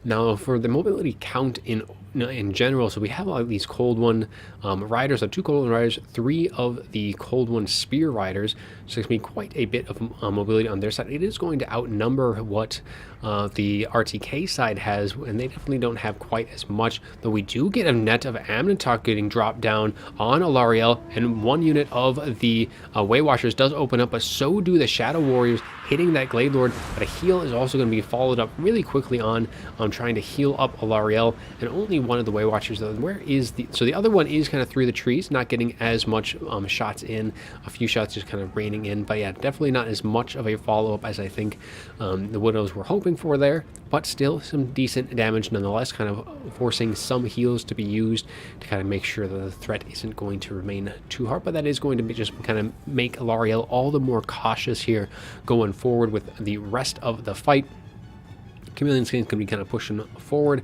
Now for the mobility count in general, so we have all these Cold One Riders, so 2 Cold One Riders, 3 of the Cold One Spear Riders, so it's going to be quite a bit of mobility on their side. It is going to outnumber what the RTK side has, and they definitely don't have quite as much, though we do get a Net of Amnatok getting dropped down on Alariel, and 1 unit of the Way Watchers does open up, but so do the Shadow Warriors hitting that Glade Lord. But a heal is also going to be followed up really quickly on trying to heal up Alariel, and only 1 of the Way Watchers, though. Where is the... So the other one is kind of through the trees, not getting as much shots in, a few shots just kind of raining in, but yeah, definitely not as much of a follow-up as I think the Widows were hoping for there, but still some decent damage nonetheless, kind of forcing some heals to be used to kind of make sure that the threat isn't going to remain too hard, but that is going to be just kind of make Alariel all the more cautious here going forward with the rest of the fight. Chameleon Skin's going to be kind of pushing forward,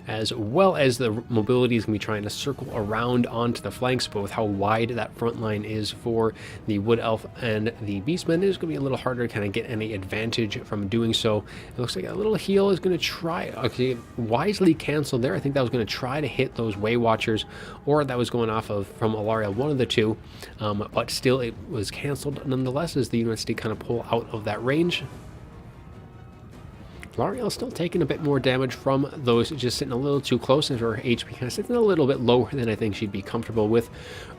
as well as the mobility is going to be trying to circle around onto the flanks, but with how wide that front line is for the Wood Elf and the Beastmen, it is going to be a little harder to kind of get any advantage from doing so. It looks like a little heal is going to try, okay, wisely canceled there. I think that was going to try to hit those Way Watchers, or that was going off of from Alaria, one of the two, but still it was canceled nonetheless as the units did kind of pull out of that range. L'Ariel's still taking a bit more damage from those just sitting a little too close, as her HP kind of sitting a little bit lower than I think she'd be comfortable with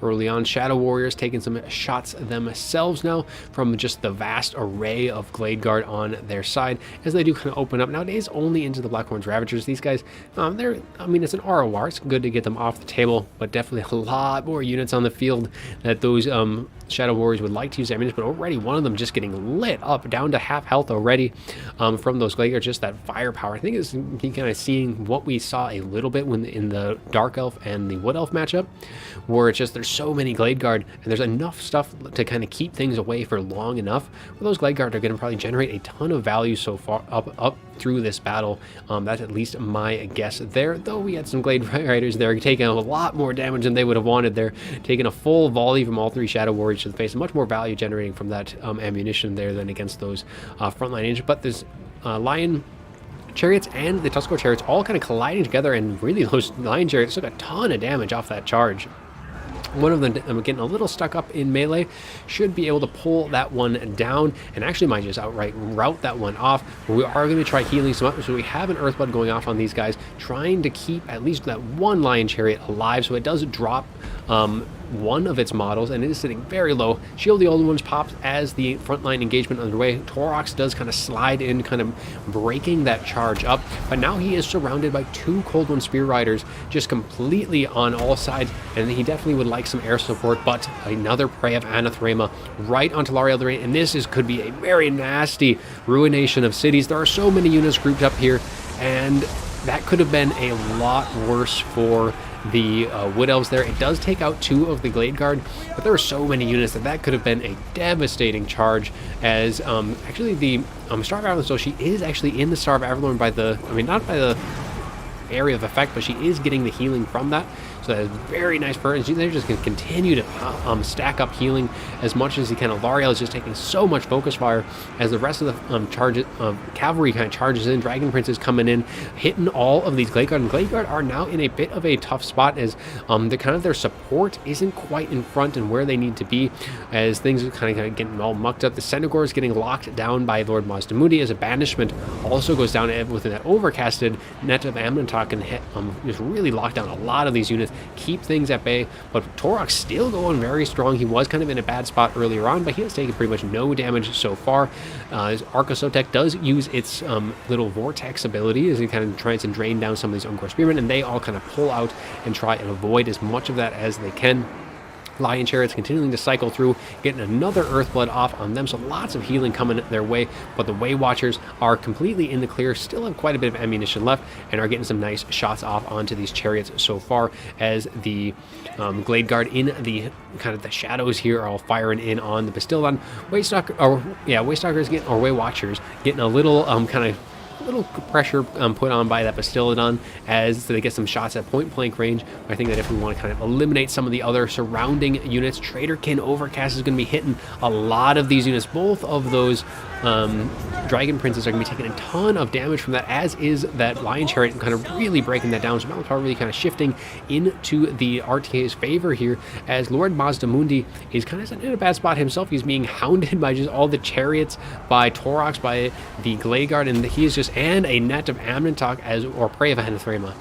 early on. Shadow Warriors taking some shots themselves now from just the vast array of Glade Guard on their side as they do kind of open up nowadays only into the Blackhorns Ravagers. These guys, I mean, it's an ROR. It's good to get them off the table, but definitely a lot more units on the field that those Shadow Warriors would like to use ammunition, but already one of them just getting lit up down to half health already from those Glade Guards. Just that firepower. I think it's kind of seeing what we saw a little bit when in the Dark Elf and the Wood Elf matchup, where it's just there's so many Glade Guard and there's enough stuff to kind of keep things away for long enough. Well, those Glade Guard are going to probably generate a ton of value so far up through this battle. That's at least my guess there, though we had some Glade Riders there taking a lot more damage than they would have wanted there, taking a full volley from all three Shadow Warriors to the face, much more value generating from that ammunition there than against those frontline agents. But there's Lion Chariots and the Tuskor Chariots all kind of colliding together, and really those Lion Chariots took a ton of damage off that charge. One of them getting a little stuck up in melee, should be able to pull that one down and actually might just outright route that one off. But we are going to try healing some up, so we have an Earthblood going off on these guys, trying to keep at least that one Lion Chariot alive, so it does drop one of its models, and it is sitting very low. Shield the Older Ones pops as the frontline engagement underway. Torox does kind of slide in, kind of breaking that charge up, but now he is surrounded by two Cold One Spear Riders just completely on all sides, and he definitely would like some air support, but another Prey of Anathrema right onto L'Ariel the Rain, and this could be a very nasty ruination of cities. There are so many units grouped up here, and that could have been a lot worse for the Wood Elves there. It does take out two of the Glade Guard, but there are so many units that could have been a devastating charge, as actually the Star of Avalorn, so she is actually in the Star of Avalorn by the, I mean, not by the area of effect, but she is getting the healing from that. So that is very nice for her, and they're just going to continue to stack up healing as much as he can. L'Ariel is just taking so much focus fire as the rest of the cavalry kind of charges in. Dragon Prince is coming in, hitting all of these Glade Guard, and Glade Guard are now in a bit of a tough spot as their support isn't quite in front and where they need to be, as things are kind of getting all mucked up. The Senegor is getting locked down by Lord Mazdamundi as a banishment also goes down within that overcasted net of Amnantok, and just really lock down a lot of these units, keep things at bay. But Torox still going very strong. He was kind of in a bad spot earlier on, but he has taken pretty much no damage so far. Arcosotek does use its little vortex ability as he kind of tries to drain down some of these Ungor Spearmen, and they all kind of pull out and try and avoid as much of that as they can. Lion Chariots continuing to cycle through, getting another Earthblood off on them, so lots of healing coming their way, but the Way Watchers are completely in the clear, still have quite a bit of ammunition left, and are getting some nice shots off onto these chariots so far, as the Glade Guard in the kind of the shadows here are all firing in on the Bastildon. Waystalkers getting, or Way Watchers getting a little little pressure put on by that Bastillodon as they get some shots at point blank range. I think that if we want to kind of eliminate some of the other surrounding units, Traderkin Overcast is going to be hitting a lot of these units. Both of those Dragon Princes are going to be taking a ton of damage from that, as is that Lion Chariot, kind of really breaking that down. So Malatar really kind of shifting into the RTK's favor here, as Lord Mazdamundi is kind of in a bad spot himself. He's being hounded by just all the chariots, by Torox, by the Glade Guard, and he is just, and a net of Amnantok or Prey of Anathrema.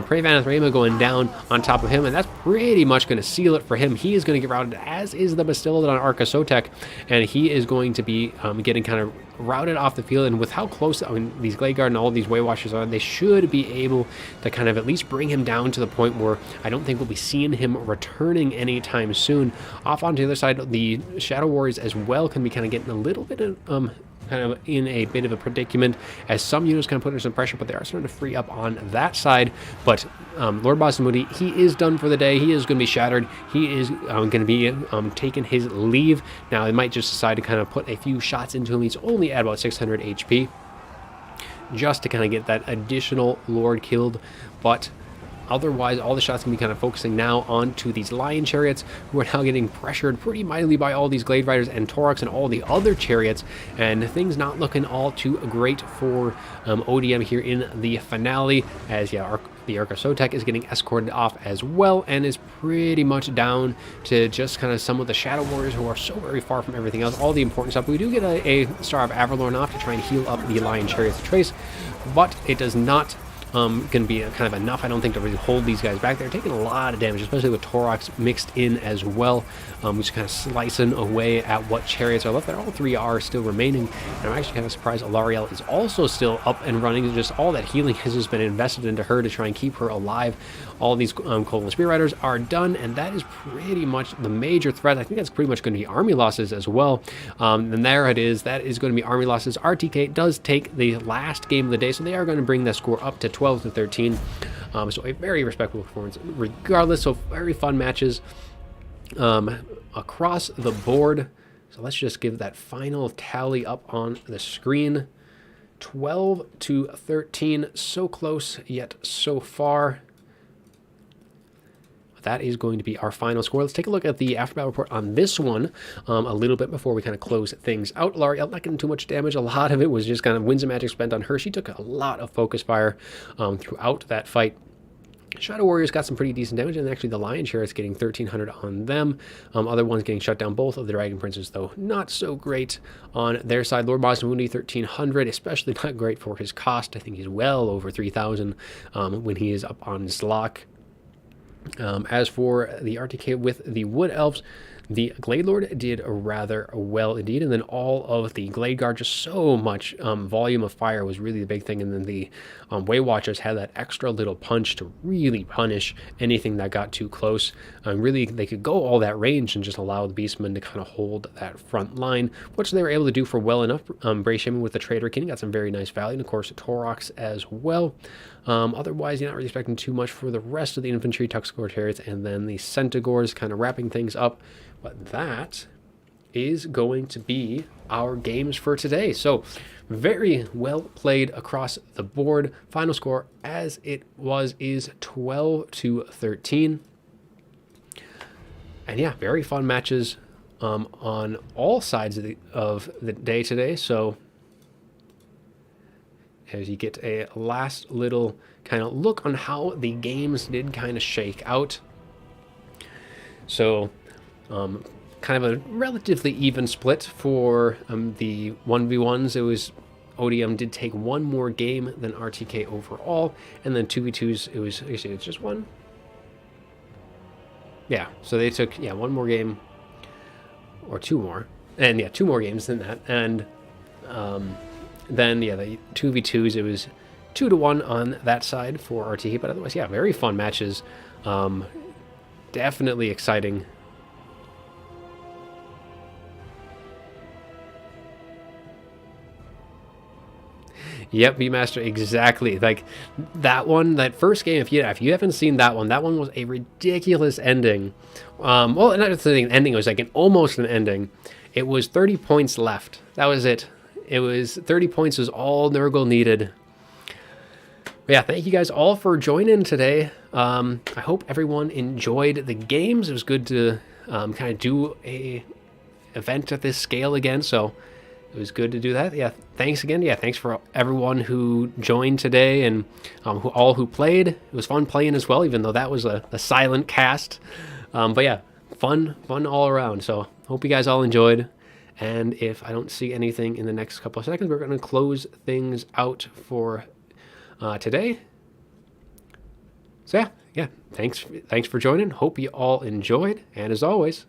Prey of Anathrema going down on top of him, and that's pretty much going to seal it for him. He is going to get routed, as is the Bastillodon Arcosotek, and he is going to be getting kind of routed off the field. And with how close these Glade Guard and all of these Way Watchers are, they should be able to kind of at least bring him down to the point where I don't think we'll be seeing him returning anytime soon. Off onto the other side, the Shadow Warriors as well can be kind of getting a little bit of kind of in a bit of a predicament, as some units kind of put under some pressure, but they are starting to free up on that side. But Lord Mazdamundi, he is done for the day. He is going to be shattered. He is going to be taking his leave. Now, they might just decide to kind of put a few shots into him. He's only at about 600 HP. just to kind of get that additional Lord killed. But otherwise, all the shots can be kind of focusing now onto these Lion Chariots, who are now getting pressured pretty mightily by all these Glade Riders and Taurochs and all the other chariots, and things not looking all too great for ODM here in the finale, as the Arcosotek is getting escorted off as well, and is pretty much down to just kind of some of the Shadow Warriors who are so very far from everything else, all the important stuff. We do get a Star of Avalorn off to try and heal up the Lion Chariots of Trace, but it does not going to be kind of enough, I don't think, to really hold these guys back. They're taking a lot of damage, especially with Taurochs mixed in as well, just kind of slicing away at what chariots are left there. All three are still remaining, and I'm actually kind of surprised Alarielle is also still up and running. It's just all that healing has just been invested into her to try and keep her alive. All these Covenant Spear Riders are done, and that is pretty much the major threat. I think that's pretty much going to be army losses as well. And there it is. That is going to be army losses. RTK does take the last game of the day, so they are going to bring the score up to 12-13. So a very respectable performance regardless. So very fun matches across the board. So let's just give that final tally up on the screen. 12-13. So close, yet so far. That is going to be our final score. Let's take a look at the after battle report on this one a little bit before we kind of close things out. Alarielle not getting too much damage. A lot of it was just kind of winds of magic spent on her. She took a lot of focus fire throughout that fight. Shadow Warriors got some pretty decent damage, and actually the Lion Chariots getting 1,300 on them. Other ones getting shut down. Both of the Dragon Princes, though, not so great on their side. Lord Bosnamundi, 1,300, especially not great for his cost. I think he's well over 3,000 when he is up on his lock. As for the RTK with the Wood Elves, the Glade Lord did rather well indeed, and then all of the Glade Guard, just so much volume of fire was really the big thing, and then the Way Watchers had that extra little punch to really punish anything that got too close. Really, they could go all that range and just allow the Beastmen to kind of hold that front line, which they were able to do for well enough. Bray Shaman with the Trader King got some very nice value, and of course the Taurochs as well. Otherwise, you're not really expecting too much for the rest of the infantry, Tuxcore Chariots, and then the Centaurs kind of wrapping things up. But that is going to be our games for today. So very well played across the board. Final score, as it was, is 12-13. And yeah, very fun matches on all sides of the day today. So as you get a last little kind of look on how the games did kind of shake out. So kind of a relatively even split for the 1v1s. It was ODM did take one more game than RTK overall, and then 2v2s it was actually it's just one. Yeah, so they took one more game or two more, and two more games than that, and then the 2v2s it was 2-1 on that side for RTK, but otherwise very fun matches, definitely exciting. Yep, Beastmaster, exactly. Like that one, that first game, if you haven't seen that one was a ridiculous ending. Well, not just an ending, it was like almost an ending. It was 30 points left. That was it. It was 30 points was all Nurgle needed. But yeah, thank you guys all for joining today. I hope everyone enjoyed the games. It was good to kind of do a event at this scale again, so it was good to do that. Yeah, thanks again. Yeah, thanks for everyone who joined today and who played. It was fun playing as well, even though that was a silent cast. But yeah, fun all around. So hope you guys all enjoyed. And if I don't see anything in the next couple of seconds, we're going to close things out for today. So yeah, thanks for joining. Hope you all enjoyed. And as always,